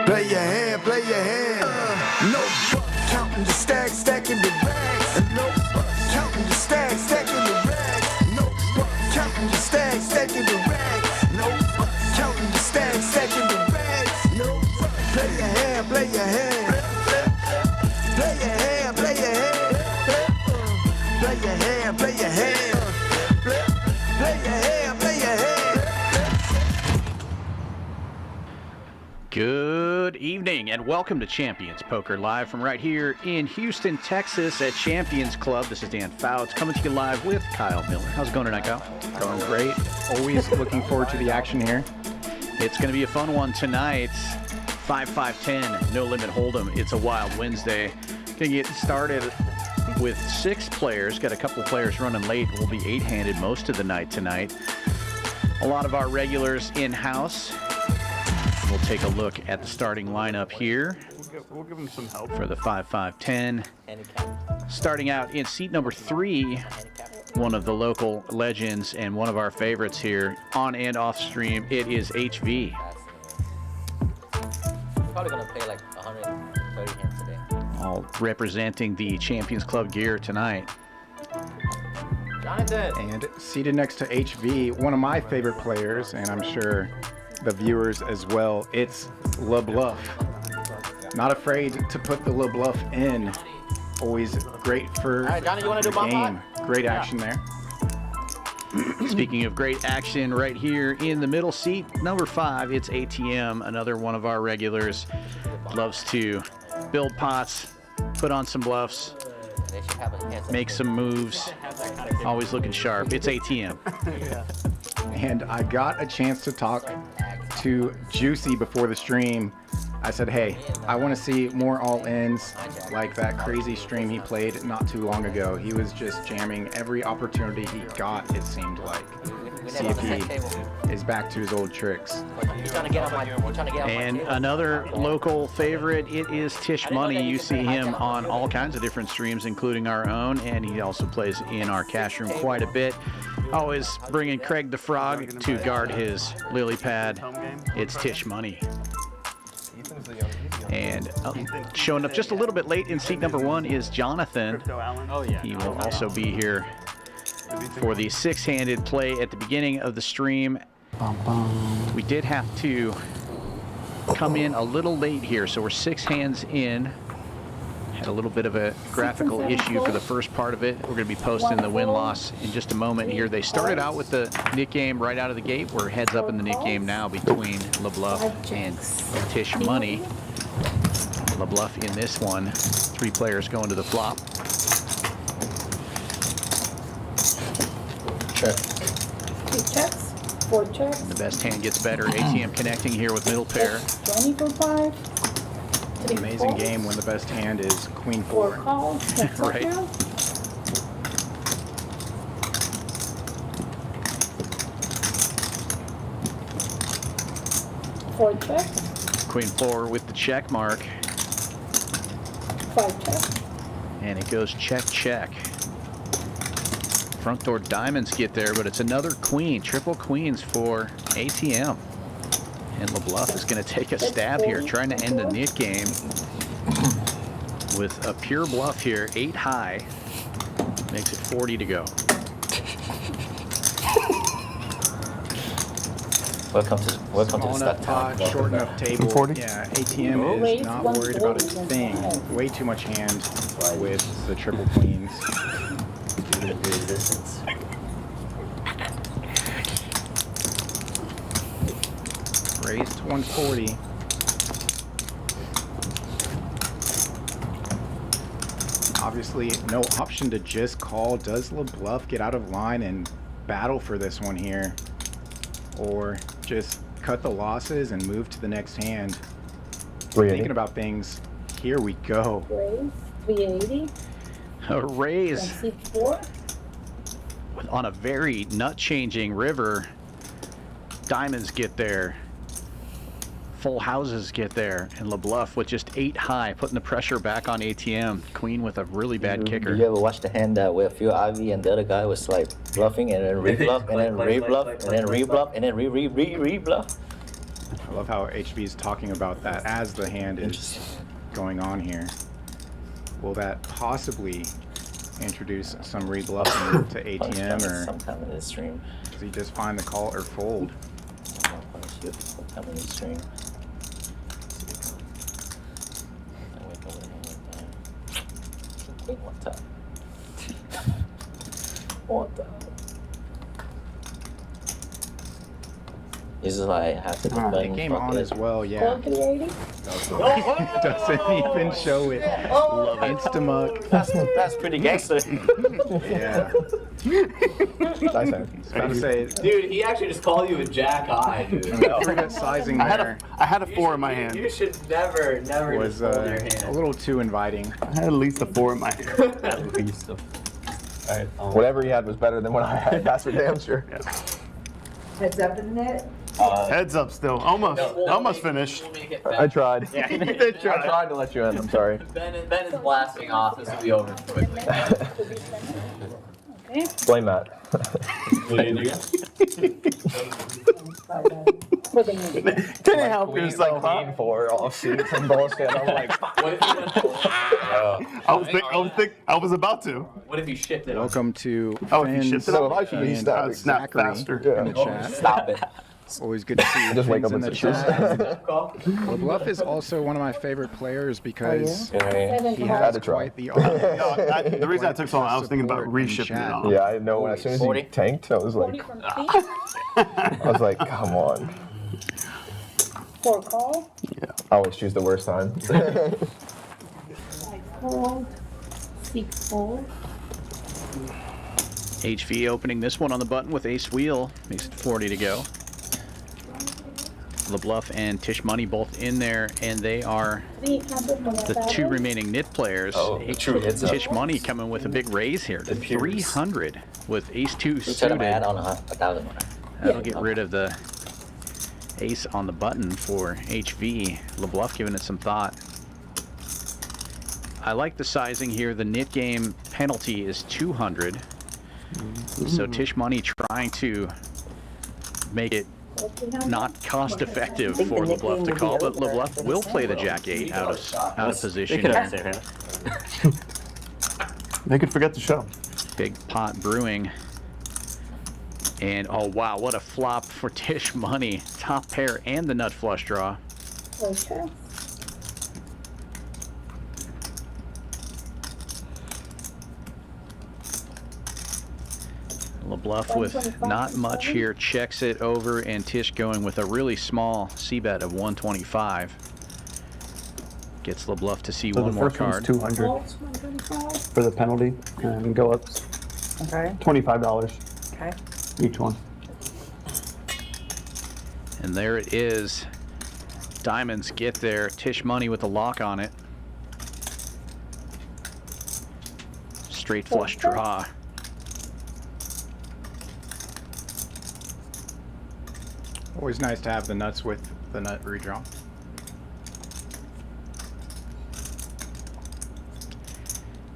Play your hand, play your hand. No fuck, counting the stacks, stacking the rags. No fuck, counting the stacks, stacking the rags. No fuck, counting the stacks, stacking the rags. No fuck, counting the stacks, stacking the rags. No fuck, play your hand, play your hand. Play your hand, play your hand. Play your hand, play your hand. Play your hand, play your hand. Good evening and welcome to Champions Poker live from right here in Houston, Texas at Champions Club. This is Dan Fouts coming to you live with Kyle Miller. How's it going tonight, Kyle? Going great. Always looking forward to the action here. It's going to be a fun one tonight. 5-5-10, no limit hold'em. It's a Wild Wednesday. Going to get started with 6 players. Got a couple of players running late. We'll be 8-handed most of the night tonight. A lot of our regulars in-house. We'll take a look at the starting lineup here. We'll give them some help for the 5-5-10. Starting out in seat number 3, one of the local legends and one of our favorites here on and off stream. It is HV. Probably gonna play like 130 hands today. All representing the Champions Club gear tonight. Jonathan. And seated next to HV, one of my favorite players, and I'm sure the viewers as well, it's Lebluff. Not afraid to put the Lebluff in. Always great for Johnny, you wanna do the bomb game. Great action there. Speaking of great action, right here in the middle seat, number 5, it's ATM, another one of our regulars. Loves to build pots, put on some bluffs, make some moves, always looking sharp. It's ATM. And I got a chance to talk to Juicy before the stream. I said, hey, I want to see more all-ins like that crazy stream he played not too long ago. He was just jamming every opportunity he got, it seemed like. See if he is back to his old tricks. And another local favorite, it is Tisch Money. You see him on all kinds of different streams, including our own, and he also plays in our cash room quite a bit. Always bringing Craig the Frog to guard his lily pad. It's Tisch Money. And showing up just a little bit late in seat number 1 is Jonathan. He will also be here for the 6-handed play at the beginning of the stream. We did have to come in a little late here, so we're 6 hands in. Had a little bit of a graphical issue for the first part of it. We're going to be posting the win-loss in just a moment here. They started out with the nick game right out of the gate. We're heads up in the nick game now between Lebluff and Tisch Money. Lebluff in this one. 3 players going to the flop. Check. 2 checks, 4 checks. And the best hand gets better. ATM connecting here with middle pair. 20 for 5. Amazing game when the best hand is Queen 4. 4 calls. Right. Now. 4 checks. Queen 4 with the check mark. 5 checks. And it goes check, check. Front door diamonds get there, but it's another queen. Triple queens for ATM. And Lebluff is going to take a stab here, trying to end the nit game with a pure bluff here, 8 high. Makes it 40 to go. Welcome to the start pot, time. short enough table. 40? Yeah, ATM is not worried about a thing. Way too much hand with the triple queens. Raised 140. Obviously, no option to just call. Does Lebluff get out of line and battle for this one here? Or just cut the losses and move to the next hand? Thinking about things, here we go. Raise, 380. A raise Seat 4. on a very nut-changing river. Diamonds get there. Full houses get there. And Lebluff with just 8 high, putting the pressure back on ATM. Queen with a really bad kicker. You ever watch the hand that where Phil Ivey and the other guy was like bluffing and then rebluff and then rebluff and then rebluff and then re-bluff? I love how HV is talking about that as the hand is going on here. Will that possibly introduce some rebluffing to ATM, or sometime in this stream? does he just find the call or fold? Sometime in this stream. Wait, one time. One time. This is like have to It came on as well, yeah. Call 380? Doesn't even show it. Love Instamuck. That's pretty gangster. Yeah. Nice hand. I was about to say, Dude, he actually just called you a jack eye, dude. pretty good sizing there. I had a 4 in my hand. You should never Was just hold your hand. a little too inviting. I had at least a 4 in my hand. At least. Alright, Whatever he had was better than what I had. That's for damn sure. Heads up in the net. Heads up still. Almost finished. We'll make it I better. tried. Yeah, you did I try. tried to let you in. I'm sorry. Ben is blasting off. This will be over quickly. Okay. Blame Matt. What are you doing? For the movie. Didn't help Queen yourself, huh? queen for all seats and bullshit. I'm like, What if you went I was about to. What if you shifted? Welcome to Oh, if you Finn's shifted so if I should be and stopped. Snap Zachary faster. in the chat. Stop it. Always good to see you. just wake Finn's up in and the switch. chat. Call? Lebluff is also one of my favorite players because Yeah. he Had has to try. quite the audience. The reason I took so long, I was thinking about Support in reshifting it chat. off. Yeah, I didn't know when as soon as he 40. tanked, I was 40 like, from Steve. I was like, come on. For call. I always choose the worst time. I called. 6 4. HV opening this one on the button with ace wheel. Makes it 40 to go. Lebluff and Tisch Money both in there, and they are 300 from the 2 remaining nit players. Oh, true heads up. Tisch Money coming with a big raise here to 300 with ace 2 Tell them I add suited. on 1,000. That'll get rid of the ace on the button for HV. Lebluff giving it some thought. I like the sizing here. The nit game penalty is 200. So Tisch Money trying to make it not cost effective for Lebluff to call, but Lebluff will play the jack 8 out of position here. They could forget the show. Big pot brewing. And oh wow, what a flop for Tisch Money. Top pair and the nut flush draw. Okay. Lebluff with not much here, checks it over, and Tisch going with a really small c-bet of 125. Gets Lebluff to see So one the more first one's card. 200 Calls 125. for the penalty, and go up Okay. $25 Okay. each one. And there it is. Diamonds get there. Tisch Money with the lock on it. Straight flush draw. Always nice to have the nuts with the nut redraw.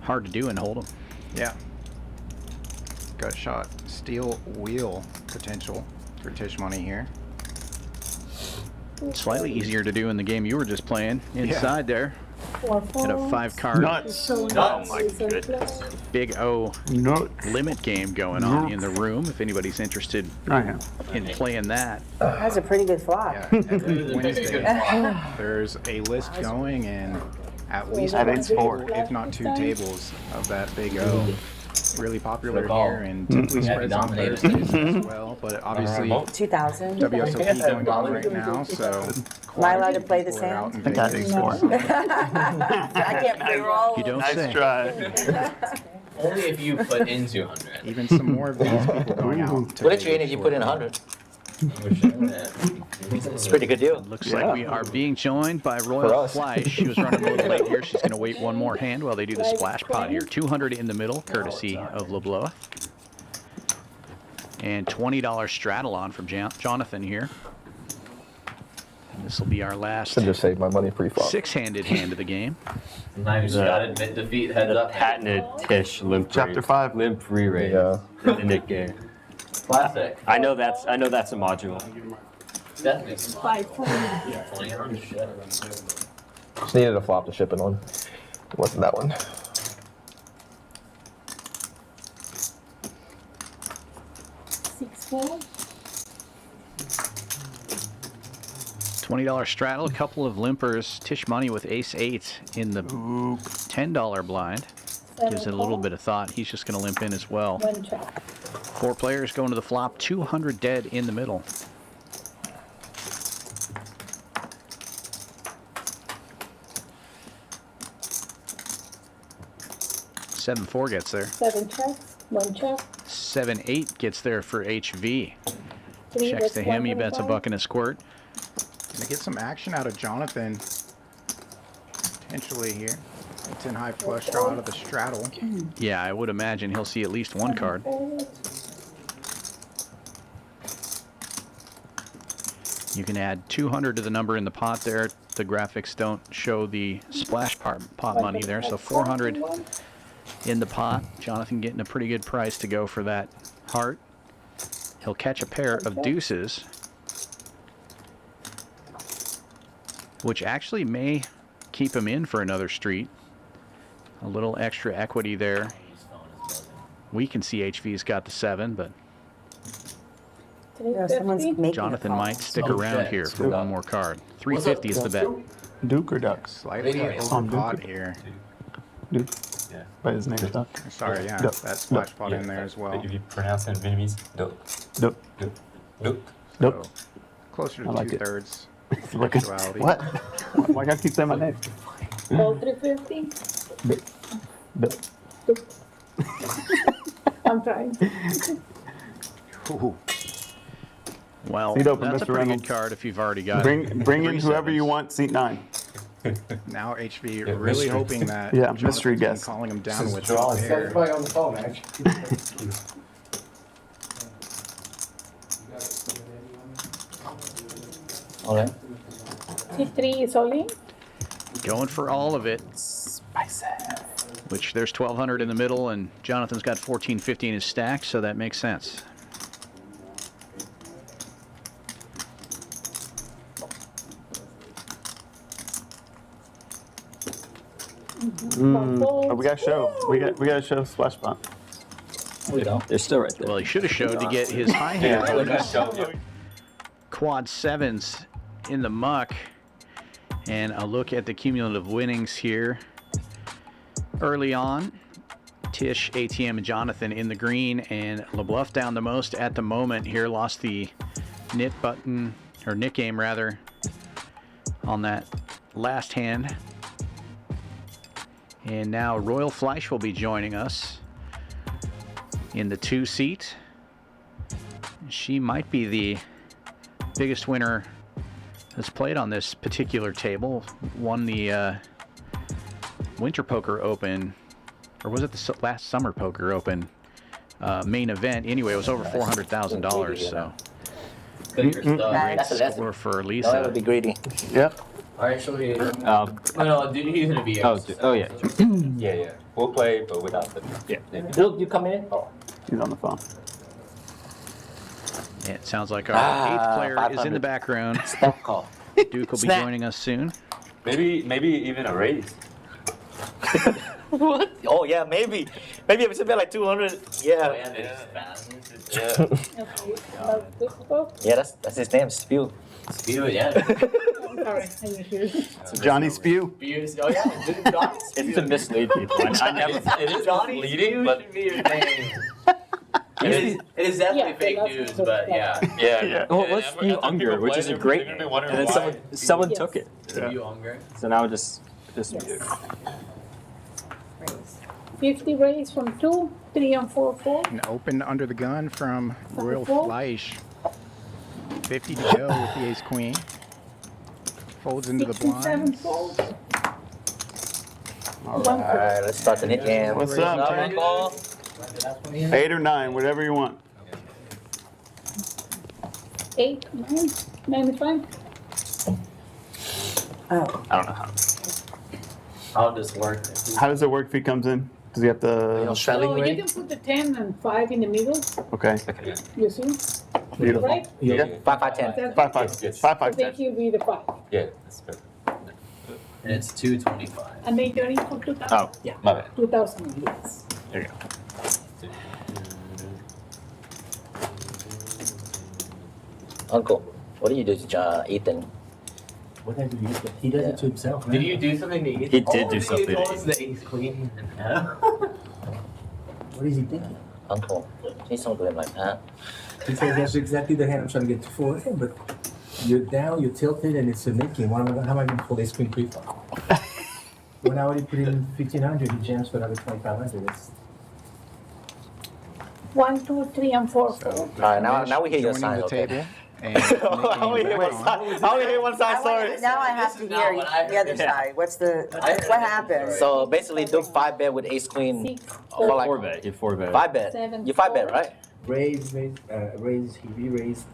Hard to do and hold 'em. Yeah. Gut shot. Steel wheel potential for Tisch Money here. Slightly easier to do in the game you were just playing inside there. 4 At a 5-card Nuts. Nuts. my goodness. Big O Nuts. limit game going on in the room. If anybody's interested I am. in playing that. That's a pretty good flop. Yeah, every Wednesday there's a list going, and at least At one its table, four. if not 2 tables of that Big O. Really popular call. here, and typically spreads on Dominated. Thursdays as well, but obviously 2,000. WSOP going on right now, so Am I allowed to play this people are out hand? in I got Vegas. ace 4. I can't play roll. You don't Nice say. try. Only if you put in 200. Even some more of these people going out. to What did you Vegas if you for put in it. 100? It's a pretty good deal. Looks like we are being joined by Royal For us. Fleish. She was running a little late here. She's going to wait one more hand while they do the splash pot here. 200 in the middle, courtesy of Lebluff. And $20 straddle on from Jonathan here. And this will be our last Should just save my money pre-flop. 6-handed hand of the game. Sometimes you gotta admit defeat, heads up. Patented Tisch limp Chapter 5. limp re-raise Yeah. in the Nick game. Classic. I know that's a module. That makes sense. 540. 20 on shit. Just needed a flop to ship it on. It wasn't that one. Six fold. $20 straddle, a couple of limpers. Tisch money with ace-8 in the $10 blind. Gives it a little bit of thought. He's just going to limp in as well. One check. 4 players going to the flop, 200 dead in the middle. Seven 4 gets there. 7 checks. One check. 7-8 gets there for HV. 3 Checks bets, to him, he bets a 125. buck and a squirt. Gonna get some action out of Jonathan. Potentially here. 10 high flush draw out of the straddle. Yeah, I would imagine he'll see at least one card. You can add 200 to the number in the pot there. The graphics don't show the splash pot money there, so 400 in the pot. Jonathan getting a pretty good price to go for that heart. He'll catch a pair of deuces, which actually may keep him in for another street. A little extra equity there. We can see HV's got the 7, but Yeah, someone's making Jonathan a call. might stick around here for one more card. 350 is the bet. Duke or Duck? Slightly over pot here. Duke. Yeah. But his name's Duck. Sorry, yeah, Duck. that splash pot in there as well. If you pronounce it in Vietnamese, Duck. Duck. Duck. Duck. Duck. So, closer to I like it. 2/3 Look at sexuality. what? Why gotta keep saying my name? Fold 350. Duck. I'm trying. Ooh. Well, Seat open, that's a Mr. pretty Reynolds. good card if you've already got Bring in 3 whoever you sevens. want, seat 9. Now HV Yeah, really mystery. hoping that Yeah, Jonathan's mystery been guess. calling him down Says with draw. a pair. on the phone, actually. Okay. T3 is all in. Going for all of it. Which there's 1,200 in the middle, and Jonathan's got 1,450 in his stack, so that makes sense. Oh, we gotta show. We gotta show splash pot. They're still right there. Well, he should have showed to get his high hand bonus. Quad 7s in the muck. And a look at the cumulative winnings here. Early on, Tisch, ATM, and Jonathan in the green, and Lebluff down the most at the moment here. Lost the nit button, or nit game rather, on that last hand. And now Royal Fleish will be joining us in the 2 seat. She might be the biggest winner that's played on this particular table. Won the Winter Poker Open, or was it the last Summer Poker Open main event? Anyway, it was over $400,000. So Good stuff. That's a lesson. score for Don't ever Lisa. be greedy. Yep. Actually, no, dude, he's gonna be. Yeah, yeah. We'll play, but without the. Yeah. Luke, you come in? Oh. He's on the phone. Yeah, it sounds like our 8th player is in the 500. background. Step call. Duke will be Snap. joining us soon. Maybe even a raise. What? Oh yeah, maybe. Maybe if it's about like 200. Yeah. Yeah. Okay. About this book. Yeah, that's his name. Spew. Spew it, yeah. I'm sorry. I didn't hear you. Johnny Spew. Spews. Oh yeah, dude, Johnny Spew. It's to mislead people. I never. It is Johnny misleading, Spew but should be your name. It is definitely Yeah, fake that's news, what but yeah. yeah. Oh, let's Spew Unger, which is a great name. And then someone Yes. took it. Spew Unger. So now just Yes. Raise. 50 raise from 2, 3 and 4 fold. An open under the gun from Royal Fold. Fleish. 50 to go with the ace queen. Folds into the 6 and 7 blinds. folds. All right, let's start the knit game. What's up, Nine Terry? ball. 8 or 9, whatever you want. 8, 9, 95. Oh, I don't know how. How does this work? How does it work if he comes in? Does he have to? Straddling So you way. can put the 10 and 5 in the middle, Okay. you see? Beautiful. Right? Yeah. 5, 5, 10. 5, 5, 5, 5, They 10. give you the 5. Yeah, that's perfect. And it's 225. And they don't even put 2,000. Oh, Yeah, my bad. 2,000, yes. there you go. Uncle, what do you do to Ethan? What did I do? He does it to himself. Did you do something to Ethan? He did do something to What was the ace queen? What is he thinking? Uncle, please don't do him like that. He says that's exactly the hand I'm trying to get for him, but you're down, you're tilted, and it's a making. How am I going to pull ace queen pre-flop? When I already put in 1,500, he jams for another 2,500. It's 1, 2, 3, and 4, 4. All right, now we hear your Joining sign, the okay? table. And I only hear one side. Sorry. Now I have to hear the other side. What happened? So basically, do 5 bet with ace queen. 6, Or 4, like 4 bet. You 4 bet. 5 bet. 7, You 5 bet, 4. right? Raise, he re-raised.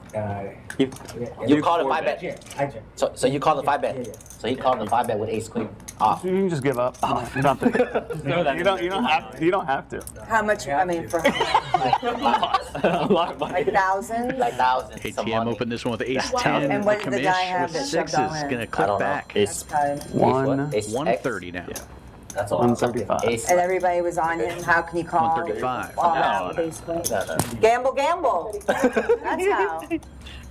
You call it 5 bet. I jam. So you call the 5 Yeah, bet. yeah. So he called the 5 bet with ace queen off. You can just give up. You don't have to. You don't have to. How much, I mean, for A lot of money. like 1,000? Like 1,000. Some ATM money. opened this one with ace Wow. 10. And what did the guy have with that shoved sixes. all in? Gonna I click don't know. back. Ace. Okay. One. Ace 130 now. That's all. 135. Ace. And everybody was on him. How can you call? 135. All No, out, no. basically. No, no. Gamble, gamble. That's how.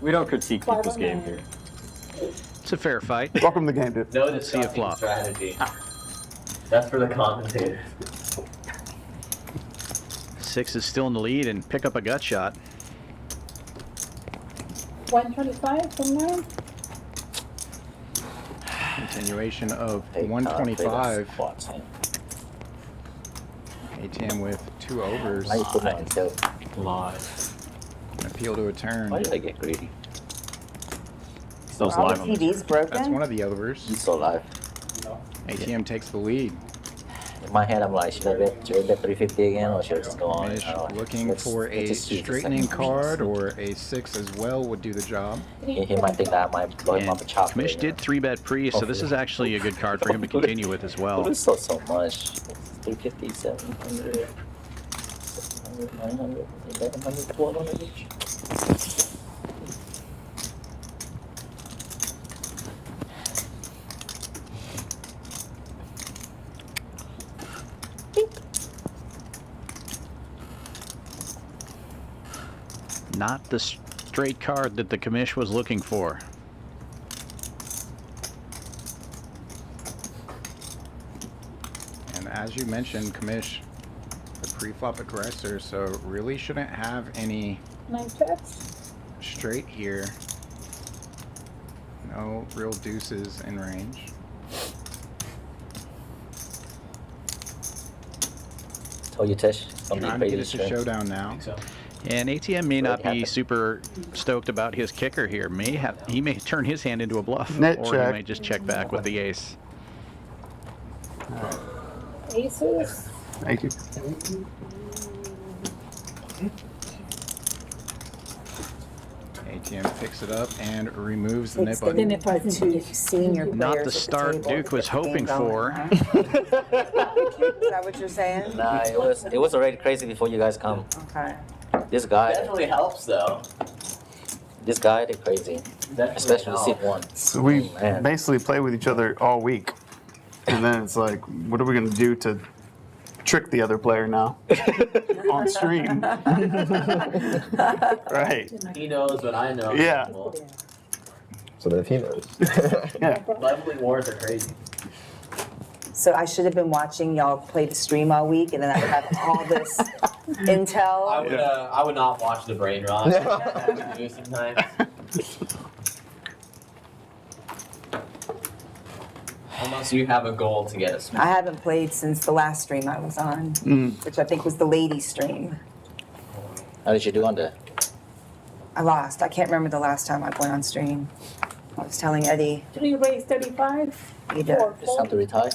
We don't critique people's game here. It's a fair fight. Welcome to the game, dude. No See a flop. strategy. That's for the commentators. 6 is still in the lead and pick up a gut shot. 125 from 9. Continuation of Take, 125. spots. ATM with 2 overs. Now you put mine too. Live. Appeal to a turn. Why did I get greedy? Still All live the on this. TVs broken? That's one of the overs. He's so live. ATM takes the lead. In my head, I'm like, should I bet 350 again, or should I just go on? Commish I don't know. looking Let's- for let's a just use the straightening second card, or a 6 as well would do the job. He might think that I might blow him And up a chop. Commish did 3-bet pre, so this is actually a good card for him to continue with as well. What is so much? 350, 700, 700, 900, 1100, 1200 each. Not the straight card that the commish was looking for. And as you mentioned, Commish, the pre-flop aggressor, so really shouldn't have any 9 checks. straight here. No real deuces in range. Told you, Tisch. It's gonna be Trying to get crazy us a string. showdown now. And ATM may not be happened. super stoked about his kicker here. He may turn his hand into a bluff, Net or check. he may just check back with the ace. Aces. Thank you. ATM picks it up and removes the Takes nip the button. nip of 2 senior players Not the at start table Duke to was get the game hoping going, for. huh? Is that what you're saying? Nah, it was already crazy before you guys come. Okay. This guy, Definitely helps though. this guy did crazy, especially seat 1. So we Man. basically play with each other all week. And then it's like, what are we going to do to trick the other player now on stream? Right. He knows what I know. Yeah. Well, So that he knows. Yeah. leveling wars are crazy. So I should have been watching y'all play the stream all week, and then I would have all this intel. I would not watch the brain rot. I do sometimes. Unless you have a goal to get us. I haven't played since the last stream I was on, which I think was the ladies stream. How did you do on that? I lost. I can't remember the last time I went on stream. I was telling Eddie, 3 raise 35. you did. 4, It's time to retire.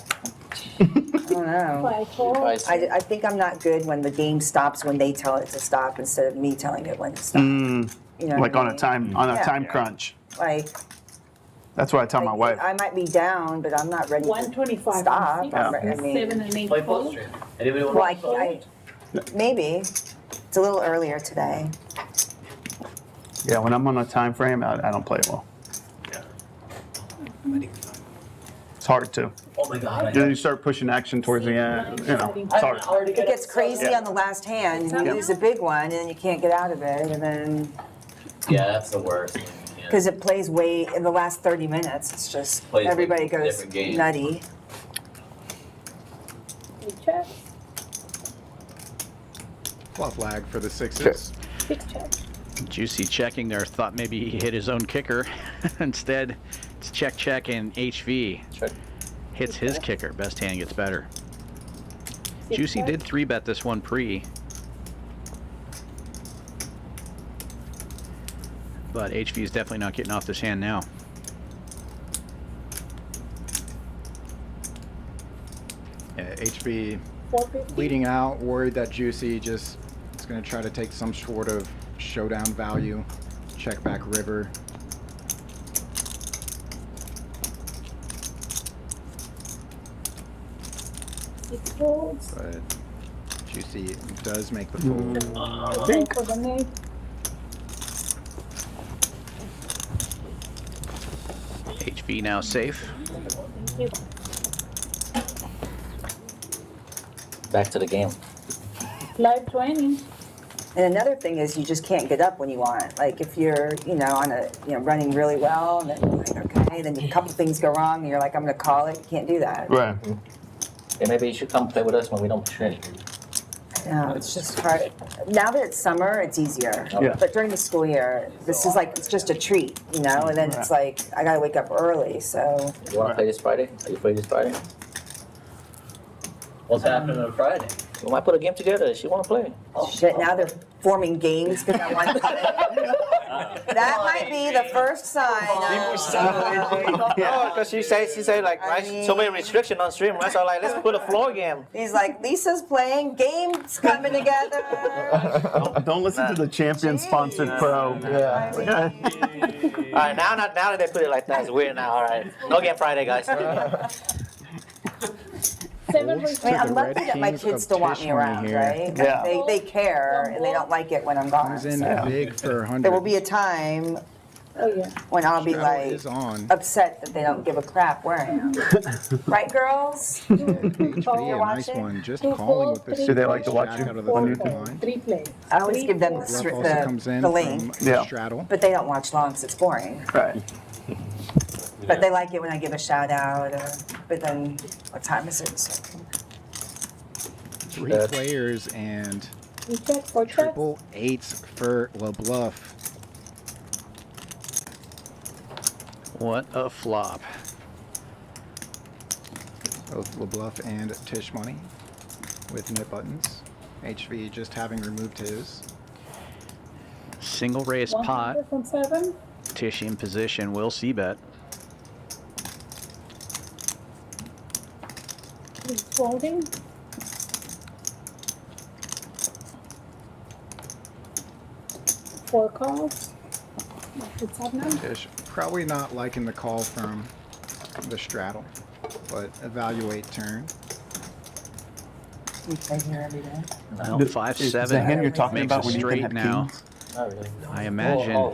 I don't know. 5, 4. I think I'm not good when the game stops when they tell it to stop instead of me telling it when to stop. You know Like what I on a mean? time Yeah. time crunch. Like, That's what I tell my wife. I might be down, but I'm not ready to 125 stop. from 6. Yeah. I mean, 7 and 8 Play fold. full stream. Anybody want well, to play? maybe. It's a little earlier today. Yeah, when I'm on a time frame, I don't play it well. It's hard to. Oh my God. Then you start pushing action towards the end. You know, it's hard. It gets crazy on the last hand, and you lose a big one, and then you can't get out of it, and then, Yeah, that's the worst. because it plays way, in the last 30 minutes, it's just, Plays like everybody a goes different game. nutty. We check. Flop flag for the sixes. Six check. Juicy checking there. Thought maybe he hit his own kicker. Instead, it's check, check, and HV Check. hits his kicker. Best hand gets better. Six Juicy check. did 3-bet this one pre. But HV is definitely not getting off this hand now. Yeah, HB 450. leading out, worried that Juicy just is going to try to take some sort of showdown value. Check back river. Six folds. But Juicy does make the fold. Go for the nade. HV now safe. Thank you. Back to the game. Live 20. And another thing is you just can't get up when you want. Like if you're, on a, running really well, and then you're like, okay, then a couple things go wrong, and you're like, I'm gonna call it. You can't do that. Right. Yeah, maybe you should come play with us when we don't push any. No, it's just hard. Now that it's summer, it's easier. Yeah. But during the school year, this is like, it's just a treat, And then it's like, I gotta wake up early, so. You want to play this Friday? Are you free this Friday? What's happening on Friday? We might put a game together if you want to play. Shit, now they're forming games because I want to play. That might be the first sign. Oh, because she said like, so many restrictions on stream, right? So like, let's put a floor game. He's like, Lisa's playing, games coming together. Don't listen to the champion-sponsored pro. Yeah. All right, now that they put it like that, it's weird now. All right, no game Friday, guys. 7 Folds I mean, to I'm the lucky red that my kings kids of still want Tisch me money around, here. right? Yeah. They care and they don't like it when I'm gone. Comes in So. big for 100. There will be a time Oh, yeah. when I'll be Straddle like is on. upset that they don't give a crap where I am. Right, girls? HB, a nice watching? one. Just Two calling folds, with this. three Do they like to watch jack you? out of the Four third folds. line. 3 plays. I always give them Bluff also comes in the from link, Yeah. straddle. but they don't watch long because it's boring. Right. But they like it when I give a shout out. But then, what time is it? So, 3 players and We check for check. triple eights for Lebluff. What a flop. Both Lebluff and Tisch money with nip buttons. HV just having removed his. Single raise pot. 100 from 7. Tisch in position. Will c-bet. He's folding. Four calls. It's up now. Tisch probably not liking the call from the straddle, but evaluate turn. we play here every day. Well, Is the hand 5-7 you're talking makes about a when you can straight have now. kings? Not really. I imagine Oh,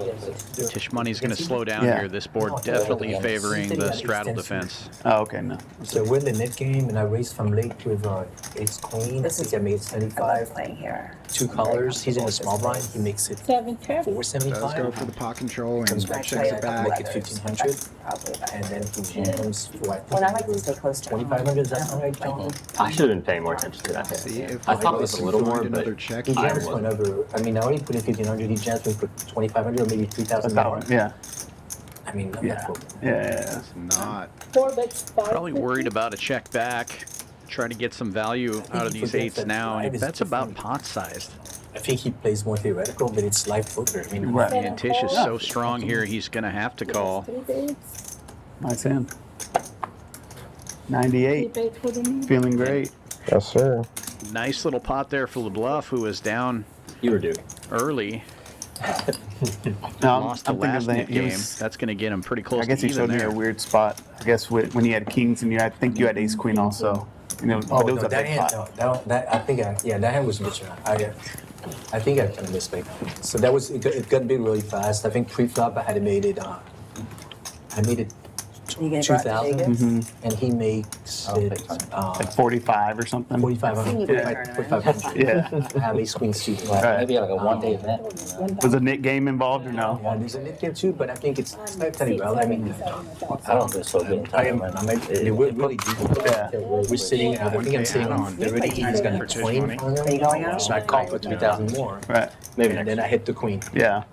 Tisch money's going to slow down Yeah. here. This board definitely favoring the straddle defense. Oh, okay, no. So we're in the net game, and I raised from late with ace queen. I think I made I love 75. playing here. 2 colors. He's in a small blind. He makes it 7 check. Does go 475. for the pot control and Comes back checks to it back. Make it 1500. Probably about And then he jams for what? When I like to stay close to 2500. Is that all right, John? I should have been paying more attention to that. See if I thought it was a little more, find but another check. He I jams wasn't. whenever. I mean, I already put in 1500. He jams when he put 2500 or maybe 3000 dollars. Yeah. I mean, I'm Yeah. not for Yeah. It's not. 4 bets 5. Probably worried about a check back. Try to get some value out of these eights now. And that's about pot sized. I think he plays more theoretical, but it's live poker. I mean, Right. And Tisch is so strong here, he's going to have to call. 3 bets. Nice hand. 3 98. bets for the knee. Feeling great. Yes, sir. Nice little pot there for Lebluff, who was down You were doing. early. No, Lost the I'm thinking last of that. net He game. was, That's going to get him pretty close I guess to he even showed me there. a weird spot. I guess when he had kings and I think you had ace queen also. You know, Oh, but it was no, a that big hand, pot. no, that I think, yeah, that hand was richer. I think I kind of missed it. So that was, it got big really fast. I think pre-flop I had made it, I made it You gonna go out to 2,000, Vegas? and he makes it Like 45 or something. 4,500. 4,500. Yeah. I have ace queen suit. Right. Maybe like a one-day event. Was a Nick game involved or no? Yeah, there's a net game too, but I think it's not very well. I mean, I don't do so good in tournament. we're really deep. Yeah. We're sitting, I think I'm sitting on, already he's got a queen. Are you going out? So I call for 3,000 more. Right. And then I hit the queen. Yeah.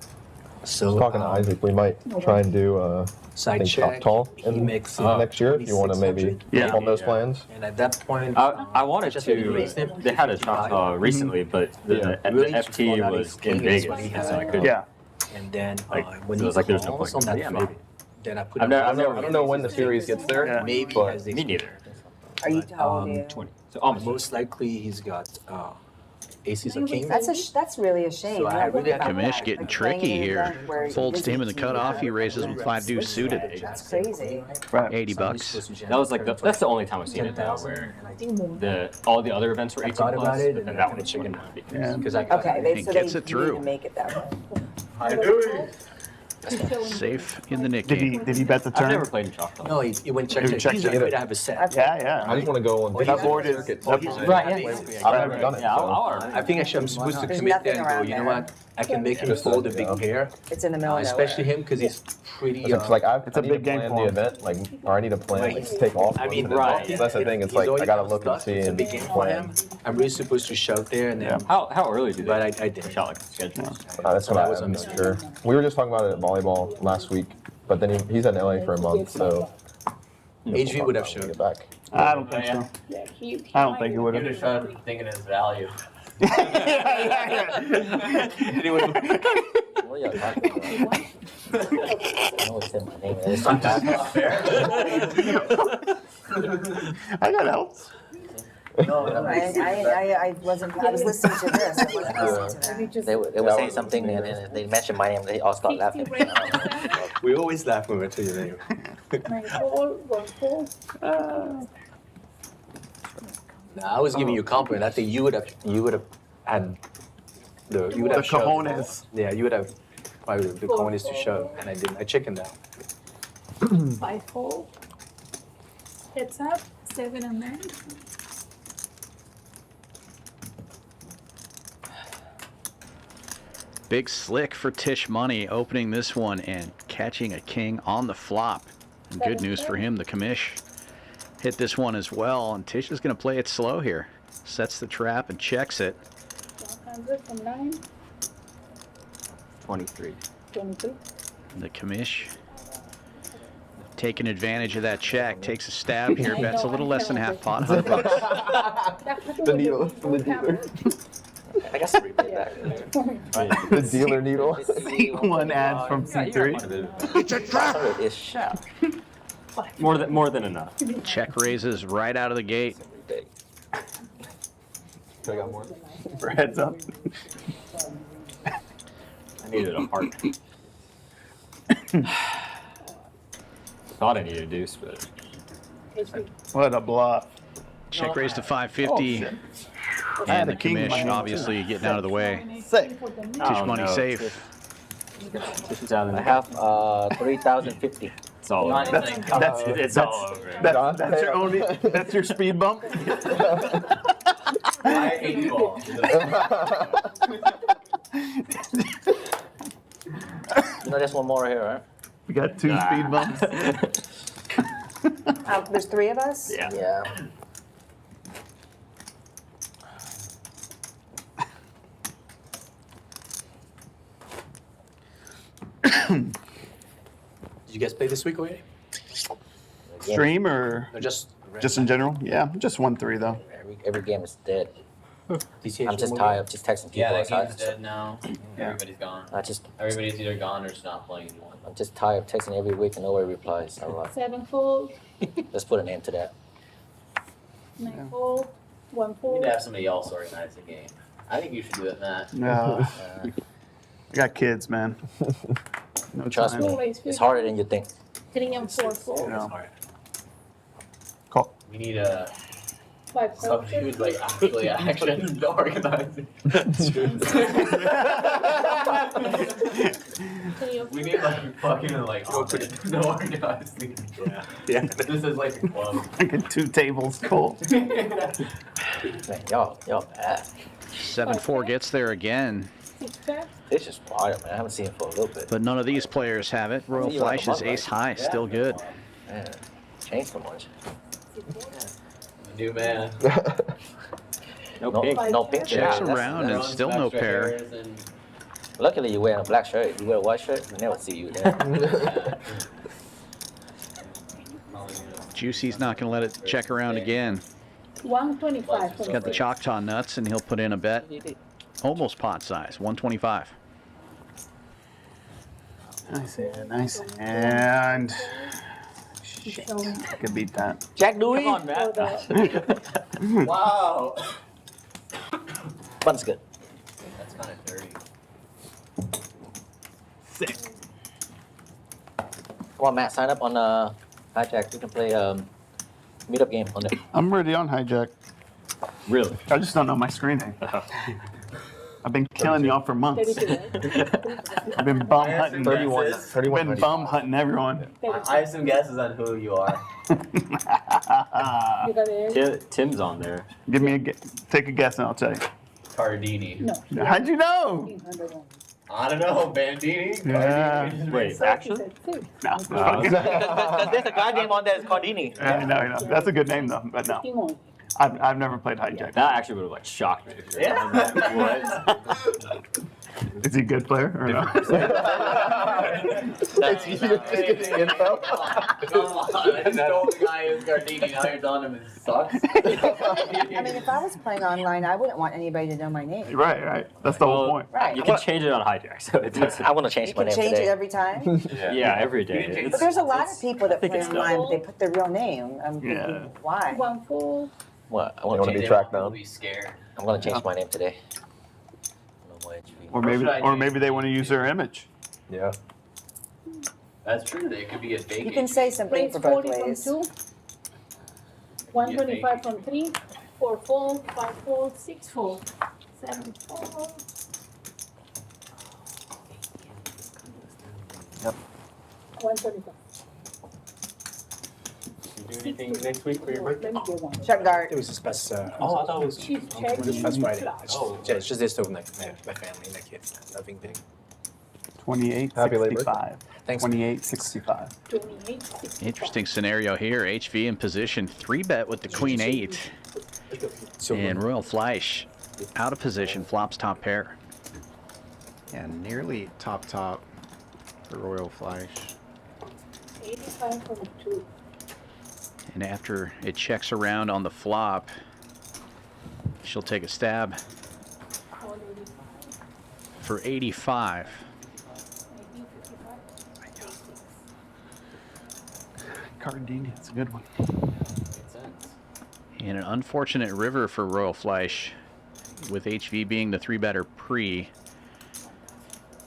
So Talking to Isaac, we might try and do side think check. tall He in makes next year. If you want to maybe 600. on those plans. And at that point, I wanted Just to. raise them. They had a shot recently, but the Really FT fall out was his in king is Vegas, what he has so I on. couldn't. Yeah. and then Like, when so he it's like there's no calls point. on that Yeah, flop, maybe. then I put I've it never, on. I've never I don't know when the series gets there. Yeah. Maybe but- has ace Me queen. neither. Are you, how old are you? 20. So almost. Most likely he's got aces or kings. That's really a shame. So I really had to- Commish getting tricky here. Folds to him in the cutoff. He raises with 5 deuce suited. That's crazy. Right. $80. That was like that's the only time I've seen it though, where all the other events were 18 thought plus, about it, but and then I that one kinda was chicken. Yeah. Because I Okay, He so gets they it through. need to make it that way. Safe in the Nick Did he game. did he bet the I've turn? never played in Choctaw. No, he went check. He check. checked He's it. afraid to have a set. Yeah, yeah. I just want to go on. That board is circuit. that- Right, yeah. I've never done it. Yeah, so. I'll I think I'm supposed to There's commit nothing there and go, around you know there. what? I can make him fold a big pair, It's in the middle of especially nowhere. him because he's pretty. It's like It's a I need big to game plan for the him. event, like, or I need to plan, like, to take off. I mean, right. So that's the thing. It's he's like always I gotta got look and stuff. see It's a and big game for plan. him. I'm really supposed to shove there and then, How early do they? but I did. shot like schedule. That's what That I was a am mistake. sure. We were just talking about it at volleyball last week, but then he's in LA for a month, so. HV would have We'll showed. get back. I don't think so. Yeah, I don't think he would have. thinking his value. What are y'all talking about? I know it's in my name. It's I got help. I was listening to this. I wasn't listening to that. They would say something and then they mentioned my name. They all start laughing. We always laugh when we tell your name. 9 4, 1 4. No, I was giving you a compliment. I think you would have had the shoved. cojones. Yeah, you would have probably the cojones to shove, and I didn't. I chickened out. 5 4. Heads up. 7 and 9. Big slick for Tisch money, opening this one and catching a king on the flop. And good news for him, the commish hit this one as well, and Tisch is going to play it slow here. Sets the trap and checks it. 100 from 9. 23. 22. The commish taking advantage of that check, takes a stab here, bets a little less than half pot, $100. The needle from the dealer. I got some replay back. The dealer needle. One ad from C3. It's a trap. Ish. More than enough. Check raises right out of the gate. I got more. For heads up. I needed a heart. Thought I needed a deuce, but What a bluff. Check raise to 550. I had And a the king in my commish hand, obviously getting out of the way. Safe. Tisch Oh, money no. safe. this is out of the I have 3,050. It's all over. It's all over. That's your only. That's your speed bump. You know, there's one more here, right? We got 2 speed bumps. There's 3 of us? Yeah. Yeah. Did you guys play this week already? Stream or Or just in general? Yeah, just 1-3 though. Every game is dead. DCH I'm just movie? tired of just texting people. Yeah, that outside. game's dead now. Everybody's gone. Everybody's either gone or just not playing anymore. I'm just tired of texting every week and nobody replies. I'm like, 7 4. let's put an end to that. 9 4. 1 You 4. need to have somebody else organize the game. I think you should do it, Matt. No, I got kids, man. No Trust time. me, it's harder than you think. 3 and 4 4. Yeah. Alright. Call. We need a 5 So calls. he was like actually organizing. We need like fucking like no organizing. Yeah. This is like a club. I get 2 tables full. Man, y'all bad. 7-4 gets there again, 6 pack. This is wild, man. I haven't seen it for a little bit. but none of these players have it. Royal See you like a Fleish is month, ace right? high, still good. Man, changed so much. New man. No pink. No pink. Checks Yeah, around and still no pair. Luckily, you wear a black shirt. You wear a white shirt, we never see you there. Juicy's not going to let it check around again. 125. He's got the Choctaw nuts, and he'll put in a bet almost pot size, 125. Nice hand, nice hand. Shit, I could beat that. Jack Dewey. Come on, Matt. Wow. Button's good. That's kind of dirty. Sick. Come on, Matt. Sign up on Hijack. We can play meetup game on it. I'm already on hijack. Really? I just don't know my screen name. I've been killing y'all for months. 32, right? I've been bum hunting. 31. Been 31. bum hunting everyone. I have some guesses on who you are. You got it. Tim's on there. Give me take a guess and I'll tell you. Cardini. No. How'd you know? 101. I don't know, Bandini. Yeah. Cardini. Wait, So actually? he said 2. No. There's a guy name on there. It's Cardini. I know. That's a good name though, but no. 15 only. I've never played hijack. That actually would have like shocked me. Yeah. What? Is he a good player or no? It's easy to just get the info. Come on, I just told the guy who's Cardini. Now you're telling him it sucks. I mean, if I was playing online, I wouldn't want anybody to know my name. Right. That's the whole point. Right. You can change it on hijack, so it doesn't. I want to change You my can name change it today. every time. Yeah, every day. But It's, there's a lot of people that think play it's online, double. but they put their real name. I'm thinking, Yeah. why? 1 full. What? I You want want to to change. be tracked down? Be scared. I'm gonna change my name today. No more HP. Or maybe they want to use their image. Yeah. That's true. They could be a fake. You can say something Raise for both 40 from ways. 2. 125 from 3. 4 full. 5 full. 6 full. 7 full. Yep. 125. Do anything next week for your birthday? Let me get one. Shut guard. It was just best. Oh, I thought it was. She's checking. That's Friday. Oh. Yeah, it's just this of my family, my kids. Nothing big. 28-65. Thanks. 28-65. 28. 60. Interesting scenario here. HV in position, 3-bet with the Queen 8. So And Royal Fleish out of position, flops top pair. Yeah, nearly top for Royal Fleish. 85 from 2. And after it checks around on the flop, she'll take a stab 185. for 85. Maybe 55. Cardini, that's a good one. And an unfortunate river for Royal Fleish, with HV being the 3-better pre.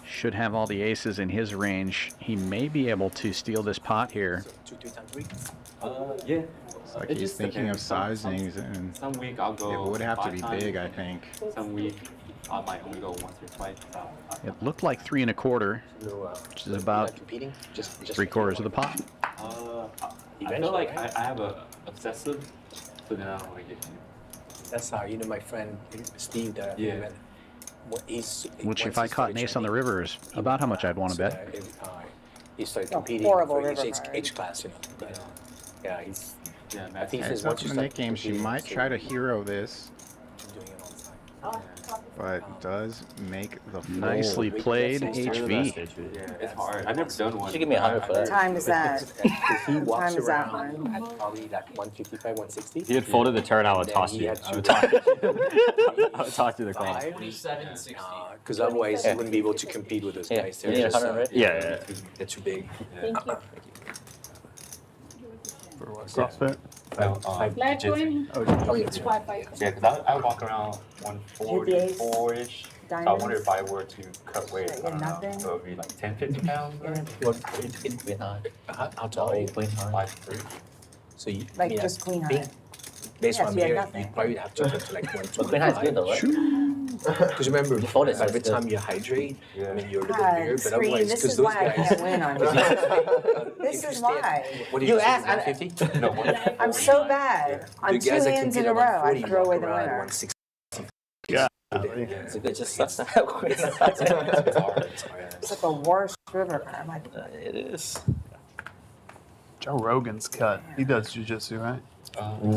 Should have all the aces in his range. He may be able to steal this pot here. 2-3 times a week. Yeah. It's like It he's just thinking of depends. sizings, and Some week I'll go. it would have to 5 be times. big, I think. Some week I might only go once or twice. It looked like 3 1/4, which is about Competing? Just 3/4 of the pot. I feel like I have a obsessive, so then I don't want to get. That's how, you know, my friend Steve, that Yeah. Which, if I caught an ace on the river, is about how much I'd want to bet. He started A competing horrible for river each card. class, you know. Yeah, he's. Yeah, I think he Okay, says so once from you the start Nick game, she competing, might so try to hero this, doing it all the time. but does make the fold. Nicely played, HV. Yeah, it's hard. I've never done one. She give me 100 for What that. time is that? Because he walks time is that around one? at probably like 155, 160. If you had folded the turn, I would Then toss he you. had I would toss you. I would toss you the call. 27-60. Because otherwise he wouldn't be able to compete with those Yeah, guys. you They're need just, 100, right? Yeah. they're too big. Thank you. CrossFit. Black one. Oh, yeah, that's right. 5. Yeah, because I walk around 144-ish. So I wonder Diamonds. if I were to cut weight, I don't know, Nothing. so it'd be like 10-50 pounds. Queen high. How tall are you? Queen high. 5'3". So you, Like yeah, just queen being, high. based Yes, on you had here, nothing. you probably have to go to like But Queen High is good though, right? 125. Because remember, Before this, every it's good. time you hydrate, I mean, you're a little God, weird, but Scream, otherwise, this because is those why I guys. can't win on this is why. What do you asked. 150? No, I'm so bad. On the 2 guys that hands in compete a at row, I 140 throw away walk the around winner. 160. Yeah. It's a good, just sucks to have Queen. It's hard. It's like a worse river. I'm like, It is. Joe Rogan's cut. He does jujitsu, right?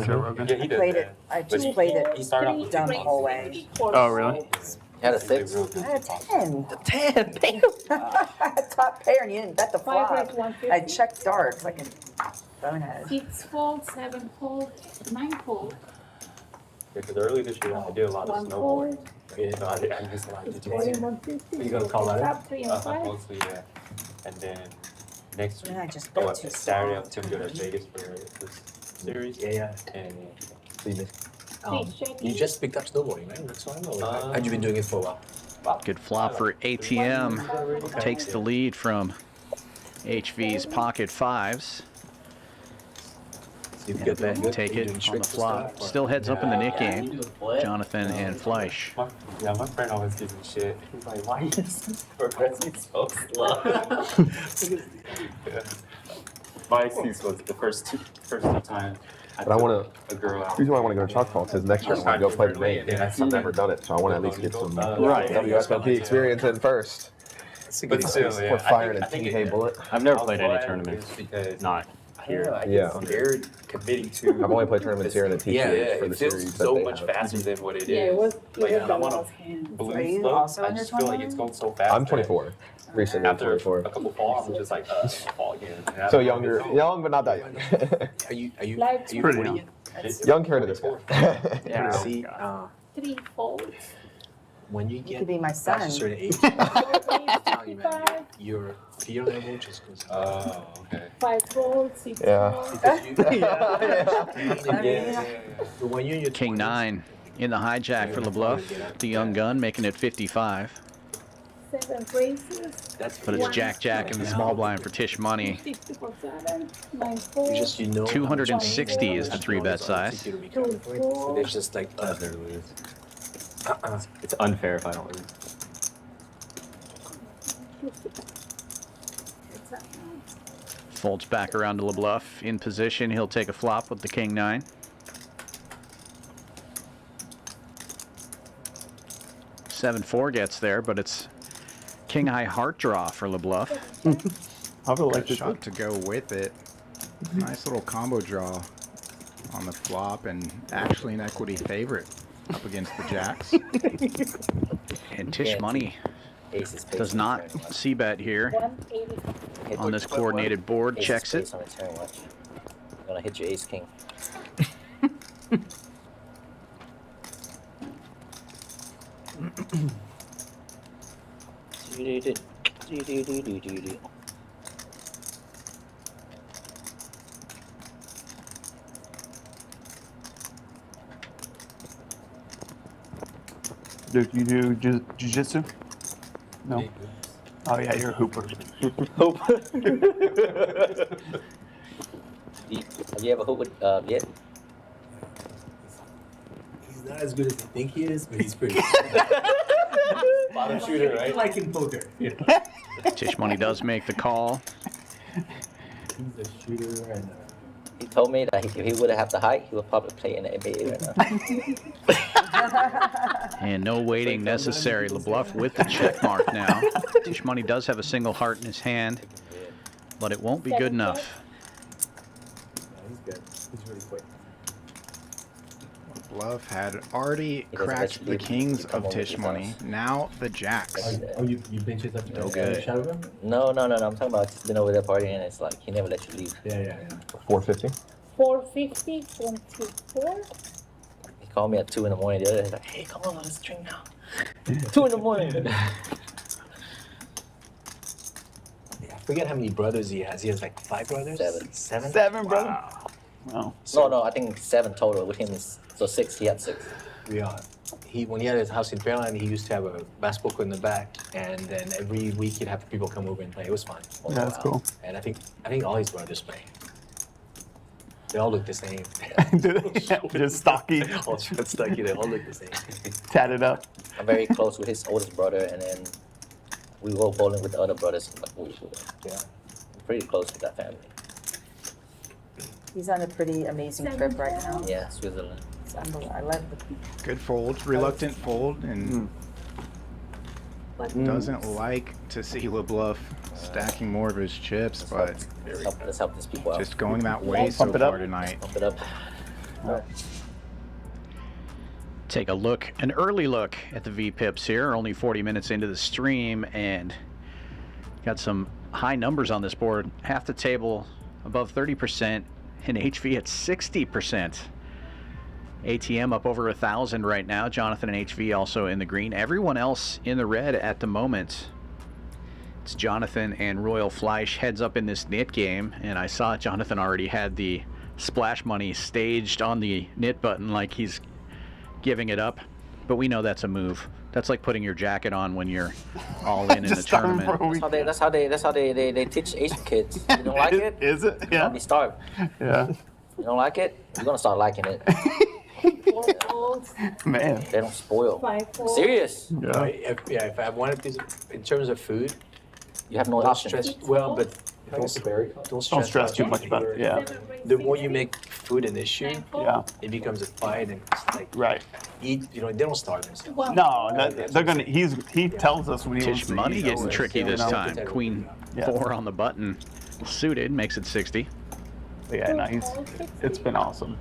Joe Rogan. Yeah, he I does played that. it. I just played He it started off with dumb the whole way. Oh, really? You had a 6. I had a 10. 10. Damn. I had top pair and you didn't bet the 5 flop. rate 150. I checked dark like a bonehead. 6 fold, 7 fold, 9 fold. Because early this year, I did a lot of 1 snowboarding. fold. Yeah, no, I missed a lot of Forty, jiu-jitsu. 150. You gonna call that Top 3 and 5. Mostly, yeah. And then next week, And I just bet too Saturday, small. I'm going to go to Vegas for this series. Yeah. And You just picked up snowboarding, right? That's why I know. Had you been doing it for a while? Good flop for ATM. Takes the lead from HV's pocket 5s. You've And got bet good. take You're it doing on the tricks and flop. stuff, or- Still heads up in the Nick game. Jonathan and Fleish. Yeah, my friend always gives me shit. He's like, why are you progressing so slow? Yeah. My excuse was the first two times. But I want a girl out. The reason why I want to go to Choctaw is next year I want to go play the main. I've never done it, so I want to at least get some WSOP experience in first. But still, Before firing a TK bullet. I've never played any tournaments. Not here. I Yeah. get scared committing to. I've only played tournaments here in the TK for the it feels series so that they much have. faster than what it is. Yeah, it was Like, good. I want to Are blue you slope. also I in just your feel like it's going so fast. I'm 24. Recently After 24. a couple falls, I'm just like, I'll fall again. So younger, young but not that young. Are you Live 40 Pretty yet? That's Young compared to this guy. Yeah. See, 3 folds. when you You get could be my past son. a certain age, 4 tell you, man, 55. your fear level just goes up. Oh, okay. 5 folds, 6 Yeah. folds. Because you, I mean, but when you're in your King 20s, 9 in the hijack for Lebluff. The young gun making it 55. 7 braces. that's But it's One. Jack in the small blind for Tisch money. 50 for 7. 9 you folds. just you know 260 is the 3-bet size. It's just like It's unfair if I don't lose. Folds back around to Lebluff. In position, he'll take a flop with the King 9. Seven 4 gets there, but it's King High heart draw for Lebluff. I would like Good to. shot to go with it. Nice little combo draw on the flop and actually an equity favorite up against the jacks. And Tisch money Aces does not c-bet here 180. on this coordinated board. Checks it. On the turn, watch. I'm gonna hit your ace king. Do you do jiu-jitsu? No. Oh yeah, you're a hooper. Have you ever hooped with yet? he's not as good as you think he is, but he's pretty. Bottom shooter, right? Like in poker. Tisch money does make the call. He's a shooter and. He told me that if he would have the height, he would probably play in the NBA right now. And no waiting necessary. Lebluff with the check mark now. Tisch money does have a single heart in his hand, but it won't be good enough. He's good. He's really quick. Lebluff had already cracked the kings of Tisch money. Now the jacks. Oh, you bench it up No good. No. I'm talking about just been over there partying and it's like he never let you leave. Yeah. 450. 450, 24. He called me at 2 in the morning the other day. He's like, hey, come on, let's drink now. 2 in the morning. I forget how many brothers he has. He has like 5 brothers? 7. 7? 7, brother. Wow. No, I think 7 total. With him, so 6. He had 6. Yeah. When he had his house in Fairland, he used to have a basketball court in the back, and then every week he'd have people come over and play. It was fun. Yeah, that's cool. And I think all his brothers play. They all look the same. Just stocky, all stocky. They all look the same. tatted up. I'm very close with his oldest brother, and then we go bowling with the other brothers. Yeah. I'm pretty close with that family. He's on a pretty amazing trip right now. Yeah, Switzerland. It's unbelievable. I love the Good fold, reluctant fold, and doesn't like to see Lebluff stacking more of his chips, but Let's help these people out. just going that way so far tonight. Pump it up. Take a look, an early look at the V-pips here. Only 40 minutes into the stream, and got some high numbers on this board. Half the table above 30%, and HV at 60%. ATM up over 1,000 right now. Jonathan and HV also in the green. Everyone else in the red at the moment. It's Jonathan and Royal Fleish heads up in this knit game, and I saw Jonathan already had the splash money staged on the knit button like he's giving it up, but we know that's a move. That's like putting your jacket on when you're all in the tournament. That's how they teach Asian kids. You don't like it? Is it? Yeah. Be starved. Yeah. You don't like it? You're gonna start liking it. Man. They don't spoil. 5, 4. Serious. Yeah. If I wanted to, in terms of food, you have no don't option. stress. Well, but don't stress too much about it. Yeah. The more you make food an issue, Yeah. it becomes a fight, and it's like Right. eat. You know, they don't starve themselves. No, they're gonna. He tells us when he wants Tisch to money eat. getting tricky this time. Queen Yeah. 4 on the button, suited, makes it 60. But yeah, no, it's been awesome.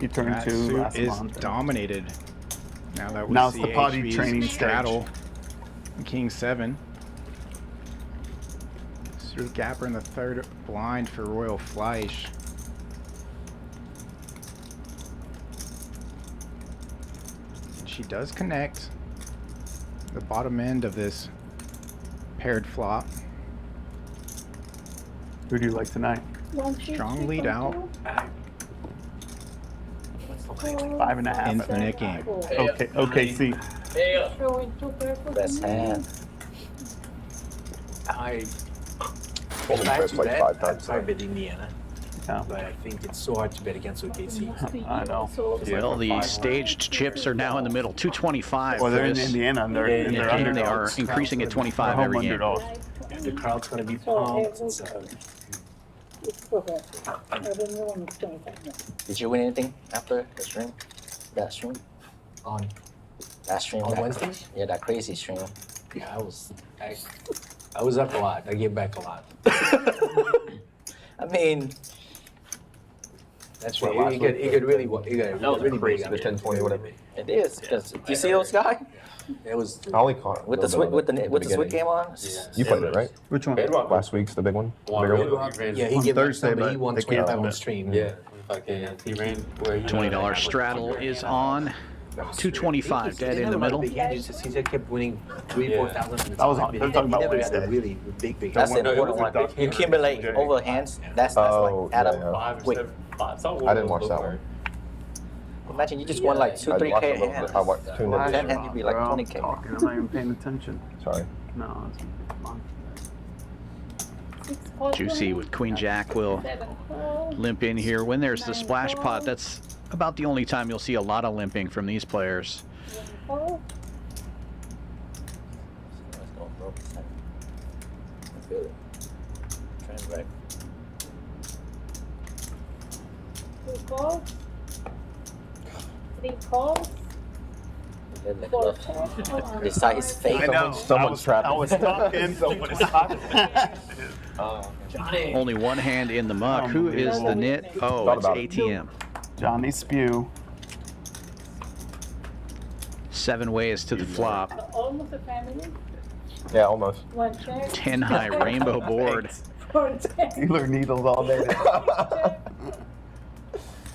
He turned That 2 suit last is month. dominated. Now that we Now it's see the potty HV's training stage. straddle King 7. Through gapper in the third blind for Royal Fleish. And she does connect the bottom end of this paired flop. Who do you like tonight? Strong lead out. 5.5. In the net game. Okay, OKC. Best hand. If I had to like bet, 5 I'd times. probably bet Indiana. Yeah. But I think it's so hard to bet against OKC. I know. Well, the staged chips are now in the middle, 225. Well, they're for in this Indiana, and they're knit game. They are underdogs. increasing at 25 They're every home game. underdogs. The crowd's gonna be pumped. Did you win anything after the stream? That stream? On That stream. On that- Wednesday? Yeah, that crazy stream. Yeah, I was up a lot. I gave back a lot. I mean, That's right. It could really break The 10-20, whatever. it is. Because you see those guys It was I only caught with the switch game on. You played it, right? Which one? Last week's the big one. The bigger one? yeah, he On gave Thursday, Thursday, but he but won they can't 25 on bet. stream. Yeah. He ran where he $20 straddle is on. 225 dead in the middle. He just kept winning 3,000-4,000. That was on- they're talking about He never had a Wednesday. really big. That's the No, it important was one. a You accumulate over hands. That's Oh, like add yeah, up yeah. quick. I didn't watch that one. Imagine you just won like 2-3K watched a little hands. bit. I watched- tuned in. 10 hands, you'd be like Well, I'm 20K. talking, I'm not even paying attention. Sorry. No, it's fine. Juicy with Queen Jack will limp in here. When there's the splash pot, that's about the only time you'll see a lot of limping from these players. Right. 2 calls. 3 calls. 4 checks. The site is fake. I know. Someone's trapped. I was talking. Only one hand in the muck. Who is the knit? Oh, it's ATM. Johnny Spew. 7 ways to the flop. Almost a family. Yeah, almost. 1 check. 10 high rainbow board. 4 check. You learn needles all day.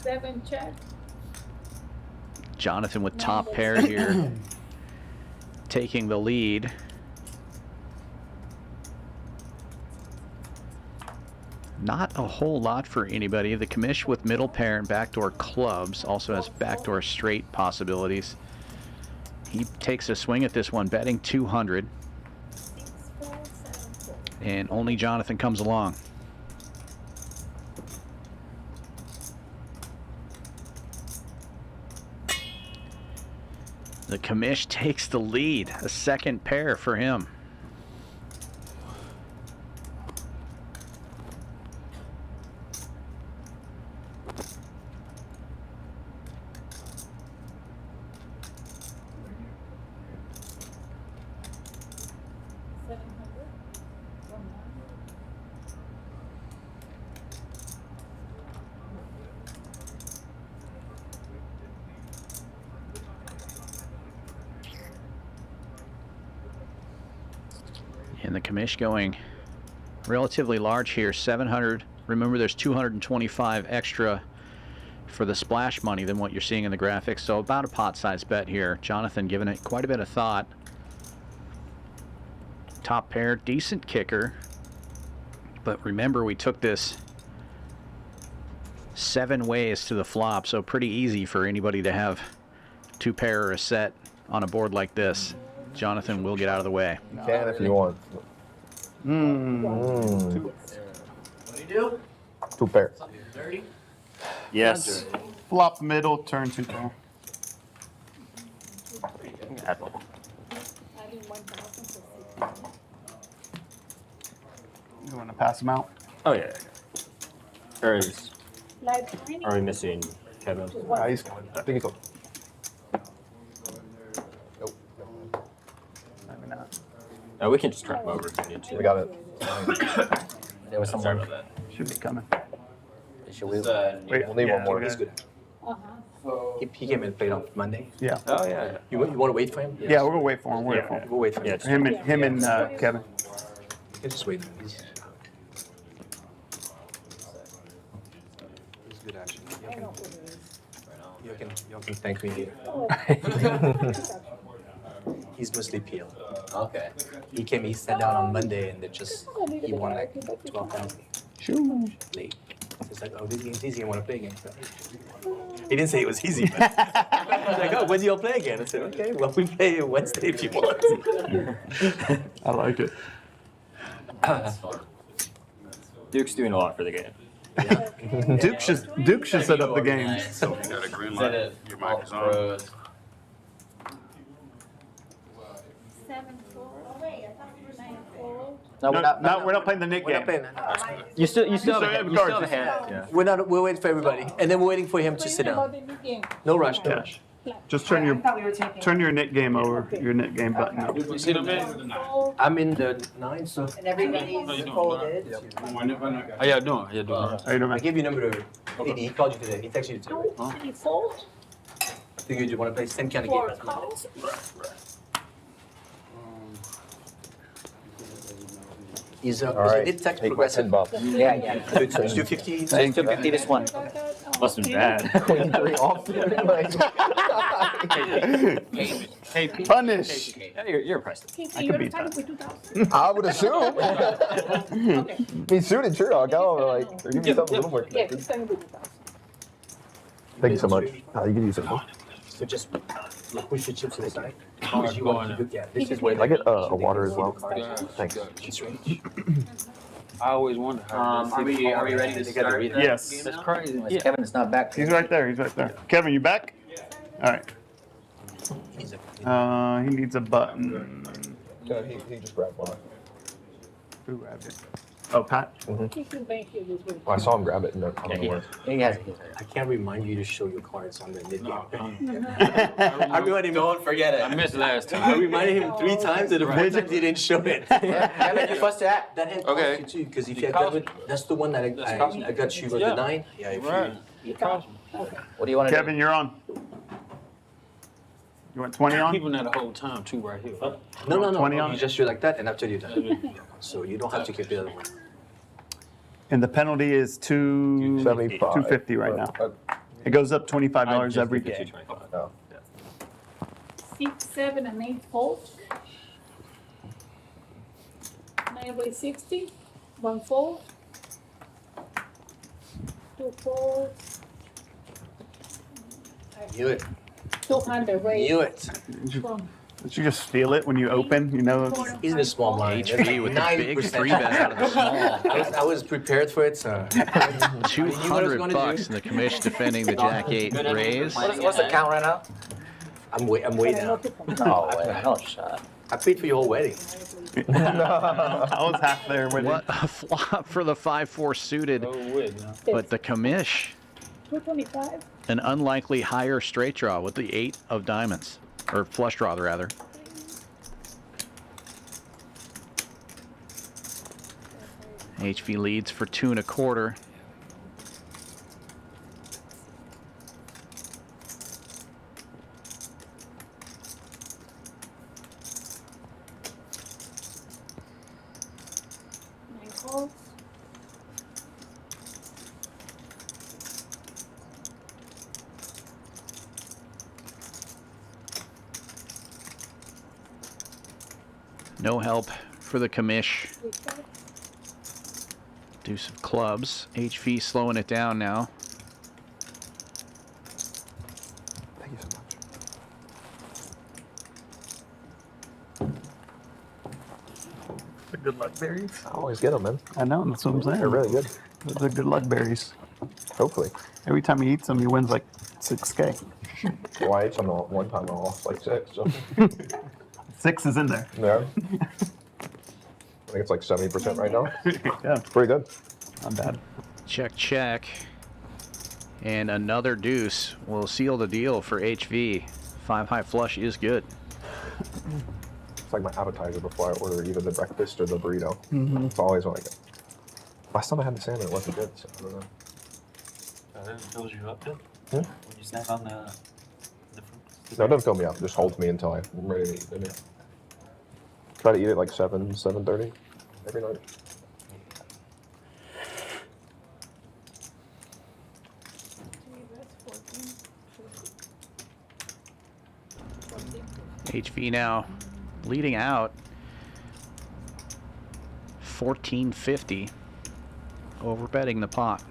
7 check. Jonathan with top pair here, taking the lead. Not a whole lot for anybody. The commish with middle pair and backdoor clubs also has backdoor straight possibilities. He takes a swing at this one, betting 200. And only Jonathan comes along. The commish takes the lead. A second pair for him. And the commish going relatively large here, 700. Remember, there's 225 extra for the splash money than what you're seeing in the graphics, so about a pot-sized bet here. Jonathan giving it quite a bit of thought. Top pair, decent kicker. But remember, we took this 7 ways to the flop, so pretty easy for anybody to have 2 pair or a set on a board like this. Jonathan will get out of the way. You can if you want. What do you do? 2 pair. Yes. Flop middle, turn 2 pair. You want to pass them out? Oh yeah. Or is, Live training. are we missing Kevin? I think he's on. No, we can just trap over if we need to. We got it. There was some Sorry more. about that. Should be coming. Should we? Wait, We'll need one more. He's good. He came and played on Monday. Yeah. Oh yeah. You want to wait for him? Yeah, we're gonna wait for him. We'll wait for him. We'll wait for him. Yeah, Him and Kevin. You just wait. He's good actually. You can thank me later. He's mostly PL. Okay. He sat down on Monday and he won like 12,000. Sure. Late. It's like, oh, this game's easy. I want to play again. He didn't say it was easy, but he's like, oh, when do you play again? I said, okay, well, we play Wednesday if you want. I like it. Duke's doing a lot for the game. Duke should set up the games. So we got a green light. Your mic is on. 7-4. Wait, I thought you were 9-4. No, We're not playing the Nick We're not game. playing. You still have have a cards. hand. Yeah. We're waiting for everybody. And then we're waiting for him to sit down. No rush, no Yeah. rush. Just turn your Nick game over. Your Nick game button. Up. You see the man? I'm in the 9, so And everybody's folded. How y'all doing? How you doing? How you doing, I man? gave you number 80. He called you today. He texted you today. Oh, 24. Figured you want to play same kind of 4 game. calls. Is All right. it text Take my 10 progressive? bucks. Yeah, yeah. So it's 250? So it's 250 this one. Must have been bad. Queen 3 off. Punish. Yeah, you're impressed. Okay, could you're beat entitled for 2,000. I would assume. Okay. Me suited, sure. I'll go. Like, or give me something a little more Yeah, connected. it's entitled for 2,000. Thank you so much. You can use it. So just push your chips to the side. Because you want to keep it. Yeah, this is where Can I get a water as well? Thanks. it's range. I always wonder how. Are we ready to start? Yes. That's crazy. Kevin is not back. He's right there. He's right there. Kevin, you back? All right. He needs a button. He just grabbed one. Who grabbed it? Oh, Pat. He can bank you this way. I saw him grab it and then He has it. I can't remind you to show your cards on the mid game. I reminded him. Don't forget it. I missed last I time. reminded him 3 times, and the 4th time he didn't show it. Kevin, you first that. That hand Okay. cost you too, because if you had done it, that's the one that I got you with the 9. Yeah, if Right. What do you want to Kevin, you're on. You want 20 on? Keeping that the whole time too, right here. No. 20 on? You just do like that, and after you're done. So you don't have to keep the other one. And the penalty is 250 right now. It goes up $25 every game. Oh. 6, 7, and 8 fold. 9 by 60. 1 fold. 2 folds. Knew it. 200 raise. Knew it. Did you just feel it when you open? You know, He's in a small line. HV with the big 3 bet out of the small. I was prepared for it, so. $200 and the commish defending the Jack 8 raise. What's the count right now? I'm way down. No way, no shot. I paid for your whole wedding. I was half there with What a flop for the 5-4 suited. But the commish, 225. an unlikely higher straight draw with the 8 of diamonds, or flush draw rather. HV leads for 2 1/4. No help for the commish. Deuce of clubs. HV slowing it down now. Thank you so much. the good luck berries. I always get them, man. I know, that's what I'm saying. They're really good. They're good luck berries. Hopefully. Every time he eats them, he wins like 6K. Well, I ate some one time, I lost like 6. So. 6 is in there. Yeah. I think it's like 70% right now. Yeah. It's pretty good. Not bad. Check, check. And another deuce will seal the deal for HV. 5 high flush is good. It's like my appetizer before I order either the breakfast or the burrito. Mm-hmm. It's always when I get. Last time I had the salmon, it wasn't good, so I don't know. That fills you up, then? Hmm? When you snack on the fruit? No, it doesn't fill me up. It just holds me until I'm ready to eat dinner. Try to eat it like 7:30 every night. HV now leading out 1450, over betting the pot.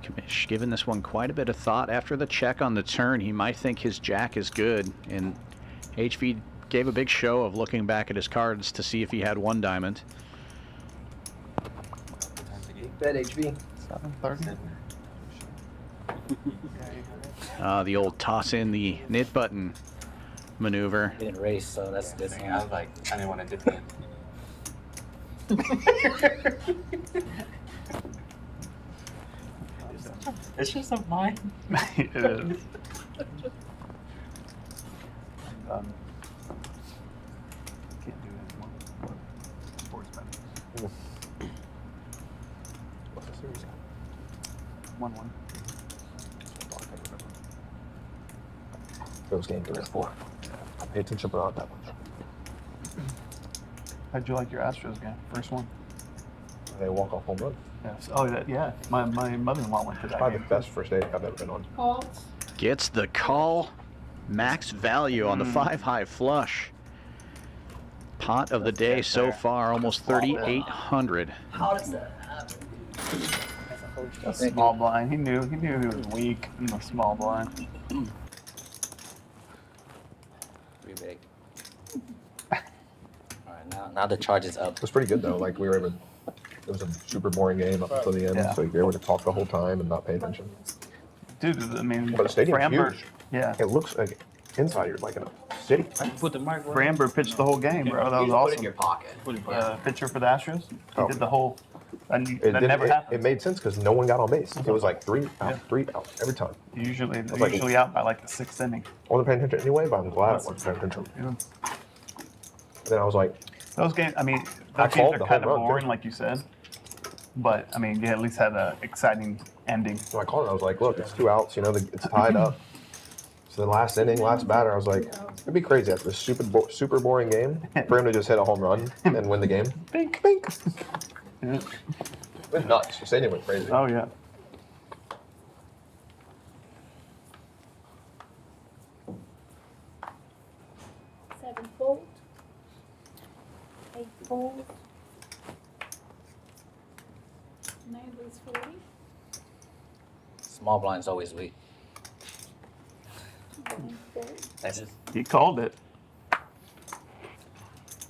Commish giving this one quite a bit of thought. After the check on the turn, he might think his jack is good, and HV gave a big show of looking back at his cards to see if he had one diamond. Bet HV. 7:30. The old toss in the knit button maneuver. We didn't race, so that's good. I was like, I didn't want to dip in. It's just a mind. It is. Can't do it anymore. Sports betting. What's the series? 1-1. Those games are 4. I pay attention, but not that much. How'd you like your Astros game? First one? They walk off home run. Yes. Oh, yeah. My mother-in-law went to that Probably game. the best first date I've ever been on. Gets the call. Max value on the 5 high flush. Pot of the day so far, almost 3,800. How does that happen? A small blind. He knew he was weak in the small blind. Pretty big. Alright, now the charge is up. It was pretty good though. Like we were able. It was a super boring game up until the end, Yeah. so you're able to talk the whole time and not pay attention. Dude, I mean, But the stadium's Framber, huge. yeah. It looks like inside you're like in a city. Put the mic where- Framber pitched the whole game, bro. That was awesome. Put it in your pocket. Pitcher for the Astros. He Oh. did the whole. And It, that did, never it, happens. it made sense because no one got on base. It was like 3 out, Yeah. 3 out every time. Usually, was they're like- usually out by like the 6th inning. I wasn't paying attention anyway, but I'm glad I wasn't paying attention. Yeah. And then I was like, Those games, I mean, I those called games the are kind home of run, boring, too. like you said. But I mean, you at least had an exciting ending. So I called it. I was like, look, it's 2 outs. You know, it's tied up. So the last inning, last batter, I was like, it'd be crazy after this super boring game for him to just hit a home run and win the game. Bink, bink. Yeah. It went nuts. The stadium went crazy. Oh yeah. Seven fold. 8 fold. 9 is 40. Small blind's always weak. 1 fold. That's it. He called it.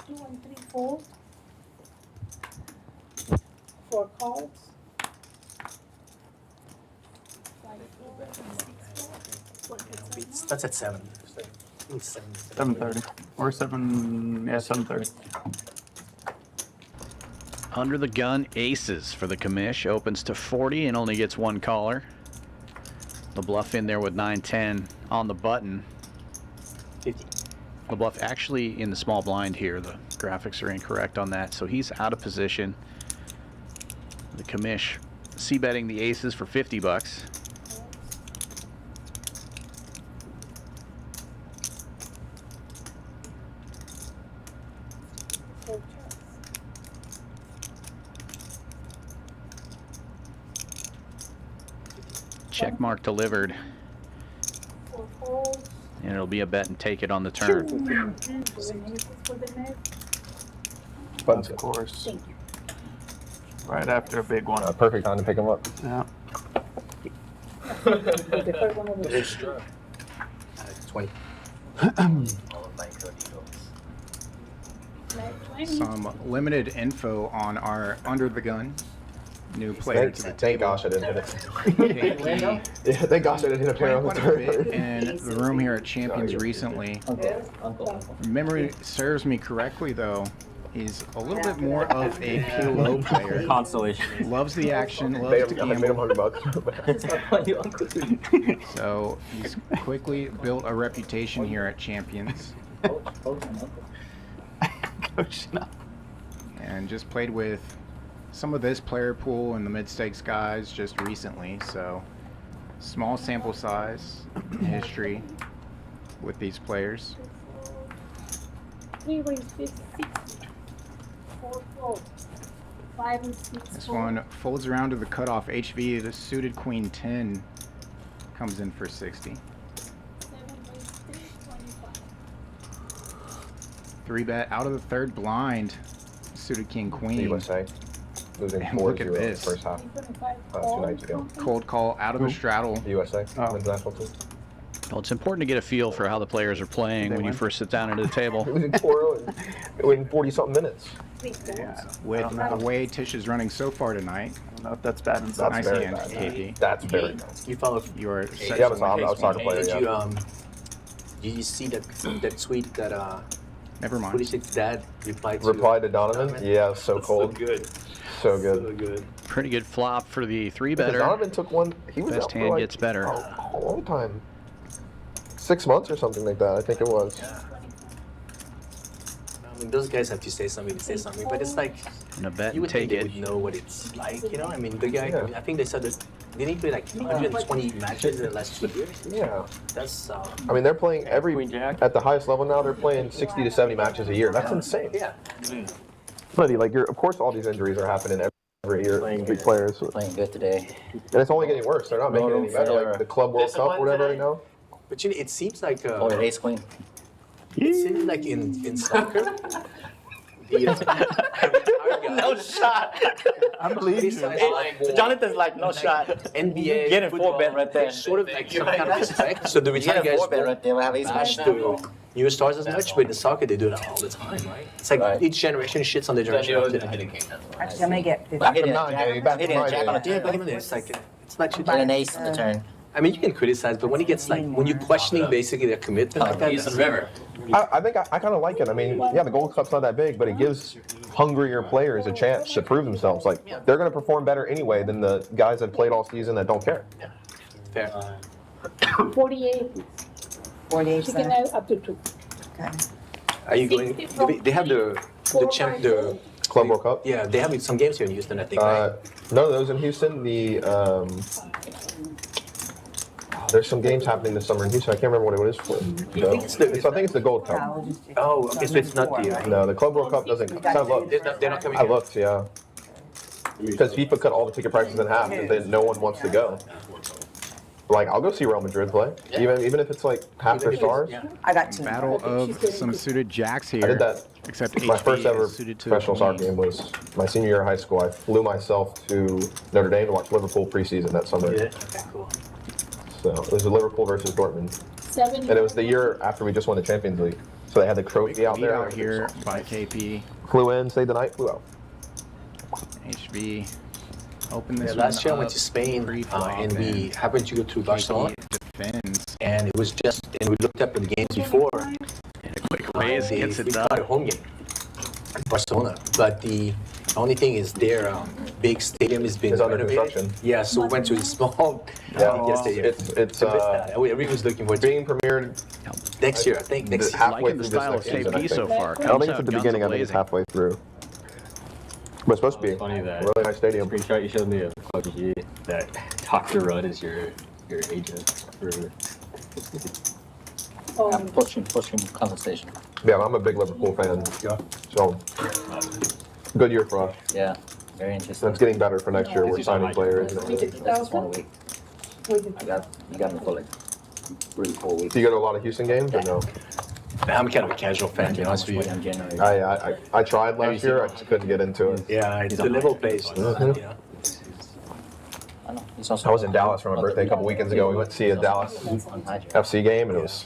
2 and 3 fold. 4 cards. 5 fold and 6 fold. That's at 7. 7:30 or 7. Yeah, 7:30. Under the gun aces for the commish. Opens to 40 and only gets 1 caller. Lebluff in there with 9-10 on the button. 50. Lebluff actually in the small blind here. The graphics are incorrect on that, so he's out of position. The commish c-betting the aces for 50 bucks. Check mark delivered. 4 folds. And it'll be a bet and take it on the turn. Buttons, Of course. Thank you. Right after a big one. Perfect time to pick him up. Yeah. The first one was 20. 20. Some limited info on our under the gun new player to the Thank gosh I didn't hit it. Yeah, thank gosh I didn't hit a pair on the quite a bit turn. in the room here at Champions recently. Memory serves me correctly, though. He's a little bit more of a PLO player. Constellation. Loves the action, I loves to made him gamble. $100. So he's quickly built a reputation here at Champions. And just played with some of this player pool and the mid-stakes guys just recently. So small sample size history with these players. 3 rings 50, 60. 4 fold. 5 and 6 This fold. one folds around to the cutoff. HV, the suited queen 10 comes in for 60. 7 rings 3, 25. 3-bet out of the third blind. Suited king queen. USA. Losing And 4-0 look at in the this. first half. 25 2 nights ago. Cold call out of the straddle. The USA Oh. wins national team. Well, it's important to get a feel for how the players are playing when you first sit down at the table. Losing 4-0 and winning 40-something minutes. 3 folds. Yeah. With the way Tisch is running so far tonight. I don't know if that's bad. That's Nice very hand, bad. KP. That's very bad. You follow. You're Yeah, I was a soccer player, Did yeah. you see that tweet that Never mind. 46's dad replied to? Replied to Donovan? Yeah, so cold. So good. So good. So good. Pretty good flop for the 3 Because better. Donovan took one. He was Best out for hand like gets better. A long time. 6 months or something like that, I think it was. I mean, those guys have to say something to say something, but it's like And a bet you and would think take they it. would know what it's like, you know? I mean, the guy. Yeah. I think they said that didn't he play like 120 matches in the last 2 years? Yeah. That's I mean, they're playing at the highest level now. They're playing 60 to 70 matches a year. That's insane. yeah. Buddy, like of course, all these injuries are happening every year. Big players, Playing good today. and it's only getting worse. They're not making it any better. Like the Club World Cup, or whatever right now. But you know, it seems like Oh, your ace queen. it seems like in soccer. No shot. I believe you. So Jonathan's like, no shot. NBA, Get it football, 4-bet right there. Sort of like some kind of respect. So the You get retired a guys 4-bet right there. We'll have ace bash queen. the newer stars as much, but in soccer they do it all the time, right? It's like Right. each generation shits on the generation after that. Actually, I'm gonna get 50. I'm hitting Back a from 9, back hitting from a jack 9. on the Yeah, table. but it's like it's like And an ace on the turn. I mean, you can criticize, but when it gets like when you're questioning basically their commitment like that, that's- I think I kind of like it. I mean, yeah, the Gold Cup's not that big, but it gives hungrier players a chance to prove themselves. Like they're going to perform better anyway than the guys that played all season that don't care. fair. 48. 48 Chicken cents. out up to 2. Okay. Are you going? They have the Club World Cup? Yeah, they have some games here in Houston, I think, right? None of those in Houston. There's some games happening this summer in Houston. I can't remember what it is for. I think it's the Gold Cup. Oh, okay, so it's not the... No, the Club World Cup doesn't. I looked. They're not coming I here. looked, yeah. Because FIFA cut all the ticket prices in half, and then no one wants to go. Like, I'll go see Real Madrid play, even if it's like half their stars. I got two. Battle of some suited jacks here. I did that. Except My HB first ever is suited to professional the soccer queen. game was my senior year of high school. I flew myself to Notre Dame to watch Liverpool preseason that summer. Yeah, okay, cool. So it was Liverpool versus Dortmund. 7. And it was the year after we just won the Champions League. So they had the trophy out there. Out here by KP. Flew in, stayed the night, flew out. HB. Open this Last year I one went up, to Spain, pre-flop, and we happened to go to Barcelona. Defends. And it was just, and we looked up in the games before. And a quick raise gets it we got a done. home game, Barcelona. But the only thing is their big stadium is being It's under renovated. construction. Yeah, so we went to a small stadium. It's So missed that. Everyone was looking forward to being premiered next year, I think. Next year. halfway Liking the through this style of next season, I KP so think. far. I don't think it's at the beginning. I think it's halfway through. But it's supposed to be. Funny that Really nice stadium. screenshot you showed me of Coach G that Dr. Rudd is your agent for. I'm pushing conversation. Yeah, I'm a big Liverpool fan. So good year for us. Yeah, very interesting. It's getting better for next year. We're signing players. That's 1 week. You got me for like 3-4 weeks. Do you go to a lot of Houston games or no? I'm kind of a casual fan, to be honest with you. In January. I tried last year. I just couldn't get into it. Yeah, it's a level place. Yeah. I know. He's also I was in Dallas for my birthday a couple weekends ago. We went to see a Dallas FC game, and it was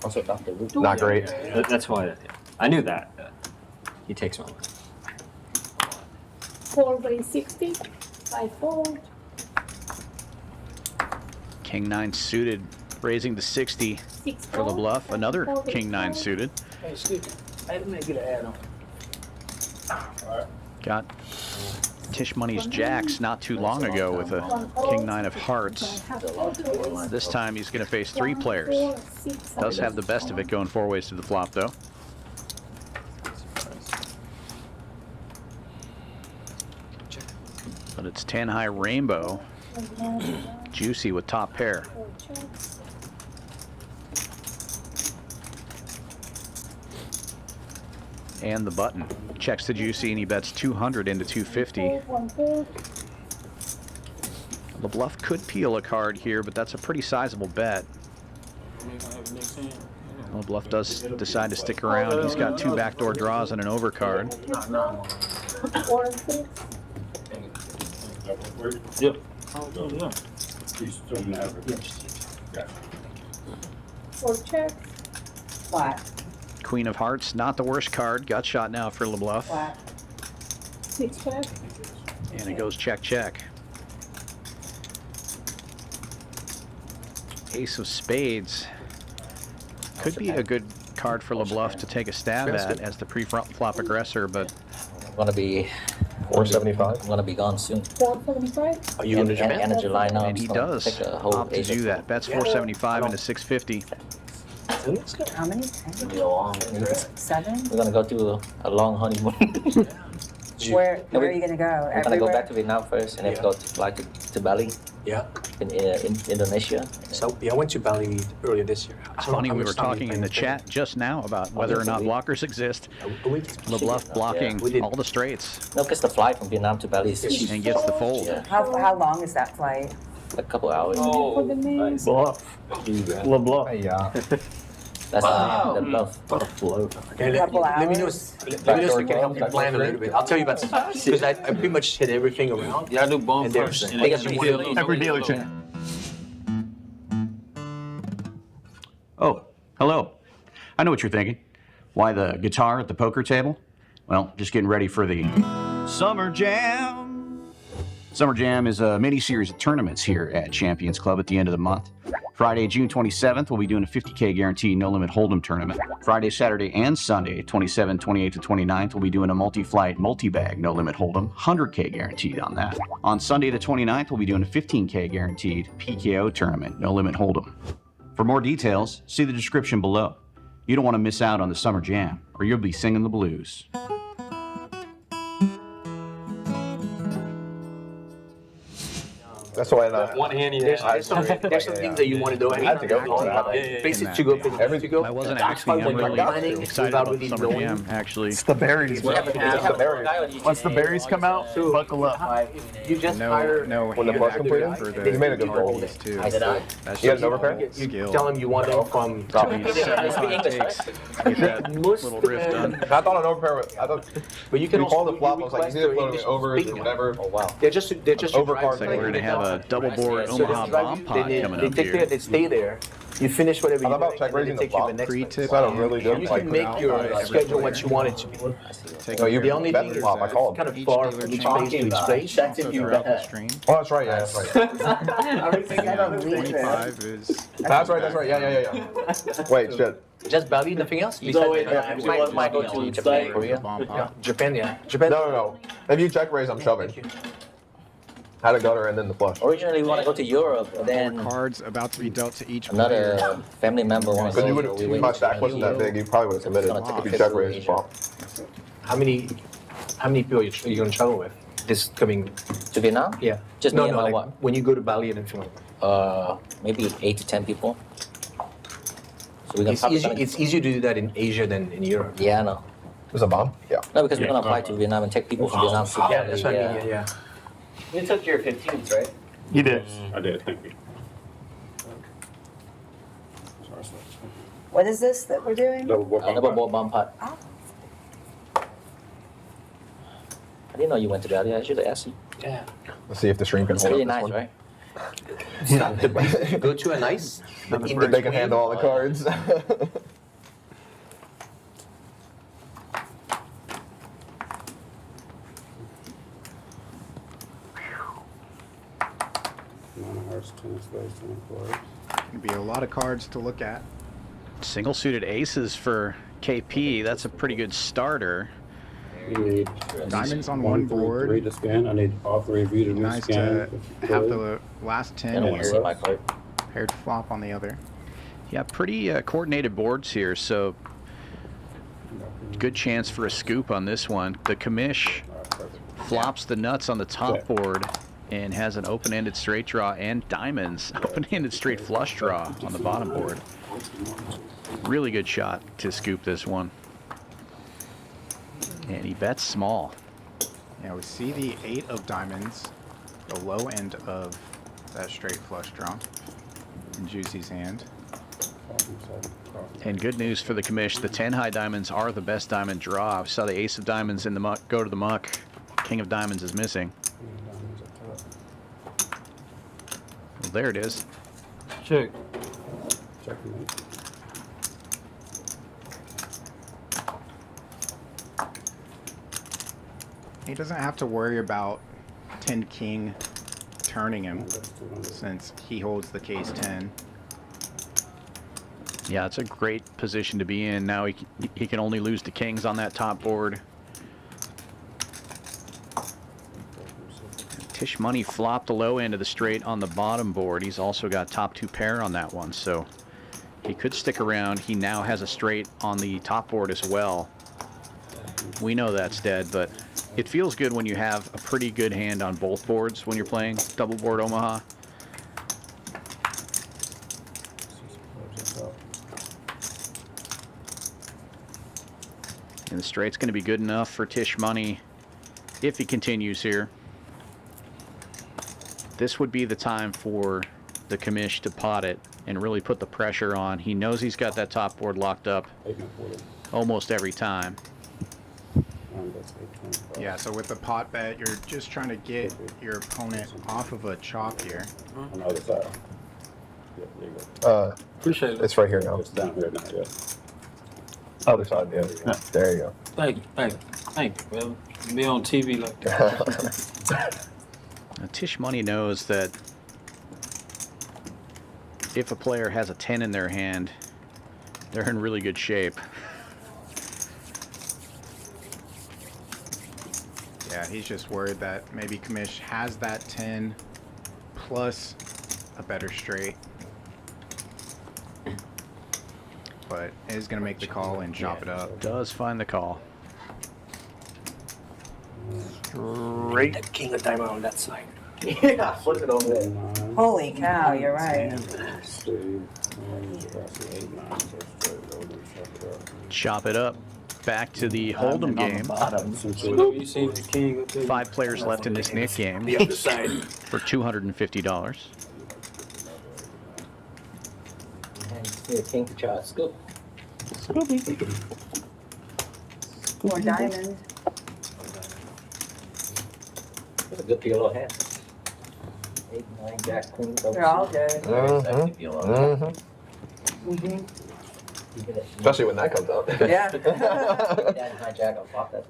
also Dr. Luke. not great. That's why I knew that. He takes my word. 4 by 60. 5 fold. King 9 suited, raising to 60 6 for Lebluff. Another King 9 suited. Hey, excuse me. I didn't get an add on. Got Tisch Money's jacks not too long ago with a King 9 of hearts. This time he's going to face 3 players. Does have the best of it going 4 ways to the flop though. But it's 10 high rainbow. Juicy with top pair. And the button. Checks to Juicy and he bets 200 into 250. Lebluff could peel a card here, but that's a pretty sizable bet. Lebluff does decide to stick around. He's got 2 backdoor draws and an overcard. Yep. 4 checks. Flat. Queen of Hearts, not the worst card. Gut shot now for Lebluff. Flat. 6 checks. And it goes check, check. Ace of Spades. Could be a good card for Lebluff to take a stab at as the pre-flop aggressor, but I'm gonna be 475. I'm gonna be gone soon. 475. Are you going to Japan? End of July now. and he does opt to do that. Bets 475 into 650. How many? 7? We're gonna go to a long honeymoon. Where are you gonna go? We're gonna go back to Vietnam first, and then go to fly to Bali Yeah. in Indonesia. So yeah, I went to Bali earlier this year. It's funny, we were talking in the chat just now about whether or not blockers exist. Lebluff blocking all the straights No, because the flight from Vietnam to Bali is and gets the fold. yeah, How long is that flight? a couple hours. For the name. Lebluff. Yeah. That's the bluff. Okay, let me know. Let me know so we can help you plan a little bit. I'll tell you about because I pretty much hit everything around. Yeah, I do bomb And first. there's- And I then got you Every dealer chat. Oh, hello. I know what you're thinking. Why the guitar at the poker table? Well, just getting ready for the Summer Jam. Summer Jam is a mini-series of tournaments here at Champions Club at the end of the month. Friday, June 27th, we'll be doing a 50K guaranteed no-limit hold'em tournament. Friday, Saturday, and Sunday, 27th, 28th, to 29th, we'll be doing a multi-flight, multi-bag no-limit hold'em, 100K guaranteed on that. On Sunday, the 29th, we'll be doing a 15K guaranteed PKO tournament, no-limit hold'em. For more details, see the description below. You don't want to miss out on the Summer Jam, or you'll be singing the blues. That's why One hand he There's has. some things that you want to do. I had to go for it. Basic to go, basic to go. I wasn't That's asking. fun I'm when you're really planning excited without about really Summer knowing. Jam, actually. It's the berries. It's the berries. Once the berries come out, buckle up. You just hire. When the flush completed, he's made a good roll. too. I did I? That's You had just an overpair? You skill. tell them you want them from. These 75 takes to get that little riff done. I thought an overpair. I thought. But you can We also called the flop. I was like, he's either floating it overs or whatever. Oh wow. They're just Overcard. Looks like we're going to have a double board So Omaha bomb pot coming they up take here. there, they stay there. You finish whatever I you thought about check raising the flop. Pre-tip. It's not a really good You play. can make your schedule what you want it to be. No, you The only bet thing the is flop. I called. kind of far from each place to each place. Also throughout the stream. Oh, that's right. Yeah, that's right. 25 is. That's right. That's right. Yeah. Wait, shit. Just Bali, nothing else? So everyone might go to Japan, Korea. Bomb pot. Japan, yeah. Japan. No. If you check raise, I'm shoving. Had a gutter and then the flush. Originally we want to go to Europe, but then Cards about to be dealt to each player. another family member wants Because to you go. would my stack wasn't that big. You probably would have committed if you check raise the flop. How many people are you going to travel with? This coming. To Vietnam? Yeah. Just no, me and my like wife. when you go to Bali and everything. Maybe 8 to 10 people. So we're gonna It's easier to do that in Asia than in Europe. Yeah, I know. There's a bomb? Yeah. No, because we're gonna fly to Vietnam and take people from Vietnam to Yeah, that's what I mean. Yeah. You took your 15s, right? You did. I did, thank you. What is this that we're doing? Double board Double ball bomb pot. Oh. I didn't know you went to that. Yeah, I should have asked you. Yeah. Let's see if the stream can It's hold really up nice, this one. right? It's not the place you go to a nice. If they can handle all the cards. Nine of hearts, 10 of spades, 10 of clubs. Gonna be a lot of cards to look at. Single suited aces for KP. That's a pretty good starter. You need Diamonds on one board. 3 to scan. I need all 3 of you to Nice scan. to have the last 10 I don't want to see my card. paired flop on the other. Yeah, pretty coordinated boards here, so good chance for a scoop on this one. The Commish flops the nuts on the top board and has an open-ended straight draw and diamonds. Open-ended straight flush draw on the bottom board. Really good shot to scoop this one. And he bets small. Yeah, we see the 8 of diamonds, the low end of that straight flush draw in Juicy's hand. And good news for the Commish, the 10 high diamonds are the best diamond draw. We saw the ace of diamonds in the muck go to the muck. King of diamonds is missing. Well, there it is. Check. He doesn't have to worry about 10 king turning him since he holds the case 10. Yeah, it's a great position to be in. Now he can only lose to kings on that top board. Tisch money flopped the low end of the straight on the bottom board. He's also got top 2 pair on that one, so he could stick around. He now has a straight on the top board as well. We know that's dead, but it feels good when you have a pretty good hand on both boards when you're playing double board Omaha. And the straight's going to be good enough for Tisch money if he continues here. This would be the time for the Commish to pot it and really put the pressure on. He knows he's got that top board locked up almost every time. Yeah, so with the pot bet, you're just trying to get your opponent off of a chop here. On the other side. Yeah, there you go. Appreciate it. It's right here now. It's down here now, yes. Other side, yeah. There you go. Thank you, man. Be on TV like that. Now, Tisch money knows that if a player has a 10 in their hand, they're in really good shape. Yeah, he's just worried that maybe Commish has that 10 plus a better straight. But is going to make the call and chop it up. Does find the call. Straight. That king of diamond on that side. Yeah, flip it over there. Holy cow, you're right. Chop it up. Back to the Hold'em game. 5 players left in this Nick game The other side. for $250. King to try. Scoop. More diamond. That's a good PLO hand. 8, 9, Jack, Queen. They're all good. Especially when that comes up. Yeah. Yeah, high Jack, I'll pop that.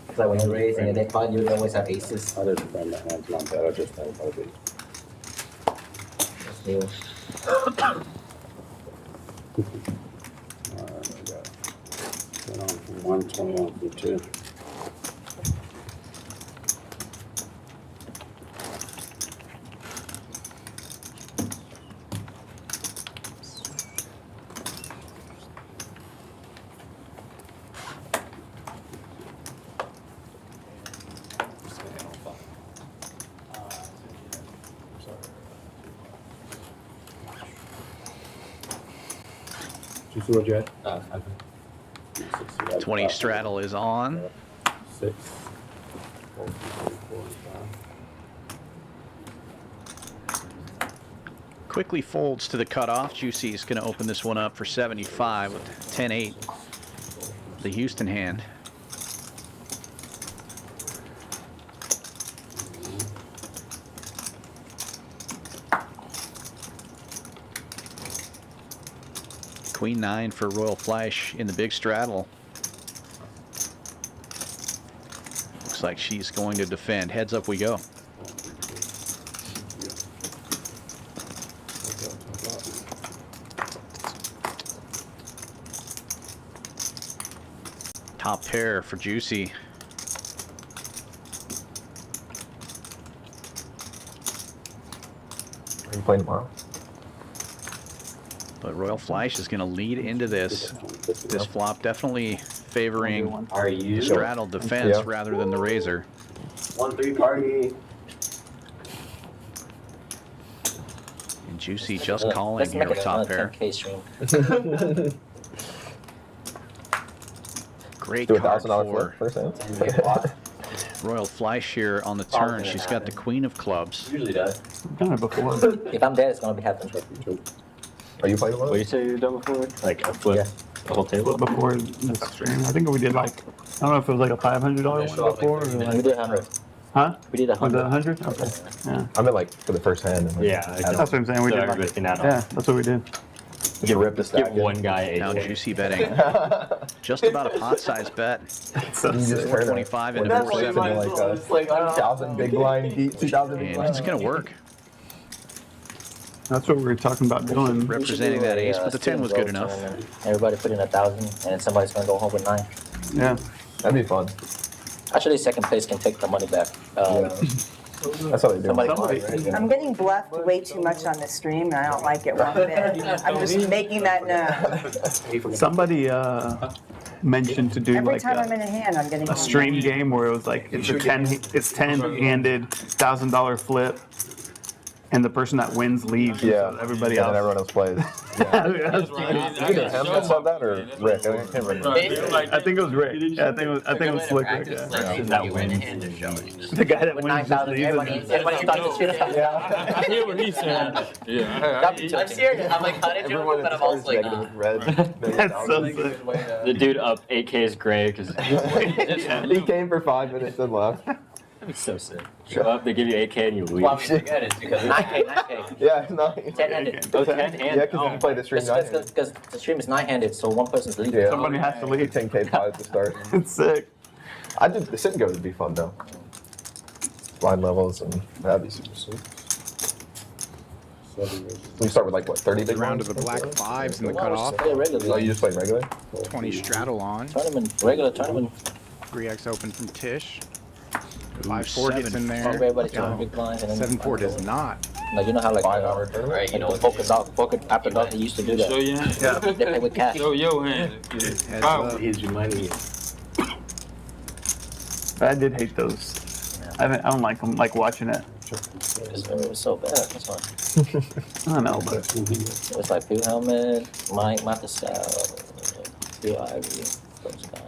It's like when you're raising and they find you, they always have aces. I just find that hand's not bad. I just find it. Alright, I got 121 through 2. You see what you had? 20 straddle is on. 6. Quickly folds to the cutoff. Juicy is going to open this one up for 75 with 10-8. The Houston hand. Queen 9 for Royal Fleish in the big straddle. Looks like she's going to defend. Heads up we go. Top pair for Juicy. Are you playing tomorrow? But Royal Fleish is going to lead into this. This flop definitely favoring the straddle defense rather than the razor. 1-3 party. And Juicy just calling here with top pair. Great Do card $1,000 for flip first hand. Royal Fleish here on the turn. She's got the Queen of Clubs. Usually does. I've done it before. If I'm dead, it's gonna be happening. Are you playing tomorrow? What do you say you've done before? Like a flip? The whole table? Before the stream. I think we did like, I don't know if it was like a $500 one before or We like. did 100. Huh? We did 100. 100? Okay. Yeah. I meant like for the first hand. And Yeah, That's what I'm saying. We did. Like, yeah, that's what we did. You rip the stack. Give one guy Now 8. Juicy betting. Just about a pot-sized bet. So you just turn 425 it. into That's 470. like 1,000 big blind, 2,000 big And blind. it's going to work. That's what we were talking about doing. Representing that ace, but the 10 was good enough. Everybody put in 1,000, and then somebody's gonna go home with 9. Yeah. That'd be fun. Actually, second place can take the money back. That's how they do it. I'm getting bluffed way too much on the stream, and I don't like it one bit. I'm just making that known. Somebody mentioned to do Every like time I'm in a hand, I'm getting a stream game where it was like it's 10-handed $1,000 flip, and the person that wins leaves. Yeah. So everybody And else. then everyone else plays. Either him that said that or Rick. I can't remember. I think it was Rick. Yeah, I think it was Slick Rick. Yeah. That wins. The guy that With wins just 9,000, leaves. everybody starts to shoot. Yeah. I hear what he said. Yeah. I'm serious. I'm like, how did you Everyone but I'm also like, nah. red. That's so sick. The dude up 8K is gray because He came for 5 minutes and left. it's so sick. Show up, they give you 8K and you leave. Well, I'm forget it because 9K, 9K. Yeah, no. 10-handed. Oh, 10-handed. Yeah, because you play the stream 9. Because the stream is 9-handed, so one person's leaving. Yeah. Somebody has to leave. 10K pot to start. It's sick. I did the sit and go would be fun though. Blind levels and that'd be super sweet. We start with like what, 30 big Round rounds? of the black 5s in the cutoff. Play regular. Oh, you just play regular? 20 straddle on. Tournament, regular tournament. 3x open from Tisch. Ooh, 5-4 gets in there. Everybody throwing big blinds. And then 7-4 does not. Like, you know how like 5-hour tournament? right? You know, poker after dark, they used to do that. Show your hand. They play with cash. Show your hand. Heads Power. up. Here's your money. I did hate those. I don't like them. Like watching it. It was so bad. That's why. I don't know, but it was like Phil Helmet, Mike Matascal, Phil Ivy, those guys.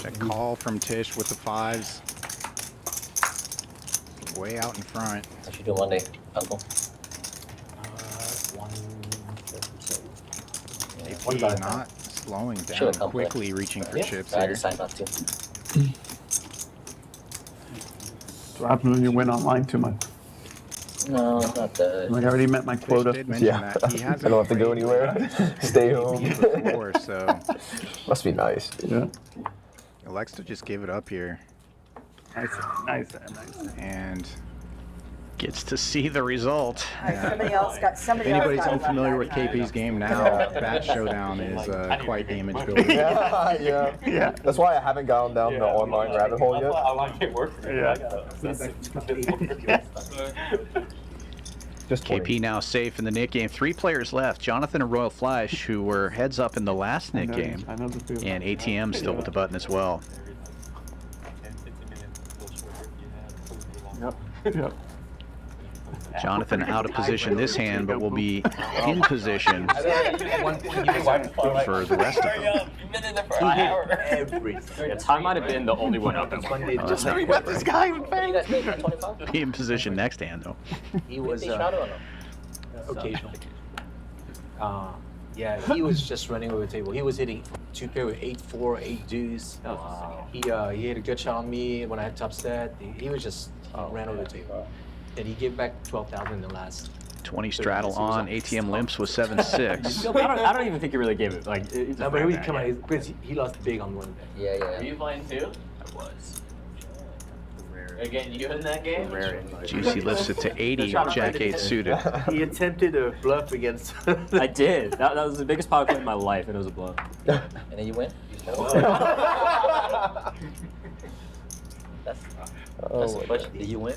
That call from Tisch with the 5s. Way out in front. What you do Monday, Uncle? AP not slowing down, quickly reaching for chips I here. decided not to. what happens when you win online too much? No, not that. Like I already met my quota. Did mention that. He I don't have to go anywhere. Stay home. Before, so Must be nice. Yeah. he likes to just give it up here. Nice. And Gets to see the result. Somebody else got. if anybody's unfamiliar with KP's game now, Bat Showdown is quite the image builder. Yeah. That's why I haven't gone down the online rabbit hole yet. I like it working. Yeah. Just KP now safe in the Nick game. 3 players left. Jonathan and Royal Fleish, who were heads up in the last Nick game. And ATM still with the button as well. Yep. Jonathan out of position this hand, but will be in position for the rest of them. Yeah, Ty might have been the only one up at one point. Just let this guy Be in position next hand, though. He was occasional. Yeah, he was just running over the table. He was hitting 2 pair with 8-4, 8 deuce. He hit a good shot on me when I had top set. He was just ran over the table. And he gave back 12,000 in the last 20 straddle on. ATM limps was 7-6. I don't even think he really gave it. Like, no, but he come on, because he lost big on one day. Yeah. Were you playing too? I was. Again, you in that game? Juicy lifts it to 80 with Jack 8 suited. He attempted a bluff against. I did. That was the biggest power play in my life, and it was a bluff. And then you win? That's the question. Did you win?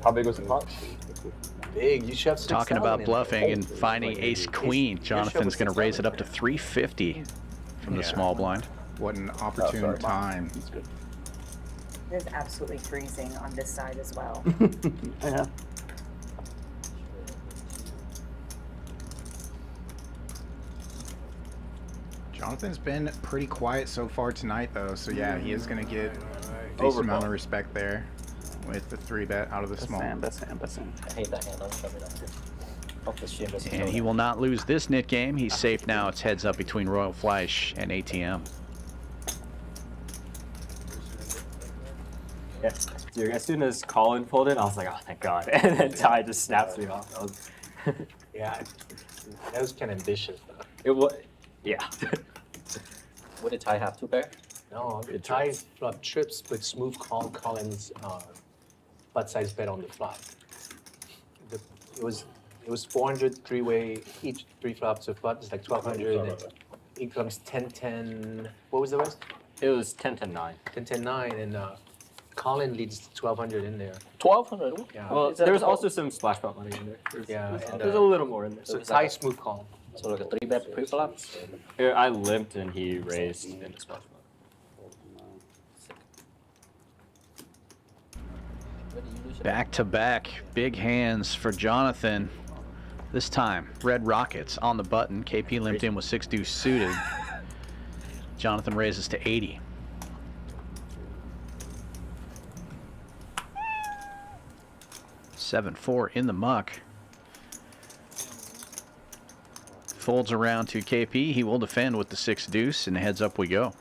How big was the pot? Big. You shoved 6,000 Talking about in. bluffing and finding ace queen, Jonathan's going to raise it up to 350 from the small blind. What an opportune time. It is absolutely freezing on this side as well. Yeah. Jonathan's been pretty quiet so far tonight, though, so yeah, he is going to get a decent amount of respect there with the 3-bet out of the small. Best hand. I hate that hand. I'll show me that. Hope this stream doesn't And show he that. will not lose this knit game. He's safe now. It's heads up between Royal Fleish and ATM. Yeah. Dude, as soon as Colin folded, I was like, oh, thank God. And then Ty just snaps me off. Yeah, that was kind of ambitious, though. It was, yeah. What did Ty have? 2 pair? No, the Ty flop trips with smooth call Collins butt size bet on the flop. It was 400 3-way each 3 flops of butt. It's like 1,200. And it comes 10-10. What was the rest? It was 10-10-9. 10-10-9, and Colin leads 1,200 in there. 1,200? Yeah. Well, there was also some splash pot money in there. There's a little more in there. So Ty smooth call. So like a 3-bet pre-flop? I limped and he raised in the splash pot. Back to back, big hands for Jonathan. This time, Red Rockets on the button. KP limped in with 6 deuce suited. Jonathan raises to 80. $7-4 in the muck. Folds around to KP. He will defend with the 6 deuce, and heads up we go.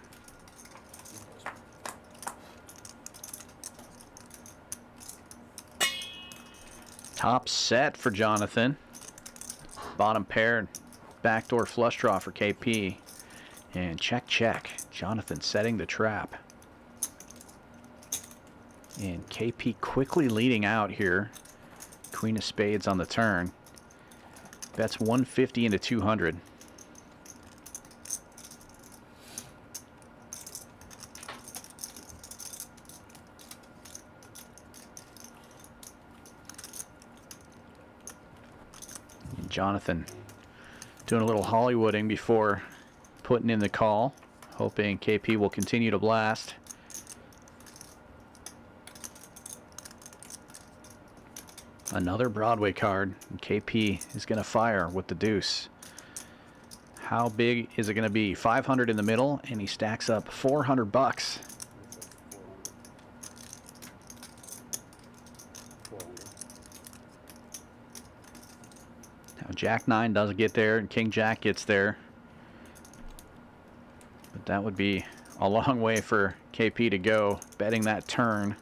Top set for Jonathan. Bottom pair, backdoor flush draw for KP. And check, check. Jonathan setting the trap. And KP quickly leading out here. Queen of spades on the turn. Bets 150 into 200. And Jonathan doing a little Hollywooding before putting in the call. hoping KP will continue to blast. Another Broadway card. And KP is going to fire with the deuce. How big is it going to be? 500 in the middle, and he stacks up 400 bucks. Now Jack 9 doesn't get there, and King Jack gets there. But that would be a long way for KP to go, betting that turn.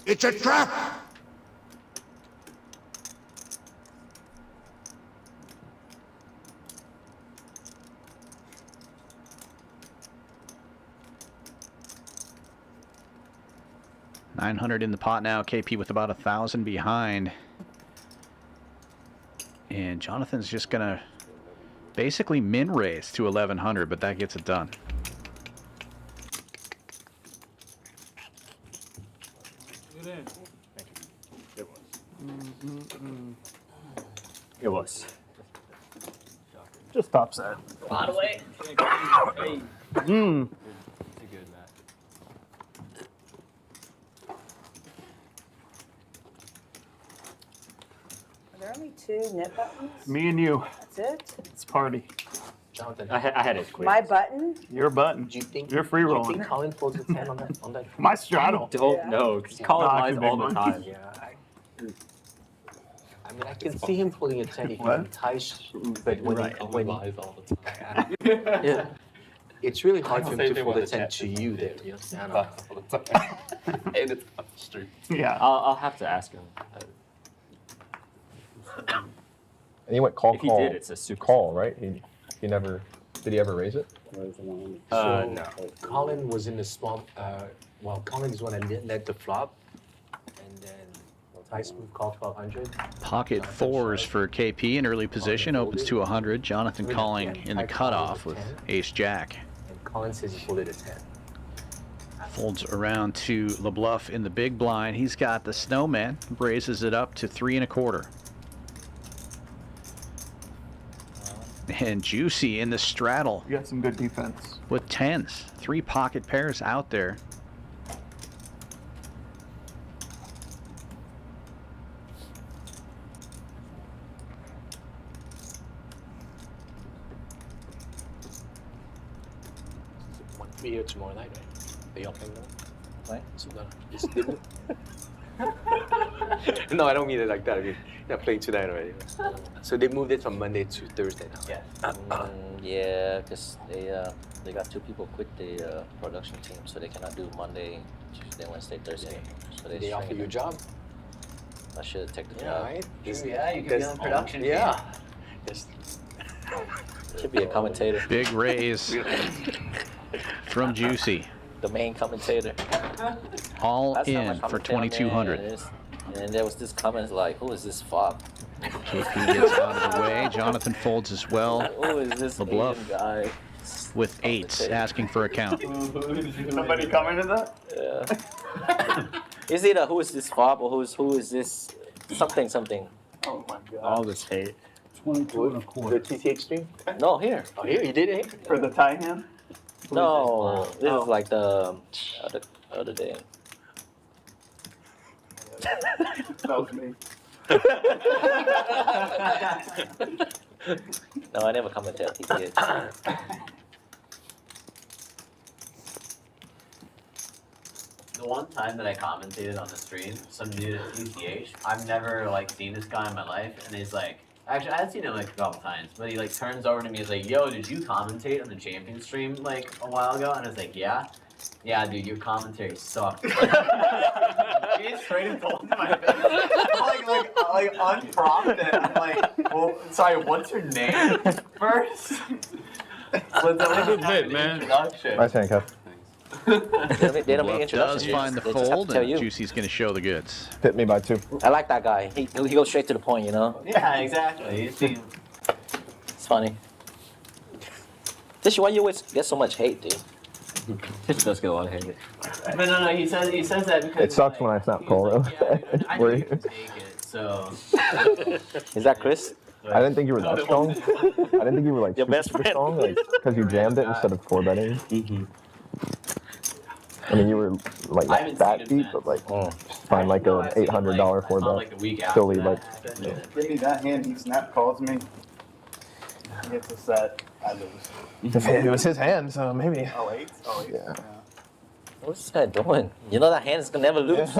It's a trap! $900 in the pot now. KP with about 1,000 behind. And Jonathan's just going to basically min raise to 1,100, but that gets it done. It was. Just top set. By the way. Mm. Are there only 2 knit buttons? Me and you. That's it? It's party. Jonathan, I had it quick. My button? Your button. do you think You're free Do you rolling. think Colin folds his hand on that? On that? My straddle. Don't know, because Colin Nah, lies it's a big all the one. time. Yeah. I mean, I can see him folding a 10 if he What? Tisch, but when Right, he, Colin when lies all the time. yeah, it's really hard for him Same to thing fold with a the 10 chat. to you there. You know? I don't know. All the time. And it's on the street. Yeah. I'll have to ask him. And he went call, If he call, did, it's a super call, right? He never, did he ever raise it? no. Colin was in the small. Well, Colin is one that led the flop, and then Tisch moved call 1,200. Pocket fours for KP in early position, opens to 100. Jonathan calling in the cutoff with ace jack. And Colin says he folded a 10. Folds around to Lebluff in the big blind. He's got the snowman, raises it up to 3 1/4. And Juicy in the straddle You got some good defense. with 10s. 3 pocket pairs out there. Want to be here tomorrow night, right? Are y'all playing now? What? So no, I don't mean it like that. I mean, they're playing tonight already. So they moved it from Monday to Thursday now. Yeah. Yeah, because they got 2 people quit the production team, so they cannot do Monday, Tuesday, Wednesday, Thursday. So They offer you a job? I should have taken the Yeah, job. right? Yeah, you could be on the production team. Yeah. Should be a commentator. Big raise from Juicy. The main commentator. All That's not my in for commentator, man. 2,200. And there was this comment like, who is this fob? KP gets out of the way. Jonathan folds as well. Who is this Lebluff Asian guy? with 8s, asking for a count. Somebody commented that? Yeah. Is it a who is this fob or who is this something? Oh my god. All this hate. 22 1/4. The TTH stream? No, here. Oh, here? You did it? For the tie hand? No, this is like the other day. That was me. No, I never commented on TTH. The one time that I commentated on the stream, some dude at TCH, I've never like seen this guy in my life, and he's like, actually I had seen him like a couple times, but he like turns over to me and is like, yo, did you commentate on the champion stream like a while ago? And I was like, yeah. Yeah, dude, your commentary sucked. He straight and told him to my face. like unprompted. I'm like, well, sorry, what's your name first? Let's have a bit, man. Nice hand, Kev. They don't make Lebluff does introductions. find the They just have to fold, tell and you. Juicy's going to show the goods. Hit me by 2. I like that guy. He goes straight to the point, you know? Yeah, exactly. You see, It's funny. Tisch, why you always get so much hate, dude? Tisch does get a lot of hate. but no, he says that because It sucks when I snap call, though. I Where know you you- can take it. so. Is that Chris? I didn't think you were that strong. I didn't think you were like Your best super friend. strong, like because you jammed it instead of 4-betting. Mm-hmm. I mean, you were like I haven't that seen him deep, but like find like a $800 4-bet. like a week after Still lead like. Give me that hand. He snap calls me. He gets a set. I lose. It was his hand, so maybe. Oh, 8? Oh, 8. Yeah. What's this guy doing? You know that hand's gonna never lose.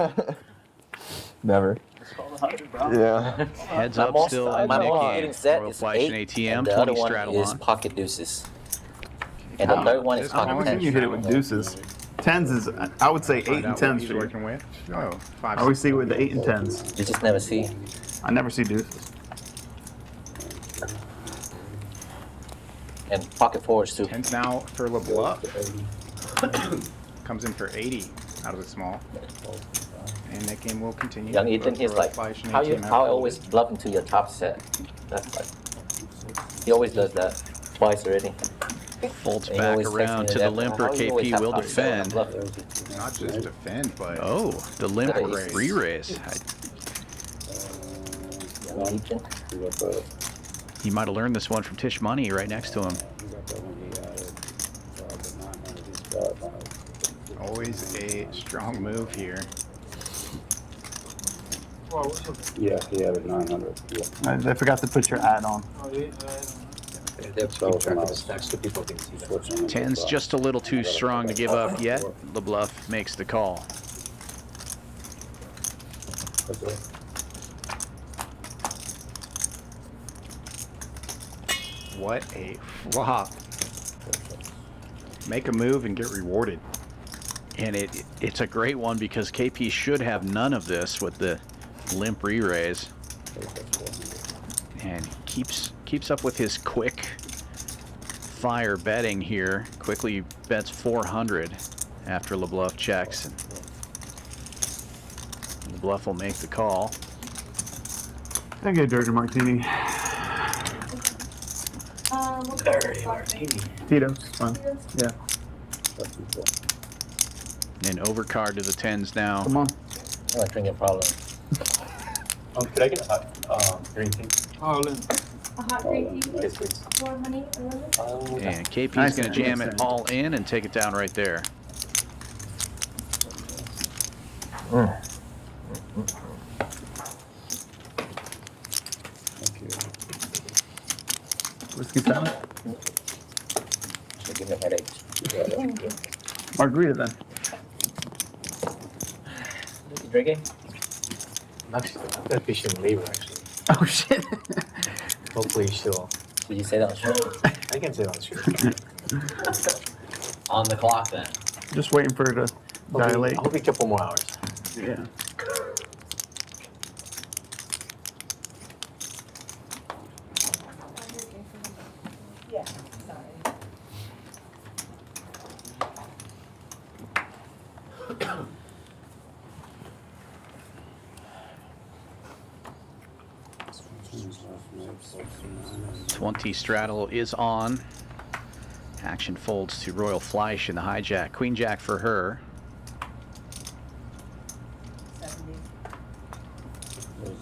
Never. It's called 100, bro. Yeah. Heads My up most- still my in the most game. hitting set Royal is Fleish 8, and ATM, and the 20 other one straddle is on. pocket deuces. And the third one is I've pocket never seen you hit it with deuces. Tens is, I would say 8 Find and out what 10s he's for you. working with. Oh, 5. I always see with the 8 and 10s. You just never see. I never see deuces. And pocket fours too. 10's now for Lebluff. Comes in for 80 out of the small. And that game will continue. Young Ethan, he's like, how I always bluff into your top set. That's like, he always does that twice already. Folds And he back always texts around me to the that, limper. how you always KP have will top set when I'm defend. bluffing? Not just defend, but Oh, the limper Raise. re-raise. Young Ethan. He might have learned this one from Tisch Money right next to him. always a strong move here. Yeah, he had it 900. Yeah. I forgot to put your ad on. Ten's just a little too strong to give up yet. Lebluff makes the call. What a flop. Make a move and get rewarded. And it's a great one because KP should have none of this with the limp re-raise. And he keeps up with his quick fire betting here. Quickly bets 400 after Lebluff checks. And Lebluff will make the call. I get a Georgia martini. Dirty martini. Tito's fine. Yeah. And overcard to the tens now. Come on. I'm not drinking problem. Could I get a hot green tea? A hot green tea, Yes, please. more honey, a little. And KP's Nice going to one, jam nice it one. all in and take it down right there. Whiskey salad. Should give me a headache. Margarita then. You drinking? Actually, I'm gonna fish in labor actually. Oh shit. Hopefully she'll. Did you say that on show? I can say that on the street. On the clock then. Just waiting for her to dilate. I'll be a couple more hours. Yeah. Yeah, sorry. .20 straddle is on. Action folds to Royal Fleish in the hijack. Queen jack for her.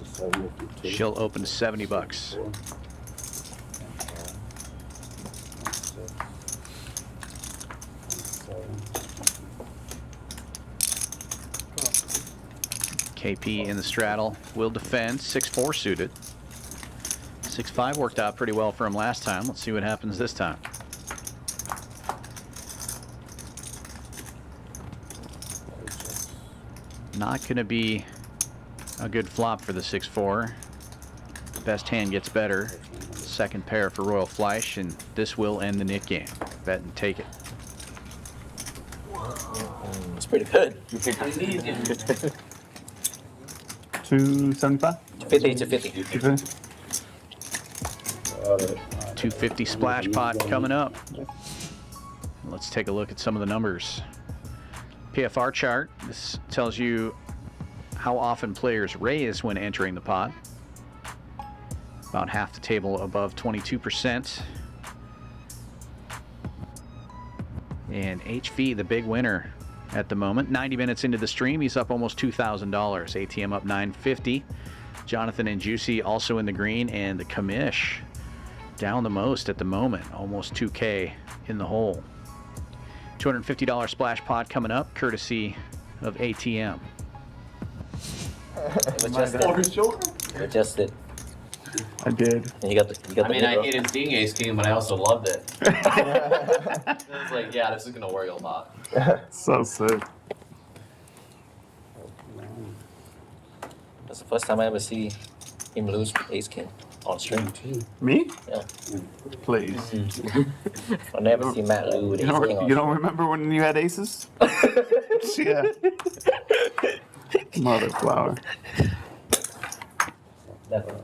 70. She'll open 70 bucks. KP in the straddle will defend. 6-4 suited. 6-5 worked out pretty well for him last time. Let's see what happens this time. Not going to be a good flop for the 6-4. Best hand gets better. Second pair for Royal Fleish, and this will end the Nick game. Bet and take it. It's pretty good. 275. 50 to 50. 250. 250 splash pot coming up. Let's take a look at some of the numbers. PFR chart. This tells you how often players raise when entering the pot. About half the table above 22%. And HV, the big winner at the moment. 90 minutes into the stream, he's up almost $2,000. ATM up $950. Jonathan and Juicy also in the green, and the Commish down the most at the moment, almost 2K in the hole. $250 splash pot coming up, courtesy of ATM. Adjusted. I did. And you got the I mean, I mid-roll. hated seeing Ace King, but I also loved it. It was like, yeah, this is gonna worry a lot. So sick. That's the first time I ever see him lose Ace King on stream. Me? Yeah. Please. I never see Matt lose with Ace King on You don't remember when you had aces? Yeah. Mother flower. Definitely.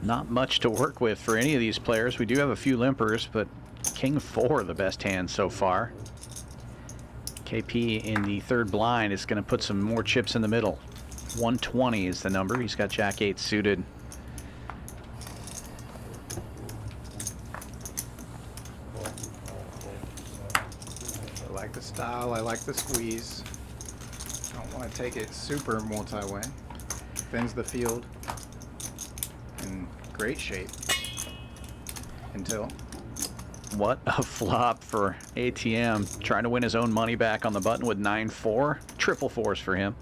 Not much to work with for any of these players. We do have a few limpers, but King 4 the best hand so far. KP in the third blind is going to put some more chips in the middle. 120 is the number. He's got Jack 8 suited. I like the style. I like the squeeze. Don't want to take it super multi-way. Thins the field. In great shape. Until. What a flop for ATM. Trying to win his own money back on the button with 9-4. Triple fours for him.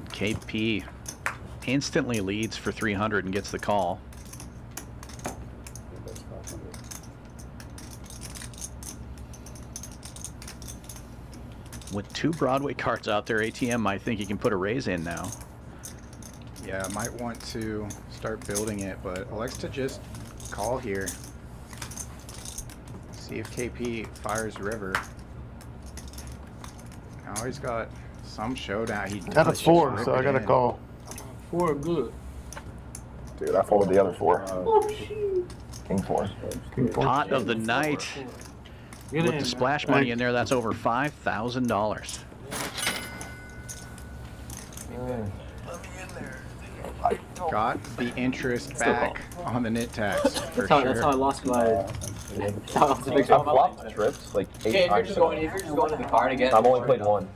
KP instantly leads for 300 and gets the call. With 2 Broadway cards out there, ATM might think he can put a raise in now. Yeah, I might want to start building it, but I like to just call here. See if KP fires river. Now he's got some showdown. He Got a does 4, just so rip I it gotta in. call. 4 good. Dude, I folded the other 4. King 4. Pot of the night. With the splash money in there, that's over $5,000. I got the interest back on the knit tax for That's how I lost my. That's how I lost the big I've flopped trips like 8 Okay, if you're times. just going to the card again. I've only played 1.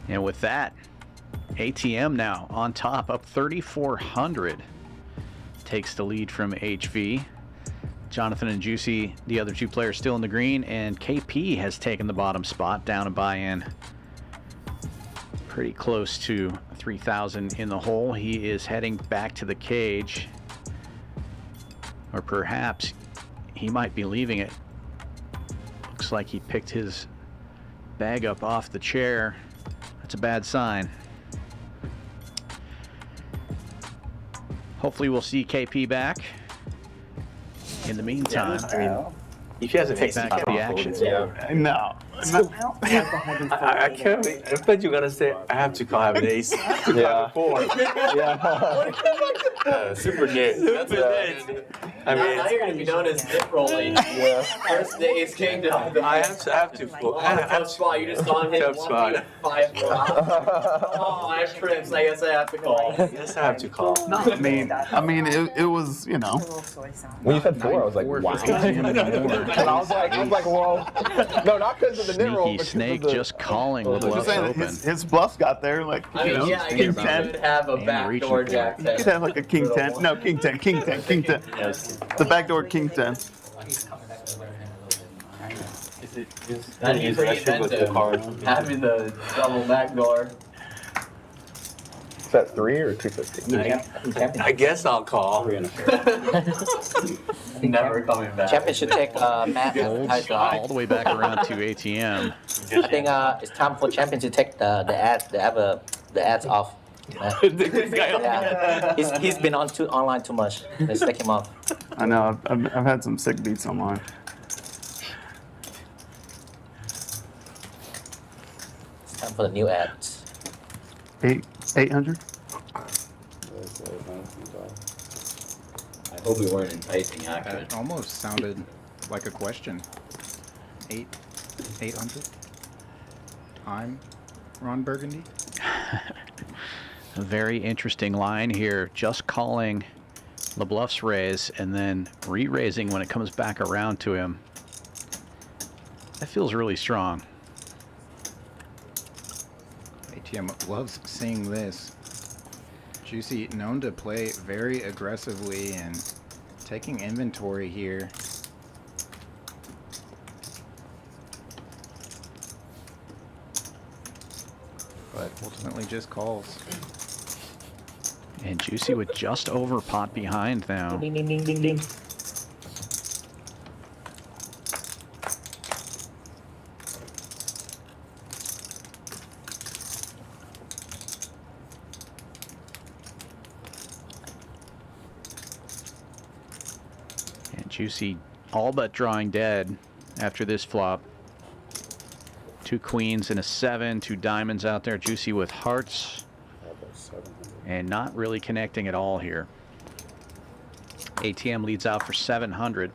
And with that, ATM now on top, up 3,400. Takes the lead from HV. Jonathan and Juicy, the other 2 players, still in the green, and KP has taken the bottom spot, down a buy-in. Pretty close to 3,000 in the hole. He is heading back to the cage, or perhaps he might be leaving it. Looks like he picked his bag up off the chair. That's a bad sign. Hopefully we'll see KP back. In the meantime, I mean, if he has an ace, back to the action. No. I can't. I thought you were gonna say I have to call have an ace. Yeah. 4. Super net. That's it. I mean, Now you're gonna be known as dip rolling. Yeah. First the Ace King to I have to. tough spot. You just saw him hit Tough 1 spot. 5 Oh, I have trips. I guess I have to call. Yes, I have to call. No, I mean, it was, you know. When you said 4, I was like, wow. And I was like, whoa. No, not because of the knit roll, Sneaky but Snake because of the... just calling with Just bluffs saying, open. his bluffs got there, like, I you mean, know, yeah, I king guess you 10. could have a And backdoor reaching Jack for 10. You could have like a king 10. No, king 10, king 10, king 10. Yes. The backdoor king 10. That'd be pretty inventive. Having the double backdoor. Is that 3 or 250? I guess I'll call. Never coming back. Champion should take Matt and Tisch off. All the way back around to ATM. I think it's time for Champion to take the ads off. Yeah. He's been online too much. Let's take him off. I know, I've had some sick beats online. It's time for the new ads. 800? I hope we weren't enticing action. That almost sounded like a question. 800? Time? Ron Burgundy? A very interesting line here. Just calling Lebluff's raise and then re-raising when it comes back around to him. That feels really strong. ATM loves seeing this. Juicy known to play very aggressively and taking inventory here. But ultimately just calls. And Juicy with just over pot behind now. Ding, ding, ding, ding, ding. And Juicy all but drawing dead after this flop. 2 queens and a 7, 2 diamonds out there. Juicy with hearts. And not really connecting at all here. ATM leads out for 700.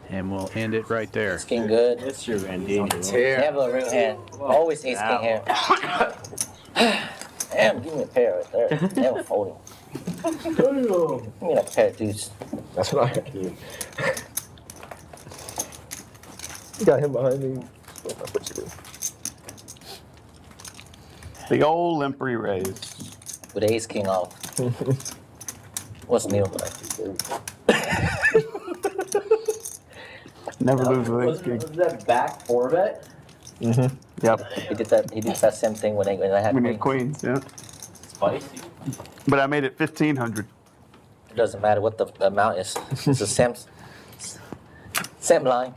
And we'll end it right there. Ace king good. It's your Randy. Never a real hand. Always ace king here. Damn, give me a pair right there. Never folding. Give me a pair of deuce. That's what I got. You got him behind me. The old limpery raise. With ace king off. What's new? Never lose with ace king. Was that back 4-bet? Mm-hmm. Yep. He did that same thing when I had We need queens, yeah. Spicy. But I made it 1,500. It doesn't matter what the amount is. It's the same line.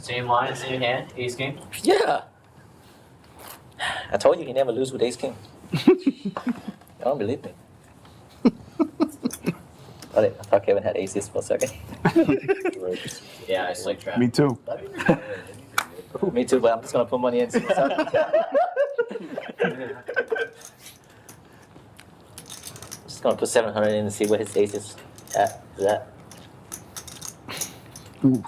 Same line, same hand, ace king? Yeah. I told you he never lose with ace king. I don't believe me. I thought Kevin had aces for a second. Yeah, I like trap. Me too. Me too, but I'm just gonna put money in. See what's up. Just gonna put 700 in and see what his ace is at. Ooh.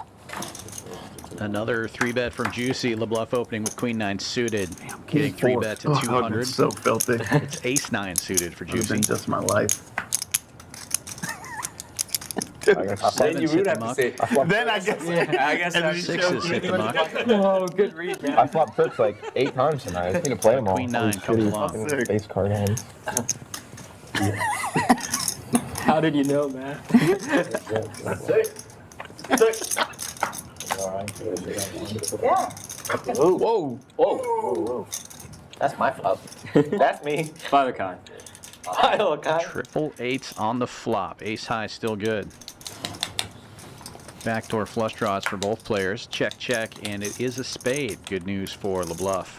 Another 3-bet from Juicy. Lebluff opening with Queen 9 suited. Getting 3-bet to 200. So filthy. It's Ace 9 suited for Juicy. Been just my life. Then you would have to say. Then I guess and sixes hit the muck. Oh, good read, man. I flopped trips like 8 times tonight. I just need to play them all. Queen 9 comes along. Ace card on. How did you know, man? Yeah. Whoa. Whoa. That's my flop. That's me. 5 of kind. Triple eights on the flop. Ace high still good. Backdoor flush draws for both players. Check, check, and it is a spade. Good news for Lebluff.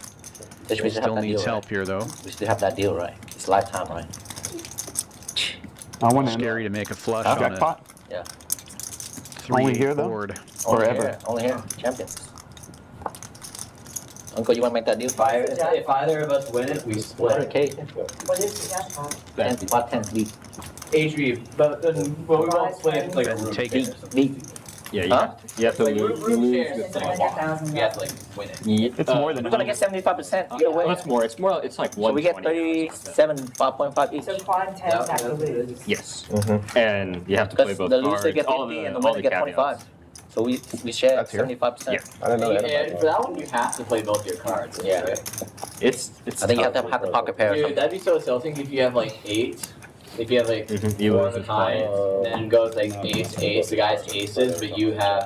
He still needs help here, though. We still have that deal right. It's lifetime, right? I want Scary to make a flush on jackpot. Yeah. 3-8 board. Forever. Only here. Champions. Uncle, you want to make that deal? If either of us win it, we split. Okay. What is the jackpot? 10 lead. HV, but we won't split like a room. Take share it. or something. Yeah, you have to Like lose. room shares, It's like, like 100,000. we have to like win it. It's more than We're gonna get 75% either way. That's more. It's more. It's like 120. So we get 37.5 each. So 5 10 Yeah, have to yeah. lose. Yes. And you have to play Because both the cards. loser get all 50 the, and the all winner the get caveats. 25. So we share That's here? 75%. Yeah. I didn't know that. And for that one, you have to play both your cards. Yeah. It's. I think you have to have the pocket pair or Dude, something. that'd be so tilting if you have like 8. If you have like You 4 lose of a the kind, then it goes like ace, the guy's aces, but you have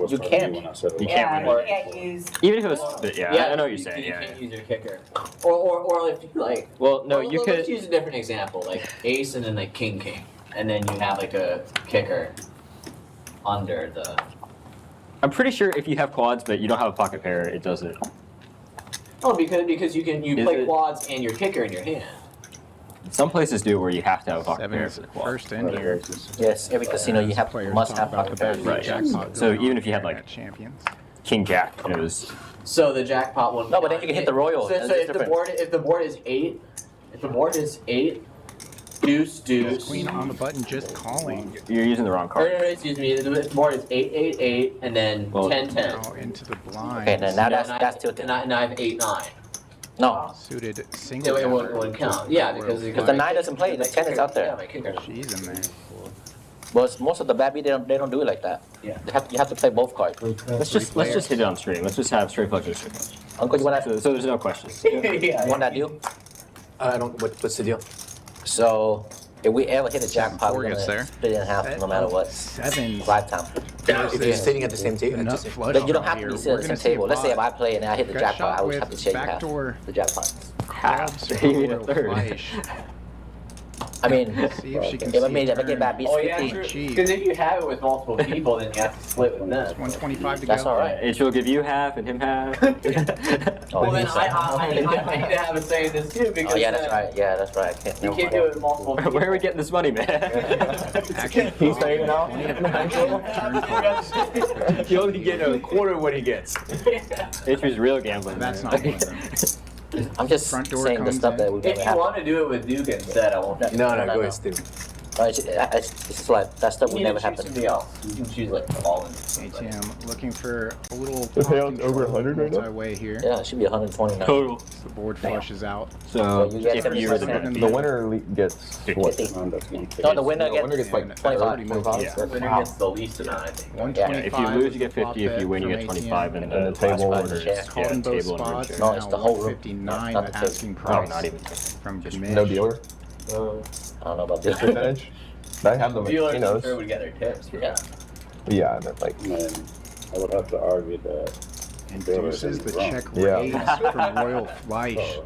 You can't. You Yeah, can't you win. can't use. Even if it was. Yeah, I know what you're saying. You Yeah. can't use your kicker. Or if you like. Well, no, well, you let's could. use a different example, like ace and then like king, and then you have like a kicker under the. I'm pretty sure if you have quads but you don't have a pocket pair, it does it. Oh, because you Is play it- quads and your kicker in your hand. Some places do where you have to have a pocket Seven pair is for the quad. first in here. Yes, every casino you have Players must talk have about pocket the pairs. big Right. jackpot So going even on if you had, here like, at Champions. King Jack, and it was. So the jackpot one. No, but then you can hit the royal. So That's if the different. board is 8, if the board is 8, Deuce, deuce. Queen on the button, just calling. You're using the wrong Or, card. excuse me, the board is 8-8-8 and then 10-10. Now into the blind. Okay, then now that's tilted. And I have 8-9. No. Suited single. It wouldn't count. Yeah, because the 9 doesn't play, the 10 is out there. She's in there. But most of the bad beat, they don't do it like that. Yeah. You have to play both cards. Let's just hit it on stream. Let's just have straight flush or straight flush. Uncle, you want So there's no questions. You want that deal? I don't. What's the deal? So if we ever hit a jackpot, we're gets gonna there. split it in half no matter what. 7. Lifetime. If you're sitting at the same table, Nut just flush But you don't out have to here. be sitting at the same table. Let's say if I play and I hit the Got jackpot, shot I would with have to shake half backdoor the jackpot. Clubs You need a Royal third. Fleish. I mean, See if she can if I see made a if I get turn. bad beats, Oh, yeah, 50. true. Cheap. Because if you have it with multiple people, then you have to split with them. 125 to That's go. all right. H will give you half and him half. Oh, Well, then he's- I need to have a say in this too, because Oh yeah, that's right. Yeah, that's right. I can't. you never can't mind. do it with multiple people. Where are we getting this money, man? Actually, He's paying now. You only get a quarter of what he gets. H is real gambling. That's man. not one of them. I'm just Front door saying the comes stuff in. that we've If never you had. want to do it with Duke instead, I won't. no, go ahead, Stu. It's just like that stuff would You never can choose happen. somebody else. You can choose like all in. ATM looking for a little The payout's over 100 right now? multi-way here. Yeah, it should be 120 now. Total. The board flushes out. So you get if you were the 30%. man. The winner gets what? 50. No, the winner The winner gets gets like 25. 25. Yeah. The winner gets the least amount, I think. 125. If you lose, you get flop 50. If bet you win, you from get 25. ATM. And And the the table last order order share. is Called in both table and room spots. share. No, it's the whole room. 59 Not the table. asking Oh, price not even. from Commish. No dealer? I don't know about this. Percentage? I have them. Dealers, He I'm knows. sure would get their tips. Yeah. Yeah, I meant like. I would have to argue that. Induces the check Yeah. raise from Royal Fleish.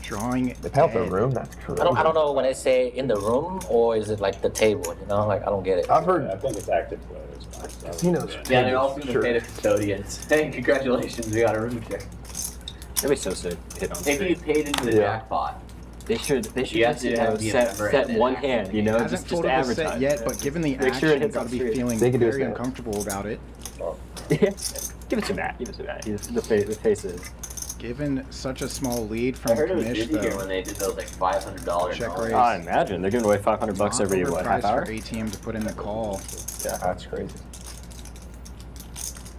Drawing it They pay out the dead. room? That's true. I don't know when they say in the room or is it like the table, you know? Like I don't get it. I've heard I think it's active players. casinos. Yeah, they're also going to pay the custodians. Hey, congratulations, we got a room check. That'd be so sick. Hit on If you stream. paid into the Yeah. jackpot, They should You have just, to you know, have- be a set member set and one then- hand, you know, Hasn't just folded the advertise. set yet, but given the Make action, sure it hits got on to be stream. feeling They can do very his uncomfortable about it. Yeah. Give it to Matt. Give it to Matt. He's the face is. Given such a small lead I from heard it was Commish, busy here though. when they did those like $500 Check calls. raise. I imagine they're giving away $500 every what, half Overpriced hour? for ATM to put in the call. Yeah, that's crazy.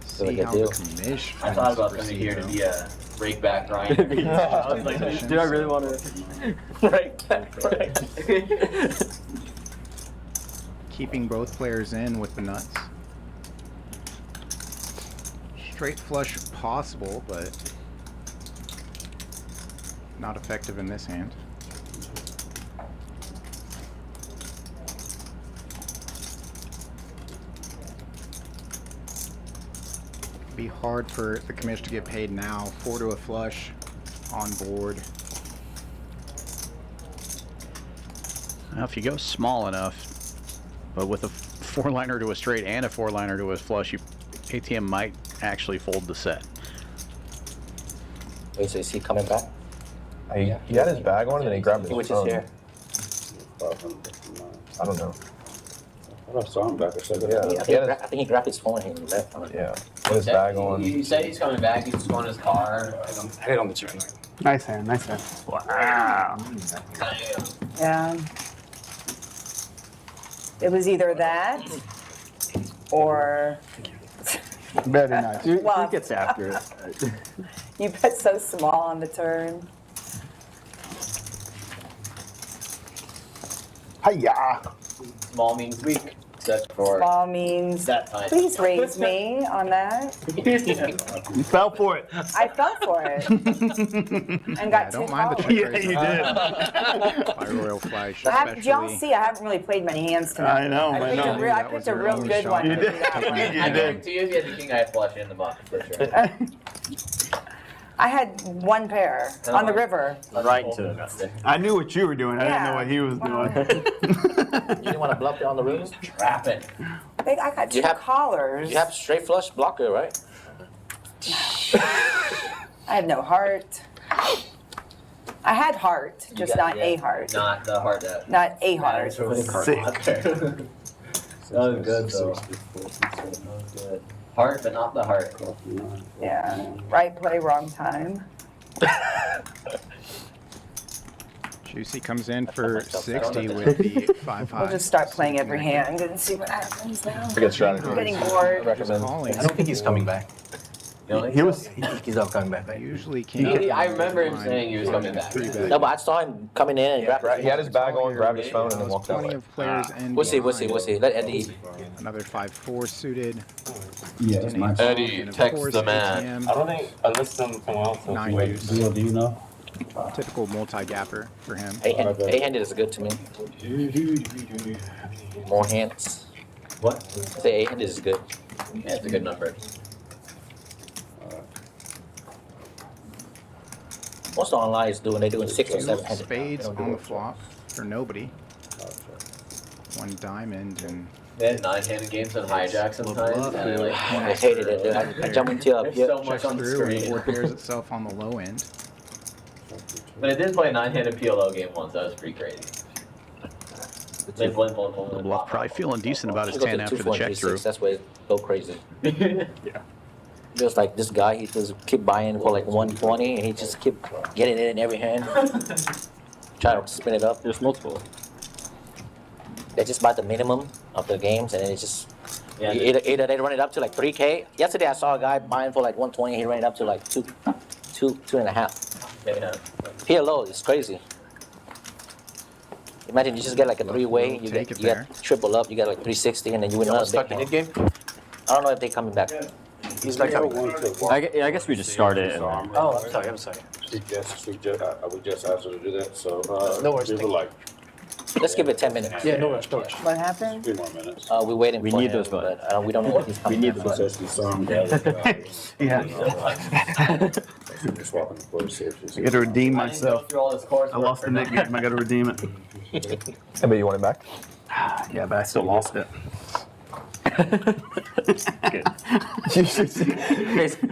See good how deal. the Commish I thought about coming here to be a rake back Ryan. I was like, do I really want to? Right. keeping both players in with the nuts. Straight flush possible, but not effective in this hand. Be hard for the Commish to get paid now. 4 to a flush on board. Now, if you go small enough, but with a 4-liner to a straight and a 4-liner to a flush, ATM might actually fold the set. Wait, so is he coming back? He had his bag on and then he grabbed his Which is phone. here? I don't know. I saw him back a second. Yeah, I think he grabbed his phone and he left. Yeah, with his bag on. He said he's coming back. He's just going to his car. I hit on the chicken. Nice hand, nice hand. Wow. Yeah. It was either that or Very nice. He Well- gets after it. you bet so small on the turn. Hi-ya. Small means weak. Except for Small means, that time. please raise me on that. You fell for it. I fell for it. And got don't two mind the calls. check raise. you did. By Royal Fleish, Did y'all especially. see? I haven't really played many hands tonight. I know, I know. I That picked was a your real only good shot. one. You to did. do that one. I guarantee you, if you had the king eye flush in the muck, for sure. I had one pair on the river. Right to the I knew what you were doing. I didn't know what he was doing. You didn't want to bluff it on the room? Trapping. I got You two have- collars. You have straight flush blocker, right? I had no heart. I had heart, just You got- not yeah, a heart. Not the heart that Not a heart. matters for the card. Sick. That was good though. That was good. Heart, but not the heart. Yeah. Right play, wrong time. Juicy comes in for 60 with the 5-5. We'll just start playing every hand and see what happens now. Good strategy. I'm getting bored. I recommend. Calling. I don't think he's coming back. He was. He's not coming back. Usually can't. I remember him saying he was coming back. No, but I saw him coming in and grab. He had his bag on, grabbed his phone, and then walked out. Plenty of players and We'll see. Let Eddie. another 5-4 suited. Yeah, it's nice. Eddie, text the I don't think unless them come out. So 9 wait, deuce. do you know? Typical multi-gapper for him. A-handed is good to me. More hands. What? Say A-handed is good. Yeah, it's a good number. Most online is doing, they're doing 6 or 7 handed. Spades on the flop for nobody. 1 diamond and They had 9-handed games on hijack sometimes. And I, like, I hated it, dude. I jumped into a There's so much checks on the through and screen. repairs itself on the low end. But I did play a 9-handed PLO game once. That was pretty crazy. They blend both. Lebluff probably feeling decent about his 10 after the check through. That's why it go crazy. Yeah. Just like this guy, he just keep buying for like 120 and he just keep getting it in every hand. Try to spin it up. There's multiple. They just buy the minimum of the games and then it's just Yeah, either they run it up to like 3K. Yesterday I saw a guy buying for like 120, he ran it up to like 2.5. Yeah. PLO is crazy. Imagine you just get like a 3-way, you get triple up, you get like 360 and then you win another big hand. Game? I don't know if they're coming back. He's not coming back. I guess we just started. And Oh, I'm sorry. I would just ask her to do that. So No worries, give thank it like Let's give it 10 minutes. Yeah, no rush, no rush. What happened? 3 more minutes. We're waiting We for need him, those buttons. but we don't know what he's coming need back. the Just the song, guys. Yeah. Just walking the floor, see if she's. I got to redeem myself. Through all this course I lost the Nick game. I got to redeem it. I bet you want it back. Yeah, but I still lost it.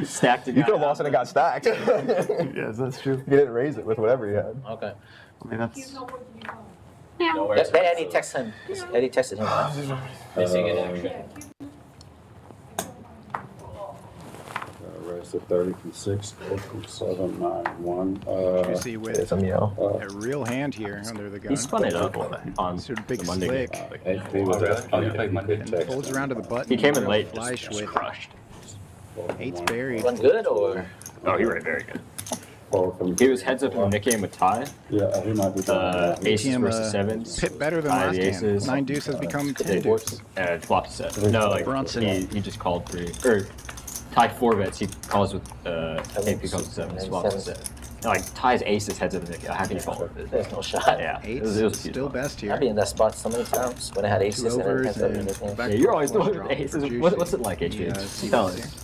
Stacked it. You could have lost it and got stacked. Yes, that's true. You didn't raise it with whatever you had. Okay. I mean, that's. Let Eddie text him. Eddie texted him. Missing in action. Raise to 30 from 6, 7, 9, 1. Juicy with It's a meow. a real hand here under the gun. He spun it up on Sort of big the Monday slick. game. He was at, oh, you played my good And text. folds around to the button. He came in Royal late, Fleish just with crushed. 8's buried. One good or? Oh, he ran very good. From, He was heads up in the Nick game with tie. yeah, he might be Aces ATM, versus sevens. Pit better than Tie last the hand. aces. 9 deuce has become 10 They deuce. flopped a set. No, like Brunson. he just called 3 or tie 4 bets. He calls with AP calls with 7. Swaps a set. No, like ties aces heads up in the Nick. How can you call it? There's no shot. Yeah, 8's it was still best here. I've been in that spot so many times when I had aces and then overs heads up in and this game. back Yeah, you're always flush doing draw aces. for Juicy. What's it like, HP? Yeah, see Tell what's us.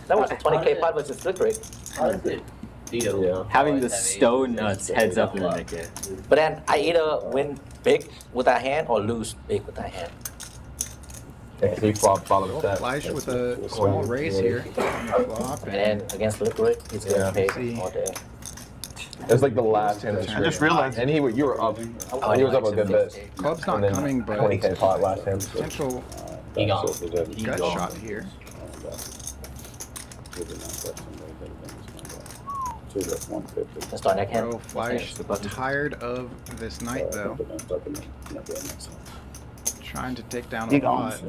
That was a 20K pot versus flick rate. Having the stone nuts heads up in the Nick game. But then I either win big with that hand or lose big with that hand. He flopped bottom of that. Fleish with a small raise here. Flop And then against flick rate, he's gonna pay all day. It's like the last hand of the I just realized. And you were up. He was up a good bit. Club's not And then coming, but 20K pot last hand. potential gut shot here. Let's start that hand. Royal Fleish tired of this night though. Trying to take down the pot.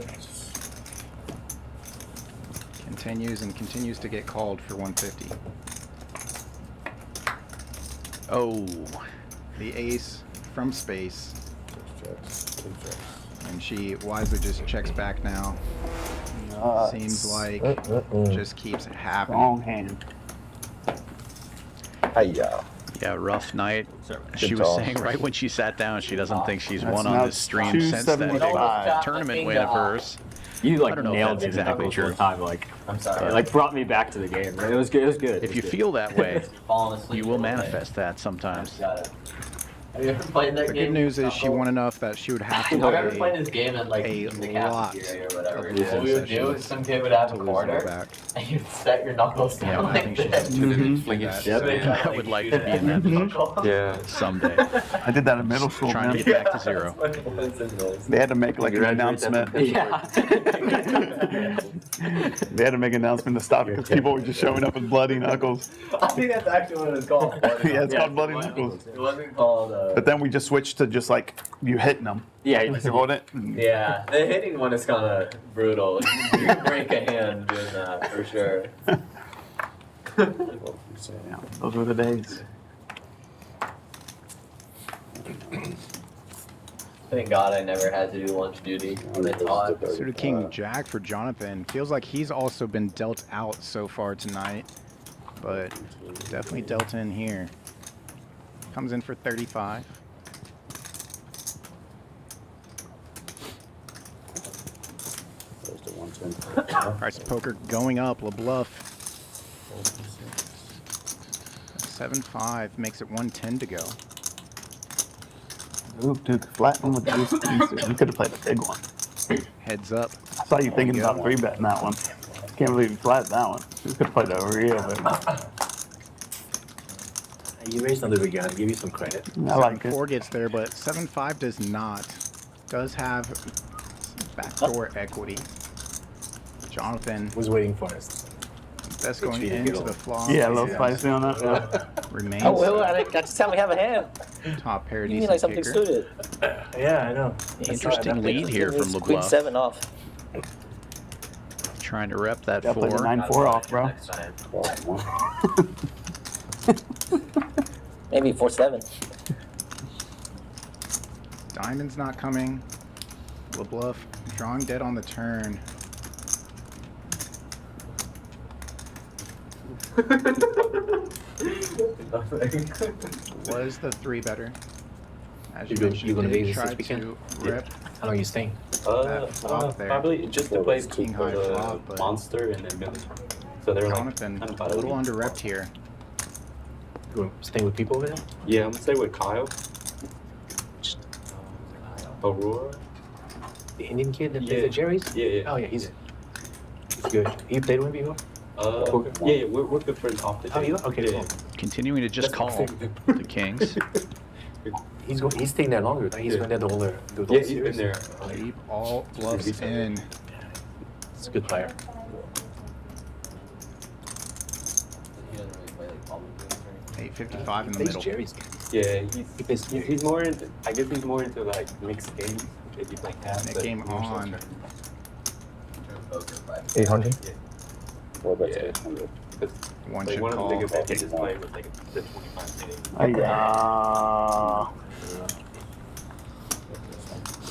Continues to get called for 150. Oh, the ace from space. And she wisely just checks back now. Seems like just keeps happening. Wrong hand. Yeah, rough night. She Good was toss. saying right when she sat down, she doesn't think she's That's won on now this stream since that big 275. tournament win of hers. You I like don't know if nailed that's it exactly exactly true. time. Like I'm sorry. it, like brought me back to the game. Right? It was good. It was good. If you feel that way, Falling asleep you will all day. manifest that sometimes. Got it. Have you ever played that The game? good news is she won enough that she would have to I remember pay playing this game at like a in the lot cafeteria or whatever. of What we would do is some kid would have a corner, and you'd set your knuckles Yeah, down I like think she this. did fling it. I would like to be in that position Yeah. someday. I did that in middle school, Trying man. to get back to zero. They had to make like an announcement. Yeah. They had to make an announcement to stop because people were just showing up with bloody knuckles. I think that's actually what it's called. Yeah, it's called bloody knuckles. It wasn't called. But then we just switched to just like you hitting them. Yeah, Like you hold it. Yeah, the hitting one is kind of brutal. You can break a hand doing that for sure. Yeah, those were the days. Thank God I never had to do lunch duty when I taught. Suited King Jack for Jonathan. Feels like he's also been dealt out so far tonight, but definitely dealt in here. Comes in for 35. Price of poker going up. Lebluff. 7-5 makes it 110 to go. Ooh, dude, flatten with this. You could have played a big one. Heads up. I saw you thinking about 3-betting that one. Can't believe you flattened that one. You could have played a real big one. You raised on the beginning. I'll give you some credit. I like it. 7-4 gets there, but 7-5 does not. Does have backdoor equity. Jonathan was waiting for us. That's going into the flop. Yeah, a little spicy on that. Yeah. Remains Oh, well, that's just how we have a hand. top pair. You mean like something suited? Yeah, I know. Interesting lead here from Queen Lebluff. 7 off. Trying to rep that Got 4. the 9-4 off, bro. Maybe 4-7. Diamond's not coming. Lebluff drawing dead on the turn. Was the 3-better. As you mentioned, gonna did be try this weekend? to rip How long are you staying? that flop there. Probably just to play King high the flop, but monster and then Billy. So they're like Jonathan kind of a little under repped here. You staying with people over there? Yeah, I'm gonna stay with Kyle. Aurora. The Indian kid that plays at Jerry's? Yeah. Oh yeah, he's good. You played with him before? Yeah, we're good friends off the Oh, you? Okay, cool. Continuing to just call the Kings. He's staying there longer. Right? He's been there the whole Yeah, he's series. been there. Keep all bluffs in. He's a good player. He doesn't really play like public games or anything. 855 in the Plays middle. Jerry's. Yeah, he's more into. I guess he's more into like mixed games. If you like that. That game on. 800? Yeah. One Like should one of the call. biggest I just played was like the 25 minute.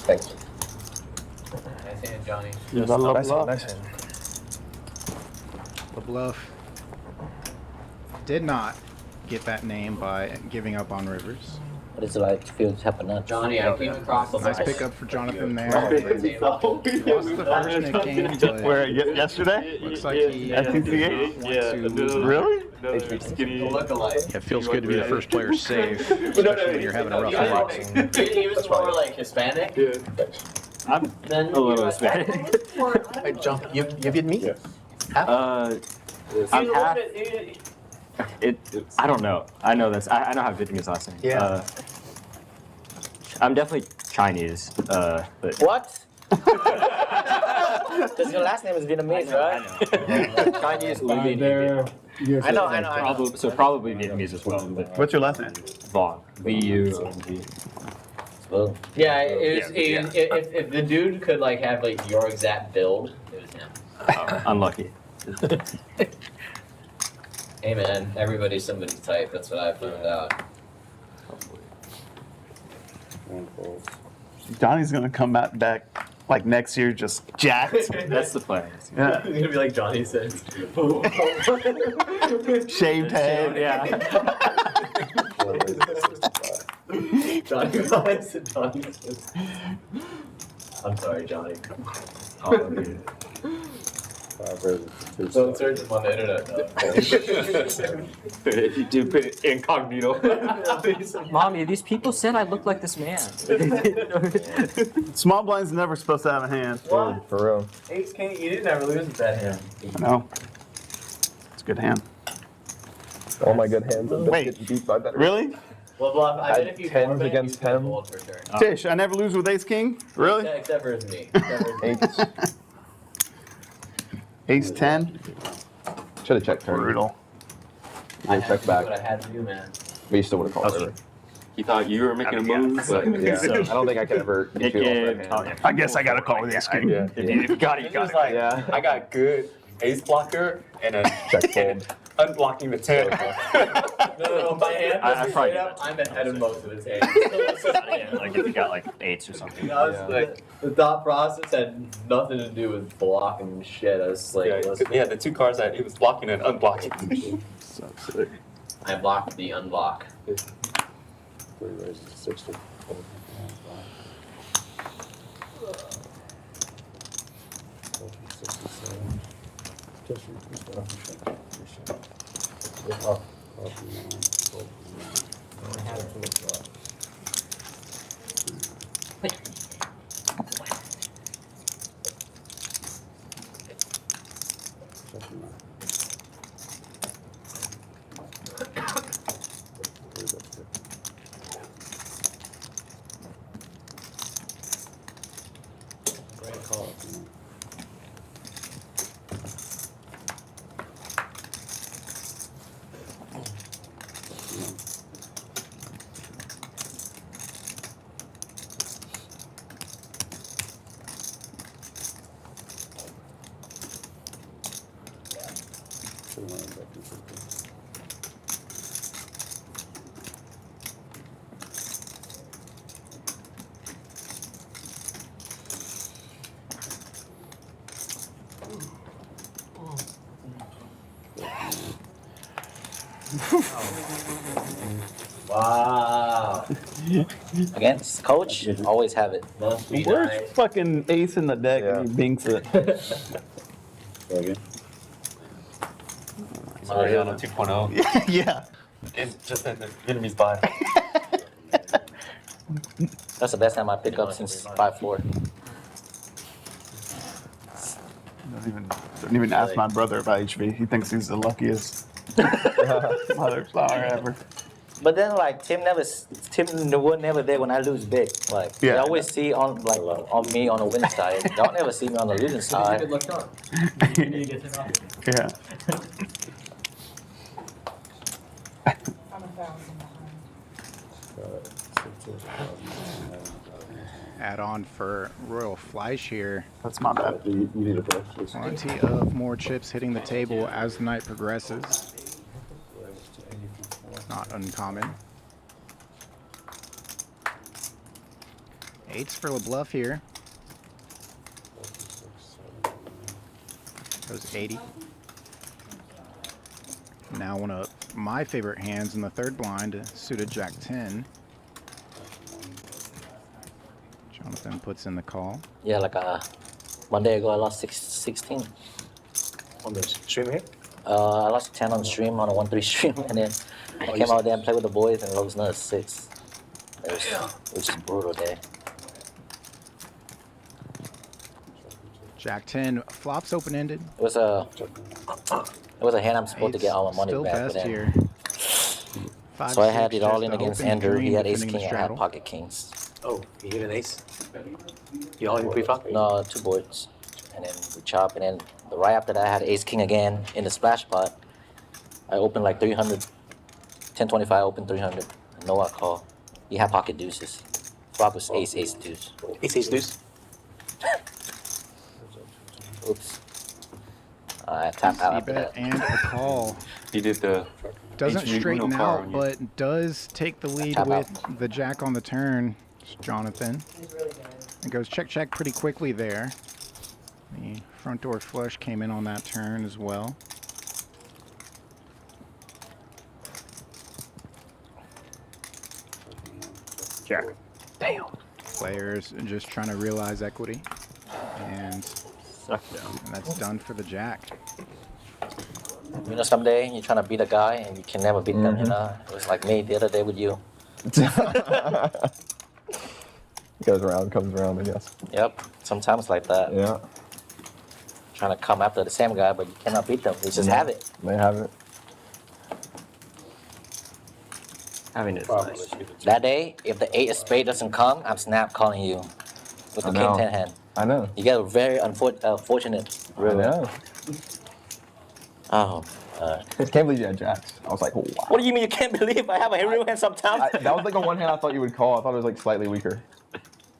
Thanks. Nice hand, Johnny. Nice hand. Lebluff did not get that name by giving up on Rivers. What is it like to feel happen now? Johnny, I came across the Nice pickup for Jonathan there. Oh, Lost the first Nick game, but Where, yesterday? looks like he FTCH? wants to Really? Skinny. Look-alike. It feels good to be the first player safe, especially when you're having a rough night. He was more like Hispanic. Yeah. I'm Then a little Hispanic. Hey, John, you Vietnamese? I'm half. I don't know. I know this. I know how Vietnamese last name. Yeah. I'm definitely Chinese. But What? Because your last name is Vietnamese, right? Chinese living in I know. Probably Vietnamese as well. But What's your last name? Vaughn. VU. Yeah, if the dude could like have like your exact build, it was him. Unlucky. Hey man, everybody's somebody's type. That's what I found out. Johnny's gonna come back like next year just jacked. That's the plan. Yeah. It's gonna be like Johnny said. Shaved head. Yeah. Johnny says. I'm sorry, Johnny. Oh, dude. Don't search him on the internet though. You do put it incognito. Mommy, these people said I look like this man. Small blind's never supposed to have a hand. What? For real. Ace King, you didn't ever lose with that hand. I know. It's a good hand. All my good hands have been getting beat by better. Really? Well, Bluff, I bet if you tens against him. for sure. Tisch, I never lose with ace king? Really? Except for me. Ace 10? Should have checked turn. Brutal. I checked back. What I had to do, man. But you still would have called it. He thought you were making a move, but Yeah, I don't think I could ever get you off that hand. I guess I got to call with ace king. Yeah. If you got it, you got it. like, Yeah. I got good ace blocker and a Check fold. unblocking the 10. No, my hand I was probably straight do up. I'm ahead of most of his hands. Like if you got like eights or something. The thought process had nothing to do with blocking shit. I was just like, listen, Yeah, the two cards that he was blocking and unblocking. So sick. I blocked the unblock. 3 raises to 60. Great call. Wow. Against coach, always have it. Must be Where's nice. fucking ace in the deck and he binks it? Mariano 2.0. Yeah. It's just in the enemy's body. That's the best time I pick up since 5-4. Don't even ask my brother about HV. He thinks he's the luckiest mother flower ever. But then like Tim was never there when I lose big. Like they Yeah. always see on me on the winning side. Y'all never see me on the losing side. Good luck charm. You need to get him off. Yeah. Add on for Royal Fleish here. That's my bad. You need a brush. Plenty of more chips hitting the table as the night progresses. Not uncommon. Eights for Lebluff here. Goes 80. Now one of my favorite hands in the third blind, suited Jack 10. Jonathan puts in the call. Yeah, like one day ago I lost 16. On the stream here? I lost 10 on stream on a 1-3 stream, and then I came out there and played with the boys and lost another 6. It was a brutal day. Jack 10 flops open-ended. It was a hand I'm supposed to get all my money Still back. best But then, here. so I had it all in Just against open Andrew. He green, had ace defending king, the I had straddle. pocket kings. Oh, you hit an ace? You all in pre-flop? No, 2 boards. And then we chop, and then right after that I had ace king again in the splash pot. I opened like 300. 1025, opened 300. No, I call. He had pocket deuces. Flop was ace deuce. Ace deuce? Oops. I tapped out after C-bet that. and a call. He did the. Doesn't HV straighten Uno car out, on you. but does take the lead Tap with the jack on the turn. It's Jonathan. It goes check pretty quickly there. The front door flush came in on that turn as well. Jack. Damn. Players just trying to realize equity. And Suck down. And that's done for the jack. You know, someday you're trying to beat a guy and you can never beat them, you know? It was like me the other day with you. Goes around, comes around, I guess. Yep, sometimes like that. Yeah. Trying to come after the same guy, but you cannot beat them. They just have it. They have it. Having it is nice. That day, if the 8 of spade doesn't come, I'm snap calling you with the king 10 hand. I know. You get a very unfortunate river. I know. Oh. I can't believe you had jacks. I was like, wow. What do you mean you can't believe I have a real hand sometimes? That was like a one hand I thought you would call. I thought it was like slightly weaker.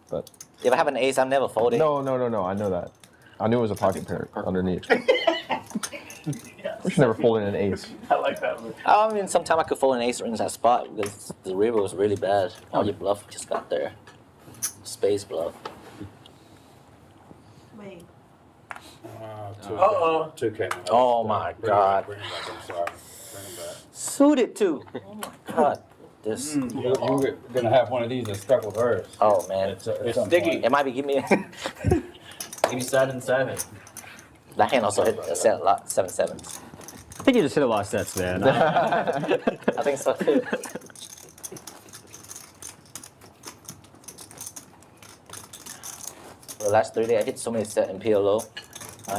But if I have an ace, I'm never folding. No. I know that. I knew it was a pocket pair underneath. We should never fold in an ace. I like that move. I mean, sometimes I could fold an ace in that spot because the river was really bad. All your bluff just got there. Space bluff. Wait. Uh-oh. 2K. Oh my God. Bring him back. I'm sorry. Bring him back. Suited too. Oh my God. This. You're gonna have one of these in speckled earth. Oh man. It's sticky. It might be. Give me 7-7. That hand also hit a set a lot. 7 sevens. I think you just hit a lot of sets, man. I think so too. For the last 3 days, I hit so many sets in PLO.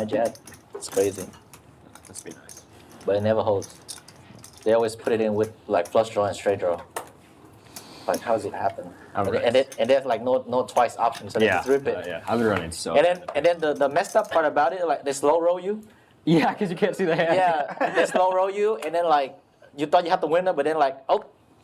Jack. It's crazy. Must be nice. But it never holds. They always put it in with like flush draw and straight draw. Like, how does it happen? And there's like no twice option, so they just rip it. Yeah, I've been running so. And then the messed up part about it, like they slow roll you. Yeah, because you can't see the hand. Yeah, they slow roll you, and then like you thought you had the winner, but then like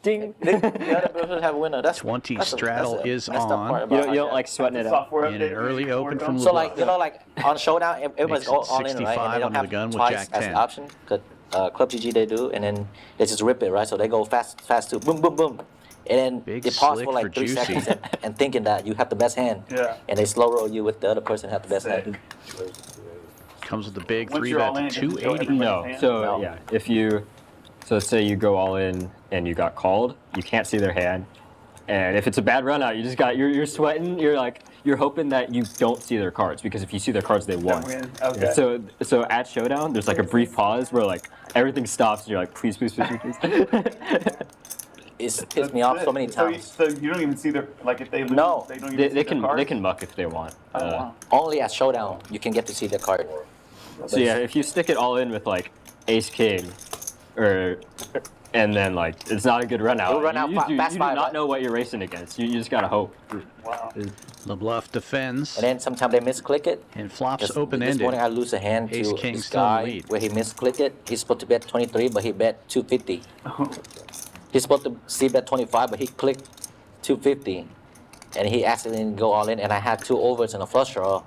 ding, the other person have a winner. That's 20 that's straddle is messed up part on. about You don't like sweating it out. In an early open from So Lebluff. like like on showdown, everyone's Makes it all in, right? And they 65 don't under have the gun with twice Jack as 10. an option. Cause Club GG they do, and then they just rip it, right? So they go fast too, boom, boom, boom. And then Big they pause slick for like for 3 Juicy. seconds and thinking that you have the best hand. Yeah. And they slow roll you with the other person have the best hand. Comes with the big Once 3 you're all bet in, to it doesn't show 280. everybody's hand? So yeah, if you, so let's say you go all in and you got called, you can't see their hand, and if it's a bad run out, you just got you're sweating. You're hoping that you don't see their cards, because if you see their cards, they won. Okay. So at showdown, there's like a brief pause where like everything stops and you're like, please, please, please, please. It's pissed me off so many times. So you don't even see their, like if they lose, No. they don't even see They their cards? can muck if they want. Oh, wow. Only at showdown you can get to see the card. So yeah, if you stick it all in with like ace king, and then like it's not a good run out. It'll run out you do fast five, not right? know what you're racing against. You just gotta hope. Wow. Lebluff defends. And then sometimes they misclick it. And flops This open-ended. morning I lose a hand Ace to king this still in the guy lead. where he misclicked it. He's supposed to bet 23, but he bet 250. He's supposed to see bet 25, but he clicked 250. And he accidentally go all in, and I had 2 overs and a flush draw.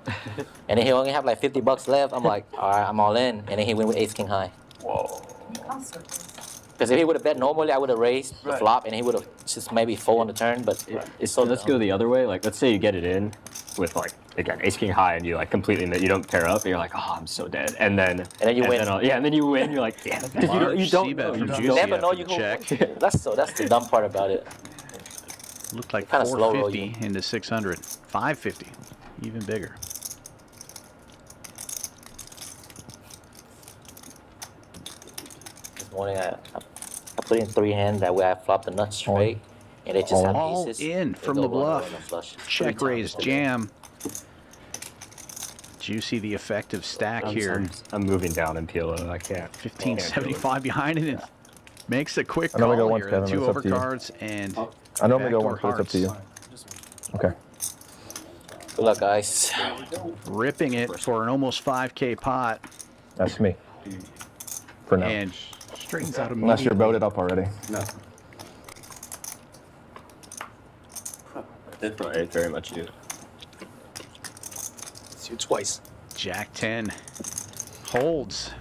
And then he only have like $50 left. I'm like, all right, I'm all in. And then he went with ace king high. Whoa. Because if he would have bet normally, I would have raised the flop, and he would have just maybe 4 on the turn. But it's so Let's go the other way. Like, let's say you get it in with like again ace king high, and you like completely you don't pair up. And you're like, oh, I'm so dead. And then you win. And then you win. You're like, damn. Because you don't know. You never know you check. That's the dumb part about it. Looked like Kinda slow roll 450 into 600. 550, even bigger. This morning I put in 3 hands, that way I flopped the nuts straight, and they just have All aces. in They from go the runner bluff. and a flush. Check 3 raise times. jam. Juicy the effective stack here. I'm moving down in PLO. I can't. 1575 behind it and makes a quick I normally call go once, here. Kevin, The 2 it's up to you. overcards and I normally go backdoor once, but it's up to hearts. you. Okay. Good luck, guys. Ripping it for an almost 5K pot. That's me. For now. And straightens out Unless you're immediately. voted up already. No. It's very much you. It's you twice. Jack 10 holds.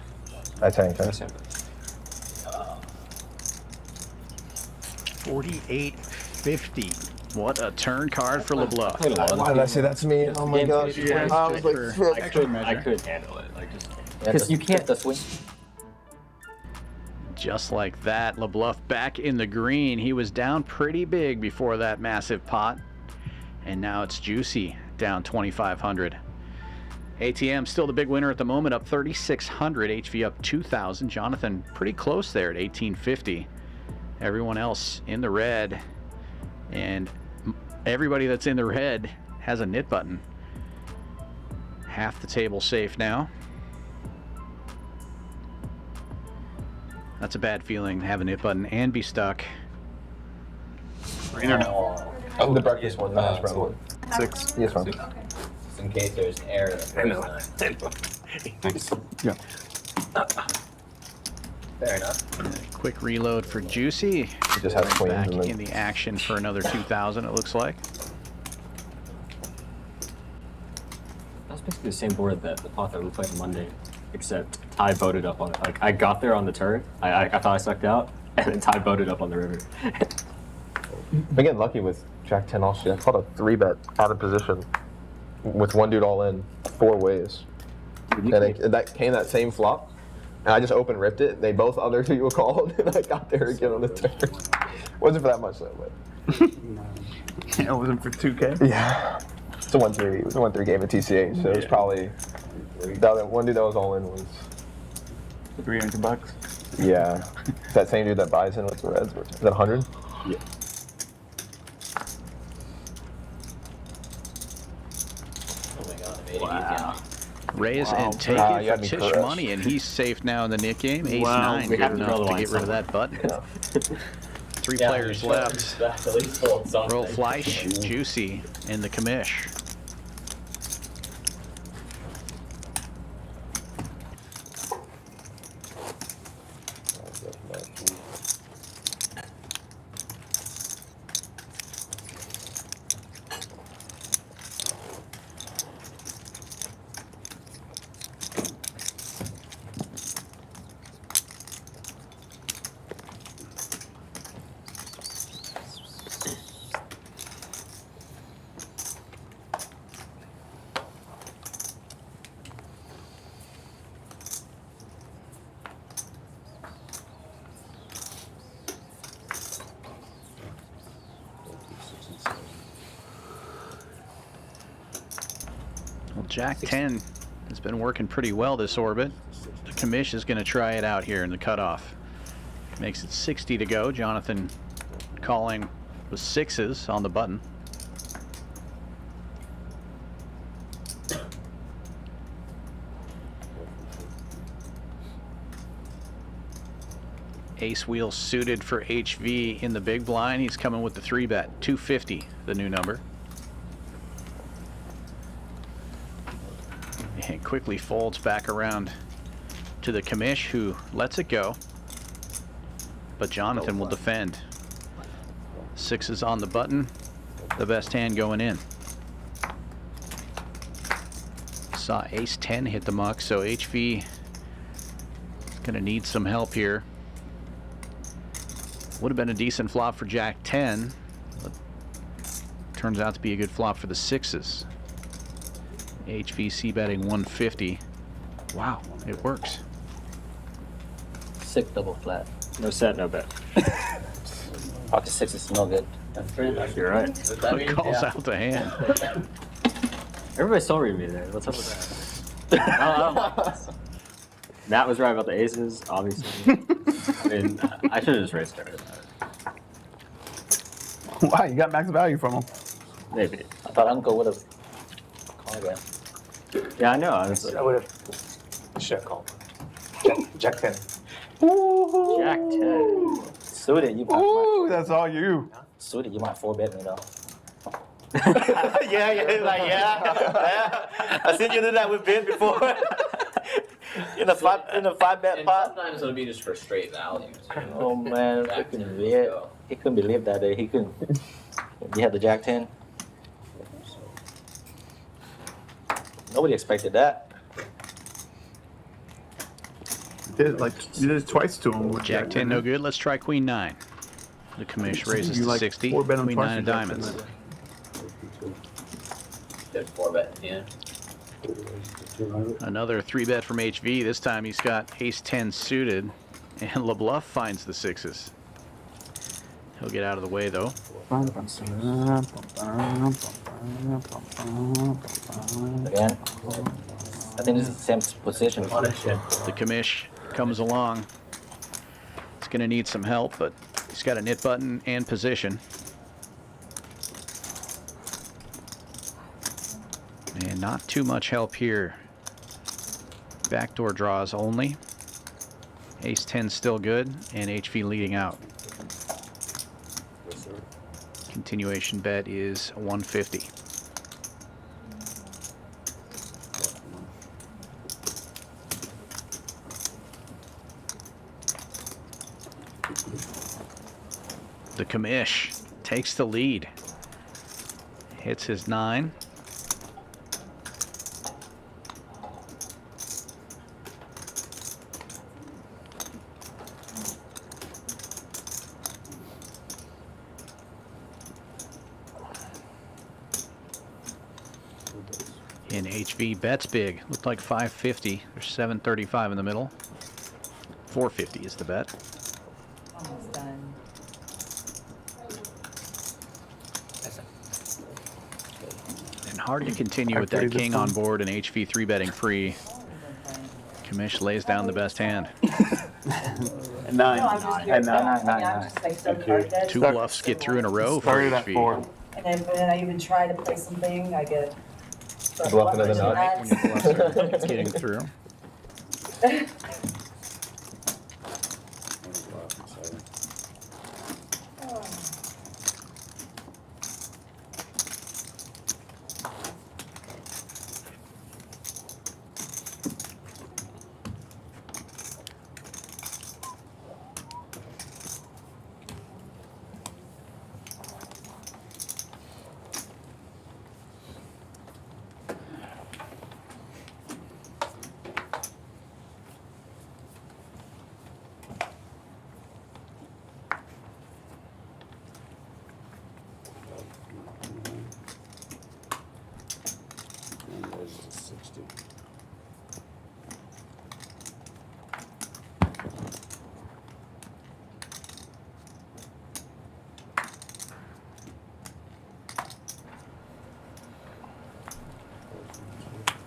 I tank. 4850. What a turn card for Lebluff. Why did I say that to me? Oh my gosh. I was like, I could handle it. Like just Because you can't the swing. Just like that, Lebluff back in the green. He was down pretty big before that massive pot. And now it's Juicy down 2,500. ATM still the big winner at the moment, up 3,600. HV up 2,000. Jonathan pretty close there at 1,850. Everyone else in the red, and everybody that's in the red has a knit button. Half the table safe now. That's a bad feeling to have a knit button and be stuck. Green or no? Oh, the breakfast one. That's brown one. 6. Yes, ma'am. Just in case there's an error. Nice. Yeah. Fair enough. Quick reload for Juicy. He just has queens Back and then- in the action for another 2,000, it looks like. That's basically the same board that the pot that we played on Monday, except Ty voted up on it. Like, I got there on the turn, I thought I sucked out, and then Ty voted up on the river. I'm getting lucky with Jack 10 off. I caught a 3-bet out of position with one dude all in 4 ways. And that came that same flop. And I just open ripped it. They both other two called, and I got there again on the turn. Wasn't for that much though, but Yeah, it wasn't for 2K. yeah, it's a 1-3. It was a 1-3 game at TCH, so it was probably the other one dude that was all in was $300. yeah. That same dude that buys in with the reds. Is that 100? Yeah. Oh my god, I made it easy on me. Raise Wow. and take Ah, it you had for me Tisch crushed. money, and he's safe now in the knit game. Ace Wow, 9, we good have to draw enough the to get rid of that button. Yeah. 3 Yeah, players we should left. at least hold something. Royal Fleish, Juicy, and the Commish. Well, Jack 10 has been working pretty well this orbit. The Commish is going to try it out here in the cutoff. Makes it 60 to go. Jonathan calling with 6s on the button. Ace wheel suited for HV in the big blind. He's coming with the 3-bet. 250, the new number. And quickly folds back around to the Commish, who lets it go. But Jonathan will defend. 6s on the button. The best hand going in. Saw Ace 10 hit the muck, so HV is going to need some help here. Would have been a decent flop for Jack 10, but turns out to be a good flop for the 6s. HVC betting 150. Wow, it works. Sick double flat. No set, no bet. Pocket 6 is no good. That's pretty much You're right. what that means, Calls yeah. out the hand. Everybody's still reading me today. What's up with that? I don't know. Matt was right about the aces, obviously. I mean, I should have just raised it. Wow, you got max value from him. Maybe. I thought Uncle would have called again. Yeah, I know. I was I would have. Should have called. Jack 10. Jack 10. Suited, you Ooh, might. that's all you. Suited, you might 4-bet me though. yeah, yeah. I seen you do that with Ben before. in a 5-bet And pot. sometimes it'll be just for straight value. too. Oh man, Jack 10 he couldn't believe that day. He couldn't. He had the Jack 10. Nobody expected that. You did it twice to him. With Jack 10 no good. Let's try Queen 9. The Commish raises to 60. 4-bet on Queen twice 9 of with Jack 10 diamonds. that way. Good 4-bet, yeah. Another 3-bet from HV. This time he's got Ace 10 suited, and Lebluff finds the 6s. He'll get out of the way though. Again. I think this is the same position. The commish comes along. He's going to need some help, but he's got a knit button and position. And not too much help here. Backdoor draws only. Ace 10 still good, and HV leading out. Continuation bet is 150. The commish takes the lead. Hits his 9. And HV bets big. Looked like 550. There's 735 in the middle. 450 is the bet. Almost done. And hard to continue with that king on board and HV 3-betting free. Commish lays down the best hand. And 9. No, I'm just And curious. 9. I'm just like so card dead. Two bluffs get through in a row for Started at HV. 4. And then I even try to play something, I get. Bluff another nut. When your bluffs are getting through.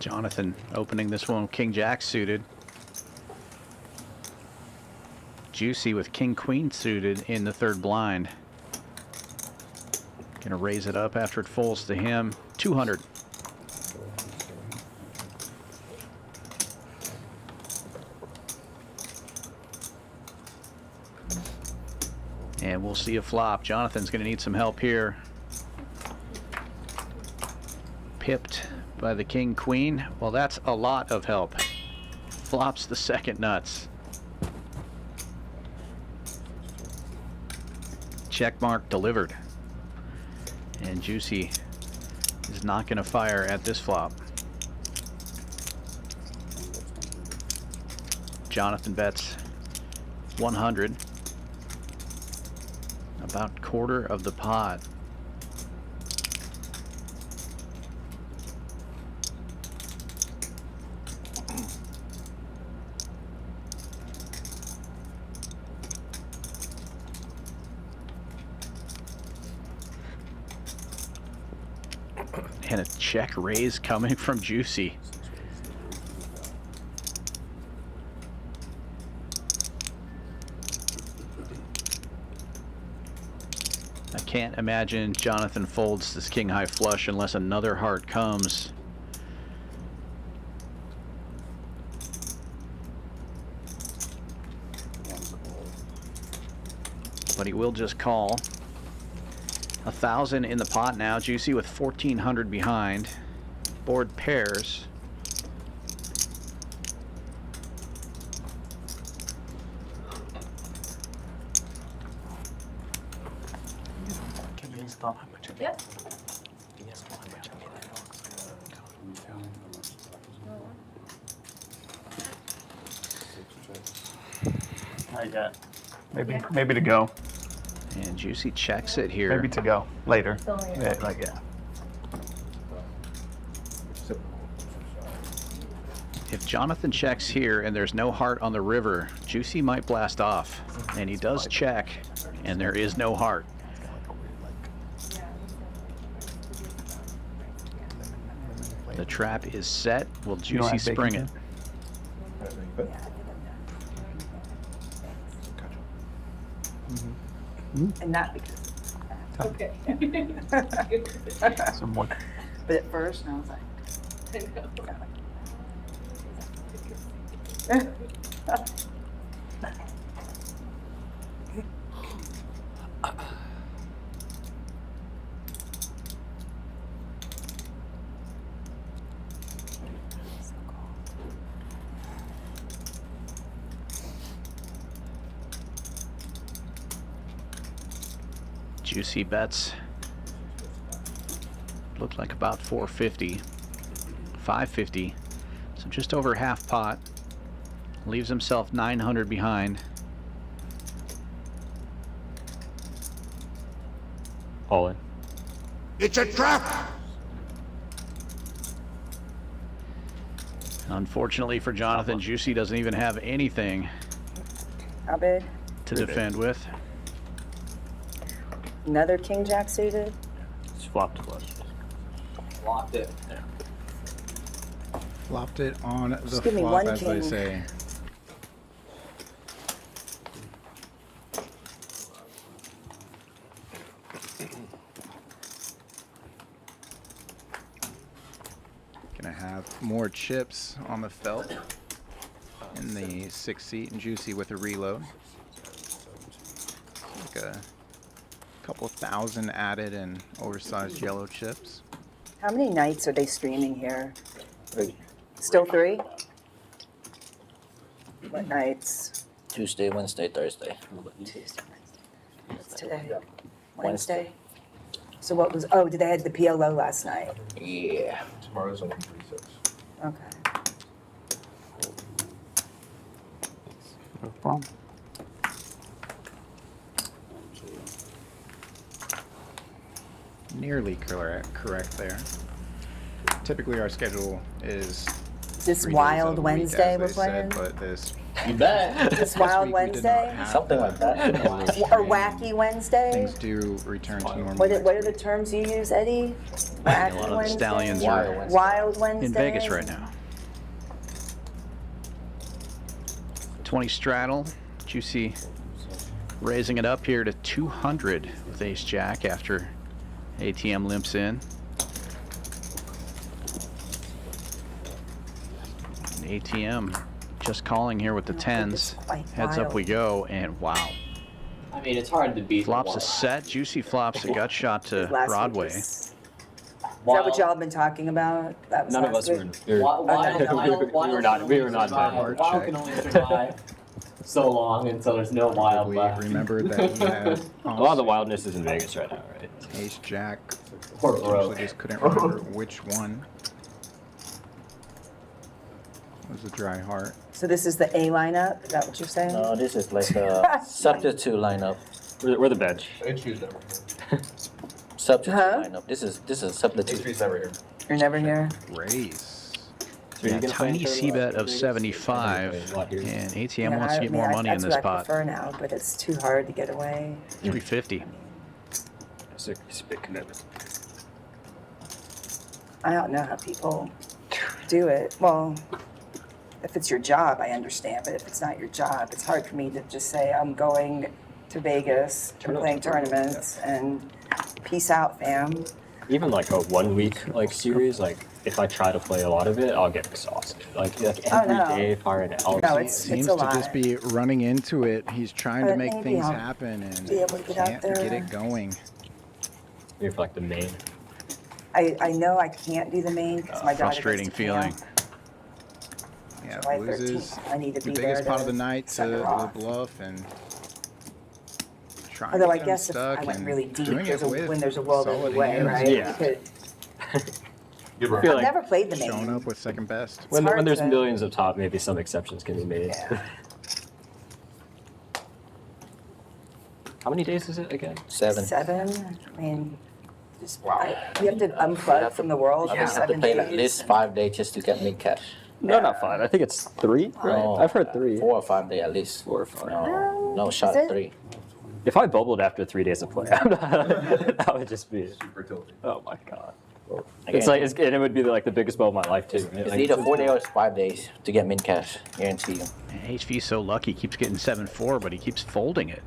Jonathan opening this one, King Jack suited. Juicy with King Queen suited in the third blind. Gonna raise it up after it folds to him. 200. And we'll see a flop. Jonathan's gonna need some help here. Pipped by the King Queen. Well, that's a lot of help. Flops the second nuts. Check mark delivered. And Juicy is not going to fire at this flop. Jonathan bets 100. About quarter of the pot. And a check raise coming from Juicy. I can't imagine Jonathan folds this king high flush unless another heart comes. But he will just call. 1,000 in the pot now. Juicy with 1,400 behind. Board pairs. Yep. I got maybe to go. And Juicy checks it here. Maybe to go later. Yeah, like yeah. If Jonathan checks here and there's no heart on the river, Juicy might blast off. And he does check, and there is no heart. The trap is set. Will You don't Juicy have spring bacon, it? And not because. Okay. Somewhat. But at first, I was like. Juicy bets looked like about 450, 550, so just over half pot. Leaves himself 900 behind. All in. It's a trap! Unfortunately for Jonathan, Juicy doesn't even have anything How big? to defend with. Another king jack suited? It's flopped flush. Locked it. Yeah. Flopped it on the Just give me flop, one as they king. say. Gonna have more chips on the felt in the 6th seat, and Juicy with a reload. Like a couple thousand added and oversized yellow chips. How many nights are they streaming here? 3. Still 3? What nights? Tuesday, Wednesday, Thursday. Tuesday, Wednesday. What's today? Wednesday? So what was, oh, did they had the PLO last night? Yeah. Tomorrow's only 3-6. Okay. No problem. Nearly correct there. Typically our schedule is This 3 days Wild of the week, Wednesday as we're they said, playing? but this You bet. This this Wild week we did not Wednesday? have Something like that. Or Wacky Wednesday? Things do return to normal. What are next the week. terms you use, Eddie? A Wacky lot of the Wednesday? stallions Wild are Wednesday. Wild Wednesday? in Vegas right now. 20 straddle. Juicy raising it up here to 200 with ace jack after ATM limps in. And ATM just calling here with the tens. Heads up we go, and wow. I mean, it's hard to beat. Flops a set. Juicy flops a gut shot to Last week Broadway. Is that what y'all have been talking about? That was None of last us week? were. We were not Hard Wild check. can only survive so long until there's no wild We left. remembered that he had A lot of the wildness is in Vegas right now, right? ace jack. Poor Essentially bro. just couldn't remember which one was the dry heart. So this is the A lineup? Is that what you're saying? No, this is like a substitute lineup. We're the bench. H3's never here. Substitute Huh? lineup. This is substitute. H3's never here. You're never here? Raise. So you're Yeah, gonna play tiny in C tournament bet of Vegas? 75, and ATM wants to get more money in that's this what I pot. prefer now, but it's too hard to get away. 350. It's a big commitment. I don't know how people do it. Well, if it's your job, I understand, but if it's not your job, it's hard for me to just say, I'm going to Vegas, we're playing tournaments, and peace out, fam. Even like a 1 week like series, like if I try to play a lot of it, I'll get exhausted. Like every no. day firing out. No, Seems it's a to lot. just be running into it. He's trying to But make maybe things I'll happen and be able to get out can't there. get it going. Maybe for like the main. I know I can't do the main because my daughter goes Frustrating to feeling. camp. Yeah, July loses 13th. I need to the be there biggest pot of to the night to suck her off. Lebluff and trying Although to I get him guess if stuck I went and really deep, doing there's it with when there's a world solid anyway, hands. right? Yeah. You could, I feel I've like never played the main. Showing up with second best. when hard there's to- millions of top, maybe some exceptions can be made. Yeah. How many days is it again? 7. 7? I mean, just you have to unplug from the world I for have to 7 play days. at least 5 days just to get mid cash. No, not 5. I think it's 3, right? No. I've heard 3. 4 or 5 days at least. 4 or 5. No shot Is it? 3. If I bubbled after 3 days of play, I'm not, that would just be Super tilted. Oh my god. It's like and it would be like the biggest blow of my life too. It's either 4 days or 5 days to get min cash, guarantee you. HV's so lucky, he keeps getting 7-4, but he keeps folding it.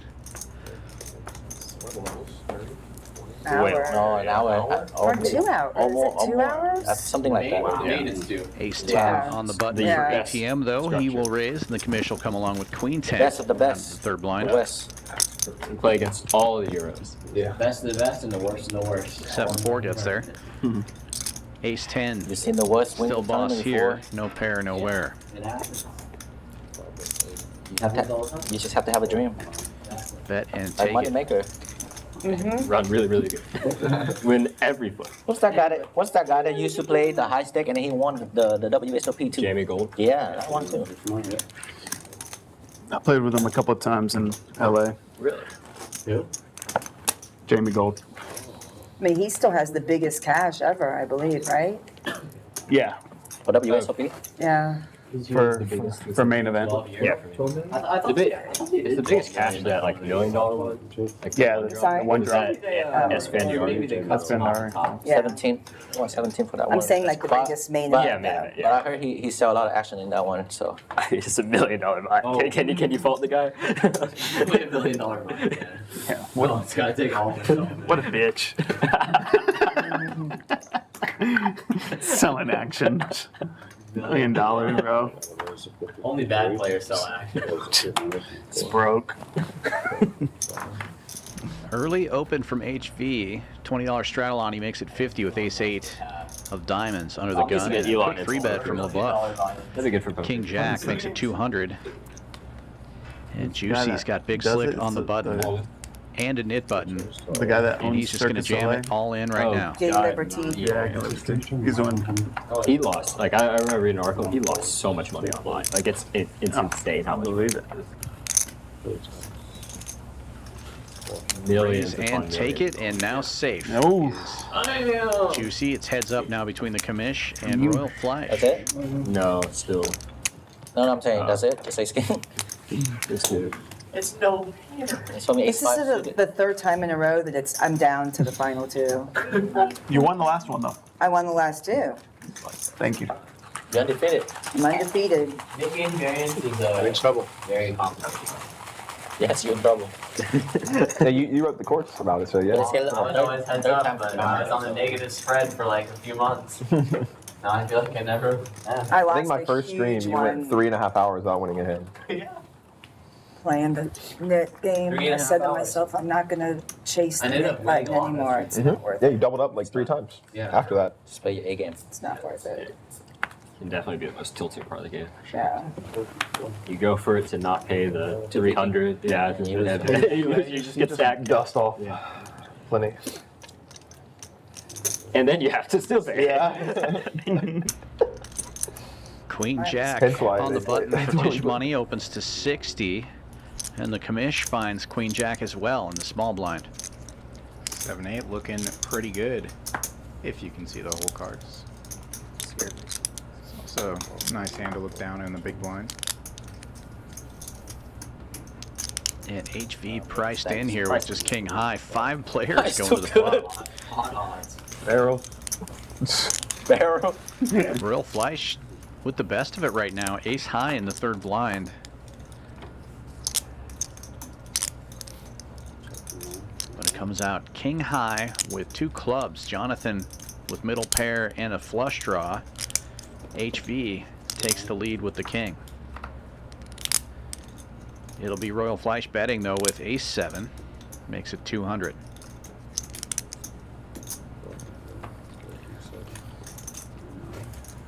No, an hour. Or 2 hours. Is it 2 hours? That's something like that. Ace 10 on the button for ATM, though. He will raise, and the commish will come along with Queen 10. Best of the best. Third blind. The West. We play against all of the Euros. Yeah. Best of the best and the worst of the worst. 7-4 gets there. Ace 10. You've seen the worst win Still the boss tournament here. before. No pair, nowhere. It happens. You just have to have a dream. Bet and Like take money it. maker. Run really, really good. Win every foot. What's that guy that used to play the high stick and he won the WSOP too? Jamie Gold. Yeah, that one too. I played with him a couple of times in LA. Really? Yeah. Jamie Gold. I mean, he still has the biggest cash ever, I believe, right? Yeah. For WSOP? Yeah. For main event. Yeah. It's the biggest cash of that, like $1 million one. Like Yeah, the one drop. That's Fandiari. That's been our. Yeah. 17. 17 for that one. I'm saying like the biggest main But, event. Yeah, man. but I heard he saw a lot of action in that one, so. It's $1 million buy. Can you fault the guy? Wait, $1 million money. Yeah. Well, it's gotta take all of it. What a bitch. Selling action. $1 million, bro. Only bad players sell action. It's broke. Early open from HV. $20 straddle on. He makes it 50 with Ace 8 of diamonds under the gun. And a quick 3-bet from Lebluff. That'd be good for poker. King Jack makes it 200. And guy Juicy's that got Big does Slick it, on the it's button. And a knit button. The guy that And owns he's just going to Circus jam LA. it all in right now. Gay Liberty. Yeah, he's on. He lost. Like I remember reading an article. He lost so much money online. Like it's insane how much. Believe it. Millions And take it, and now safe. Oh. Juicy, it's heads up now between the Commish and Royal Fleish. That's it? No, still. No, I'm saying that's it. Just say skin. It's no. It's only This Ace 5 is suited. the third time in a row that I'm down to the final two. You won the last one though. I won the last two. Thank you. You're undefeated. I'm undefeated. Mid-game variance is in trouble. very complicated. Yes, you're in trouble. Yeah, you wrote the course about it, so yeah. Let's get I was always heads up, but I was on the negative spread for like a few months. Now I feel like I never. Yeah. I I lost think my a first stream, huge you one went 3.5 hours without winning a hand. playing the knit game. 3.5 I said to hours. myself, I'm not gonna chase the I ended knit up button winning all anymore. that. It's not worth Yeah, it. you doubled up like 3 times Yeah. after that. Just play your A game. It's not worth it. Can definitely be the most tilting part of the game. Yeah. You go for it to not pay the 300. Yeah, you just get stacked. Dust off. Yeah. Plenty. And then you have to still pay. Yeah. Queen Jack Hence why on the they- button they- for Tisch money opens to 60. And the Commish finds Queen Jack as well in the small blind. 7-8 looking pretty good, if you can see the whole cards. It's also a nice hand to look down in the big blind. And HV priced in here with just king high. 5 players That's going too to the good. flop. Hot odds. Barrel. Barrel. Royal Fleish with the best of it right now. Ace high in the third blind. But it comes out king high with 2 clubs. Jonathan with middle pair and a flush draw. HV takes the lead with the king. It'll be Royal Fleish betting though with ace 7. Makes it 200.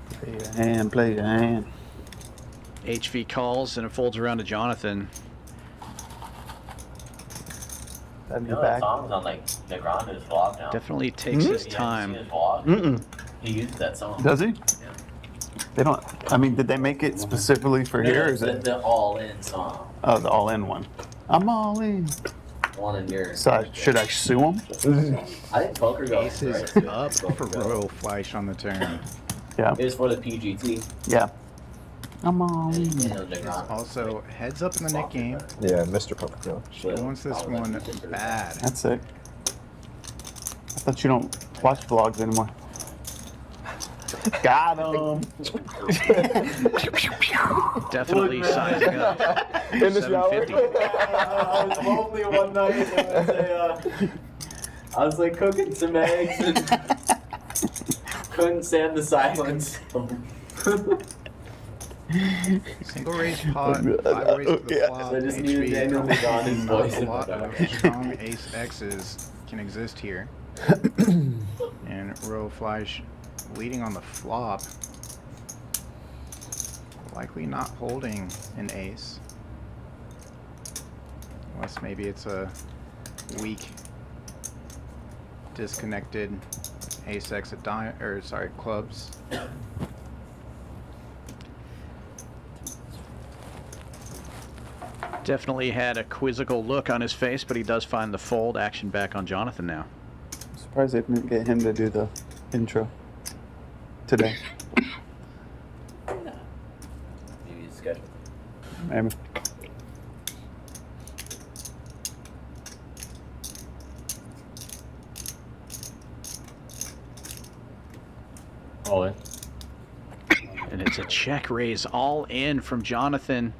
Play your hand, play your hand. HV calls and it folds around to Jonathan. That'd You be know that back. song's on like the Granda's vlog now. Definitely takes his time. His vlog. Mm-mm. He used that song. Does he? They don't. I mean, did they make it specifically for here? Or is it? The all-in song. Oh, the all-in one. I'm all in. One in yours. So should I sue him? I think poker goes Ace is right. up for Royal Fleish on the turn. Yeah. It was for the PGT. Yeah. I'm all in. You know, the Grand. Also, heads up in the Nick game. Yeah, Mr. Poker. Yeah. She wants this one bad. That's it. I thought you don't watch vlogs anymore. Got him. Definitely sizing up. In the shower. 750. I was lonely one night and I was like cooking some eggs and couldn't stand the silence. Single raise pot, 5 ways to the flop. So I just needed Daniel to on his voice. A lot of strong ace X's can exist here. And Royal Fleish leading on the flop. Likely not holding an ace. Unless maybe it's a weak, disconnected ace X at clubs. Definitely had a quizzical look on his face, but he does find the fold. Action back on Jonathan now. I'm surprised they didn't get him to do the intro today. Maybe it's scheduled. Maybe. All in. And it's a check raise all in from Jonathan.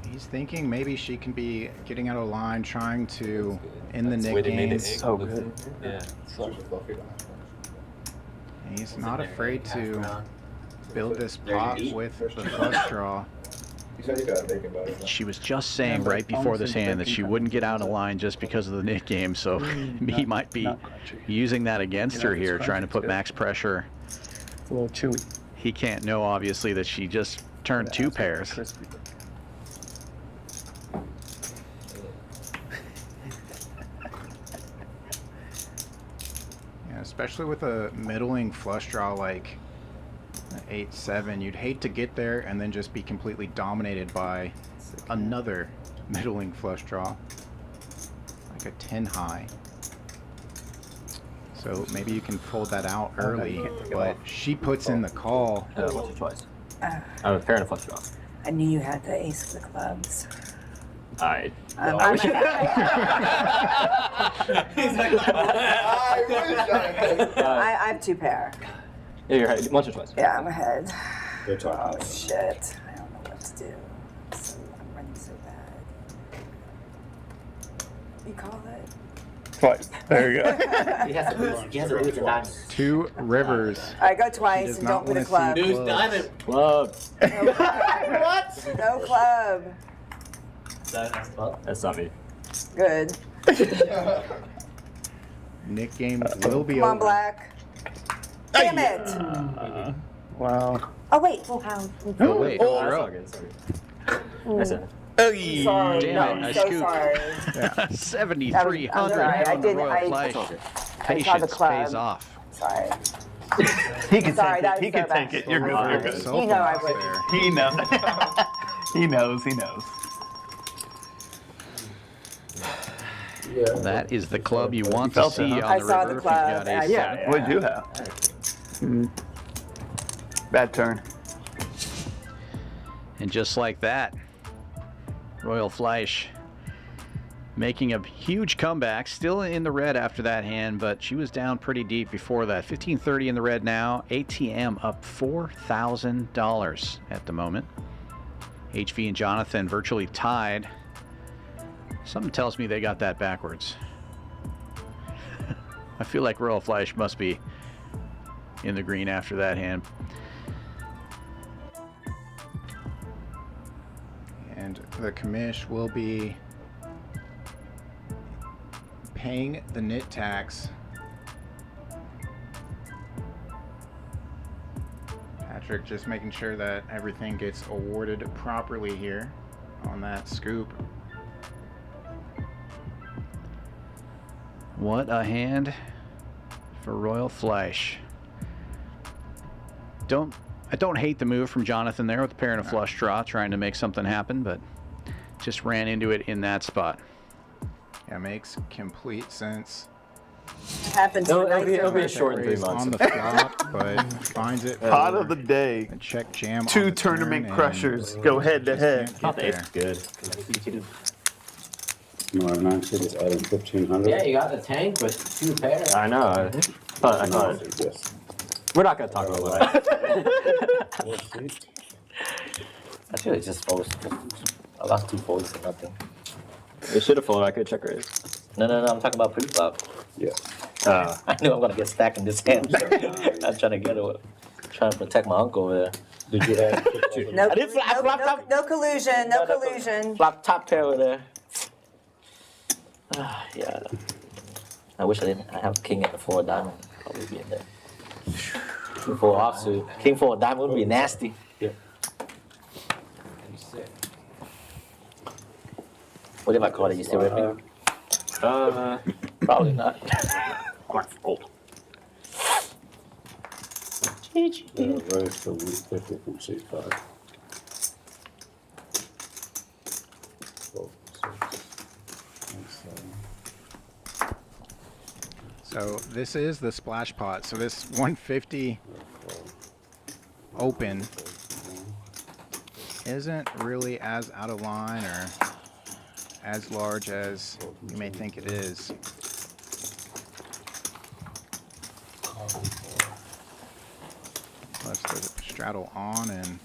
He's thinking maybe she can be getting out of line, trying to end the Nick game. So good. Yeah. He's not afraid to build this pot with the flush draw. She was just saying right before this hand that she wouldn't get out of line just because of the Nick game, so he might be using that against her here, trying to put max pressure. It's a little chewy. He can't know, obviously, that she just turned 2 pairs. Especially with a middling flush draw like 8-7, you'd hate to get there and then just be completely dominated by another middling flush draw, like a 10 high. So maybe you can fold that out early, but she puts in the call. Once or twice. I'm a pair and a flush draw. I knew you had the ace of the clubs. I have 2 pair. Yeah, you're ahead. Once or twice. Yeah, I'm ahead. Oh shit! I don't know what to do. I'm running so bad. You call it? Twice. There you go. He has to lose a diamond. 2 rivers. All right, go twice and don't put a club. Deuce diamond. Club. No club. What? No club. That's not me. Good. Nick game will be Come on, over. Black. Damn it! Wow. Oh wait, full house. Oh, wait. Oh, that's not good. Sorry. I said it. Sorry, Damn no, it, I I'm so scooped. sorry. Yeah. 7,300 I'm sorry, I on the didn't- Royal I- Fleish. I saw the Patience club. pays off. Sorry. He can Sorry, take that it. He was so can bad. take it. You're good. You're good. So You know I fast would. there. He knows. He knows. He knows. That is the club you want to Felt it, see huh? on I the saw river. the if you've got club. ace Yeah. seven. What did you have? Bad turn. And just like that, Royal Fleish making a huge comeback, still in the red after that hand, but she was down pretty deep before that. 1530 in the red now. ATM up $4,000 at the moment. HV and Jonathan virtually tied. Something tells me they got that backwards. I feel like Royal Fleish must be in the green after that hand. And the commish will be paying the nit tax. Patrick just making sure that everything gets awarded properly here on that scoop. What a hand for Royal Fleish. I don't hate the move from Jonathan there with the pair and a flush draw, trying to make something happen, but just ran into it in that spot. Yeah, makes complete sense. Happens. It'll be a short 3 months. On the flop, but finds it. Pot of the day. A check jam. 2 on the tournament turn, crushers and go head to just head. can't get there. Good. No, I'm not sure it's adding 1,500. Yeah, you got the tank with 2 pairs. I know. I thought Yes. We're not gonna talk about that. I feel like just folds. I lost 2 folds for nothing. It should have folded. I could check raise. No, I'm talking about pre-flop. Yeah. I knew I'm gonna get stacked in this hand. I'm trying to get away. Trying to protect my uncle over there. Did you have? No, I didn't flop top. no collusion, no collusion. Flop top pair over there. Yeah. I wish I didn't. I have king and the 4 diamond. Probably be in there. King 4 offsuit. King 4 diamond would be nasty. Yeah. What if I call it? You still with me? Probably not. Fold. Right, so we 50 from C5. So this is the splash pot. So this 150 open isn't really as out of line or as large as you may think it is. Let's the straddle on, and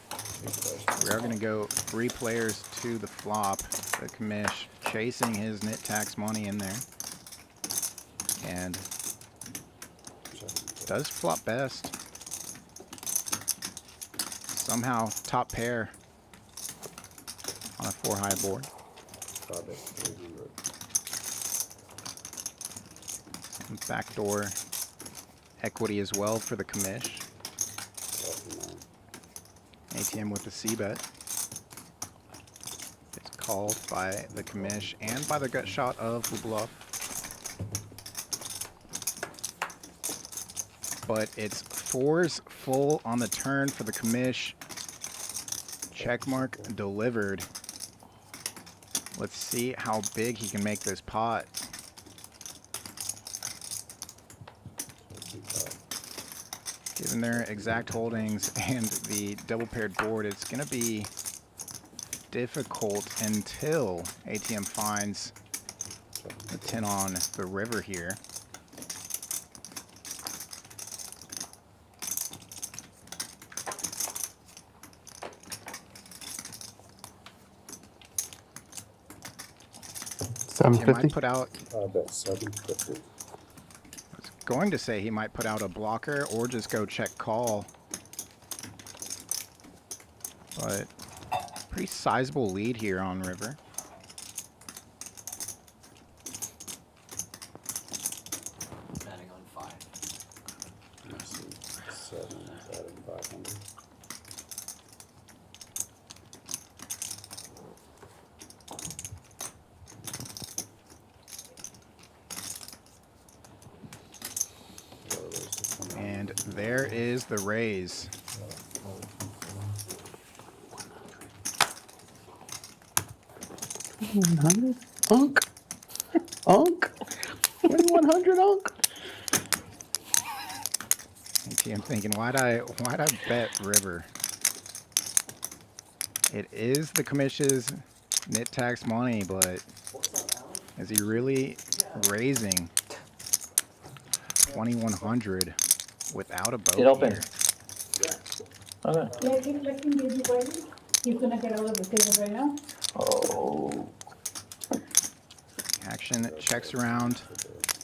we are going to go 3 players to the flop. The commish chasing his knit tax money in there, and does flop best. Somehow top pair on a 4 high board. Backdoor equity as well for the commish. ATM with the C-bet. It's called by the commish and by the gut shot of Lebluff. But it's 4s full on the turn for the commish. Checkmark delivered. Let's see how big he can make this pot. Given their exact holdings and the double paired board, it's going to be difficult until ATM finds the 10 on the river here. He might put out. I bet 750. Going to say he might put out a blocker or just go check call, but pretty sizable lead here on river. Betting on 5. Let's see, 7, adding 500. And there is the raise. $1,100? Unk? Unk? 2,100 unk? ATM thinking, why'd I bet river? It is the commish's knit tax money, but is he really raising 2,100 without a boat? It open. Here? Okay. Yeah, let him get you ready. He's gonna get out of the table right now. Oh. Action checks around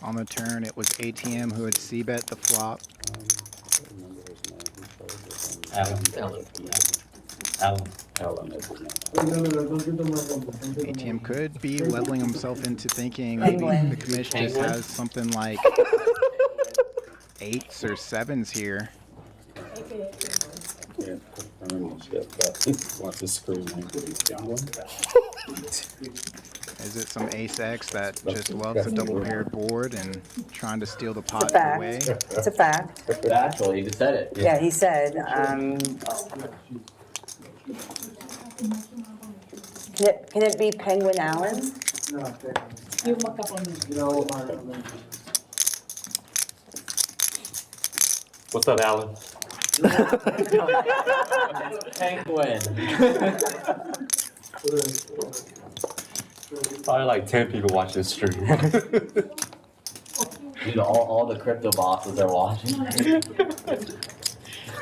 on the turn. It was ATM who had C-bet the flop. Alan. ATM could be leveling himself into thinking maybe the commish just has something like 8s or 7s here. Want to screw Is it some ace X that just loves a double paired board and trying to steal the pot fact. away? It's a fact. Actually, he just said it. Yeah, he said, can it be Penguin Allen? You muck up on me. What's up, Alan? Penguin. Probably like 10 people watch this stream. Dude, all the crypto bosses are watching.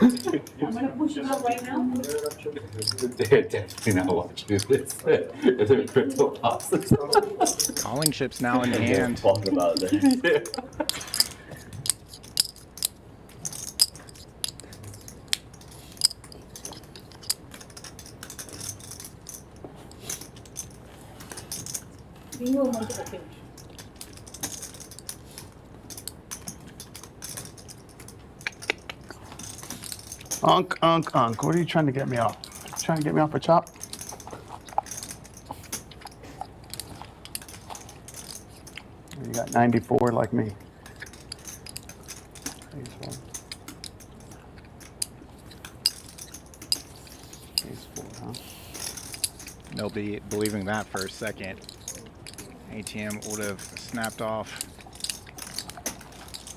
I'm gonna push it up right now. They're definitely not watching this. They're crypto pops. Calling chips now in hand. Talking about it. Bingo multiple finish. Unk. What are you trying to get me off? Trying to get me off a chop? You got 94 like me. Ace 4, huh? They'll be believing that for a second. ATM would have snapped off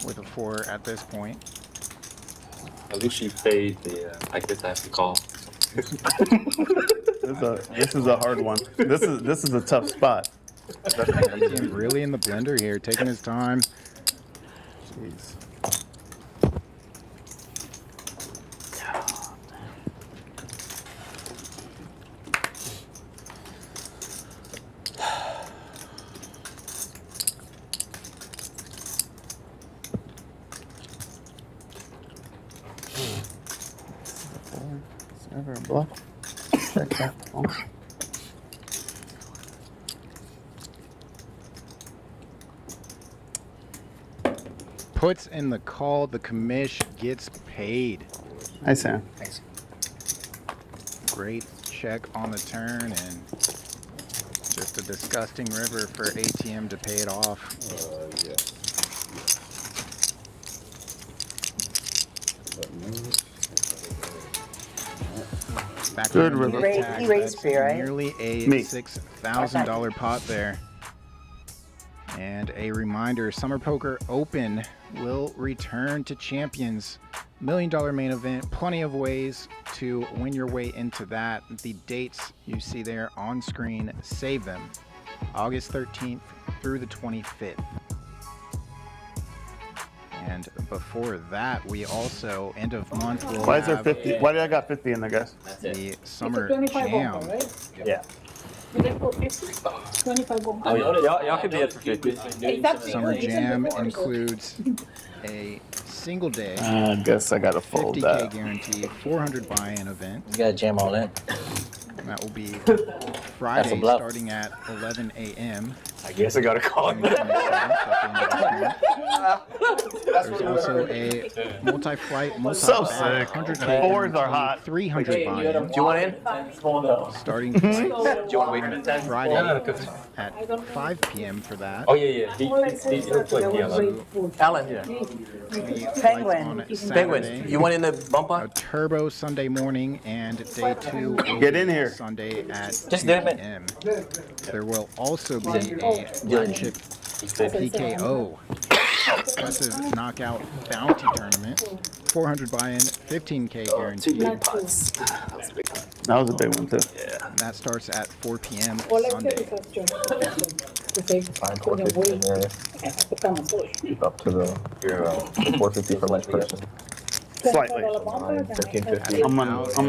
with a 4 at this point. At least she paid the. I guess I have to call. This is a hard one. This is a tough spot. ATM really in the blender here, taking his time. Jeez. Server bluff. Check that. Oh. Puts in the call, the commish gets paid. Hi, Sam. Thanks. Great check on the turn and just a disgusting river for ATM to pay it off. Yeah. Back Good on the river. attack, He raised me, right? nearly a Me. $6,000 pot there. And a reminder, Summer Poker Open will return to Champions. $1 million main event, plenty of ways to win your way into that. The dates you see there on screen, save them. August 13th through the 25th. And before that, we also, end of month, will Why is there have 50? Why did I got 50 in there, guys? the Summer 25 Jam. bomba, right? Yeah. You get for 50? 25 bomba. Oh, y'all can be it for 50. Exactly. Summer Jam includes a single day, I guess I gotta fold 50K that. guarantee, 400 buy-in event. You gotta jam all in. And that will be That's Friday a bluff. starting at 11 a.m. I guess I gotta call him. There's also a multi-flight, So multi-bag, sick. 100K Fours are guarantee, hot. 300 buy-in. Do you want in? Starting flight Do you want to wait a minute? Friday Yeah, at 5 p.m. for that. Oh yeah. He'll play yellow. Alan. The flight Penguin. on Penguin. Saturday. You want in the A bumper? turbo Sunday morning and day 2 will Get be in here. Sunday at Just 2 do it. p.m. There will also be a black chip PKO impressive knockout bounty tournament, 400 buy-in, 15K guarantee. That was a big one too. And that starts at 4 p.m. All I Sunday. said is just Find 450 in there. Keep up to the 450 for each person. Slightly. 1550 I'm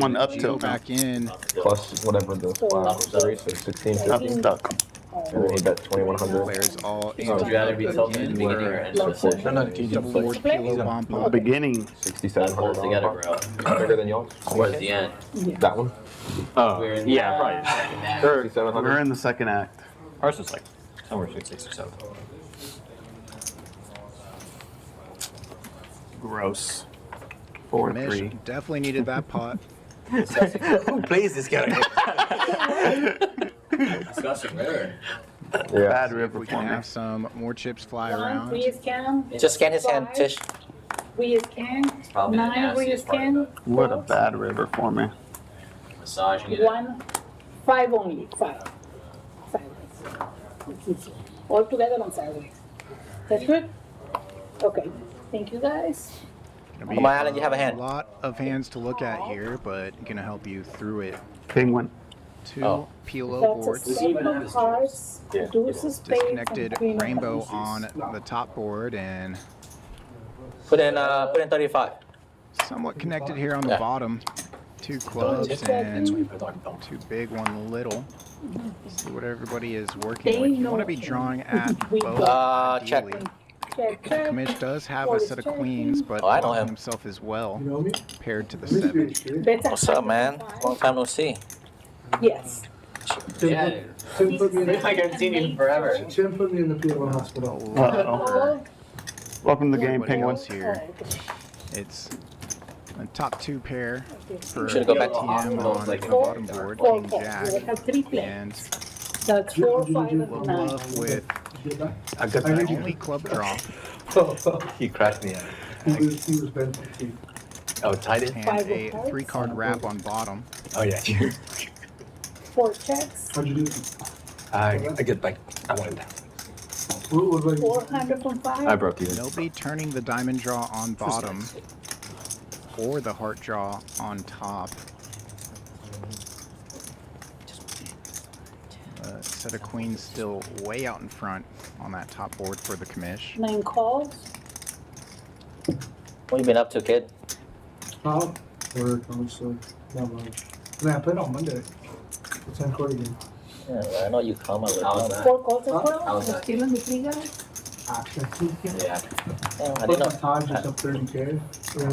on up Go tilt now. back in. plus whatever the flash is, so 1650. Up stuck. And then he bet 2100. Players all So would you rather be tilted in the beginning or end of the session? double 4 kilo bomb The pop. beginning. 6700. Together, bro. Bigger than yours. Towards the end. That one. Oh, We're in the yeah, second probably. act. Or, 6700. We're in the second act. ours is like somewhere between 6 or 7. Gross. 4-3. Mish definitely needed that pot. Who plays this guy? Disgusting river. Yeah. Bad If river we for can me. have some more chips fly One, around. re-scan. Just scan his hand, Tish. Re-scan. Probably the 9, nastiest part re-scan. What a bad river for me. Massaging it. 1, 5 only. 5. Sideways. All together on sideways. That's good? Okay. Thank you guys. Gonna be Come on, Alan, you have a hand. lot of hands to look at here, but gonna help you through it. Penguin. 2 Pilo That's a boards. 7 of hearts. Deuce of spades. Disconnected and queen of rainbow aces. on the top board and Put in 35. somewhat connected here on the Yeah. bottom. 2 clubs and 2 big, 1 little. See what everybody is working with. You want to be drawing at both, check. ideally. Check, check. Commish does have a set of queens, but Oh, I know blocking him. himself as well, You know me? paired to the 7. What's up, man? Long time no see. Yes. Yeah, Tim put me in I haven't seen you in forever. Tim put me in the PLO hospital. Uh-oh. Welcome to the game, Everybody Penguin. else here. It's a top 2 pair for Should go back to ATM on the bottom board, Four King calls. Jack, We have 3 plays. and That's 4, 5, and 9. Lebluff with A good the night. only club draw He crashed me out. He was bent. Oh, tied it? and a 3-card wrap on bottom. Oh, yeah. 4 checks. How'd you do? I get back. I wanted that. What about you? 400 from 5. I broke you. Nobody turning the diamond draw on bottom or the heart draw on top. Set of queens still way out in front on that top board for the Commish. 9 calls. What you been up to, kid? Work, honestly. Not much. Man, I played on Monday. The 10 court again. Yeah, I know you come up with How was that. that? 4 calls as well. How's that? Still in the 3 guys. Yeah. Damn, I Put didn't my know. Taj just up 30K.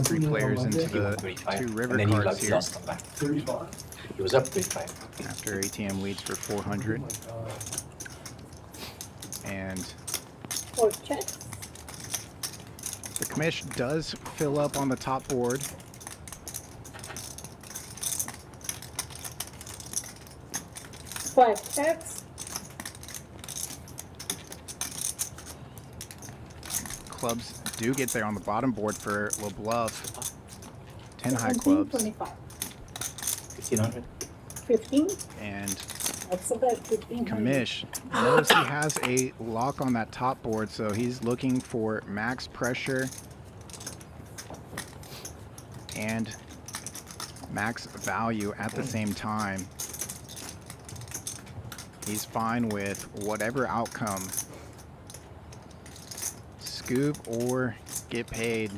3 players into the 2 river cards here 35. He was up 35. after ATM leads for 400. And 4 checks. the Commish does fill up on the top board. Five checks. Clubs do get there on the bottom board for Lebluff. 10 high 17, clubs. 25. 1,500. 15. And That's about 15. Commish knows he has a lock on that top board, so he's looking for max pressure and max value at the same time. He's fine with whatever outcome. Scoop or get paid.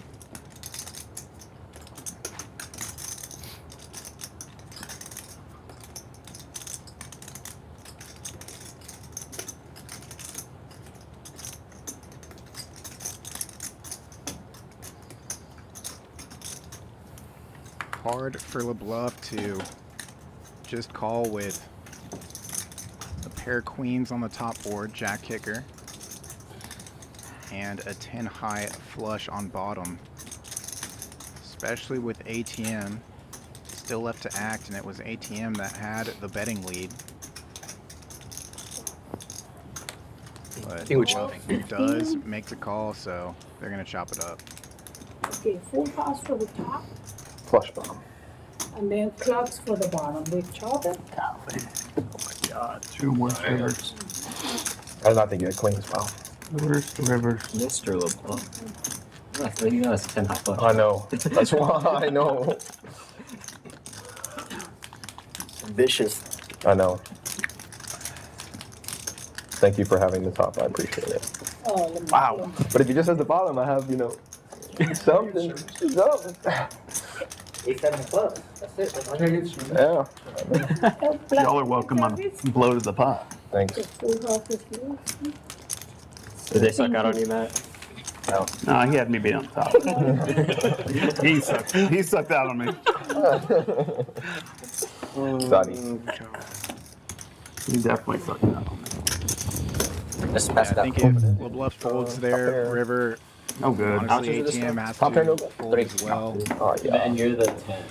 Hard for Lebluff to just call with a pair of queens on the top board, jack kicker, and a 10 high flush on bottom. Especially with ATM still left to act, and it was ATM that had the betting lead. But Lebluff does make the call, so they're gonna chop it up. Okay, full house for the top, Flush bottom. and then clubs for the bottom. They chop it. Oh my god, 2 more rivers. I did not think you had queens, wow. Rivers to rivers. Mr. Lebluff. You know it's 10 high flush. I know. That's why I know. Vicious. I know. Thank you for having the top. I appreciate it. Oh, let me Wow. But if you just have the bottom, I have, something. Something. 8-7 club. That's it. That's all I get. Yeah. Y'all are welcome on a blow to the pot. Thanks. The full house is here. Did they suck out on you, Matt? No. Nah, he had me beat on top. He sucked out on me. Sorry. He definitely sucked out on me. Let's Yeah, pass it I out. think if Lebluff folds there, River, No good. honestly, ATM has Top pair, no to good. fold as well. Oh, yeah. And you're the 10.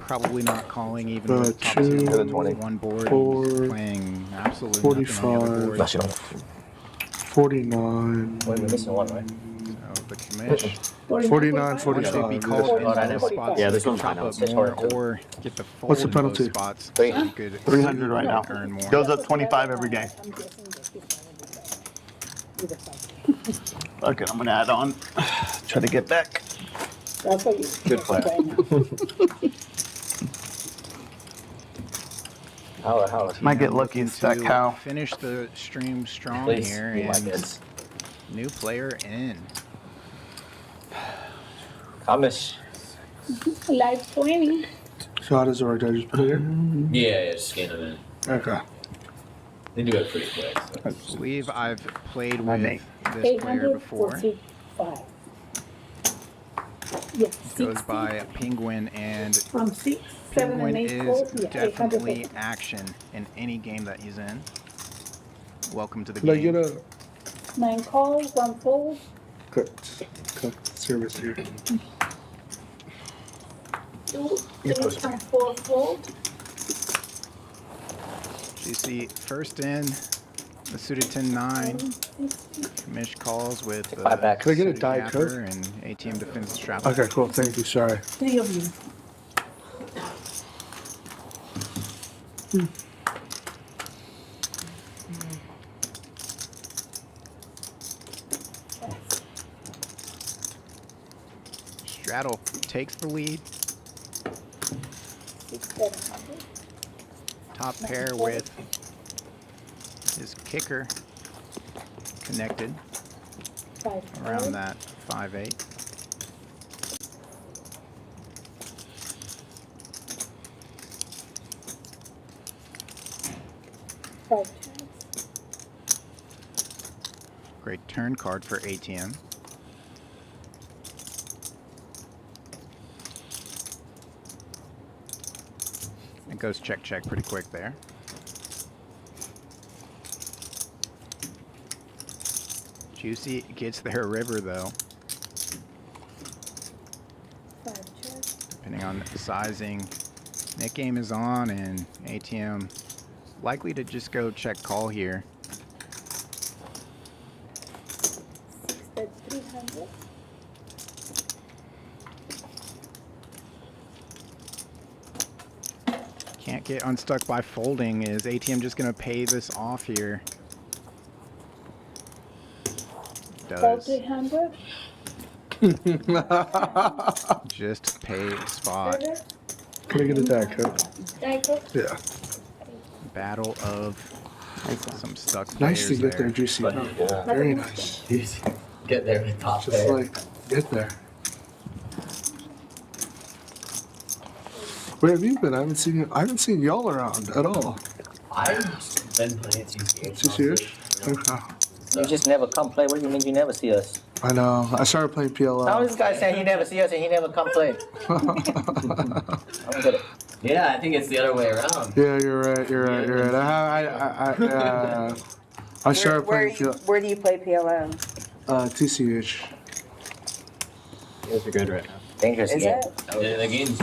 Probably not calling even with top Two, two You're the 20. one board. four, He's playing absolutely nothing on the other 45. board. Unless you don't. 49. Wait, we're missing one, right? So the Commish 49, once they 45. be called in those spots, Yeah, they this can one's chop fine. up It's more hard to- or get the fold What's the in those penalty? spots. Three. So you could 300 right now. earn more. Goes up 25 every game. I'm guessing that he's gonna be better. Either side. Okay, I'm gonna add on. Try to get back. That's what you. Good play. How? Might get lucky and stack To cow. finish the stream strong Please. here, Oh my and goodness. new player in. Commish. Live streaming. So how does it work? Do I just put it in? Yeah, just scan them in. Okay. They do it pretty quick. So. I believe I've played with this player before. 845. Yes. Goes by Penguin, and From 6, 7, Penguin and 8 is calls. Yeah, definitely 850. action in any game that he's in. Welcome to the Could I game. get a 9 calls, 1 fold. cut service here? 2, 3, and 4 fold. GC first in, the suited 10-9. Commish calls with the Could I get a suited Diet Coke? gapper and ATM defends the strap. Okay, cool. Thank you. Sorry. 3 of you. Straddle takes the lead. 6, 700. Top pair with his kicker connected 5, around that 5-8. Great turn card for ATM. It goes check, check pretty quick there. Juicy gets their river though. Depending on sizing. Net game is on and ATM likely to just go check call here. 300. Can't get unstuck by folding. Is ATM just going to pay this off here? Does. 300. Just pay spot. Can I get a Diet Coke? Diet Coke? Yeah. Battle of some stuck Nice to players get there, Juicy. Very nice. Get there with top Just pair. like, get there. Where have you been? I haven't seen you. I haven't seen y'all around at all. I've been playing TCH. TCH? Okay. You just never come play. What do you mean you never see us? I know. I started playing PLL. How is this guy saying he never see us and he never come play? I don't get it. Yeah, I think it's the other way around. Yeah, you're right. You're right. You're right. I started playing Where do you play PLM? TCH. It's good right now. Dangerous Is game. it? The game's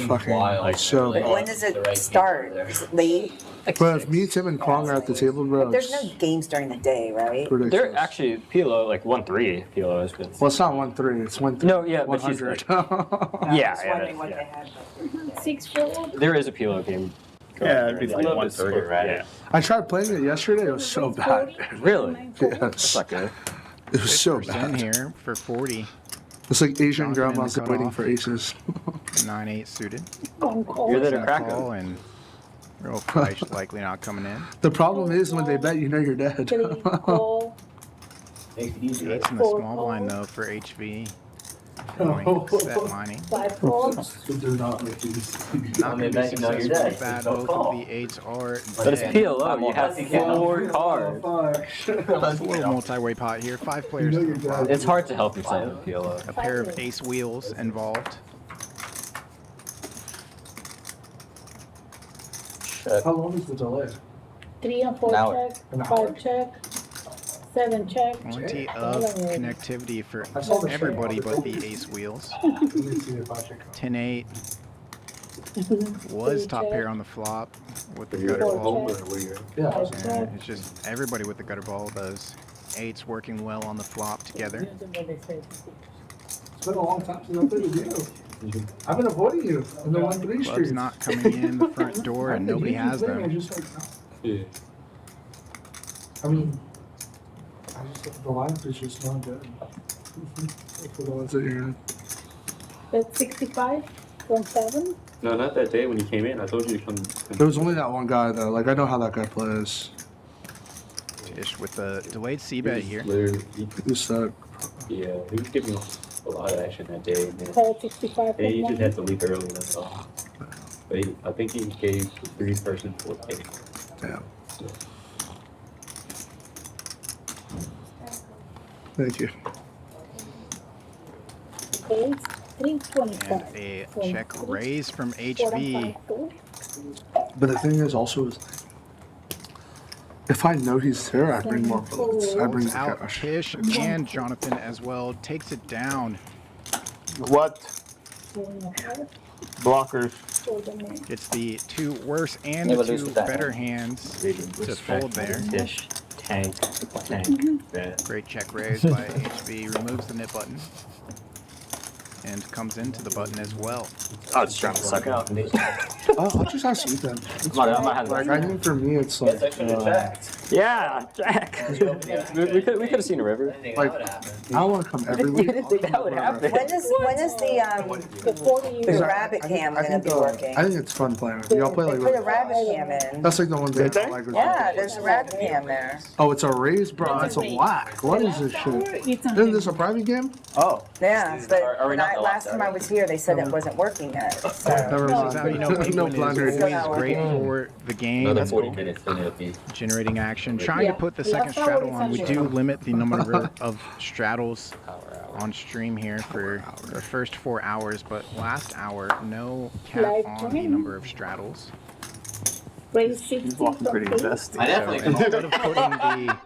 Fucking wild. like so Like, bad. when does it start? Is it late? But if me, Tim, and Kwong are at the table, bro, There's it's no games during the day, right? ridiculous. They're actually PLO like 1-3 PLO has been. Well, it's not 1-3. It's 1-3. No, yeah, but she's 100. Yeah. 6 fold. There is a PLO game. Yeah, it'd be like 1:30, right? Yeah. I tried playing it yesterday. It was so bad. Really? Yes. That's not good. It was so 50% bad. here for 40. It's like Asian Jonathan in grandmas the waiting cutoff. for aces. 9-8 suited. You're there to crack Call them. and real Fleish likely not coming in. The problem is when they bet, you know you're dead. 3 call. Makes it easy. That's in the small blind though for HV. Going set mining. 5 calls. Do not make these. Not going to be bet you know you're successful dead. with that. Don't Both call. of the 8s are But it's dead. PLO. You have 4 cards. It's a little multi-way pot here. 5 players to the flop. It's hard to help yourself in PLO. A pair of ace wheels involved. How long is the delay? 3 and 4 An hour. check. 5 check. 7 check. Plenty of connectivity for I saw the everybody shake. but the ace wheels. Let me see if I check. 10-8 was top pair on the flop with the gutter ball. Yeah. And it's just everybody with the gutter ball. Those 8s working well on the flop together. It's been a long time since I've been with you. I've been avoiding you in the 1-3 Club's streets. not coming in the front door and nobody has I them. just like, I mean, I just the lineup is just not good. For the ones that you're in. That's 65 from 7. No, not that day when you came in. I told you to come. There was only that one guy though. Like I know how that guy plays. Tisch with the delayed C bet here. Literally, Who's that? yeah, he was giving a lot of action that day. Man. Call 65 He from just had to one. leave early, that's all. But I think he gave the 3-person 4K. Yeah. Thank you. Okay, 325. And a check raise from HV. But the thing is also is if I know he's there, I bring more bullets. I bring the Out cash. Tisch and Jonathan as well. Takes it down. What? Blockers. Gets the 2 worse and the 2 better hands to fold there. Tisch, tank. Great check raise by HV. Removes the nip button. And comes into the button as well. I was trying to suck out. I'll just ask Ethan. Come on, I might have Like, I think for me, it's like. Yeah, Jack. we could have seen a river. Like, I don't want to come every week. You didn't think that would happen? When is the rabbit cam gonna be working? I think it's fun playing with you. Y'all play They like. put a rabbit cam in. That's like the one thing I like. Yeah, there's a rabbit cam there. Oh, it's a raise, bro. It's a whack. What is this shit? Isn't this a private game? Oh. Yeah, but last time I was here, they said it wasn't working yet. So. Never mind. How you know No Penguin is blunders. great for the game. Another 40 minutes, then it'll be. Generating action. Trying to put the second straddle on. We do limit the number of straddles on stream here for the first 4 hours, but last hour, no cap on the number of straddles. He's walking pretty invested. I definitely So instead of putting the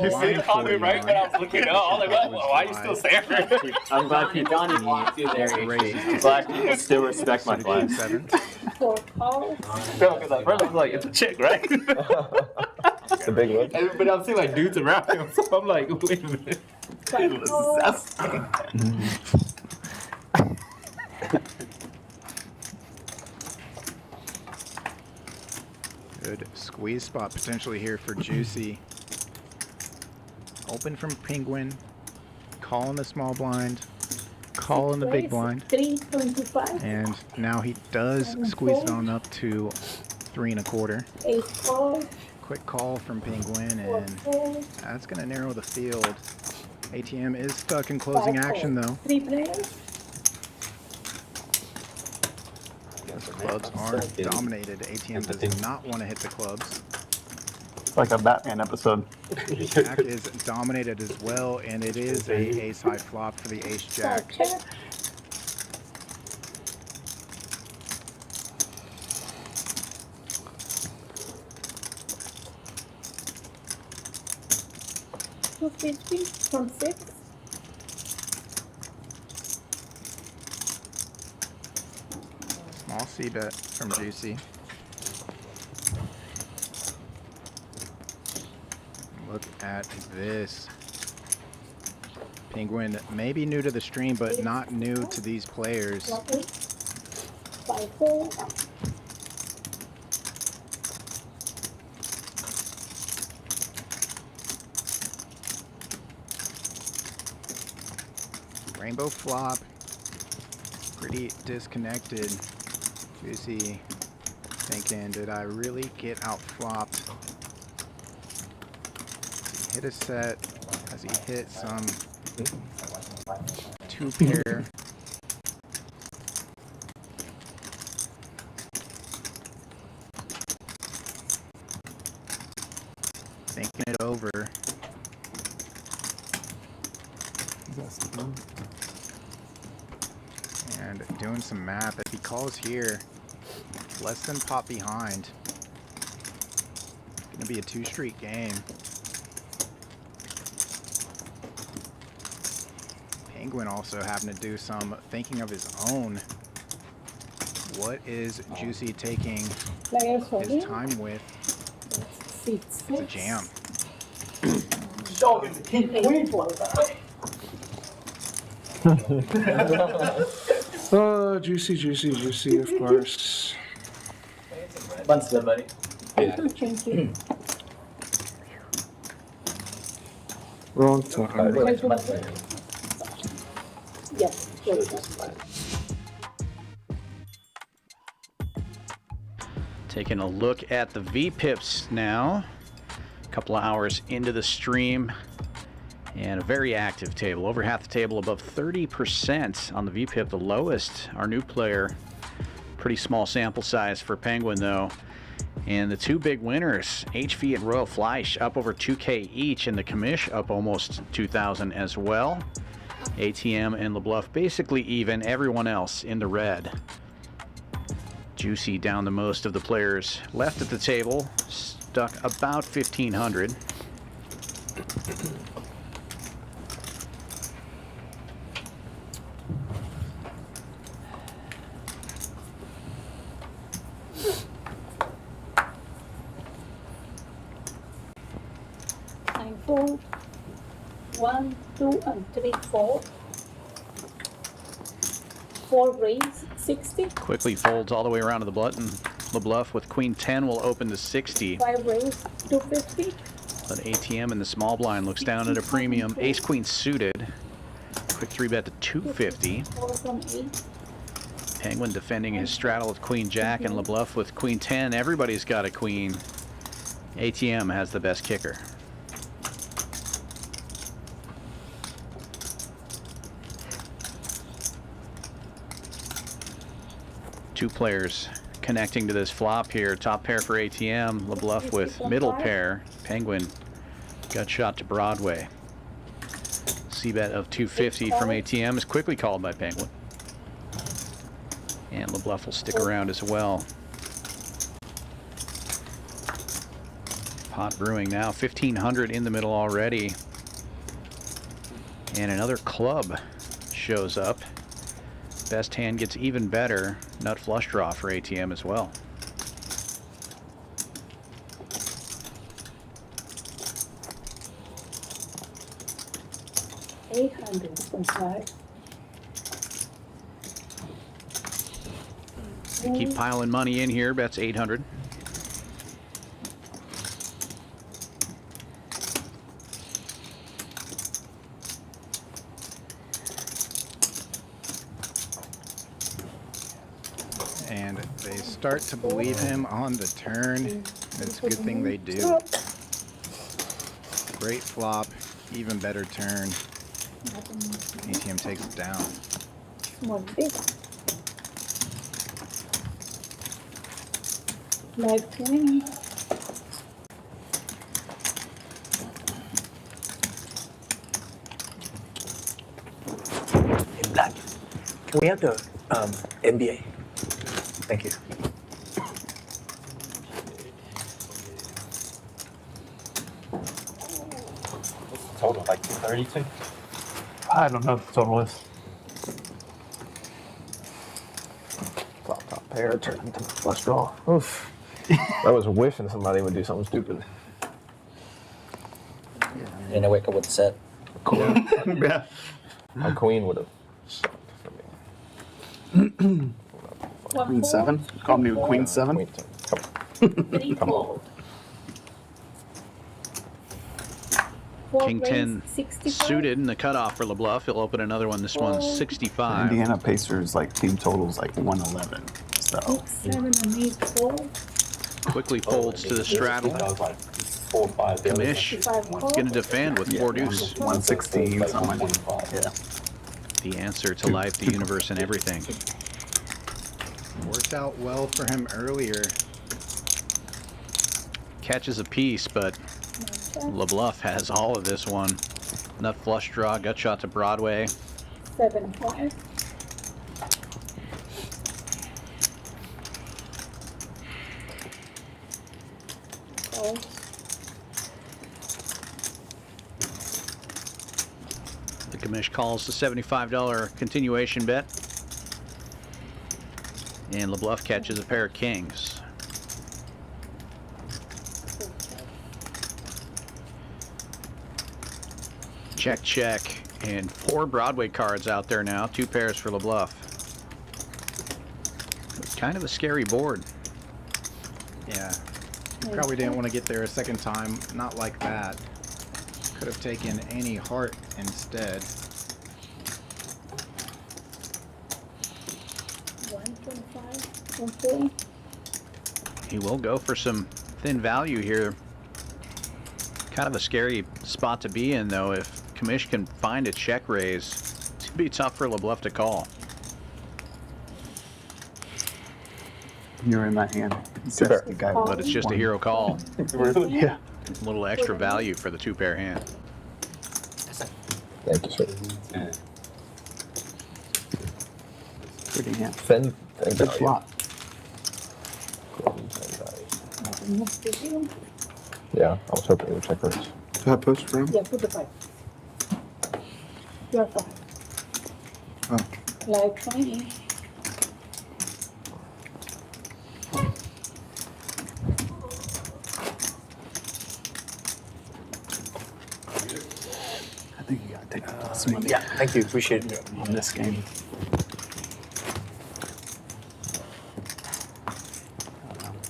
You see the comment right when I was looking up. I was like, well, why are you still saying it? I'm glad people, black people still respect my flag. for calls. No, because at first I was like, it's a chick, right? It's the big one. But I'm seeing like dudes around him, so I'm like, wait a minute. Good squeeze spot potentially here for Juicy. Open from Penguin. Call in the small blind. Call in the big blind. 325. And now he does squeeze it on up to 3 1/4. 8 call. Quick call from Penguin, and that's going to narrow the field. ATM is stuck in closing action though. 3 players. The clubs are dominated. ATM does not want to hit the clubs. Like a Batman episode. Jack is dominated as well, and it is a ace high flop for the ace jack. From 6. Small C bet from Juicy. Look at this. Penguin may be new to the stream, but not new to these players. 5-4. Rainbow flop. Pretty disconnected. Juicy thinking, did I really get out flopped? Has he hit a set? Has he hit some 2-pair? Thinking it over. And doing some math. If he calls here, less than pot behind. Gonna be a 2-street game. Penguin also having to do some thinking of his own. What is Juicy taking his time with? It's a jam. Oh, juicy, of course. Bunch of buddy. Thank you. Wrong time. Yes. Taking a look at the VPIPs now. A couple of hours into the stream. And a very active table, over half the table, above 30% on the VPIP, the lowest. Our new player, pretty small sample size for Penguin though. And the two big winners, HV and Royal Fleish, up over 2K each, and the Commish up almost 2,000 as well. ATM and Lebluff basically even, everyone else in the red. Juicy down the most of the players left at the table, stuck about 1,500. Nine fold. 1, 2, and 3 fold. 4 raise, 60. Quickly folds all the way around to the button. Lebluff with Queen 10 will open to 60. 5 raise, 250. But ATM in the small blind looks down at a premium. Ace Queen suited. Quick 3-bet to 250. 4 from 8. Penguin defending his straddle with Queen Jack, and Lebluff with Queen 10. Everybody's got a queen. ATM has the best kicker. Two players connecting to this flop here. Top pair for ATM, Lebluff with middle pair. Penguin got shot to Broadway. C-bet of 250 from ATM is quickly called by Penguin. And Lebluff will stick around as well. Pot brewing now, 1,500 in the middle already. And another club shows up. Best hand gets even better. Nut flush draw for ATM as well. $800. Keep piling money in here. Bets 800. And they start to believe him on the turn. It's a good thing they do. Great flop, even better turn. ATM takes it down. One big. Live 20. Hey, Black. Can we have the NBA? Thank you. Total like 232. I don't know what the total is. Flop top pair, turn into flush draw. Oof. I was wishing somebody would do something stupid. And I wake up with set. Yeah. A queen would have sucked for me. Queen 7? Call me with Queen 7? Queen 10. Come on. King 10 suited in the cutoff for Lebluff. He'll open another one. This one's 65. Indiana Pacers like team totals like 111. So 7 and 8 fold. Quickly folds to the straddle. Commish going to defend with 4 deuce. 116, something like that. Yeah. The answer to life, the universe, and everything. Worked out well for him earlier. Catches a piece, but Lebluff has all of this one. Nut flush draw, gut shot to Broadway. 7 5. Calls. The Commish calls the $75 continuation bet. And Lebluff catches a pair of kings. Check, check. And 4 Broadway cards out there now. 2 pairs for Lebluff. It's kind of a scary board. Yeah. Probably didn't want to get there a second time. Not like that. Could have taken any heart instead. 125. 140. He will go for some thin value here. Kind of a scary spot to be in, though, if Commish can find a check raise, it's going to be tough for Lebluff to call. You're in my hand. Super. That's the guy. But it's just a hero call. Yeah. A little extra value for the 2-pair hand. Thank you, sir. Pretty hand. Fen Good value. flop. Yeah, I was hoping it would check raise. Should I post for him? Yeah, put the 5. You're 5. Oh. Like 20. I think you gotta take the plus money. Yeah, thank you. Appreciate it. On this game.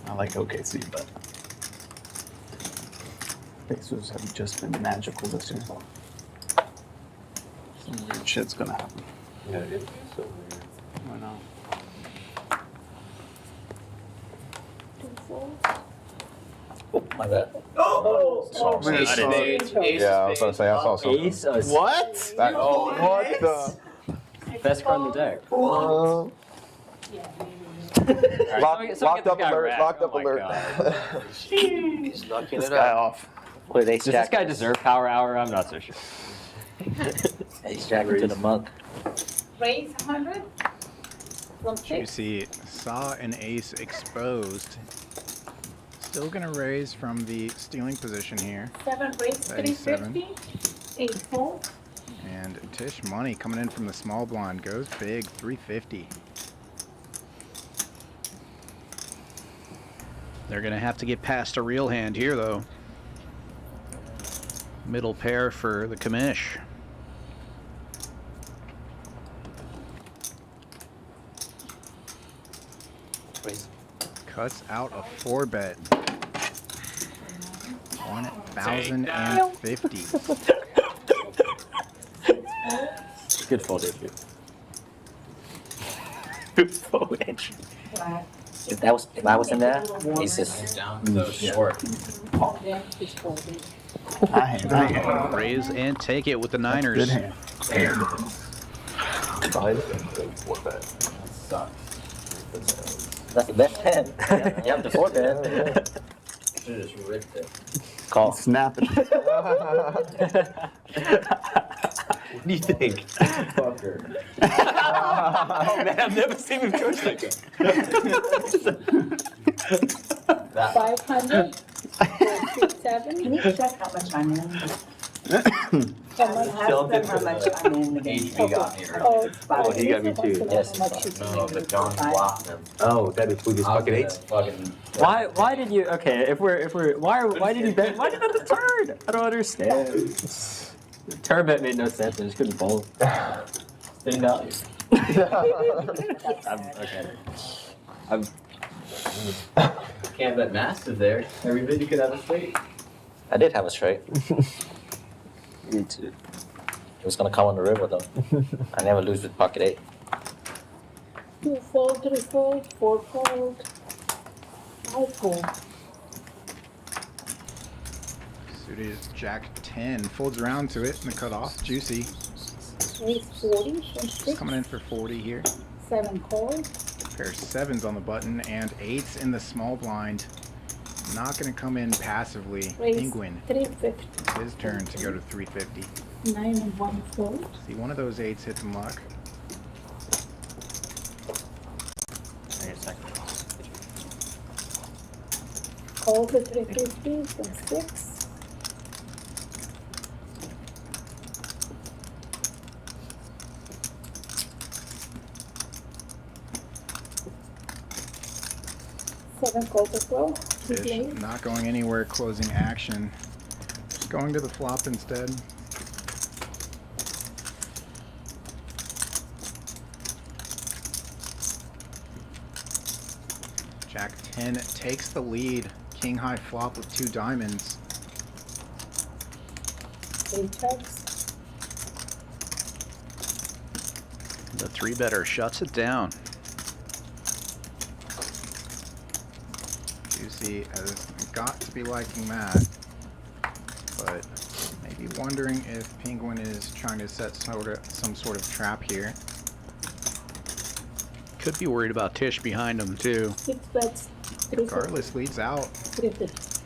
I like OKC, but Pacers have just been magical this year. Some weird shit's gonna happen. Yeah, it is so weird. I know. Oh, my bad. Yeah, I was gonna say, I saw something. Ace of What? That, what the? best card in the deck. Locked up alert, locked up alert. He's knocking This it guy out. off. Wait, ace Does jack. this guy deserve Power Hour? I'm not so sure. Ace jack into the monk. Raise 100 from 6. Juicy saw an ace exposed. Still gonna raise from the stealing position here. 7 raise 37. 350. 8 fold. And Tisch money coming in from the small blind goes big, 350. They're going to have to get past a real hand here, though. Middle pair for the Commish. Cuts out a 4-bet. 1,050. Good fold issue. Good fold issue. If I was in there, he's just Down so short. Yeah, he's folding. Raise and take it with the Niners. Good hand. that's the best hand. You have the 4-bet. Should just ripped it. Call. Snapping. What do you think? Fucker. Oh man, I've never seen him coach like that. 500. 7. Can you check how much I'm in? How much? Ask them how much I'm in the game. HB got me earlier. Oh, it's 5. Oh, he got me too. Yes. How much is No, but John blocked him. Oh, that is who gets pocket eights? Fucking. Why did you? Okay, if we're why did you bet? Why did you bet the turn? I don't understand. The turn bet made no sense. I just couldn't fold. Didn't value. I'm Can't bet massive there. Every bid you could have a straight. I did have a straight. Me too. It was gonna come on the river though. I never lose with pocket 8. 2 fold, 3 fold, 4 fold, 5 fold. Suited Jack 10 folds around to it in the cutoff. Juicy Raise 40 from 6. coming in for 40 here. 7 calls. Pair of 7s on the button and 8s in the small blind. Not going to come in passively. Raise Penguin. 350. It's his turn to go to 350. 9 and 1 fold. See, one of those 8s hit some luck. Call the 350 from 6. Seven calls as well. Tisch not going anywhere, closing action. Just going to the flop instead. Jack 10 takes the lead. King high flop with 2 diamonds. 8 checks. The 3-better shuts it down. Juicy has got to be liking that, but maybe Be wondering if Penguin is trying to set some sort of trap here. Could be worried about Tisch behind him too. 6 bets. Regardless, leads out. 350.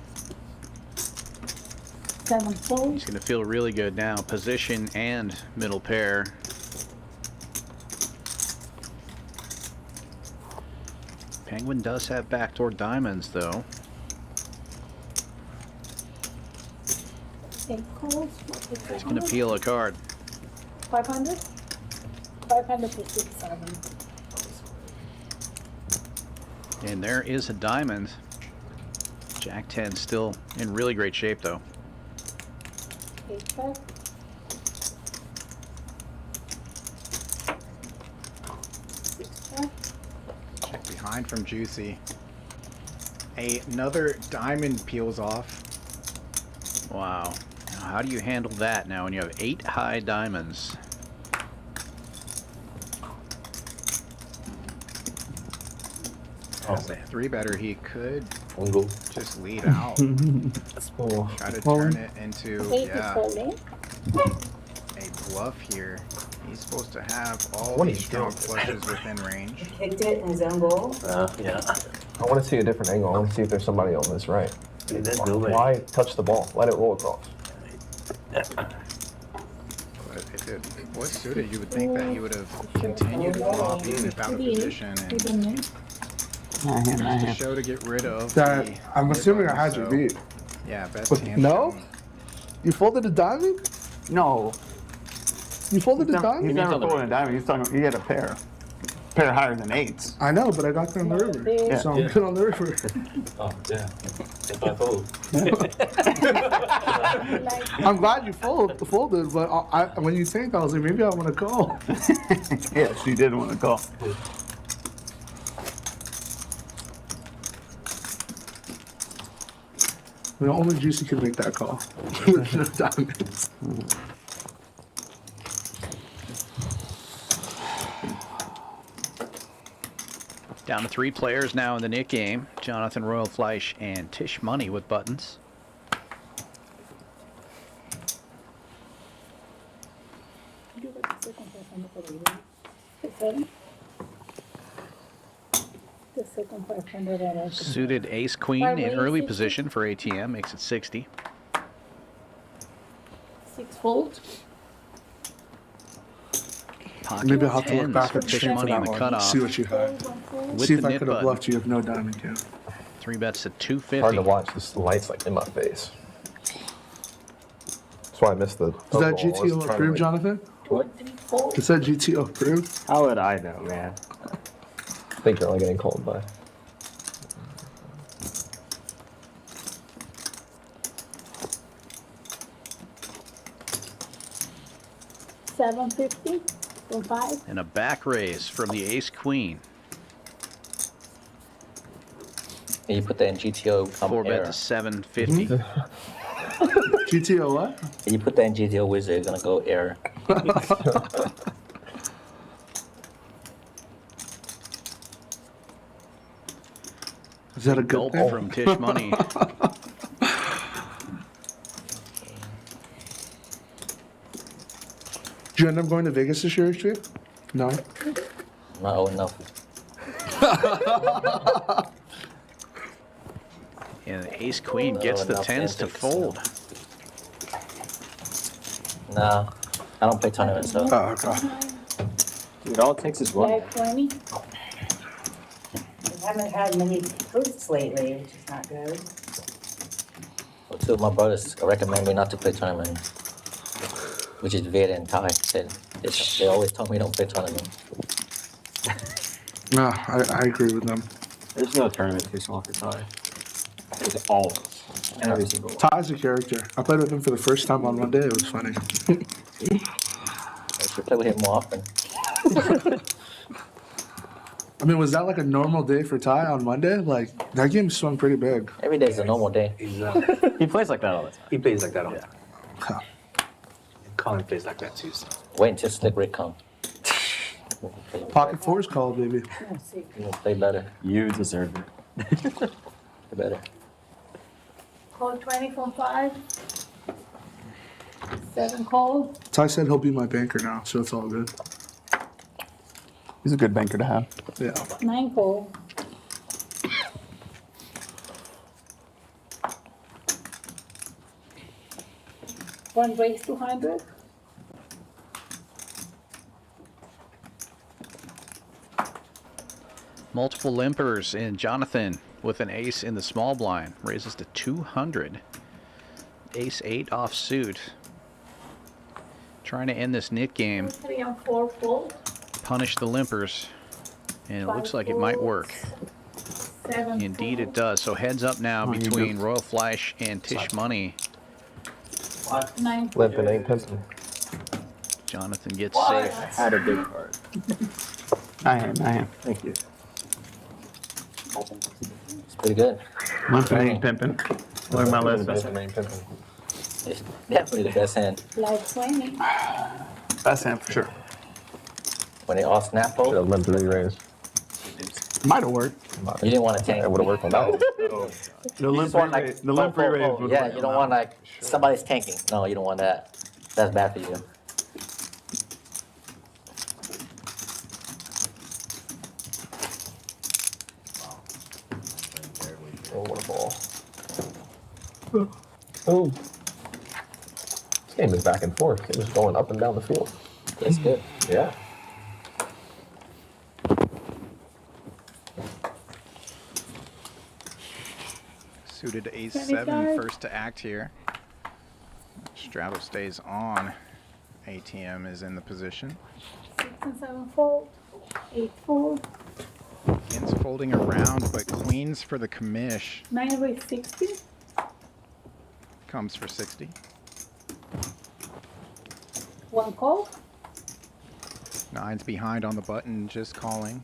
7 fold. He's going to feel really good now. Position and middle pair. Penguin does have backdoor diamonds though. 8 calls. He's going to peel a card. 500. 500 to 6, 7. And there is a diamond. Jack 10 still in really great shape though. 8 5. Check behind from Juicy. Another diamond peels off. Wow. Now how do you handle that now when you have 8 high diamonds? As a 3-better, he could Ungo. just lead out. That's cool. Try to turn it into, 8 yeah, is folding. a bluff here. He's supposed to have all What these is strong doing? flushes within range. Kicked it in his own goal. Yeah. I want to see a different angle. I want to see if there's somebody on this right. Yeah, there's nobody. Why touch the ball? Let it roll across. But if it was suited, you would think that he would have continued to flop even if out of position and just to show to get rid of That the I'm assuming I had so, you beat. Yeah, best But hand. no? You folded a diamond? No. You folded a He's diamond? never folded a diamond. He's talking. He had a pair. Pair higher than 8s. I know, but I got there on the river. Yeah. So I'm good on the river. Oh, yeah. If I fold. I'm glad you folded, but when you think, I was like, maybe I want to call. Yes, you did want to call. Only Juicy could make that call. There's no diamonds. Down to 3 players now in the Nick game. Jonathan Royal Fleish and Tisch Money with buttons. The second 500 and also Suited ace queen in early position for ATM makes it 60. 6 fold. Pocket Maybe I'll have to look tens back for at the Tisch stream for Money on that the one. cutoff. See what you had. With See the if I knit could have button. bluffed you with no diamond count. 3 bets to Hard to 250. watch. This light's like in my face. That's why I missed the. Is that GTO approved, Jonathan? Is that GTO approved? How would I know, man? I think you're only getting called by. $750 from 5. And a back raise from the ace queen. And you put that in GTO, 4 bet to 750. GTO what? And you put that in GTO Wizard, it's gonna go error. Is that a good Gulp thing? from Tisch Money. Did you end up going to Vegas this year, Steve? No. Not old enough. And the ace queen gets the enough tens to antics. fold. Nah, I don't play tournaments though. Oh, okay. Dude, all it takes is one. Like 20. We haven't had many posts lately, which is not good. Well, 2 of my brothers recommend me not to play tournaments, which is Vid and Ty. They always tell me don't play tournaments. No, I agree with them. There's no tournament too small for Ty. It's all every single one. Ty's a character. I played with him for the first time on Monday. It was funny. I should play with him more often. I mean, was that like a normal day for Ty on Monday? Like, that game swung pretty big. Every day is a normal day. He plays like that all the time. He plays like that all the time. Colin plays like that too. So. Wait until Slick Rick comes. Pocket fours called, baby. You'll play better. You deserve it. Play better. Call 20 from 5. 7 call. Ty said he'll be my banker now, so it's all good. He's a good banker to have. Yeah. 9 call. One raise 200. Multiple limpers, and Jonathan with an ace in the small blind raises to 200. Ace 8 offsuit. Trying to end this nit game. 3 and 4 fold. Punish the limpers, and it looks like it might work. 7 Indeed it does. So heads up now between Royal Fleish and Tisch Money. 9 Limping ain't pimping. Jonathan gets safe. Had a big card. I am. Thank you. It's pretty good. Limping ain't pimping. Look at my list. Limping ain't pimping. It's definitely the best hand. Live 20. Best hand for sure. When they all snap Should fold, have limped 3 raise. Might have worked. you didn't want to tank. It would have worked on that one. The You limp just want, free raise. The limp free raise would Yeah, work you on don't that want one. like somebody's tanking. No, you don't want that. That's bad for you. Oh, what a ball. Oh. This game is back and forth. It's just going up and down the field. That's good. Yeah. Suited ace 25. 7 first to act here. Straddle stays on. ATM is in the position. 6 and 7 fold. 8 fold. Ends folding around, but queens for the commish 9 raise 60. comes for 60. 1 call. 9's behind on the button, just calling.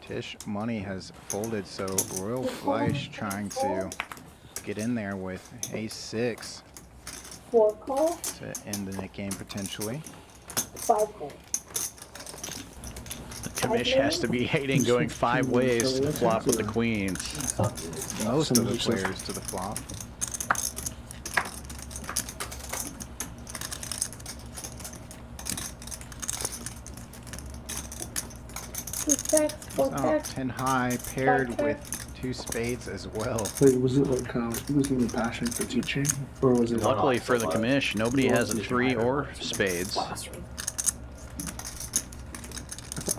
Tisch Money has folded, so Royal Fleish trying to get in there with ace 6 4 call. to end the net game potentially. 5 call. The commish has to be hating going 5 ways to the flop with the queens. Most of the players to the flop. Deepstack, 4 Oh, stack. 10 high paired with 2 spades as well. Wait, was it like he was even passion for teaching, or was it? Luckily for the commish, nobody has a 3 or spades. I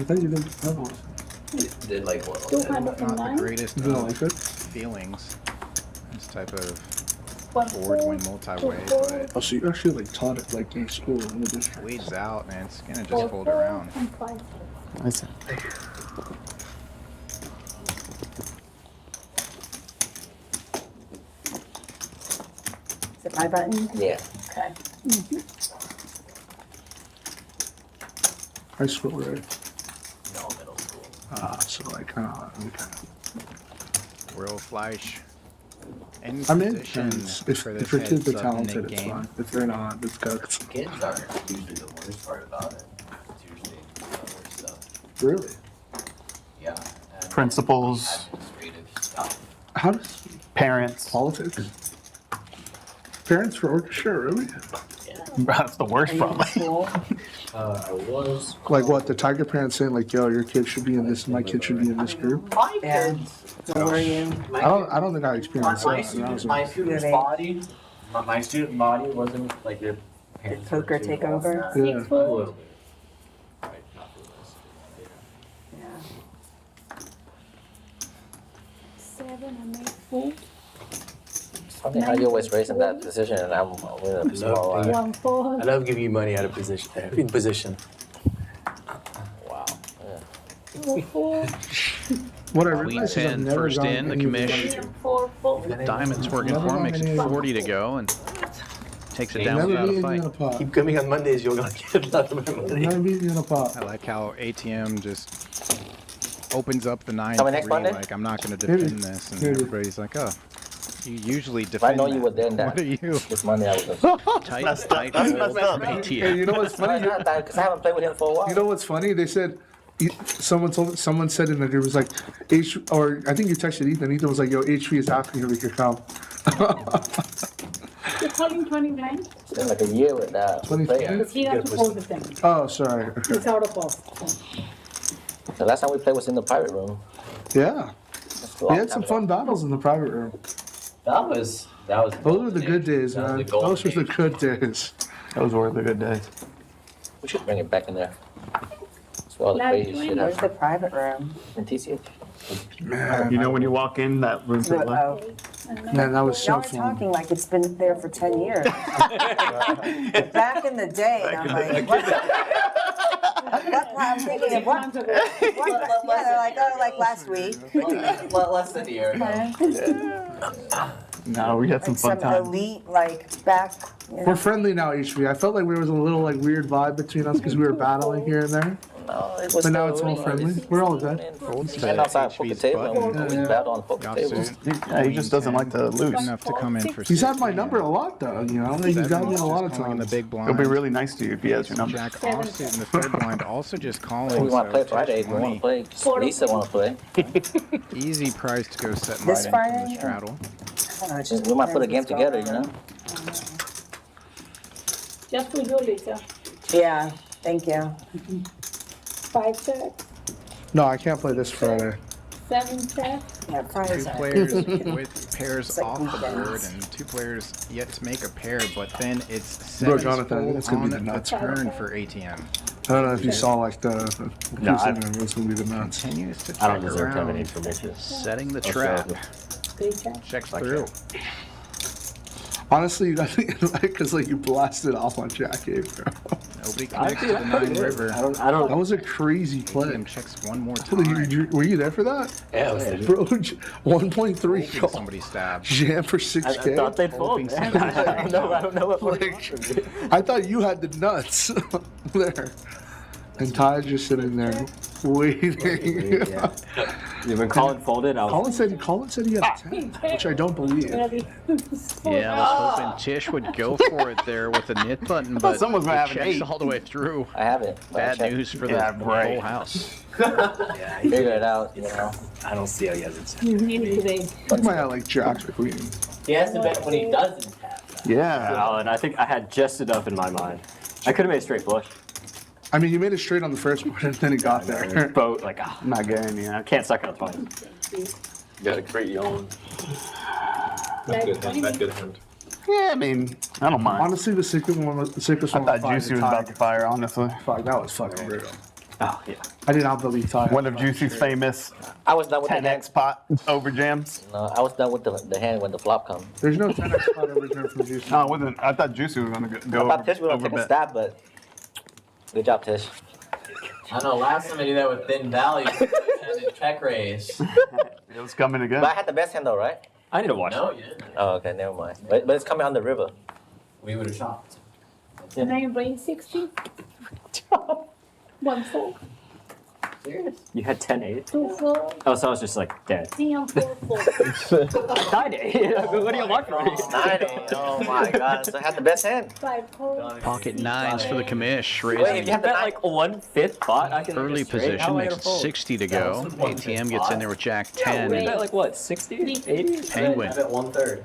thought you didn't have one. Did like what? 209. Not the greatest You don't of like it? feelings. This type of 1 board when fold. multi-way, 2 fold. but Oh, so you actually like taught it like in school in the district. weeds out, man. It's gonna 4 just fold fold around. and 5. I see. Is it my button? Yeah. Okay. High school, right? No, middle school. So like, okay. Royal Fleish. In I mean, position if for your this kids heads are up talented, net it's game. fine. If they're not, it's cooked. Kids aren't usually the worst part about it. It's usually the other stuff. Really? Yeah. And Principals, administrative stuff. How does parents. politics? Parents for orchestra, really? That's the worst probably. I was. Like what? The Tiger parents saying like, "Yo, your kid should be in this, and my kid should be in this group." My Yeah. kids. Don't worry you. I don't think I experienced My that. when I was student, a- my student's body, my student body wasn't like your parents. Did poker were too take over? involved. Yeah. 6 A fold. little bit. Right, not for this. Yeah. 7 and 8 fold. Funny how you always raise in that position and I'm with a small line. 1 fold. I love giving you money out of position, in position. Wow. 2 fold. What I Queen's realized is I've hand never first gotten in, the any of commish. 3 and 4 fold. Diamond's working for him, makes it 40 to go, and takes it down Never without beat a anything in a fight. pot. Keep coming on Mondays, you're gonna get a lot of money. Never beat you in a pot. I like how ATM just opens up the 9-3, Coming next Monday? like I'm not going to defend this, and Maybe. everybody's like, oh, you usually If I defend know you that. were there in What that are you? this Monday, I would have. Tight, messed up. tight That's fold messed up. from Hey, ATM. you know what's funny? Because I haven't played with him for a while. You know what's funny? They said Someone said in the group, it was like, or I think you texted Ethan. Ethan was like, yo, HV is asking if we could come. You're calling 29? It's been like a year with that. 25? Because he had to hold the thing. Oh, sorry. It's out of post. The last time we played was in the private room. Yeah. That's a long We had some time ago. fun battles in the private room. Those were the good days, man. Those were the good days. Those were the good days. We should bring it back in there. That's where all the Last crazy shit Where's happens. the private room? In TCH. Man, You know when you walk in that room to the left? Man, that was so Y'all are fun. talking like it's been there for 10 years. Back in the day, and I'm like, what? I'm thinking of what? Yeah, they're like, oh, like last week. Less than a year ago. No, we had some Like fun some times. elite, like back. You know. We're friendly now, HV. I felt like there was a little like weird vibe between us because we were battling here and there. No, it was But now still it's all really- friendly. We're all good. We stand outside poker table and we battle on poker tables. Yeah, he just doesn't like to lose. Enough to come in for He's had my number a lot though, you know. He's got me a lot of calling the times. big blind. He'll be really nice to you if he has your number. Jack offsuit in the third blind, also just calling. We want to so play Friday. Tisch We want money. to play. Lisa want to play. Easy price to go set This mine in Friday? from the straddle. We might put a game together, you know. Just for you, Lisa. Yeah, thank you. 5 checks, No, I can't play this Friday. 7 checks. Yeah, Two Friday's players with pairs It's like off the board weekends. and two players yet to make a pair, but then it's Bro, 7 Jonathan, it's gonna be on the the nuts. turn for ATM. I don't know if you saw like the No, it's gonna be the nuts. Continues to I don't check deserve to have around, any information. setting the Okay. trap. 3 checks. Checks through. Honestly, I think because like you blasted off on Jack 8, bro. Nobody connects to the 9 river. I don't. That was a crazy play. ATM checks one more Were time. were you there for that? Yeah, Bro, 1.3 Hoping call. somebody stabbed. Jam for I 6K. thought they'd fold. Hoping Man. somebody I don't know what Like, I thought you had the nuts there. And Ty's just sitting there waiting. Yeah. When Colin folded, I was. Colin said he had a 10, which I don't believe. Ready? Yeah, I was hoping Tisch would go for it there with the knit button, but someone's gonna it have an checks 8. all the way through. I have it. but I Bad checked. news for Yeah, the right. whole house. Yeah, Figure it out, you know. I don't see how he has it. You need it today. I might have like Jack or Queen. He has to bet when he doesn't tap. Yeah. Alan, I think I had just enough in my mind. I could have made a straight flush. I mean, you made it straight on the first one and then it got there. Boat, like, I'm not getting you. I can't suck it up twice. You gotta create your own. Like Good hand. 20. Good hand. Yeah, I mean, I don't mind. Honestly, the sickest one was I thought Juicy was about to fire, honestly. Fuck, that was fucking brutal. Oh, yeah. I did not believe Ty. One of Juicy's famous I was done with the hand. 10x pot over jams. No, I was done with the hand when the flop comes. There's no 10x spot original from Juicy. No, it wasn't. I thought Juicy was going to I go thought Tisch would have over taken a bet. stab, but good job, Tisch. I know, last time I did that with thin value, I had to check raise. It was coming again. But I had the best hand though, right? I need to watch No, it. you didn't. Oh, okay, never mind. But it's coming on the river. We would have shopped. 9 range 60. 1 4. Serious? You had 10-8? 2 4. Oh, so I was just like dead. 3 and 4 4. 9-8? What do you want from me? 9-8. Oh my god, so I had the best hand. 5 4. Pocket 9s for the commish, Wait, if raising you have the Bet 9, like 1/5 pot. I can early make it straight. How position, am I makes gonna it fold? 60 to go. ATM gets in there with Jack Yeah, 10. we bet like what, 60? 80? Penguin I bet 1/3.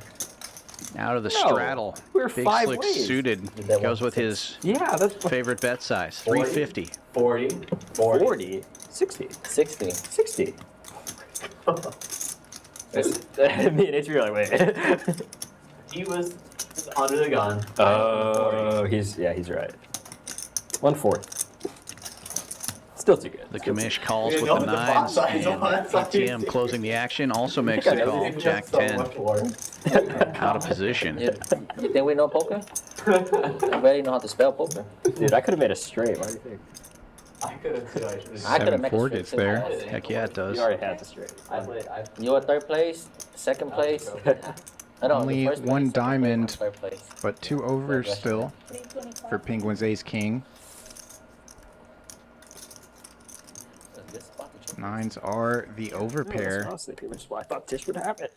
out of the No, straddle. we're Big 5 slick ways. suited. bet Goes with his Yeah, that's favorite bet size, 350. 40. 40. 60. 60. 60. Me and HB are like, wait. He was under the gun. Oh, he's right. 1/4. Still too good. The commish calls You with know the the pot 9s, size and on that side. ATM closing the action also makes the call. Jack 10 out of position. You think we know poker? I barely know how to spell poker. Dude, I could have made a straight. Why do you think? I could have too. I should have. I could have made 7-4 a gets straight there. too. Heck yeah, it does. You already had the straight. I played. You were third place, second place. I know, Only the first place, one second place, diamond. third place. But 2 overs still 325. for Penguin's Ace King. This spot to check. 9s are the over pair. Honestly, pretty much what I thought Tisch would have it.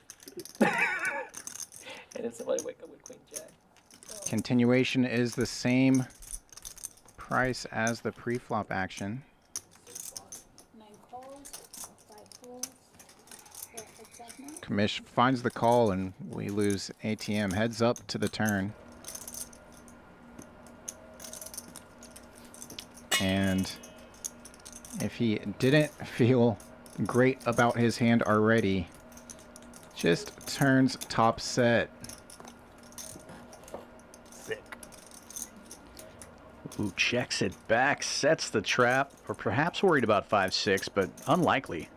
And then somebody wake up with Queen Jack. Continuation is the same price as the pre-flop action. Commish finds the call and we lose ATM. Heads up to the turn. And if he didn't feel great about his hand already, just turns top set. Sick. Ooh, checks it back, sets the trap, or perhaps worried about 5-6, but unlikely.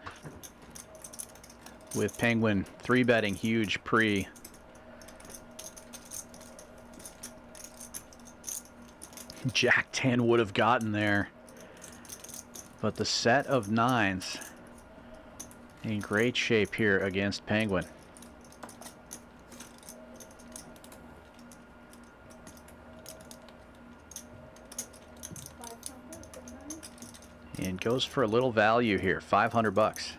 With Penguin 3-betting huge pre. Jack 10 would have gotten there. But the set of 9s in great shape here against Penguin. And goes for a little value here, $500.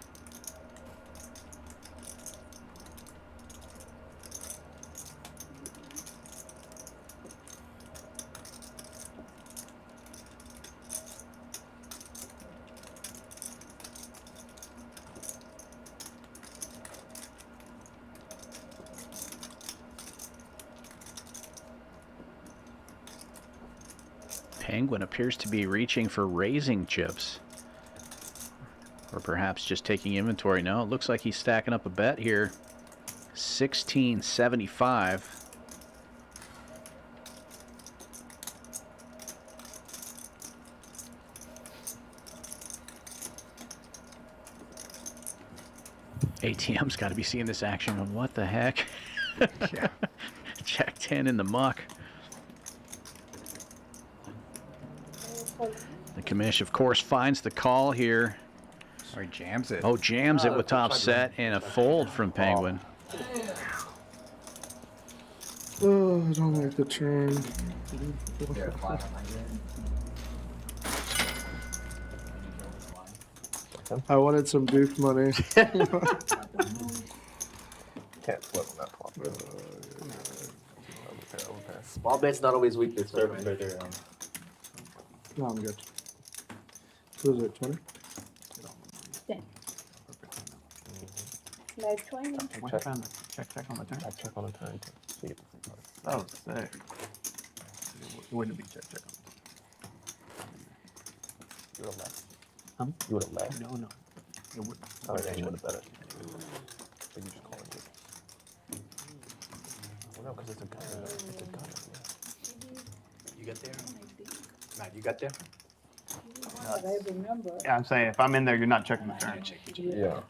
Penguin appears to be reaching for raising chips. Or perhaps just taking inventory. No, it looks like he's stacking up a bet here. 1675. ATM's got to be seeing this action. What the heck? Yeah. Jack 10 in the muck. The Commish, of course, finds the call here. Or he jams it. Oh, jams it with top set and a fold from Penguin. Oh, I don't like the turn. I wanted some beef money. Can't flip on that flop. Small bet's not always weakness. No, I'm good. What is it, 20? 10. Like 20. Check on the turn. I check on the turn to see if it's Oh, sick. It wouldn't be check on You would have left. Huh? You would have left. No. It would. Oh, yeah, you would have bet it. But you just call it. Well, no, because it's a gun. It's a gun. You got there? Matt, you got there? I remember. Yeah, I'm saying if I'm in there, you're not checking the turn. Yeah.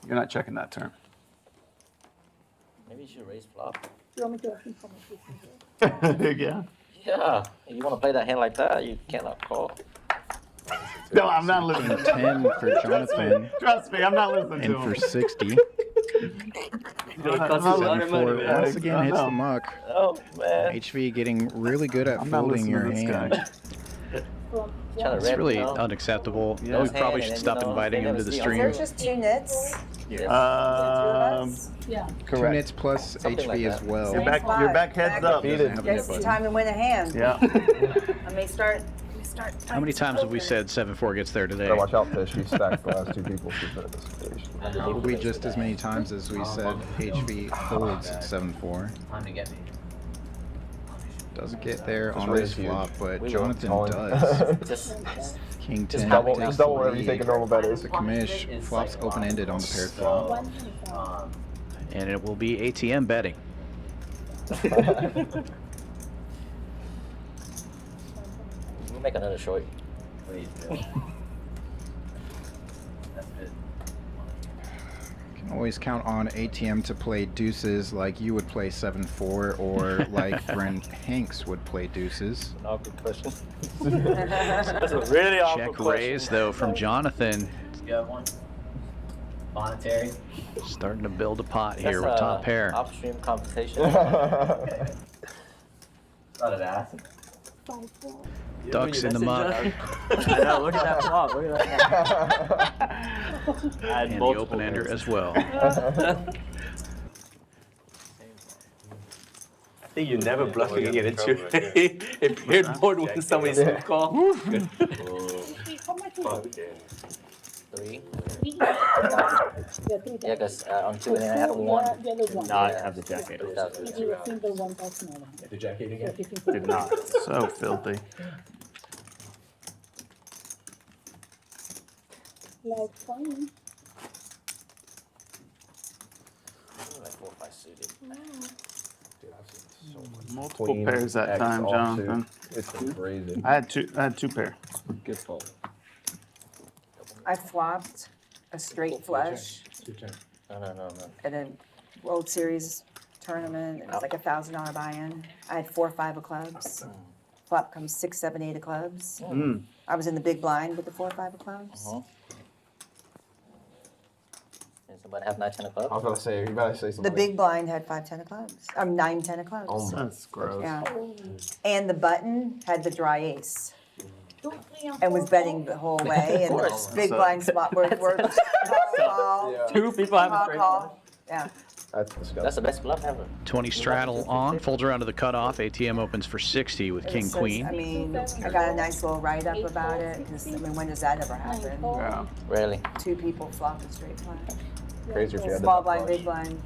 You're not checking that turn. Maybe you should raise flop. You want me to open from a Yeah. Yeah, if you want to play that hand like that, you cannot call. No, I'm not listening. 10 for Jonathan. Trust me, I'm not listening And to for him. 60. I'm not listening. 74 once again hits the muck. Oh, man. HV getting really good at I'm not folding your listening to hand. this It's really unacceptable. We probably should stop inviting him to the Is stream. there just 2 nits? Yeah. Two nits plus HV as well. Your back heads up. It's time to win a hand. Yeah. Let me start. How many times have we said 7-4 gets there today? Better watch out, Tisch. He stacked the last 2 people. She's been in this situation. Probably just as many times as we said HV folds 7-4. Time to get me. Doesn't get there Just on his raise huge. flop, but We Jonathan love does. Just King 10 double takes whatever the you think a lead. normal bet is. The Commish flops open-ended on the paired flop. And it will be ATM betting. we'll make another short. Please do. That's good. Can always count on ATM to play deuces like you would play 7-4 or like Brent Hanks would play deuces. Awkward question. That's a really awkward Check question. raise, though, from Jonathan. You have one? Monetary? Starting to build a pot That's here with top pair. Upstream competition. Thought I'd ask. Ducks in the muck. I know, look at that flop. Look at that. And the open-ender as well. I think you're never bluffing again into a paired board when somebody's smooth call. How much is it? 3. Yeah, Yeah, because on 2 and then I had a 1. Did not have the jack 8. a simple 1,000. The jack 8 again? Did not. So filthy. Like fun. Like 4 or 5 suited. Multiple Queen, pairs that X, time, offsuit. Jonathan. It's been crazy. I had two pair. Good fault. I flopped a straight flush No. at a World Series tournament. It was like $1,000 buy-in. I had 4 or 5 of clubs. Flop comes 6, 7, 8 of clubs. I was in the big blind with the 4 or 5 of clubs. Does somebody have 9, 10 of clubs? I was about to say, you better say The something. big blind had 5, 10 of clubs. 9, 10 of clubs. Oh my. That's gross. Yeah. And the button had the dry ace. And was betting the whole way. And the big blind spot were call. Yeah. 2 people have a straight Call. Yeah. That's disgusting. That's the best bluff ever. 20 straddle on, folds around to the cutoff. ATM opens for 60 with King It says- Queen. I mean, I got a nice little write-up about it, because, I mean, when does that ever happen? Yeah. Rarely. 2 people flop a straight flush. Crazy if you had Small that blind, flush. big blind.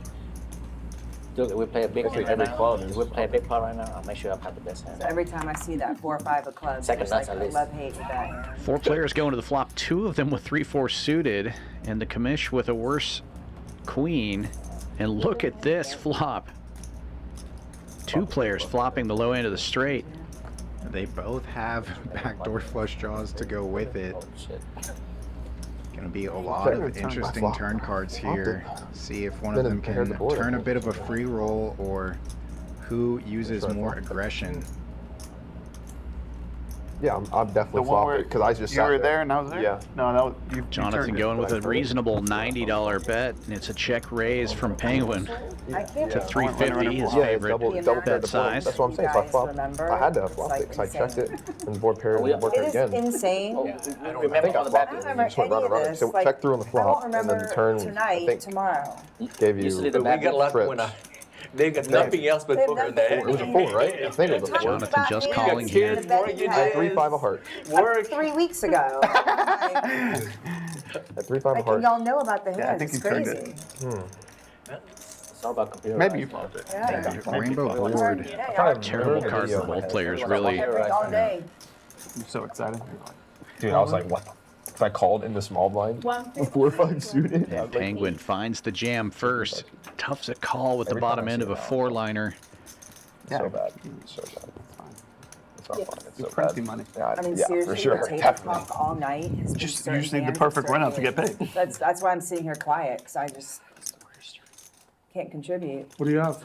Look, we play a big Basically right every now. club If is- we play a big pot right now, I'll make sure I have the best hand. So every time I see that 4 or 5 of clubs, Second it's like nuts at a least. love-hate with that hand. 4 players going to the flop, 2 of them with 3-4 suited, and the commish with a worse queen. And look at this flop. 2 players flopping the low end of the straight. They both have backdoor flush draws to go with it. Shit. Gonna be a lot of interesting turn cards here. See if one of them can turn a bit of a free roll or who uses more aggression. Yeah, I'm definitely The one where flopping because I just you sat were there and I was there. Yeah. No, that was you. Jonathan turned going it. with a reasonable $90 bet, and it's a check raise from Penguin I can't to 350, his Yeah, it's favorite double bet the point. size. That's what I'm saying. So I flopped. I had to have flopped it because I checked it and board pair and board pair It is again. insane. I I think remember I all the flopped bad it I and don't you just went round and remember round. any of So this. check through on the I won't flop and then remember the turn. I tonight, think tomorrow. gave you. Usually the We bad got lucky Fritz. when They've got nothing else but They've poker done in there. It was a 4, right? I think it was a 4. Jonathan just calling here. here. Kids, mortgages. I had 3-5 of heart. Work. 3 weeks ago. Like, At 3-5 of like heart. y'all know about the Yeah, I hands. think It's you turned crazy. It's all about computer. Maybe you flopped it. Yeah. Rainbow board. Yeah, Terrible card for both players, really. all day. I'm so excited. Dude, I was like, what? If I called in the small blind, 4 or 5 suited. And Penguin finds the jam first. Tough to call with the bottom end of a 4-liner. So bad. So bad. It's not fun. It's You're so printing bad. money. Yeah, I mean, yeah, seriously, for sure. the table Definitely. talk all night has been Just certain you just need the hands, perfect run out to certain get paid. games. That's why I'm sitting here quiet, because I just can't contribute. What do you have?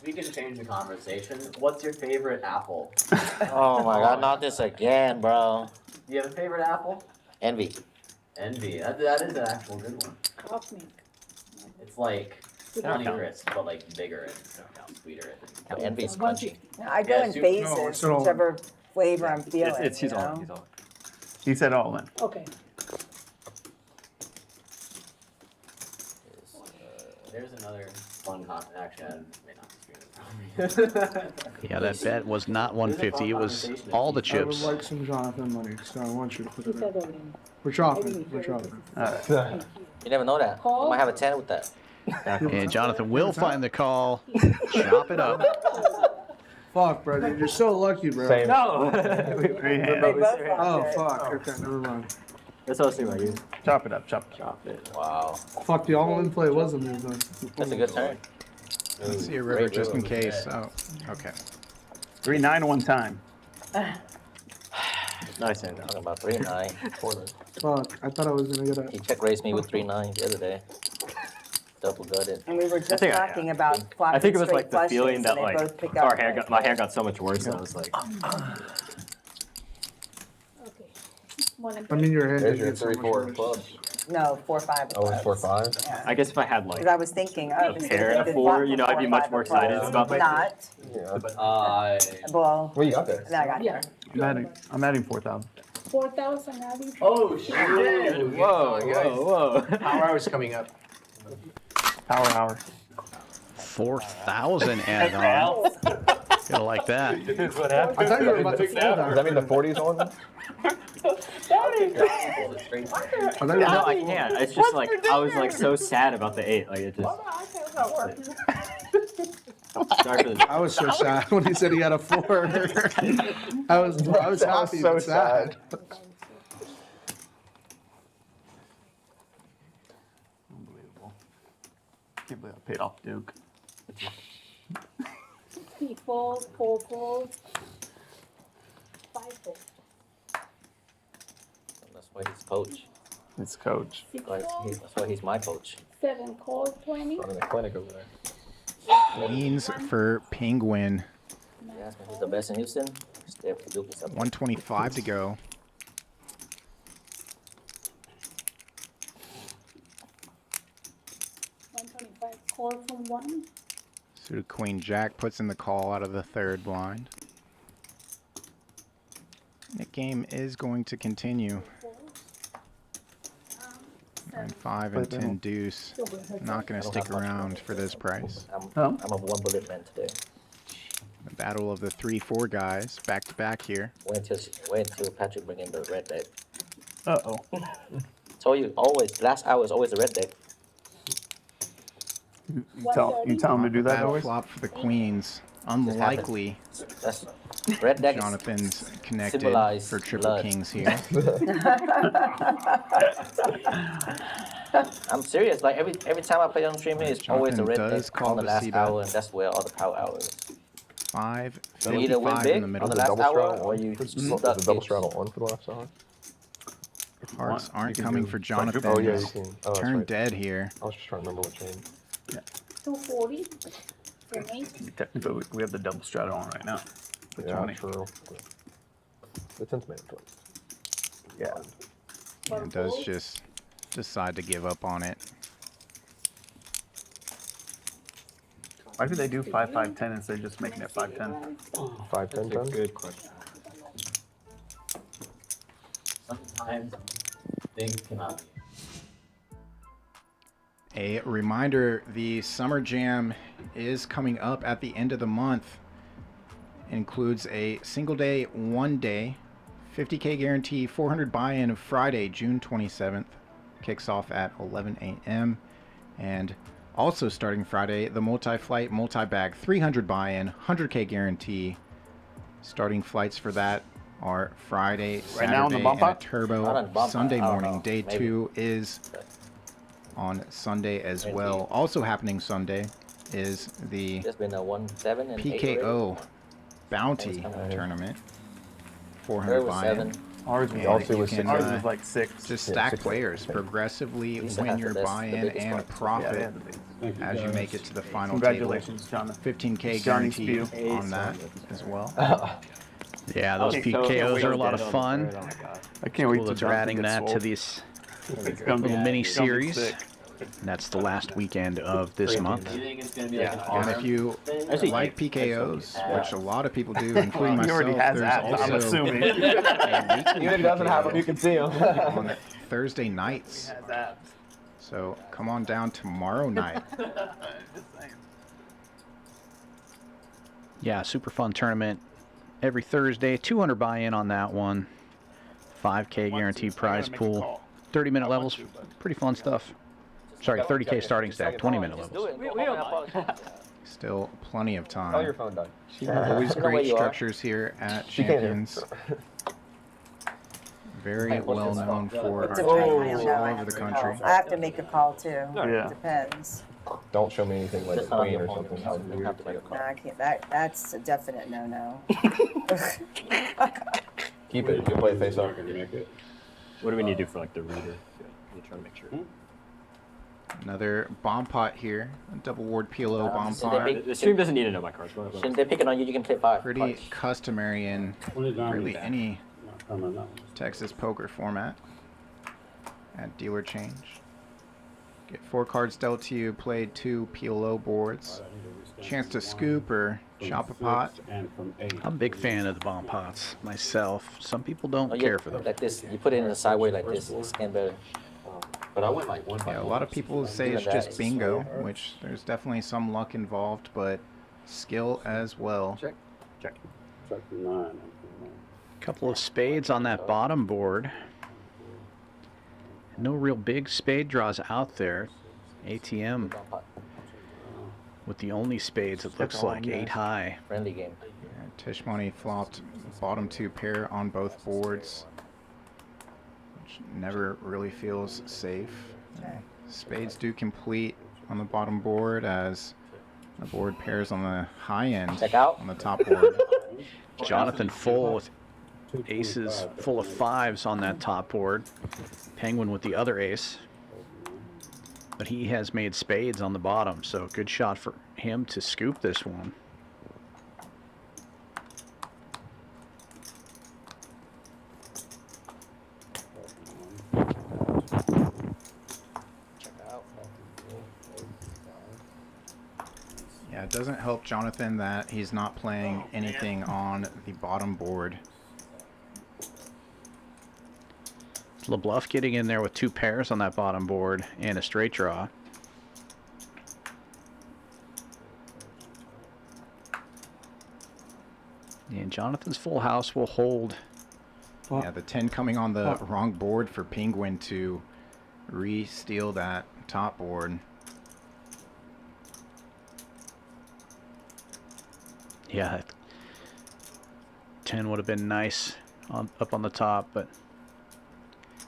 We can change the conversation. What's your favorite apple? Oh my god, not this again, bro. Do you have a favorite apple? Envy. Envy. That is an actual good one. Cosmic. It's like Honey count. Crisp, but like bigger and sweeter. But envy is crunchy. I go Yeah, in so- phases, so- whichever flavor I'm feeling. It's he's you know? on. He's on. He said all in. Okay. There's another fun actually, I may not be streaming it. Yeah, that bet was not 150. It was all the I would chips. like some Jonathan money, so I want you to put He it said in. all in. We're chopping. We're chopping. You never know that. You might have a 10 with that. And Jonathan will find the call. Chop it up. Fuck, bro. Dude, you're so lucky, bro. Same. No. They both Oh, flopped it. fuck. Okay, never mind. That's what I was thinking about you. Chop it up. Chop it. Chop it. Wow. Fuck, the all-in play was a move, then. That's a good turn. Let's see a river just in case. Oh, okay. 3-9 one time. Nice hand. Talking about 3-9. Fuck, I thought I was gonna get a. He check raised me with 3-9 the other day. Double gutted. And we were just think I- talking about flopping I think it was straight like the flushes, feeling and that they like both picked up. my hand got so much worse, and I was like, Okay. One I mean, your hand There's did your get so much 3-4 worse. clubs. No, 4 or 5. Oh, it's 4-5. Yeah. I guess if I had like Because I was thinking, oh, a this is pair and a good 4, flop you know, I'd be for much 4 more or 5 excited about my. Not. Yeah. Well, What you got there? then I got Yeah. there. I'm adding 4,000. 4,000 adding. Oh shit! Whoa, whoa, whoa. Power hour's coming up. Power hour. 4,000 added on. Gonna like that. That's what happened. I thought you were about to fold Does that. that mean the 40's on? No, I can't. It's just like I was like so sad about the 8. Like it just. Sorry for the. I was so sad when he said he had a 4. I was happy so but sad. Unbelievable. Can't believe I paid off Duke. 64, 4 fold, 5 fold, That's why he's coach. It's coach. 6 That's fold, why he's my coach. 7 call, 20. Running a clinic over there. Queens for Penguin. You ask me who's the best in Houston? Stay up for Duke. 125 to go. Call from 1. Suited Queen Jack puts in the call out of the third blind. The game is going to continue. 5 and 10 deuce. Not going to stick around for this price. I'm a one bullet man today. The battle of the 3-4 guys back to back here. Wait until Patrick bring in the red deck. Uh-oh. Told you, always, last hour is always the red deck. You tell him to do that Bad always? flop for the Queens. Unlikely. That's red deck. Jonathan's connected symbolize for triple blood. kings here. I'm serious. Like every time I play on stream, it's always the red Jonathan does deck call on the the last C-bet. hour, and that's where all the power hour is. 5, You either win 55 big in the middle. on the last double hour, straddle or on. you There's stuck. a double straddle on for the last hour. Hearts You aren't can coming do for quadruple. Jonathan. Oh, yeah, He's you can. Oh, that's turned right. dead here. I was just trying to remember what chain. 240 for me. Technically, we have the double straddle on right now. The 20. True. The 10th man twins. Yeah. And does just decide to give up on it. Why do they do 5-5-10 instead of just making it 5-10? 5-10 10? Good question. Sometimes things cannot be. A reminder, the Summer Jam is coming up at the end of the month. Includes a single day, 1 day, 50K guarantee, 400 buy-in of Friday, June 27th. Kicks off at 11 a.m. And also starting Friday, the multi-flight, multi-bag, 300 buy-in, 100K guarantee. Starting flights for that are Friday, Right now on the Saturday, bump and a up? turbo Not on the bump Sunday up, I don't morning. know, Day maybe. 2 is on Sunday as Maybe. well. Also happening Sunday is the There's been a 1-7 and 8 PKO Bounty Thanks, Hunter. tournament. There 400 was buy-in. 7. Ours was, And also you was can, six. ours was like 6. just Yeah, stack 6. players, progressively Lisa win has your the best- the buy-in biggest and one. Yeah, they profit had the biggest. as you make it to the final Congratulations, John. table. 15K Johnny guarantee Spew. on that as well. Yeah, those PKOs are a lot of fun. I can't wait Cool till that they're adding Jonathan that gets to swole. this It's gonna be- little mini it's gonna be series. sick. And that's the last weekend of this month. Do you think it's gonna be like an And arm if you thing? like PKOs, which a lot of people do, including He already myself, has there's apps, I'm also assuming. a weekly Even if he doesn't have them, you can see them. on Thursday nights. So come on down tomorrow night. Yeah, super fun tournament every Thursday. 200 buy-in on that one. 5K guaranteed prize pool. 30-minute levels. Pretty fun stuff. Sorry, 30K starting stack. 20-minute levels. Still plenty of time. Oh, your phone died. Always You know where great you are. structures here at She can't hear. Champions. Very well known for our Depends, tournaments I all know, over the country. I have to make a call too. Yeah. Depends. Don't show me anything like Just not on Queen your or phone. something. You have to make a call. No, I can't. That's a definite no-no. Keep it. You'll play face up. What do we need to do for like the reader? I'm trying to make sure. Another bomb pot here. A double ward PLO bomb so they pot. make- The stream doesn't need to know my cards. What- Since they're picking on you, you can play 5. Pretty cards. customary in really any Texas poker format. At dealer change. Get 4 cards dealt to you, played 2 PLO boards. Chance to scoop or chop a pot. I'm a big fan of the bomb pots myself. Some people don't Oh, yeah, care for them. like this. You put it in the sideway like this. It's scan better. But I went like 1 by Yeah, a 1. lot of people say it's just bingo, which there's definitely some luck involved, but skill as well. Check. Check 9. Couple of spades on that bottom board. No real big spade draws out there. ATM with the only spades, it looks like, 8 high. Friendly game. Tisch money flopped bottom 2 pair on both boards, which never really feels safe. Spades do complete on the bottom board as the board pairs on the high end. Check out. On the top board. Jonathan full with aces full of 5s on that top board. Penguin with the other ace. But he has made spades on the bottom, so good shot for him to scoop this one. Yeah, it doesn't help Jonathan that he's not playing anything on the bottom board. Lebluff getting in there with 2 pairs on that bottom board and a straight draw. And Jonathan's full house will hold. Yeah, the 10 coming on the wrong board for Penguin to re-steal that top board. Yeah, 10 would have been nice up on the top, but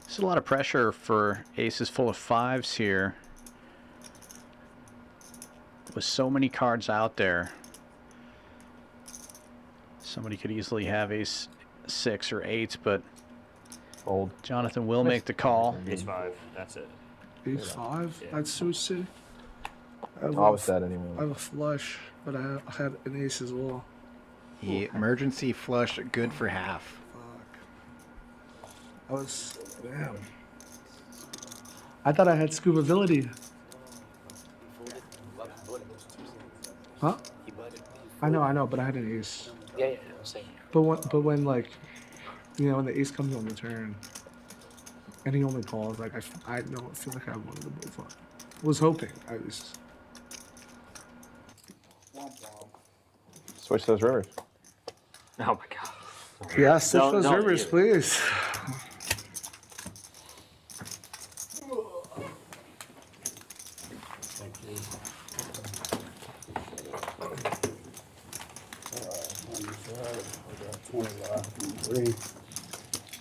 there's a lot of pressure for aces full of 5s here. With so many cards out there, somebody could easily have ace 6 or 8, but fold. Jonathan will make the call. Ace 5, that's it. Ace 5? That's so sick. I was that anyway. I have a flush, but I had an ace as well. The emergency flush, good for half. I was, damn. I thought I had scoopability. Huh? I know, but I had an ace. Yeah, same. But when like, you know, when the ace comes on the turn, and he only calls, like I don't feel like I wanted to both up. Was hoping, at least. Switch those rivers. Oh my god. Yeah, switch those rivers, please.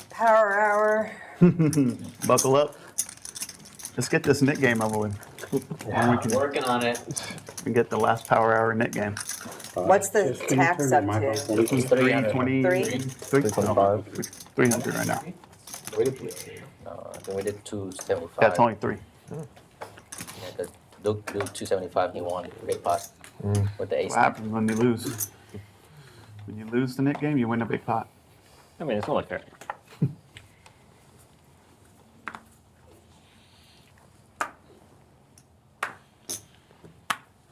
Power hour. Buckle up. Let's get this knit game over with. Yeah, we can, working on it. And get the last power hour knit game. What's the tax up to? 320. 325. 300 right now. I think we did 275. That's only 3. Yeah, the Duke do 275. He won. Big pot with the ace. What happens when you lose? When you lose the knit game, you win a big pot. I mean, it's only fair.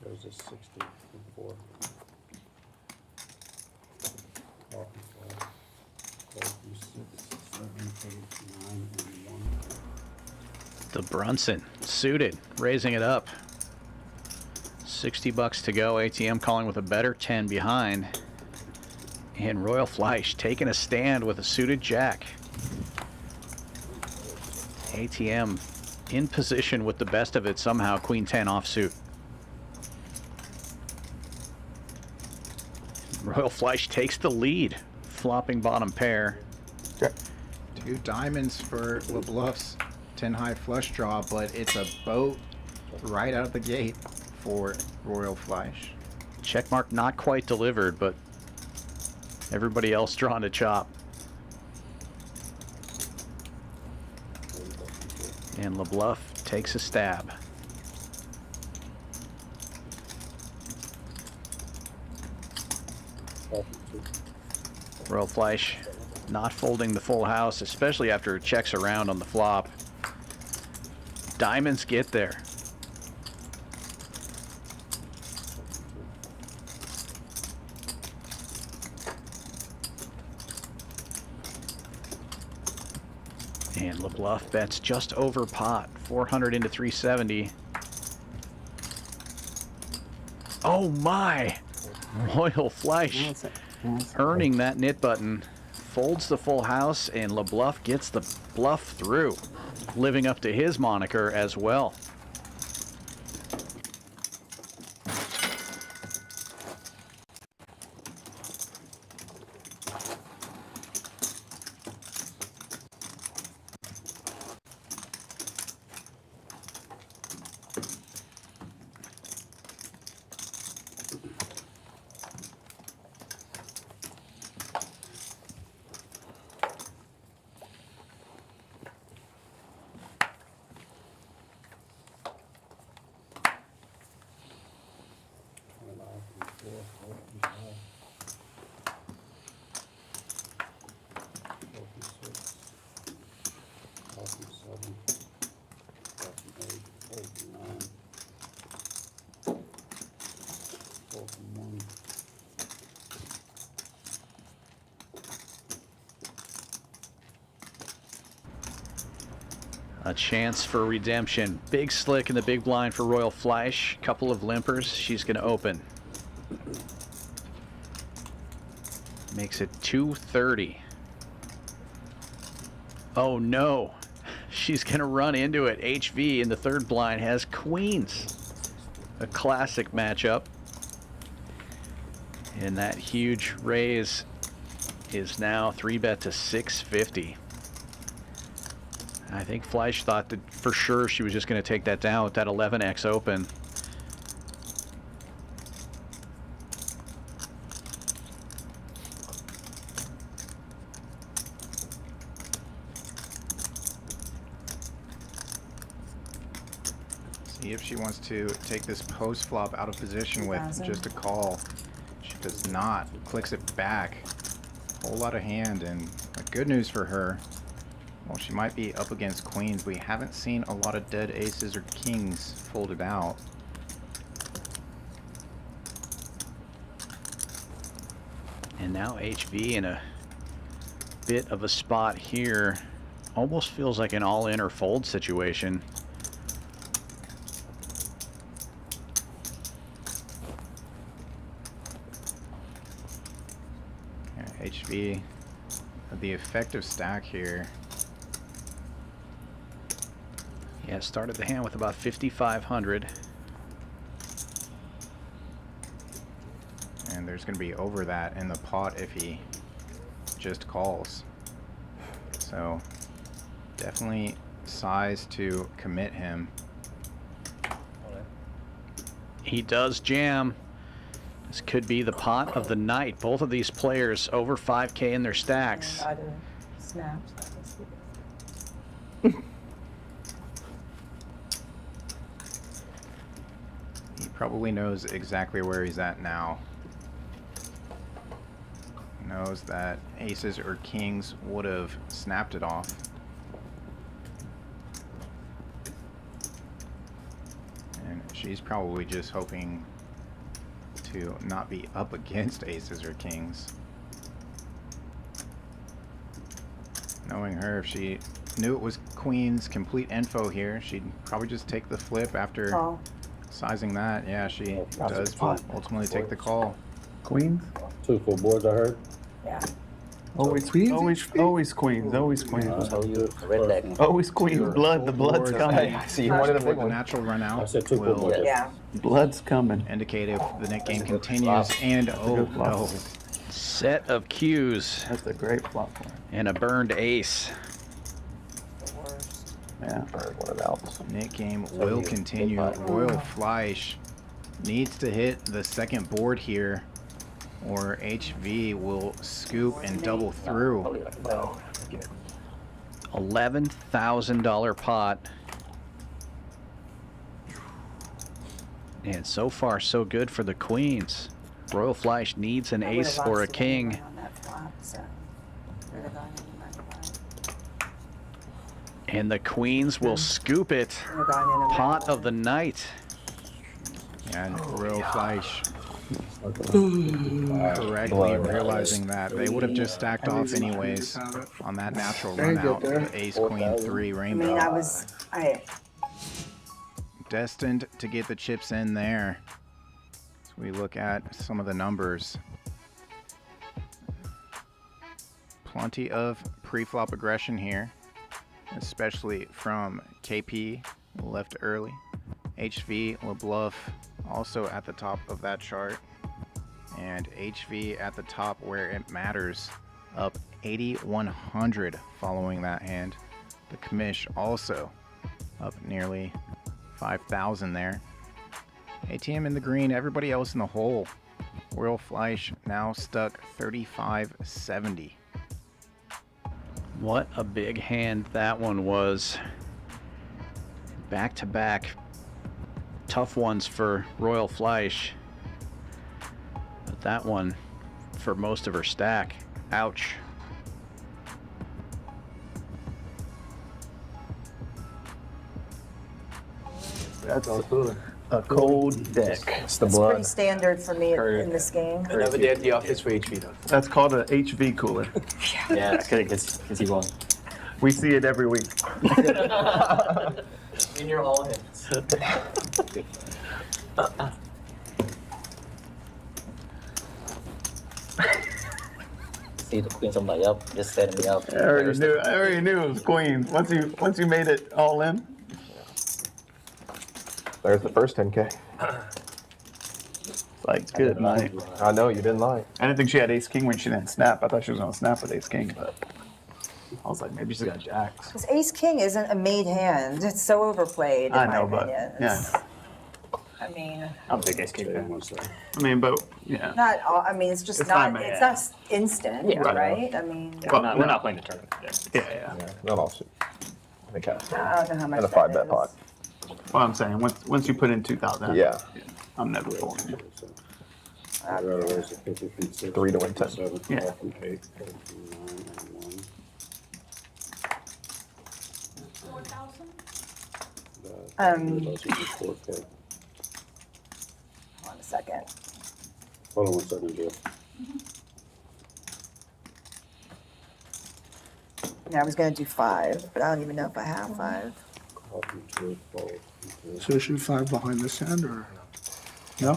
There's a 64. The Brunson suited, raising it up. $60 to go. ATM calling with a better 10 behind. And Royal Fleish taking a stand with a suited jack. ATM in position with the best of it somehow. Queen 10 offsuit. Royal Fleish takes the lead. Flopping bottom pair. 2 diamonds for Lebluff's 10 high flush draw, but it's a boat right out of the gate for Royal Fleish. Checkmark not quite delivered, but everybody else drawn to chop. And Lebluff takes a stab. Royal Fleish not folding the full house, especially after it checks around on the flop. Diamonds get there. And Lebluff bets just over pot, 400 into 370. Oh my! Royal Fleish earning that knit button. Folds the full house, and Lebluff gets the bluff through, living up to his moniker as well. A chance for redemption. Big slick in the big blind for Royal Fleish. Couple of limpers. She's going to open. Makes it 230. Oh no. She's going to run into it. HV in the third blind has queens. A classic matchup. And that huge raise is now 3-bet to 650. I think Fleish thought that for sure she was just going to take that down with that 11x open. See if she wants to take this post flop out of position with just a call. She does not. Clicks it back. Whole lot of hand, and good news for her. Well, she might be up against queens. We haven't seen a lot of dead aces or kings folded out. And now HV in a bit of a spot here. Almost feels like an all-in or fold situation. Yeah, HV, the effective stack here. Yeah, started the hand with about 5,500. And there's going to be over that in the pot if he just calls. So definitely size to commit him. He does jam. This could be the pot of the night. Both of these players over 5K in their stacks. Snaps. He probably knows exactly where he's at now. He knows that aces or kings would have snapped it off. And she's probably just hoping to not be up against aces or kings. Knowing her, if she knew it was queens, complete info here, she'd probably just take the flip after sizing that. Yeah, she does ultimately take the call. Queens? 2 full boards, I heard. Yeah. Always queens, always queens. Always queen. Blood, the blood's coming. I see you wanted a big one. Natural run out. I said 2 full boards. Yeah. Blood's coming. Indicate if the net game continues. And oh no. Set of cues. That's a great flop. And a burned ace. Yeah. Net game will continue. Royal Fleish needs to hit the second board here, or HV will scoop and double through. $11,000 pot. And so far, so good for the queens. Royal Fleish needs an ace or a king. And the queens will scoop it. Pot of the night. And Royal Fleish correctly realizing that they would have just stacked off anyways on that natural run out. Ace, queen, 3 rainbow. I mean, destined to get the chips in there. So we look at some of the numbers. Plenty of pre-flop aggression here, especially from KP, left early. HV, Lebluff also at the top of that chart. And HV at the top where it matters, up 8,100 following that hand. The Commish also up nearly 5,000 there. ATM in the green, everybody else in the hole. Royal Fleish now stuck 35.70. What a big hand that one was. Back to back tough ones for Royal Fleish. But that one for most of her stack. Ouch. That's a cold deck. It's the It's blood. pretty standard for me in this game. Another day at the office for HV though. That's called a HV cooler. Yeah, because he won. We see it every week. In your all hits. See the queens, I'm like, yup, just setting me up. I already knew it was queen. Once you made it all in. There's the first 10K. Like, good night. I know, you didn't lie. I didn't think she had ace king when she didn't snap. I thought she was gonna snap with ace king, but I was like, maybe she's got jacks. Because ace king isn't a made hand. It's so overplayed, in I my know, but opinion. yeah. I mean, I don't think ace king. I mean, but yeah. not all, I mean, it's just It's not, not it's bad. not instant, Yeah. right? I mean, But We're not playing the tournament. Yeah. Not all suit. I think I don't know how much and a that 5-bet is. pot. What I'm saying, once you put in 2,000. Yeah. I'm never folding it. 3 to win 10. Yeah. Hold on a second. Hold on 1 second, Jill. Yeah, I was gonna do 5, but I don't even know if I have 5. So should 5 behind this hand or? No.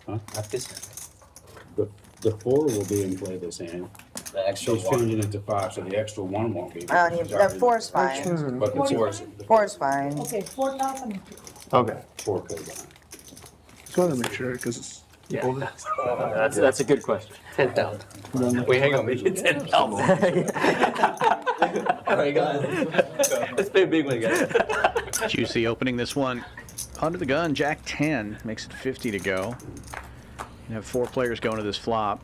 Huh? Not this hand. The 4 will be in play this hand. The extra She's one. changing it to 5, so the extra 1 won't be. I don't even, no, 4's fine. But the 4's 4's fine. Okay, 4,000. Okay. 4 goes behind. Just want to make sure because it's. Yeah. That's a good question. 10,000. Wait, hang on, make it 10,000. All right, guys. Let's play a big one, guys. Juicy opening this one under the gun. Jack 10 makes it 50 to go. You have 4 players going to this flop.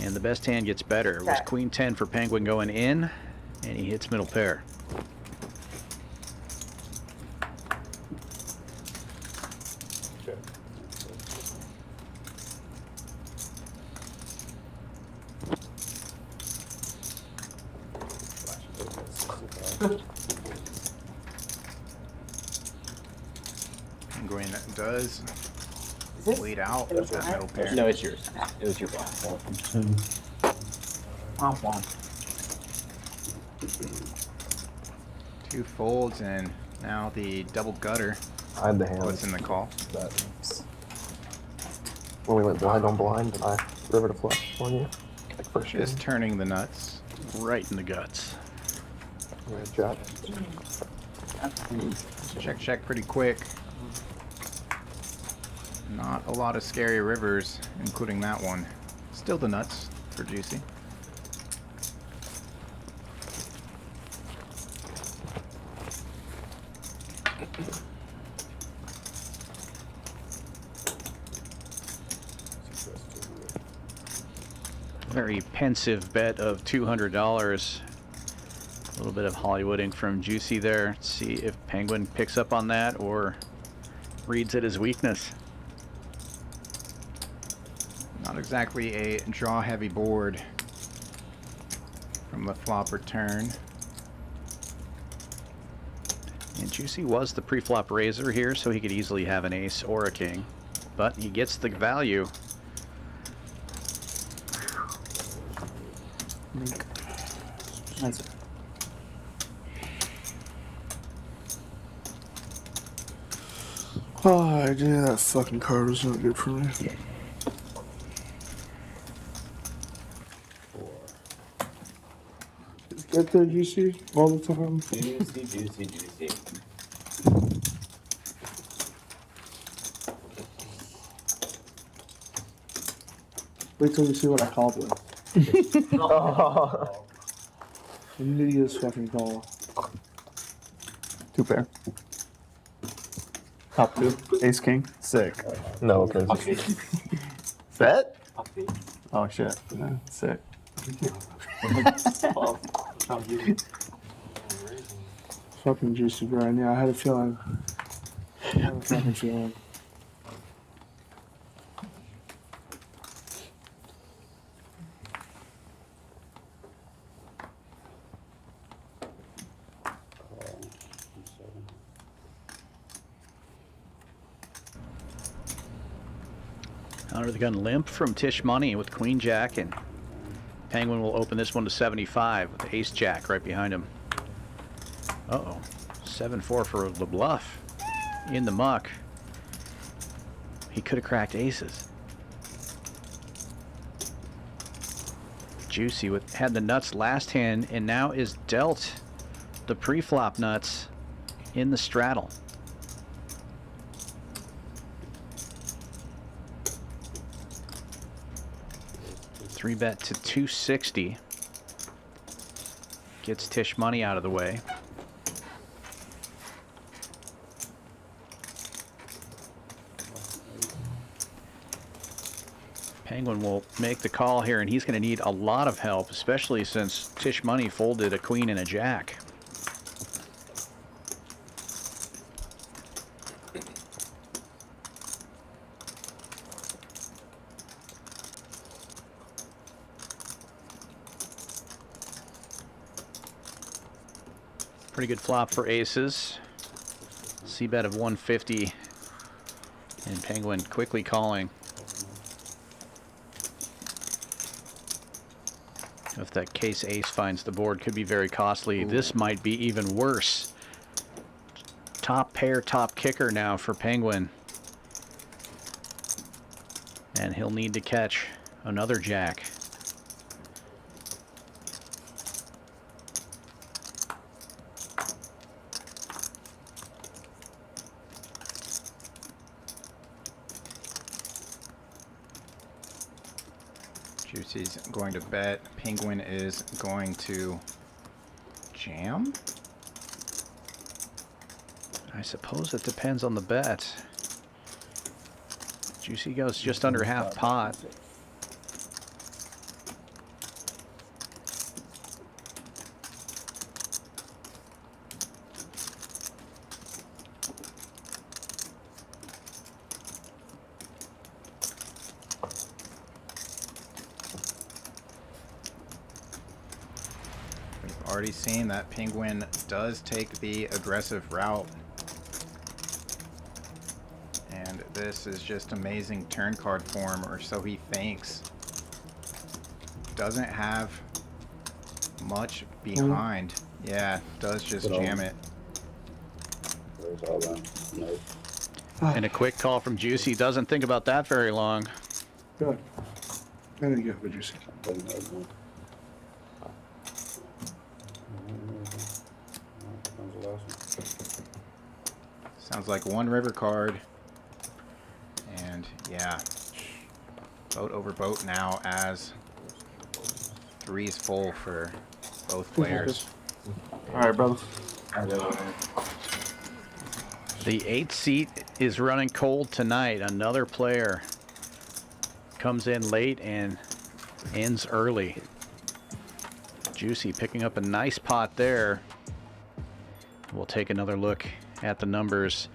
And the best hand gets better. It was Queen 10 for Penguin going in, and he hits middle pair. Penguin does lead out with that middle pair. No, it's yours. It was your block. Two folds and now the double gutter. I had the hand. What's in the call? When we went blind on blind, did I river to flush on you? Like first year. Just turning the nuts. Right in the guts. Yeah, jack. Check pretty quick. Not a lot of scary rivers, including that one. Still the nuts for Juicy. Very pensive bet of $200. A little bit of Hollywooding from Juicy there. Let's see if Penguin picks up on that or reads it as weakness. Not exactly a draw-heavy board from the flopper turn. And Juicy was the pre-flop raiser here, so he could easily have an ace or a king. But he gets the value. That's it. Oh, I knew that fucking card was not good for me. Right there, Juicy, all the time. Juicy, juicy, juicy. Wait till you see what I called with. Oh. I knew you was fucking call. 2 pair. Top 2. Ace king. Sick. No, crazy. Bet? Oh shit. Yeah, sick. Fucking Juicy grind. Yeah, I had a feeling. I had a fucking feeling. Under the gun limp from Tisch Money with Queen Jack, and Penguin will open this one to 75 with Ace Jack right behind him. Uh-oh. 7-4 for Lebluff in the muck. He could have cracked aces. Juicy had the nuts last hand and now is dealt the pre-flop nuts in the straddle. Three bet to 260. Gets Tisch Money out of the way. Penguin will make the call here, and he's going to need a lot of help, especially since Tisch Money folded a queen and a jack. Pretty good flop for aces. C-bet of 150, and Penguin quickly calling. If that case ace finds the board, could be very costly. Ooh. This might be even worse. Top pair, top kicker now for Penguin. And he'll need to catch another jack. Juicy's going to bet. Penguin is going to jam? I suppose it depends on the bet. Juicy goes just under half pot. Already seen that Penguin does take the aggressive route. And this is just amazing turn card form, or so he thinks. Doesn't have much behind. Yeah, does just jam it. And a quick call from Juicy. Doesn't think about that very long. Good. I didn't get what Juicy. Sounds like one river card. And yeah, boat over boat now as three's full for both players. All right, brother. The 8th seat is running cold tonight. Another player comes in late and ends early. Juicy picking up a nice pot there. We'll take another look at the numbers.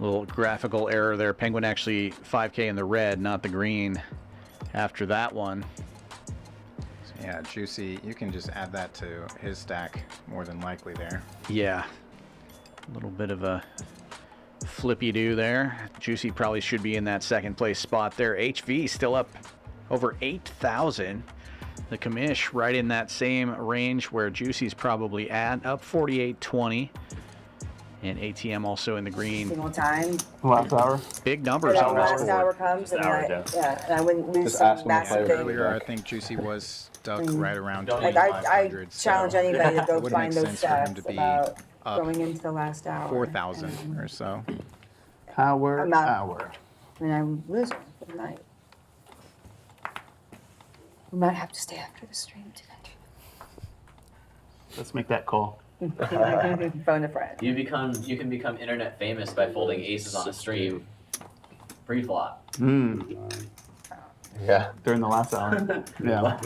Little graphical error there. Penguin actually 5K in the red, not the green after that one. Yeah, Juicy, you can just add that to his stack more than likely there. Yeah, a little bit of a flippy-do there. Juicy probably should be in that second place spot there. HV still up over 8,000. The Commish right in that same range where Juicy's probably at, up 48.20. And ATM also in the green. Single time. Last hour. Big And numbers then on the this last board. hour comes, and and I wouldn't lose Just some asking the massive player thing. earlier, I think Juicy was stuck right around Like I 2,500. challenge anybody to go it would find make those sense for him to stats be about up going into the last hour. 4,000 or so. Power I'm not- hour. I mean, I'm losing for the night. We might have to stay after the stream today. Let's make that call. Phone a friend. You can become internet famous by folding aces on a stream. Pre-flop. Yeah. During the last hour. Yeah.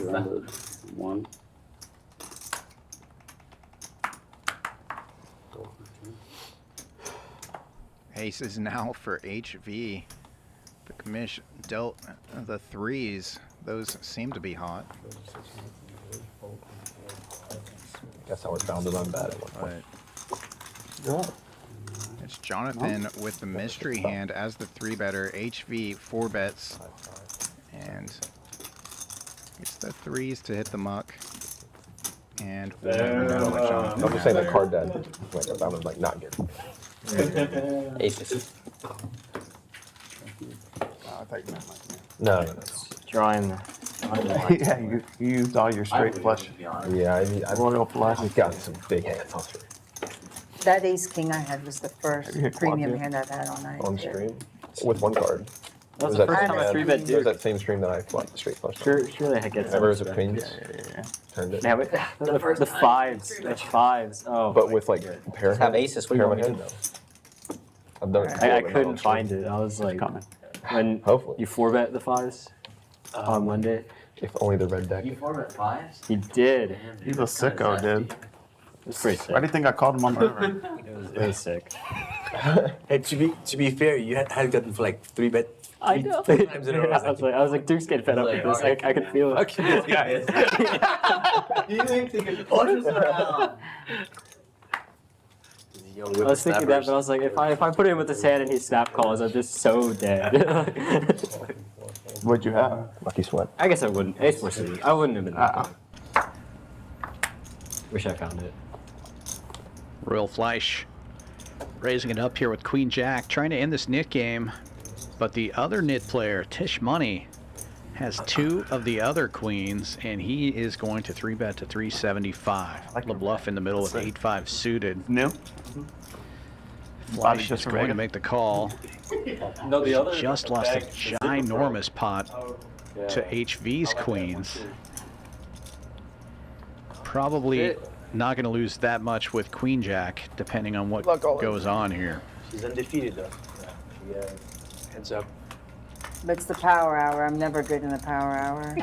One. Aces now for HV. The Commish dealt the threes. Those seem to be hot. Guess I was bounded on bad at one point. It's Jonathan with the mystery hand as the 3-better. HV 4 bets. And gets the threes to hit the muck. And I'm just saying that card dead. Like if I was like not good. Aces. I thought you meant like No. Drawing. yeah, you used all your straight flush. Yeah, I Royal Fleish. I've gotten some big hands on stream. That ace king I had was the first Have you hit premium quad hand I've had all night. On stream with one card. That was the first time I 3-bet It Duke. was that same stream that I flushed straight flush. Surely I get Remember it was a some queens. Yeah. Turned it. Yeah, but the fives. The fives. Oh. But with like pair Have aces. What do you want me to do? I've done it. I couldn't find it. I was like, when Hopefully. you 4-bet the fives on Monday. If only the red deck. You 4-bet fives? He did. He's a sicko, dude. It was pretty sick. Why do you think I called him on the river? It was sick. Hey, to be fair, you had gotten for like 3-bet. I know. Three times in a row. I was like, Duke's getting fed up with this. I could feel it. You think they could push us around? I was thinking that, but I was like, if I put him with his hand and he snap calls, I'm just so dead. What'd you have? Lucky sweat. I guess I wouldn't. Ace 4 suited. I wouldn't have been. Wish I found it. Royal Fleish raising it up here with Queen Jack, trying to end this nit game. But the other nit player, Tisch Money, has 2 of the other queens, and he is going to 3-bet to 375. Lebluff in the middle with 8-5 suited. New? Fleish is going to make the call. No, the other Just lost a ginormous pot to HV's queens. Probably not going to lose that much with Queen Jack, depending on what goes on here. She's undefeated though. Heads up. But it's the power hour. I'm never good in the power hour.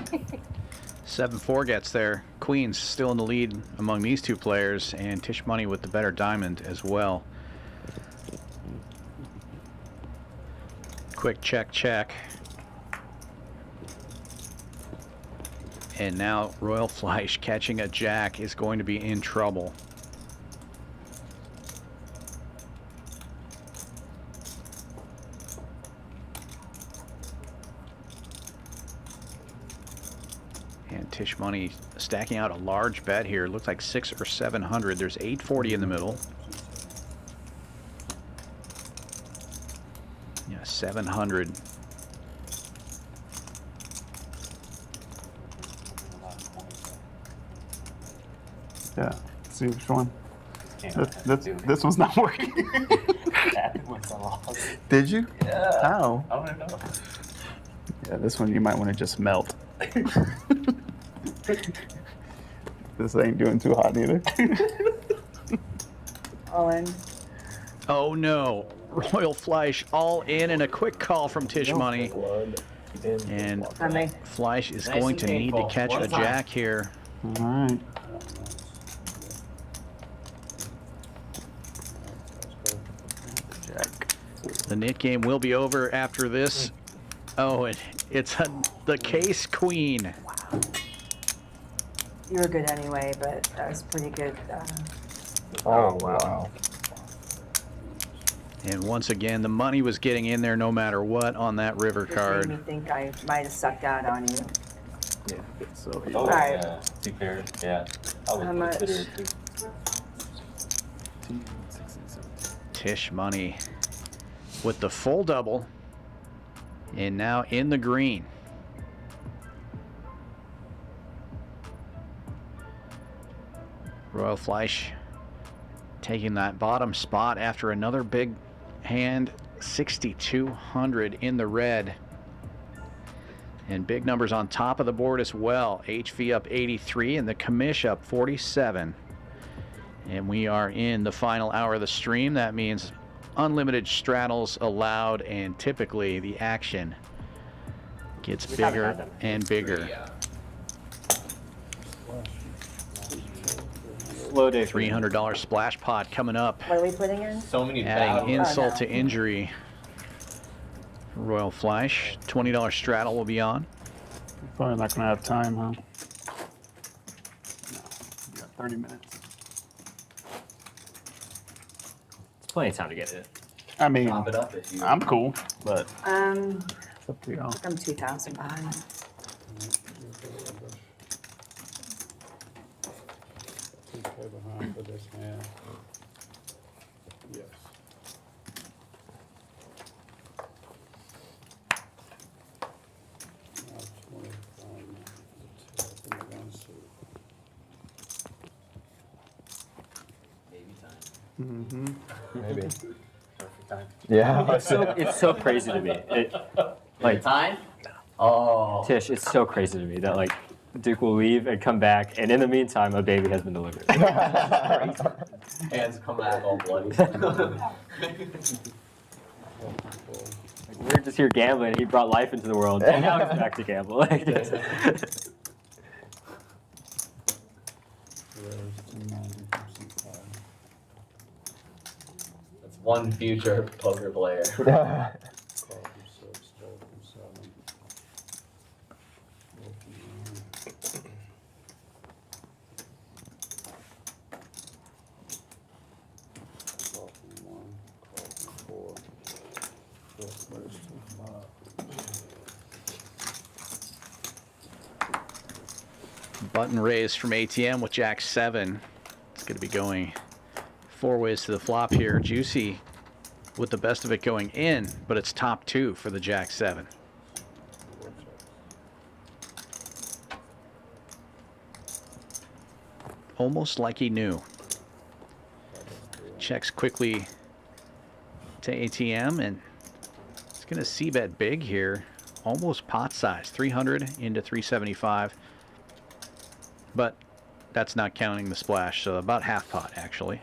7-4 gets there. Queen's still in the lead among these 2 players, and Tisch Money with the better diamond as well. Quick check. And now Royal Fleish catching a jack is going to be in trouble. And Tisch Money stacking out a large bet here. Looks like 600 or 700. There's 840 in the middle. Yeah, 700. Yeah. Let's see which one. This one's not working. Did you? Yeah. How? I don't know. Yeah, this one you might want to just melt. This ain't doing too hot either. All in. Oh no. Royal Fleish all in, and a quick call from Tisch Money. And Fleish is going to need to catch a jack here. All right. The nit game will be over after this. Oh, it's the case queen. Wow. You were good anyway, but that was pretty good. Oh, wow. And once again, the money was getting in there no matter what on that river card. Made me think I might have sucked out on you. Yeah. So. Oh, Right. yeah. 2 pair. Yeah. I would How much? consider it too. Tisch money with the full double, and now in the green. Royal Fleish taking that bottom spot after another big hand, 6,200 in the red. And big numbers on top of the board as well. HV up 83 and the Commish up 47. And we are in the final hour of the stream. That means unlimited straddles allowed, and typically the action gets bigger and bigger. $300 splash pot coming up. What are we putting in? So many Adding insult Oh, no. to injury. Royal Fleish, $20 straddle will be on. Probably not gonna have time, huh? No, we got 30 minutes. It's plenty of time to get it. I mean, Chop it up if you. I'm cool, but It's up to y'all. I'm 2,000 behind. Behind for this hand. Yes. Mm-hmm. Maybe. Perfect time. Yeah. It's so crazy to me. Like Time? Oh. Tish, it's so crazy to me that like Duke will leave and come back, and in the meantime, a baby has been delivered. Hands come back all bloody. Like, we were just here gambling. He brought life into the world, and now he's back to gamble. Like, That's one future poker player. Button raised from ATM with Jack 7. It's going to be going 4 ways to the flop here. Juicy with the best of it going in, but it's top 2 for the Jack 7. Almost like he knew. Checks quickly to ATM, and it's going to c-bet big here. Almost pot size, 300 into 375. But that's not counting the splash, so about half pot actually.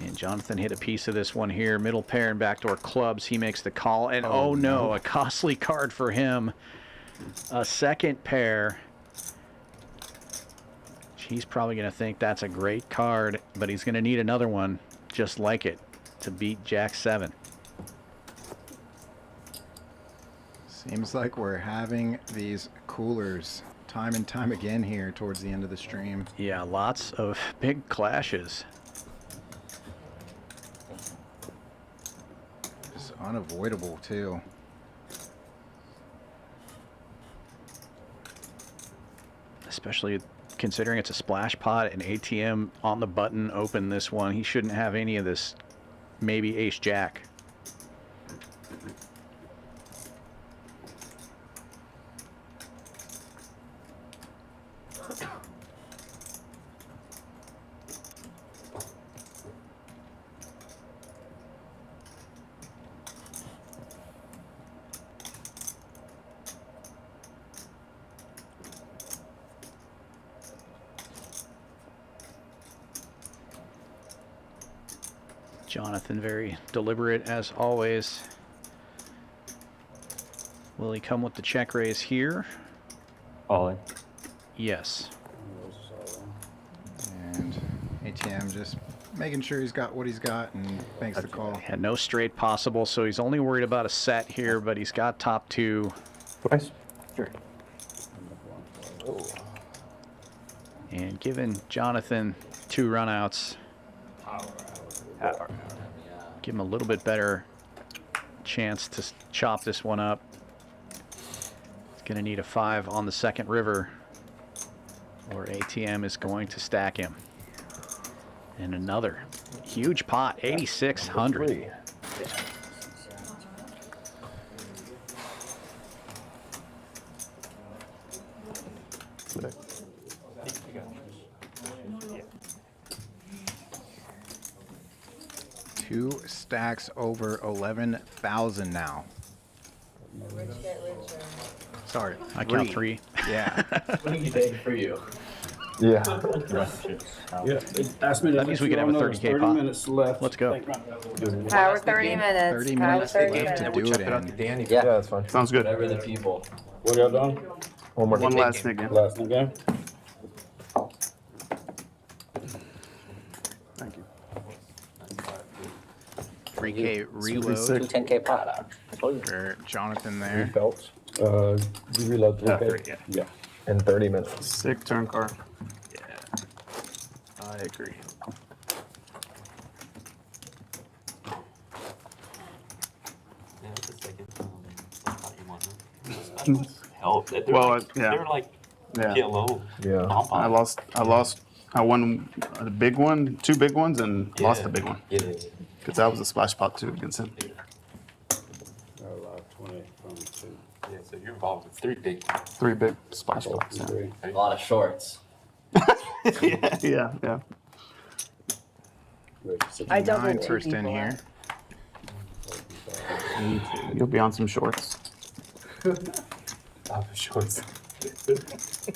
And Jonathan hit a piece of this one here. Middle pair and backdoor clubs. He makes the call, and oh no, a costly card for him. A second pair. He's probably going to think that's a great card, but he's going to need another one just like it to beat Jack 7. Seems like we're having these coolers time and time again here towards the end of the stream. Yeah, lots of big clashes. It's unavoidable too. Especially considering it's a splash pot and ATM on the button open this one. He shouldn't have any of this, maybe ace jack. Jonathan very deliberate as always. Will he come with the check raise here? All in. Yes. And ATM just making sure he's got what he's got and makes the call. Had no straight possible, so he's only worried about a set here, but he's got top 2. Twice. Sure. And giving Jonathan 2 runouts. Give him a little bit better chance to chop this one up. He's going to need a 5 on the second river. or ATM is going to stack him. And another huge pot, 8,600. Two stacks over 11,000 now. Sorry, I count three. Yeah. What do you think for you? Yeah. That means we could have a 30K pot. minutes left. Let's go. Power 30 minutes. 30 Power minutes 30 left to minutes. do it in. Yeah, that's fine. Sounds good. Whatever the people. What y'all done? One more. One last thing, yeah. Last game? Thank you. 3K reload 10K pot. for Jonathan there. Belts You reload 3K? Yeah. Yeah. in 30 minutes. Sick turn card. Yeah. I agree. Help. They're Well, like, yeah. they're like Yeah. get low. Yeah. I won a big one, two big ones, and lost Yeah. the big one. Yeah. Because that was a splash pot too against him. 20 from 2. Yeah, so you're involved with three big. Three big splash pots. Yeah. 3. A lot of shorts. yeah. I doubled 9 two first in people here. You'll be on some shorts. Shorts.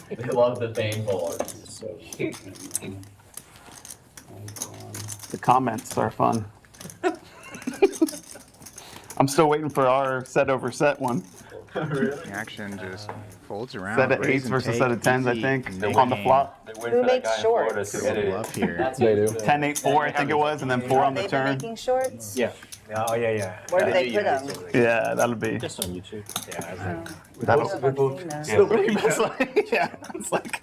They love the paintball. The comments are fun. I'm still waiting for our set over set one. The action just folds around. Set of raise 8s and versus take, set of 10s, I easy think, mid on the game. flop. Who makes shorts? Lebluff here. They do. 10, 8, 4, I think it was, and then 4 on the They've been turn. making shorts? Yeah. Oh, yeah. Where do they put them? Yeah, that'll be. Just on YouTube. That'll I've seen that. yeah, it's like.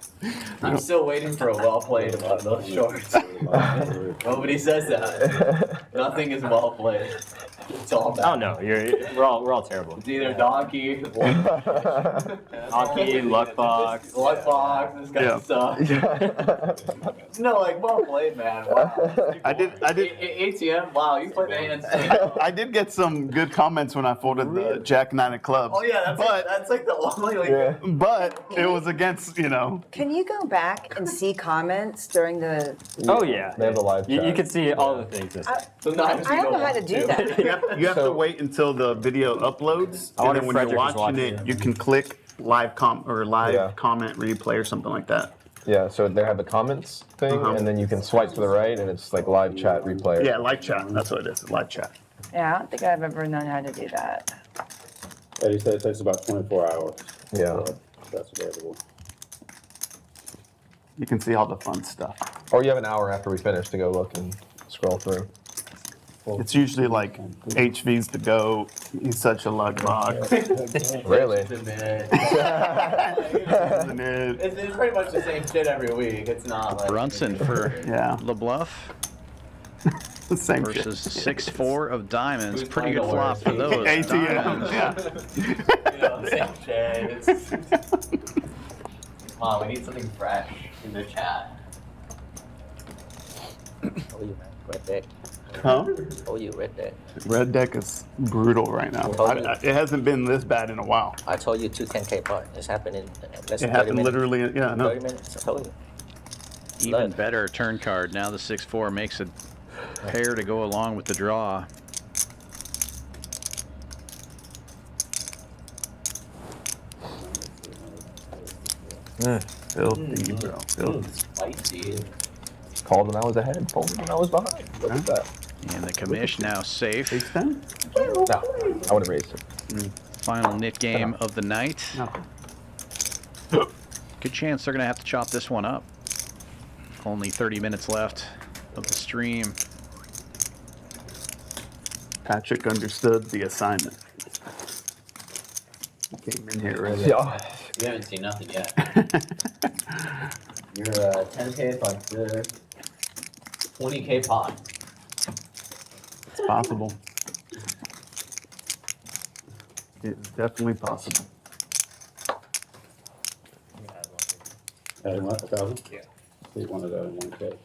I'm still waiting for a well played about those shorts. Nobody says that. Nothing is well played. It's all bad. Oh no, we're all terrible. It's either donkey, Donkey, luck box, this kind of stuff. No, like well played, man. Wow. I did. ATM, wow, you played the hands. I did get some good comments when I folded the Jack 9 of clubs. Oh yeah, that's like the only like. But it was against, Can you go back and see comments during the? Oh yeah, They have the live you chat. can see all the things. I don't know how to do that. You have to wait until the video uploads, I and wonder then if when you're Frederick was watching watching it, it. you can click live comment Yeah. replay or something like that. Yeah, so they have the comments thing, and then you can swipe to the right, and it's like live chat replay. Yeah, live chat. That's what it is. Live chat. Yeah, I don't think I've ever known how to do that. He said it takes about 24 hours. Yeah. That's available. You can see all the fun stuff. Or you have an hour after we finish to go look and scroll through. It's usually like HV's to go. He's such a luck box. Really? Isn't it? Isn't it? It's pretty much the same shit every week. It's not like Brunson for Yeah. Lebluff The same versus shit. 6-4 of diamonds. Who's Pretty playing good the flop worst? for those. ATM. diamonds. Yeah. same shit. It's... Come on, we need something fresh in the chat. Oh, you man. Red deck. Huh? Oh, you red deck. Red deck is brutal right now. It hasn't been this bad in a while. I told you 2 10K part. It's happened in less It than 30 happened minutes. literally, yeah, no. 30 minutes, I told you. Even better turn card. Now the 6-4 makes a pair to go along with the draw. Filthy, bro. Filthy. Spicy. Called when I was ahead, folded when I was behind. Look at that. And the commish now safe. Takes 10? No, I would have raised it. Final knit game of the night. No. Good chance they're going to have to chop this one up. Only 30 minutes left of the stream. Patrick understood the assignment. He came in here ready. Yeah. We haven't seen nothing yet. You're 10K like the 20K pot. It's possible. It's definitely possible. Adding what, 1,000? Yeah. So you wanted that in 1K.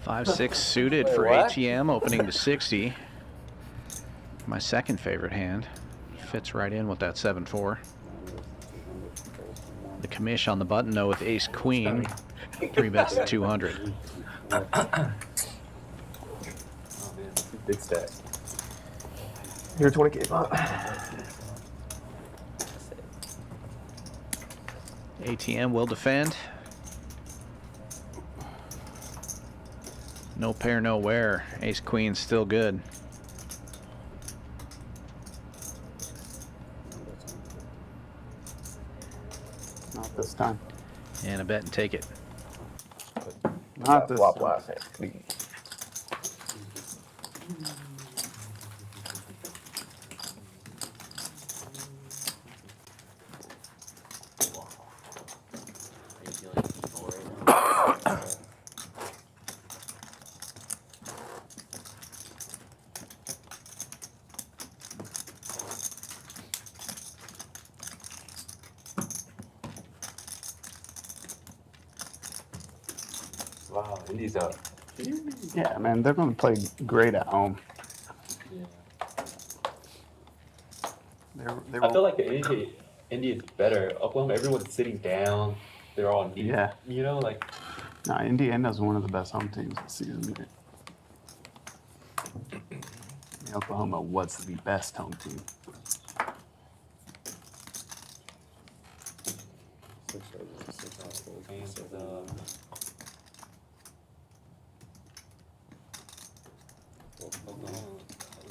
Five, 6 suited Wait, for what? ATM, opening to 60. My second favorite hand. Fits right in with that 7-4. The commish on the button, though, with ace queen. 3 bets to 200. Oh man, big stack. You're 20K. ATM will defend. No pair, no wear. Ace queen still good. Not this time. And a bet and take it. Not this Flop time. last hand, please. Are you feeling evil right now? 哇 ，Indy's up. Yeah, man, they're going to play great at home. Yeah. They I feel like Indy is better. Oklahoma, everyone's sitting down. They're all neat. Yeah. You know, like. Nah, Indiana's one of the best home teams this season. Oklahoma was the best home team.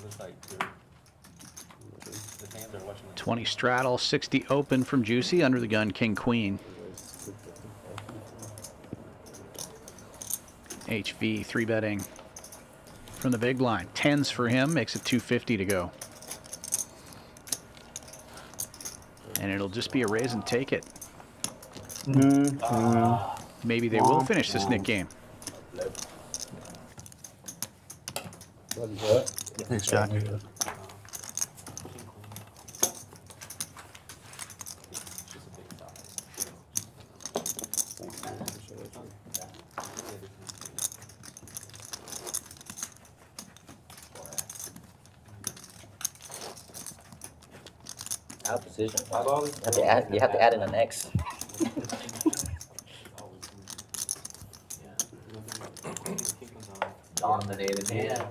Looks like the fans are watching. 20 straddle, 60 open from Juicy. Under the gun, king queen. HV 3 betting from the big blind. 10s for him, makes it 250 to go. And it'll just be a raise and take it. Maybe they will finish this Nick game. Thanks, Jack. Out of position. You have to add in an X. Dominated hand.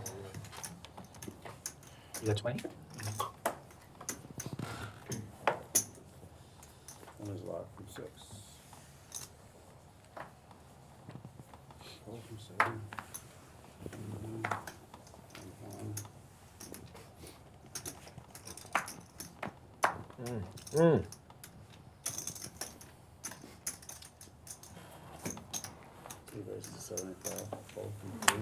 You got 20? One is locked from 6. 12 from 7. Two raises to 75. 12 from 3.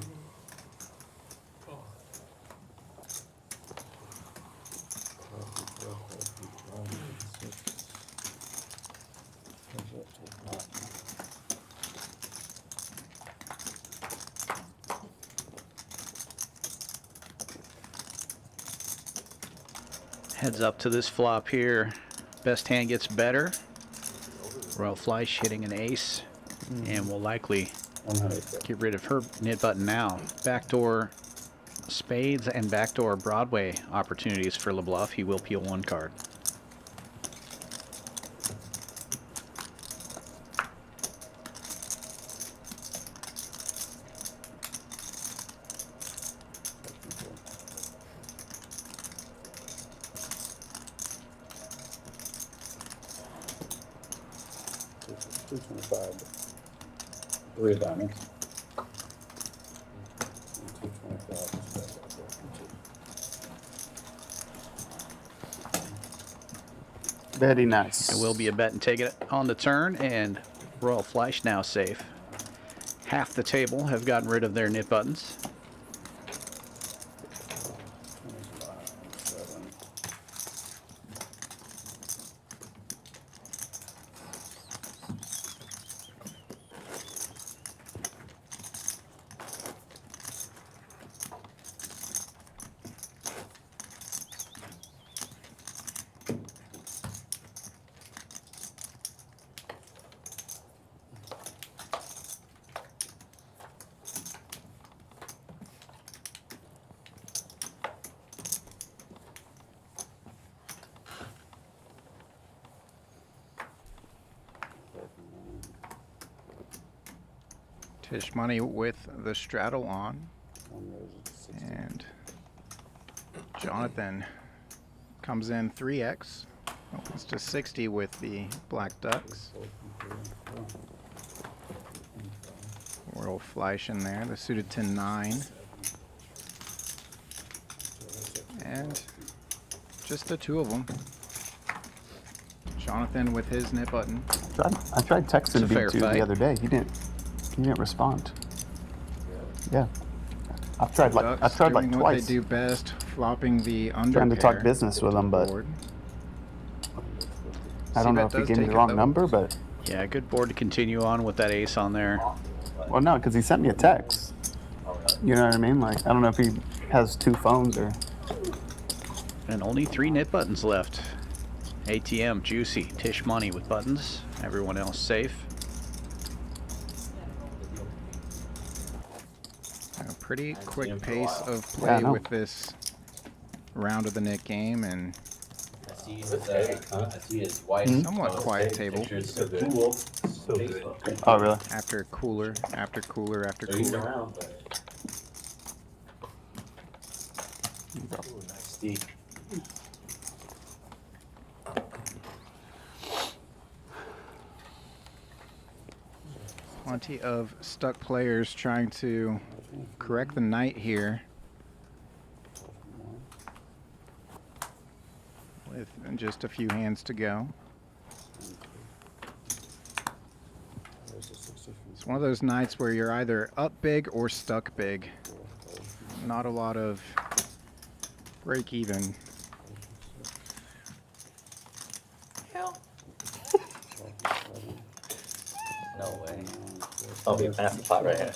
Heads up to this flop here. Best hand gets better. Royal Fleish hitting an ace. And will likely get rid of her knit button now. Backdoor spades and backdoor Broadway opportunities for Lebluff. He will peel 1 card. Three of diamonds. 225. Very nice. It will be a bet and take it on the turn, and Royal Fleish now safe. Half the table have gotten rid of their knit buttons. Tisch money with the straddle on. And Jonathan comes in 3x. Opens to 60 with the black ducks. Royal Fleish in there, the suited 10-9. And just the two of them. Jonathan with his nip button. I tried texting B2 the other day. He didn't respond. Yeah. I've tried like Doing what twice. they do best, flopping the under Trying to talk pair business with him, but board. I don't know if he gave me the wrong number, but Yeah, good board to continue on with that ace on there. well, no, because he sent me a text. You know what I mean? Like I don't know if he has two phones or. And only 3 nit buttons left. ATM, Juicy, Tisch money with buttons. Everyone else safe. A pretty quick pace of play with this round of the nit game, and I see his wife. somewhat quiet table. Oh, really? After cooler, after cooler, after cooler. Nice deep. Plenty of stuck players trying to correct the night here. With just a few hands to go. It's one of those nights where you're either up big or stuck big. Not a lot of break even. No way. Oh, that's the pot right here.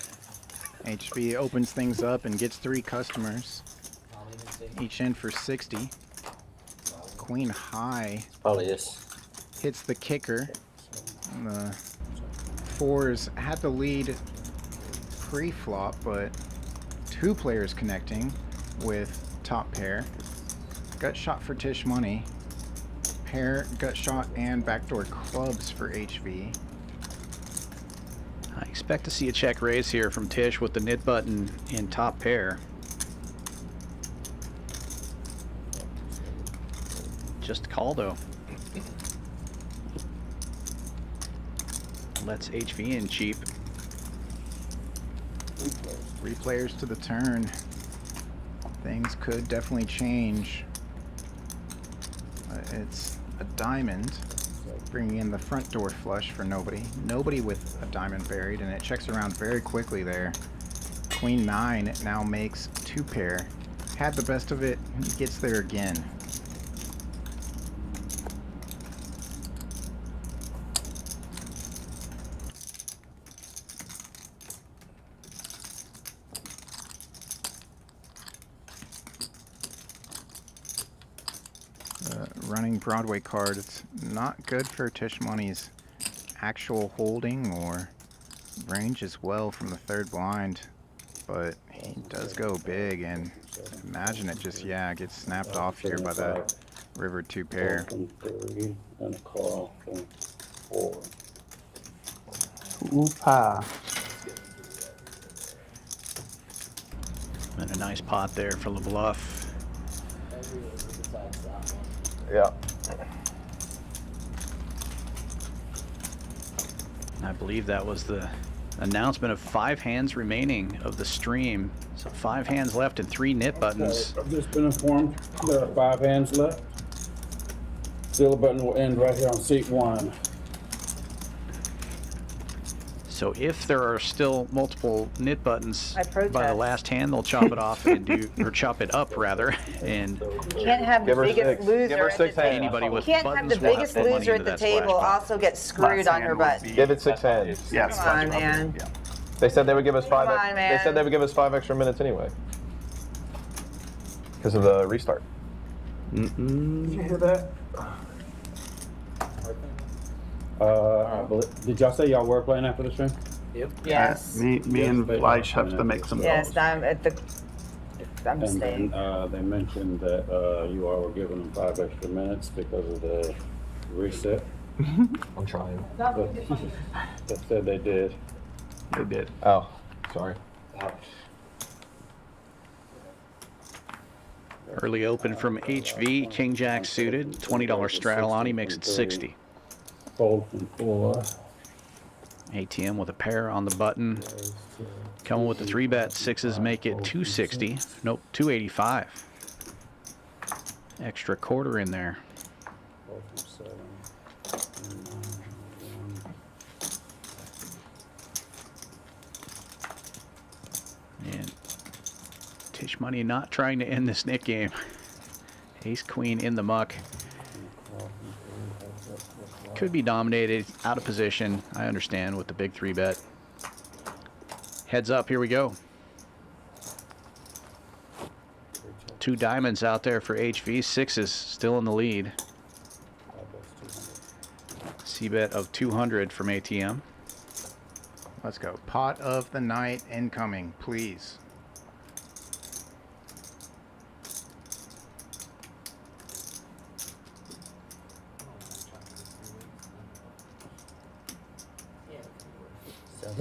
HB opens things up and gets 3 customers. Each in for 60. Queen high. Probably this. Hits the kicker. And the 4s had the lead pre-flop, but 2 players connecting with top pair. Gut shot for Tisch money. Pair, gut shot, and backdoor clubs for HV. I expect to see a check raise here from Tisch with the nit button in top pair. Just call though. Lets HV in cheap. 3 players to the turn. Things could definitely change. It's a diamond, bringing in the front door flush for nobody. Nobody with a diamond buried, and it checks around very quickly there. Queen 9 now makes 2 pair. Had the best of it, he gets there again. Running Broadway card, it's not good for Tisch money's actual holding or range as well from the 3rd blind, but he does go big, and imagine it just gets snapped off here by that river 2 pair. And a call from 4. Oopa. And a nice pot there for Lebluff. Yeah. I believe that was the announcement of 5 hands remaining of the stream. So 5 hands left and 3 nit buttons. I've just been informed there are 5 hands left. Zilla button will end right here on seat 1. So if there are still multiple nit buttons I protest. by the last hand, they'll chop it off and do, or chop it up rather, and You can't have the biggest loser Give her at 6 the hands. table. anybody You with can't have buttons the will have biggest to put money loser at into the that splash table pot. also get screwed on her butt. Give it 6 hands. Yes. Come on, man. They said they would give us 5. Come on, They said man. they would give us 5 extra minutes anyway. Because of the restart. Did you hear that? Did y'all say y'all were playing after the stream? Yep. Yes. Me and Fleish have to make some Yes, calls. I'm at the. I'm And staying. then they mentioned that you all were giving them 5 extra minutes because of the reset. I'm trying. They said they did. They did. Oh, sorry. Early open from HV, King Jack suited, $20 straddle on, he makes it 60. Fold from 4. ATM with a pair on the button. Coming with the 3-bet, sixes make it 260. Nope, 285. Extra quarter in there. Fold from 7. And Tisch money not trying to end this Nick game. Ace queen in the muck. Could be dominated, out of position. I understand with the big 3-bet. Heads up, here we go. 2 diamonds out there for HV. Sixes still in the lead. C-bet of 200 from ATM. Let's go. Pot of the night incoming, please.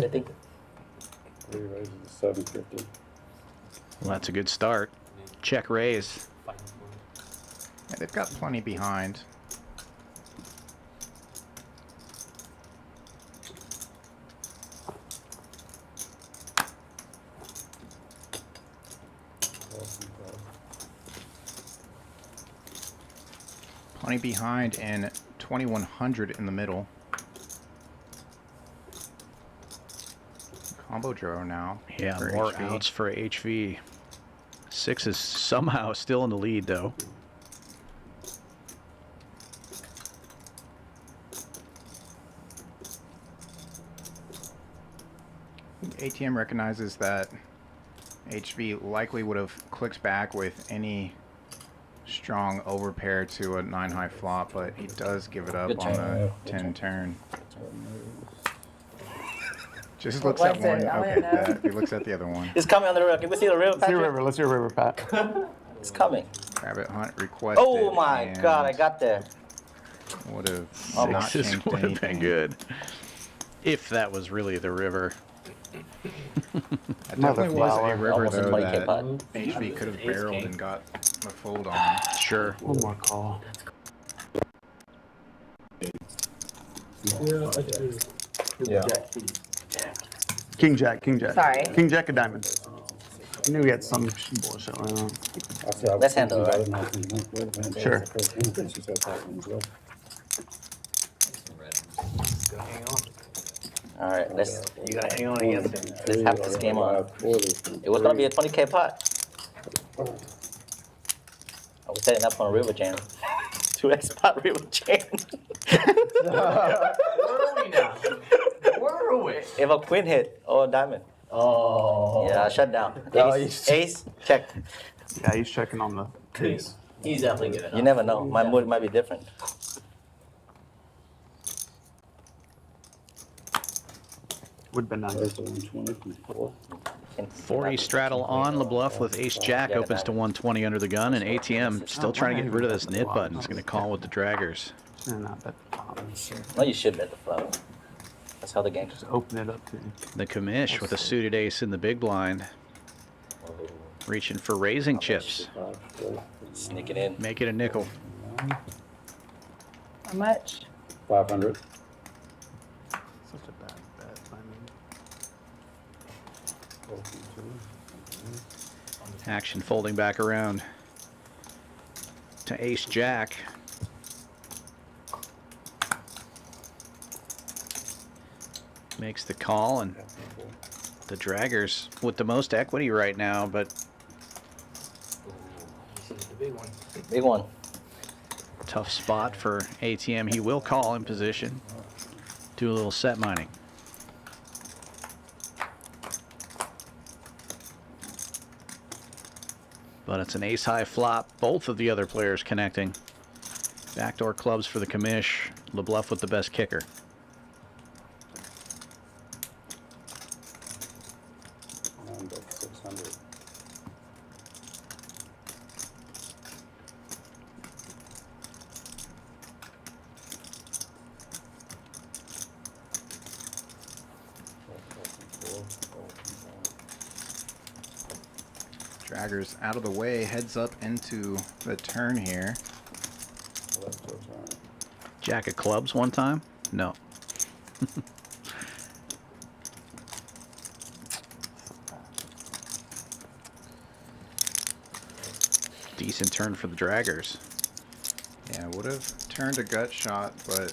I think 3 raises to 750. Well, that's a good start. Check raise. Yeah, they've got plenty behind. Plenty behind and 2100 in the middle. Combo draw now. Yeah, for more HV. outs for HV. Six is somehow still in the lead, though. ATM recognizes that HV likely would have clicked back with any strong overpair to a 9-high flop, but he does give it up Good on turn. the 10 turn. Just What looks at was it? one. I Okay, wanna know. he looks at the other one. It's coming on the river. Can we see the river, Let's see a Patrick? river. Let's see a river, Pat. It's coming. Rabbit hunt requested. Oh my and God, I got there. Would have Oh, not Sixes changed would have anything. been good. If that was really the river. It definitely was a Flower. river Almost a though 20K that putt. HV could have barreled and got a fold on. Sure. One more call. Yeah. King Jack, King Jack. Sorry. King Jack of diamonds. I knew he had some bullshit going on. Let's handle it, right? Sure. All right, let's You gotta hang on against him. let's have this game on. It was gonna be a 20K putt. I was setting up on a river jam. 2x pot river jam. Where are we now? Where are we? If a queen hit or a diamond. Oh. Yeah, shut down. Oh, Ace, check. Yeah, he's checking on the case. He's definitely giving up. You never know. My mood might be different. Would have been nice. 40 straddle on Lebluff with Ace Jack opens to 120 under the gun, and ATM still trying to get rid of this nit button. He's going to call with the draggers. No, you should bet the flop. That's how the game Just open it up to you. The Commish with a suited ace in the big blind. Reaching for raising chips. Sneak it in. Make it a nickel. How much? 500. Such a bad bet. I mean, Action folding back around to Ace Jack. Makes the call, and the draggers with the most equity right now, but Big one. Big one. tough spot for ATM. He will call in position. Do a little set mining. But it's an ace-high flop. Both of the other players connecting. Backdoor clubs for the Commish. Lebluff with the best kicker. And that's 600. Draggers out of the way, heads up into the turn here. Jack of clubs one time? No. Decent turn for the draggers. Yeah, would have turned a gut shot, but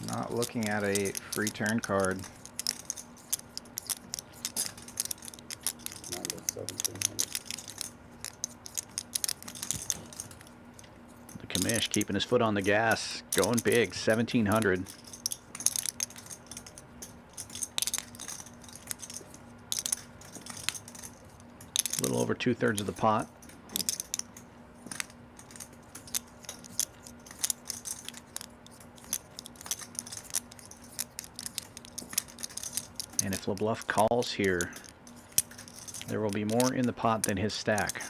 not looking at a free turn card. The Commish keeping his foot on the gas, going big, 1,700. A little over 2/3 of the pot. And if Lebluff calls here, there will be more in the pot than his stack.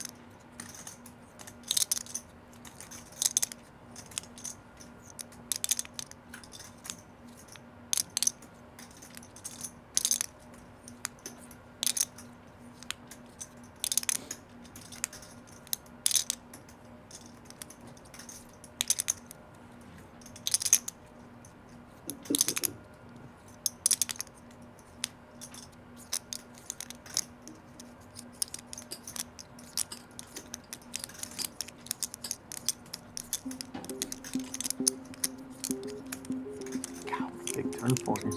Big turn for you.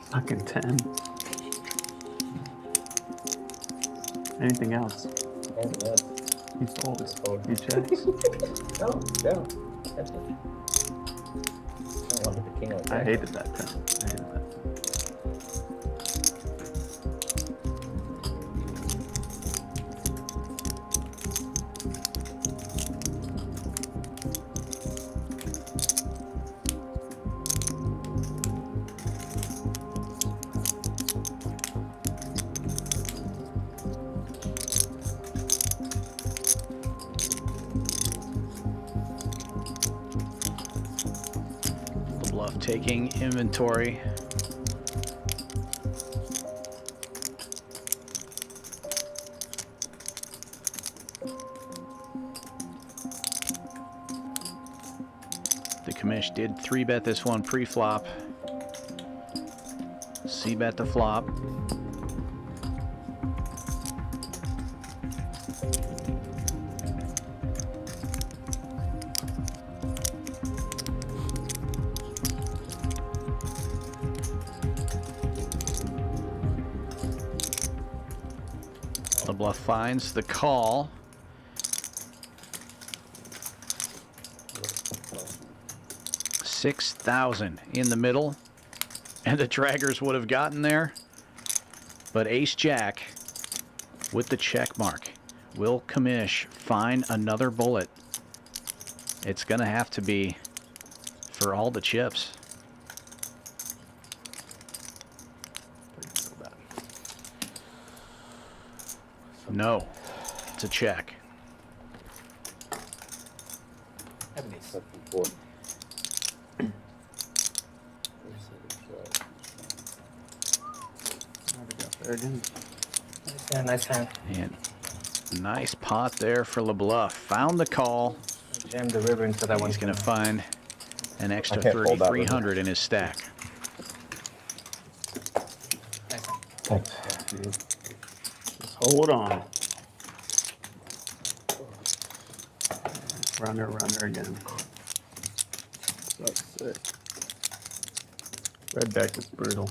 Fucking 10. Anything else? He's always fold. He checks. No. That's it. I hated that 10. I hated that. Lebluff taking inventory. The Commish did 3-bet this one pre-flop. C-bet the flop. Lebluff finds the call. $6,000 in the middle, and the draggers would have gotten there, but Ace Jack with the check mark. Will Commish find another bullet? It's gonna have to be for all the chips. No, it's a check. Yeah, nice hand. And nice pot there for Lebluff. Found the call. Jam the river into that one. He's going to find an extra I can't fold that river. 3,300 in his stack. Thanks. Just hold on. Runner again. That's sick. Red deck is brutal.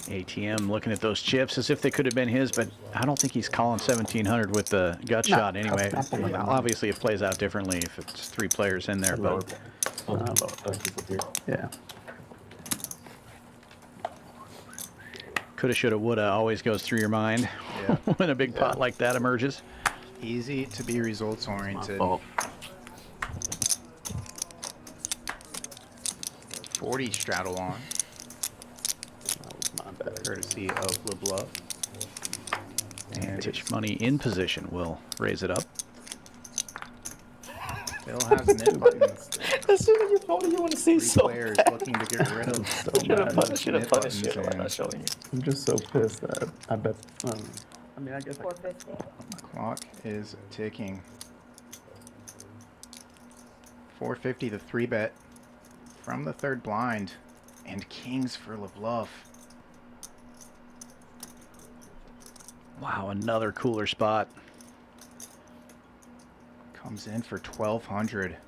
ATM looking at those chips as if they could have been his, but I don't think he's calling 1,700 with the gut shot anyway. Obviously, it plays out differently if it's 3 players in there, but yeah. Coulda, shoulda, woulda always goes through your mind when a big pot like that emerges. Easy to be results oriented. 40 straddle on. That was my bad. Courtesy of Lebluff. And Tisch money in position will raise it up. Bill has nip buttons. As soon as you phone it, you want to see so Players bad. looking to get rid of Should have punished you. I'm not showing you. I'm just so pissed that I bet. I mean, I guess. 450. The clock is ticking. 450 the 3-bet from the third blind, and kings for Lebluff. Wow, another cooler spot. Comes in for 1,200.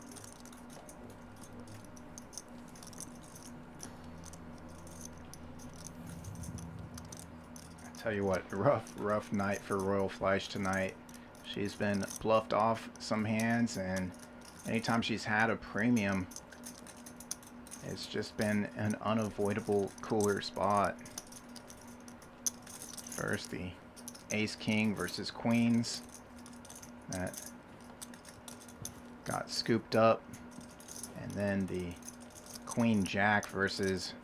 I tell you what, rough night for Royal Fleish tonight. She's been bluffed off some hands, and anytime she's had a premium, it's just been an unavoidable cooler spot. First, the Ace King versus Queens. That got scooped up. And then the Queen Jack versus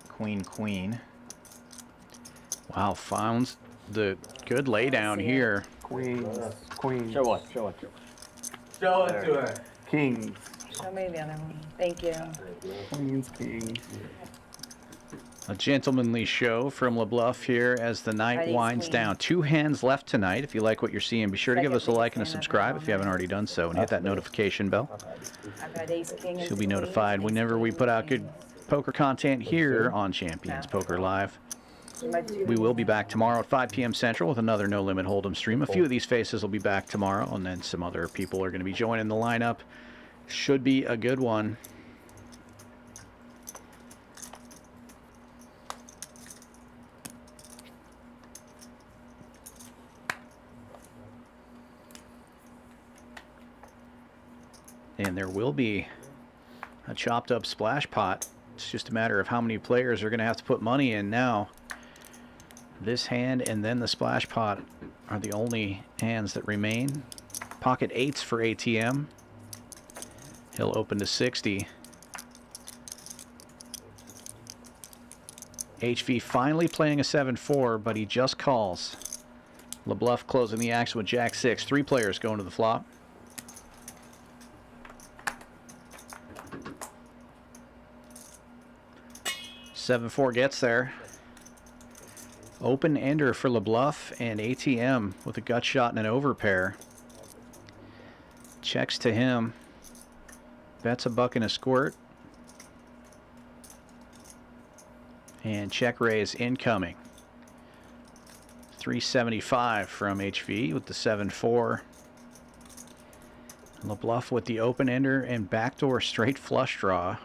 Queen Queen. Wow, found the good laydown here. Queens. Show one, show one, show one. Show it to her. Kings. Show me the other one. Thank you. Queens, kings. A gentlemanly show from Lebluff here as the night Ready, winds queen. down. 2 hands left tonight. If you like what you're seeing, be sure to give us a like and a subscribe if you haven't already done so, and hit that notification bell. I've got ace king. You'll be notified whenever we put out good poker content here on Champions Poker Live. We will be back tomorrow at 5 p.m. Central with another No Limit Hold'em stream. A few of these faces will be back tomorrow, and then some other people are going to be joining the lineup. Should be a good one. And there will be a chopped up splash pot. It's just a matter of how many players are going to have to put money in now. This hand and then the splash pot are the only hands that remain. Pocket 8s for ATM. He'll open to 60. HV finally playing a 7-4, but he just calls. Lebluff closing the action with Jack 6. 3 players going to the flop. Seven 4 gets there. Open ender for Lebluff and ATM with a gut shot and an overpair. Checks to him. Bets a buck and a squirt. And check raise incoming. 375 from HV with the 7-4. Lebluff with the open ender and backdoor straight flush draw.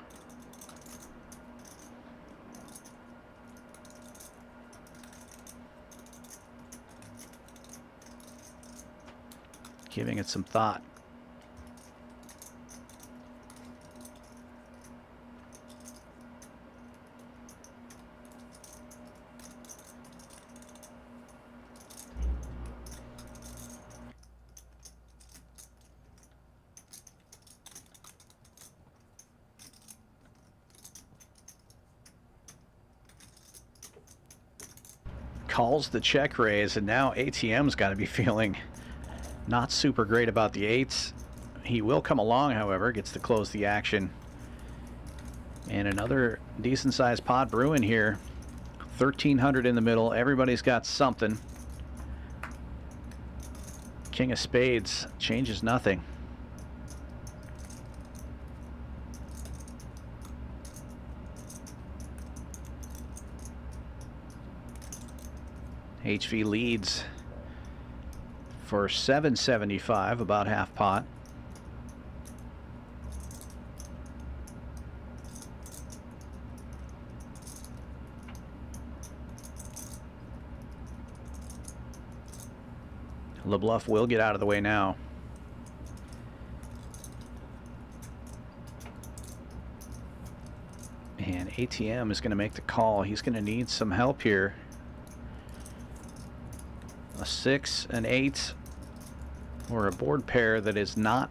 Giving it some thought. Calls the check raise, and now ATM's got to be feeling not super great about the 8s. He will come along, however, gets to close the action. And another decent sized pot brewing here. 1,300 in the middle. Everybody's got something. King of spades changes nothing. HV leads for 775, about half pot. Lebluff will get out of the way now. And ATM is going to make the call. He's going to need some help here. A 6, an 8, or a board pair that is not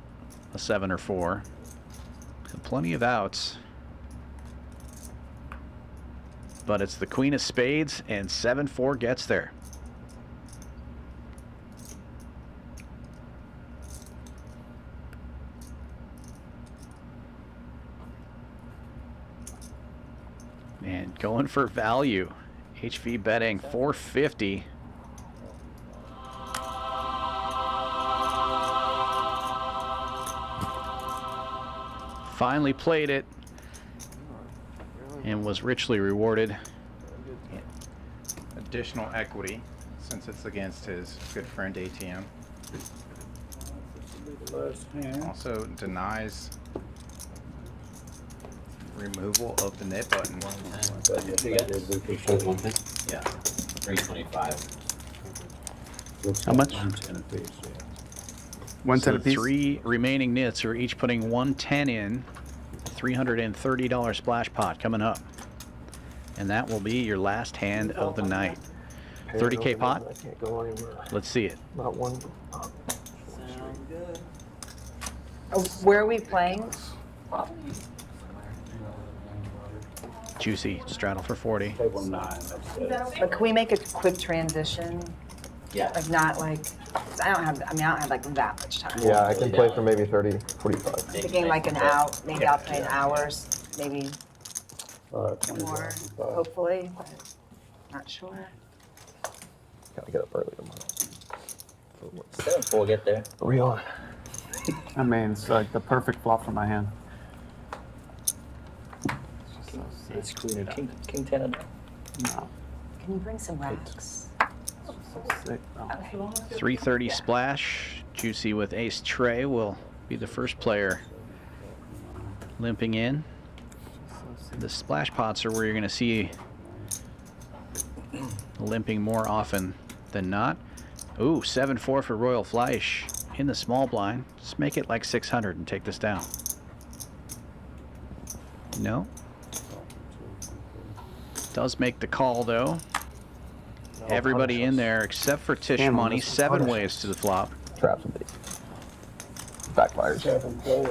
a 7 or 4. So plenty of outs. But it's the queen of spades, and 7-4 gets there. going for value. HV betting 450. Finally played it and was richly rewarded. Additional equity since it's against his good friend ATM. Also denies removal of the net button. Yeah, 325. How much? 110 So apiece. 3 remaining nits are each putting 110 in. $330 splash pot coming up. And that will be your last hand of the night. 30K pot. I can't go anywhere. Let's see it. Not one. Where are we playing? Juicy straddle for 40. But can we make a quick transition? Yeah. Like not like, I don't have like that much time. Yeah, I can play for maybe 30, 45. Thinking like an hour, maybe I'll play an hours, maybe more, hopefully, but not sure. Gotta get up early tomorrow. 7-4 get there. Real. I mean, it's like the perfect flop for my hand. It's King 10 and No. Can you bring some racks? Sick. No. 330 splash. Juicy with ace tray will be the first player limping in. The splash pots are where you're going to see limping more often than not. Ooh, 7-4 for Royal Fleish in the small blind. Let's make it like 600 and take this down. No. Does make the call though. Everybody in there except for Tisch money. 7 ways to the flop. Traps and baits. Backfires.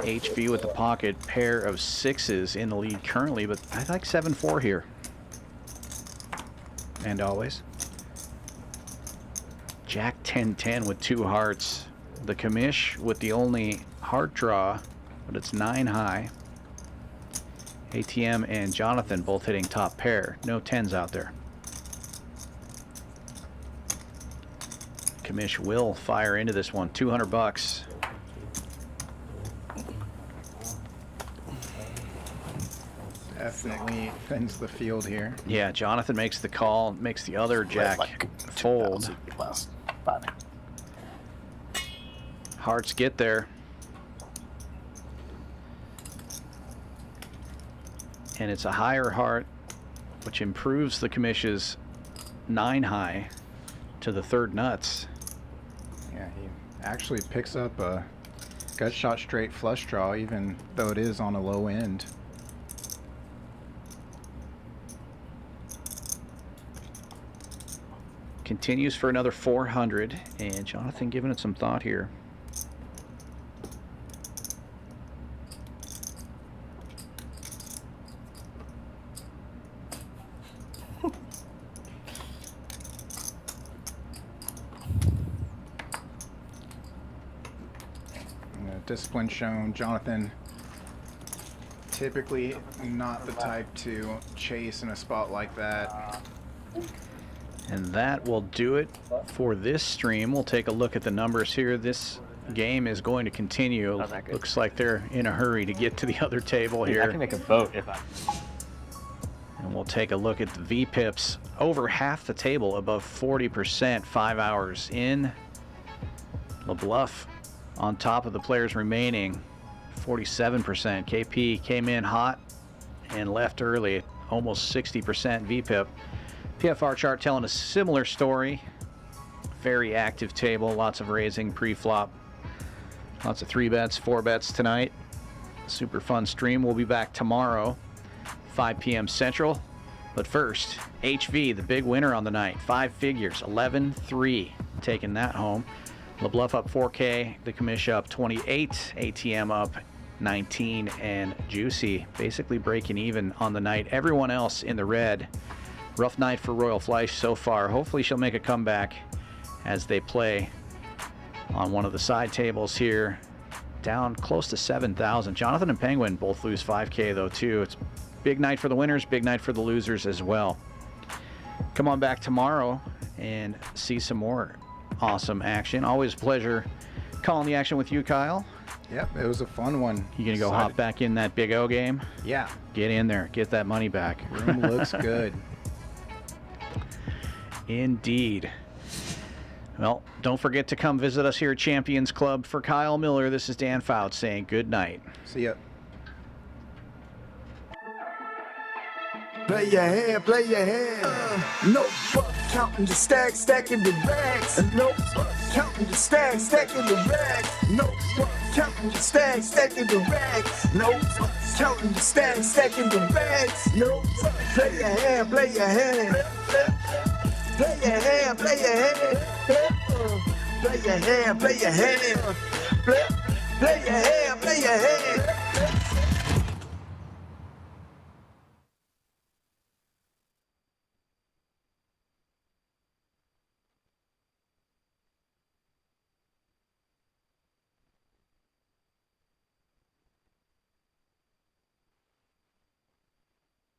HV with the pocket. Pair of 6s in the lead currently, but I like 7-4 here. And always. Jack 10-10 with 2 hearts. The Commish with the only heart draw, but it's 9 high. ATM and Jonathan both hitting top pair. No 10s out there. Commish will fire into this one. 200 bucks. Definitely thins the field here. Yeah, Jonathan makes the call, makes the other jack fold. Hearts get there. And it's a higher heart, which improves the Commish's 9 high to the 3rd nuts. Yeah, he actually picks up a gut shot straight flush draw, even though it is on a low end. Continues for another 400, and Jonathan giving it some thought here. Discipline shown. Jonathan typically not the type to chase in a spot like that. And that will do it for this stream. We'll take a look at the numbers here. This game is going to continue. Looks like they're in a hurry to get to the other table here. I can make a vote if I... And we'll take a look at the VPIPs. Over half the table, above 40%, 5 hours in. Lebluff on top of the players remaining, 47%. KP came in hot and left early, almost 60% VPIP. PFR chart telling a similar story. Very active table, lots of raising pre-flop. Lots of 3 bets, 4 bets tonight. Super fun stream. We'll be back tomorrow, 5 p.m. Central. But first, HV, the big winner on the night. 5 figures, 11-3, taking that home. Lebluff up 4K, the Commish up 28, ATM up 19, and Juicy basically breaking even on the night. Everyone else in the red. Rough night for Royal Fleish so far. Hopefully she'll make a comeback as they play on one of the side tables here. Down close to 7,000. Jonathan and Penguin both lose 5K though too. It's Big night for the winners, big night for the losers as well. Come on back tomorrow and see some more awesome action. Always a pleasure calling the action with you, Kyle. Yep, it was a fun one. You gonna go hop back in that Big O game? Yeah. Get in there, get that money back. Room looks good. Indeed. Well, don't forget to come visit us here at Champions Club. For Kyle Miller, this is Dan Fouts saying good night. See ya. Play your hand, play your hand. No fuck, counting the stacks, stacking the rags. No fuck, counting the stacks, stacking the rags. No fuck, counting the stacks, stacking the rags. No fuck, counting the stacks, stacking the rags. No fuck, play your hand, play your hand. Play your hand, play your hand. Play your hand, play your hand. Play your hand, play your hand.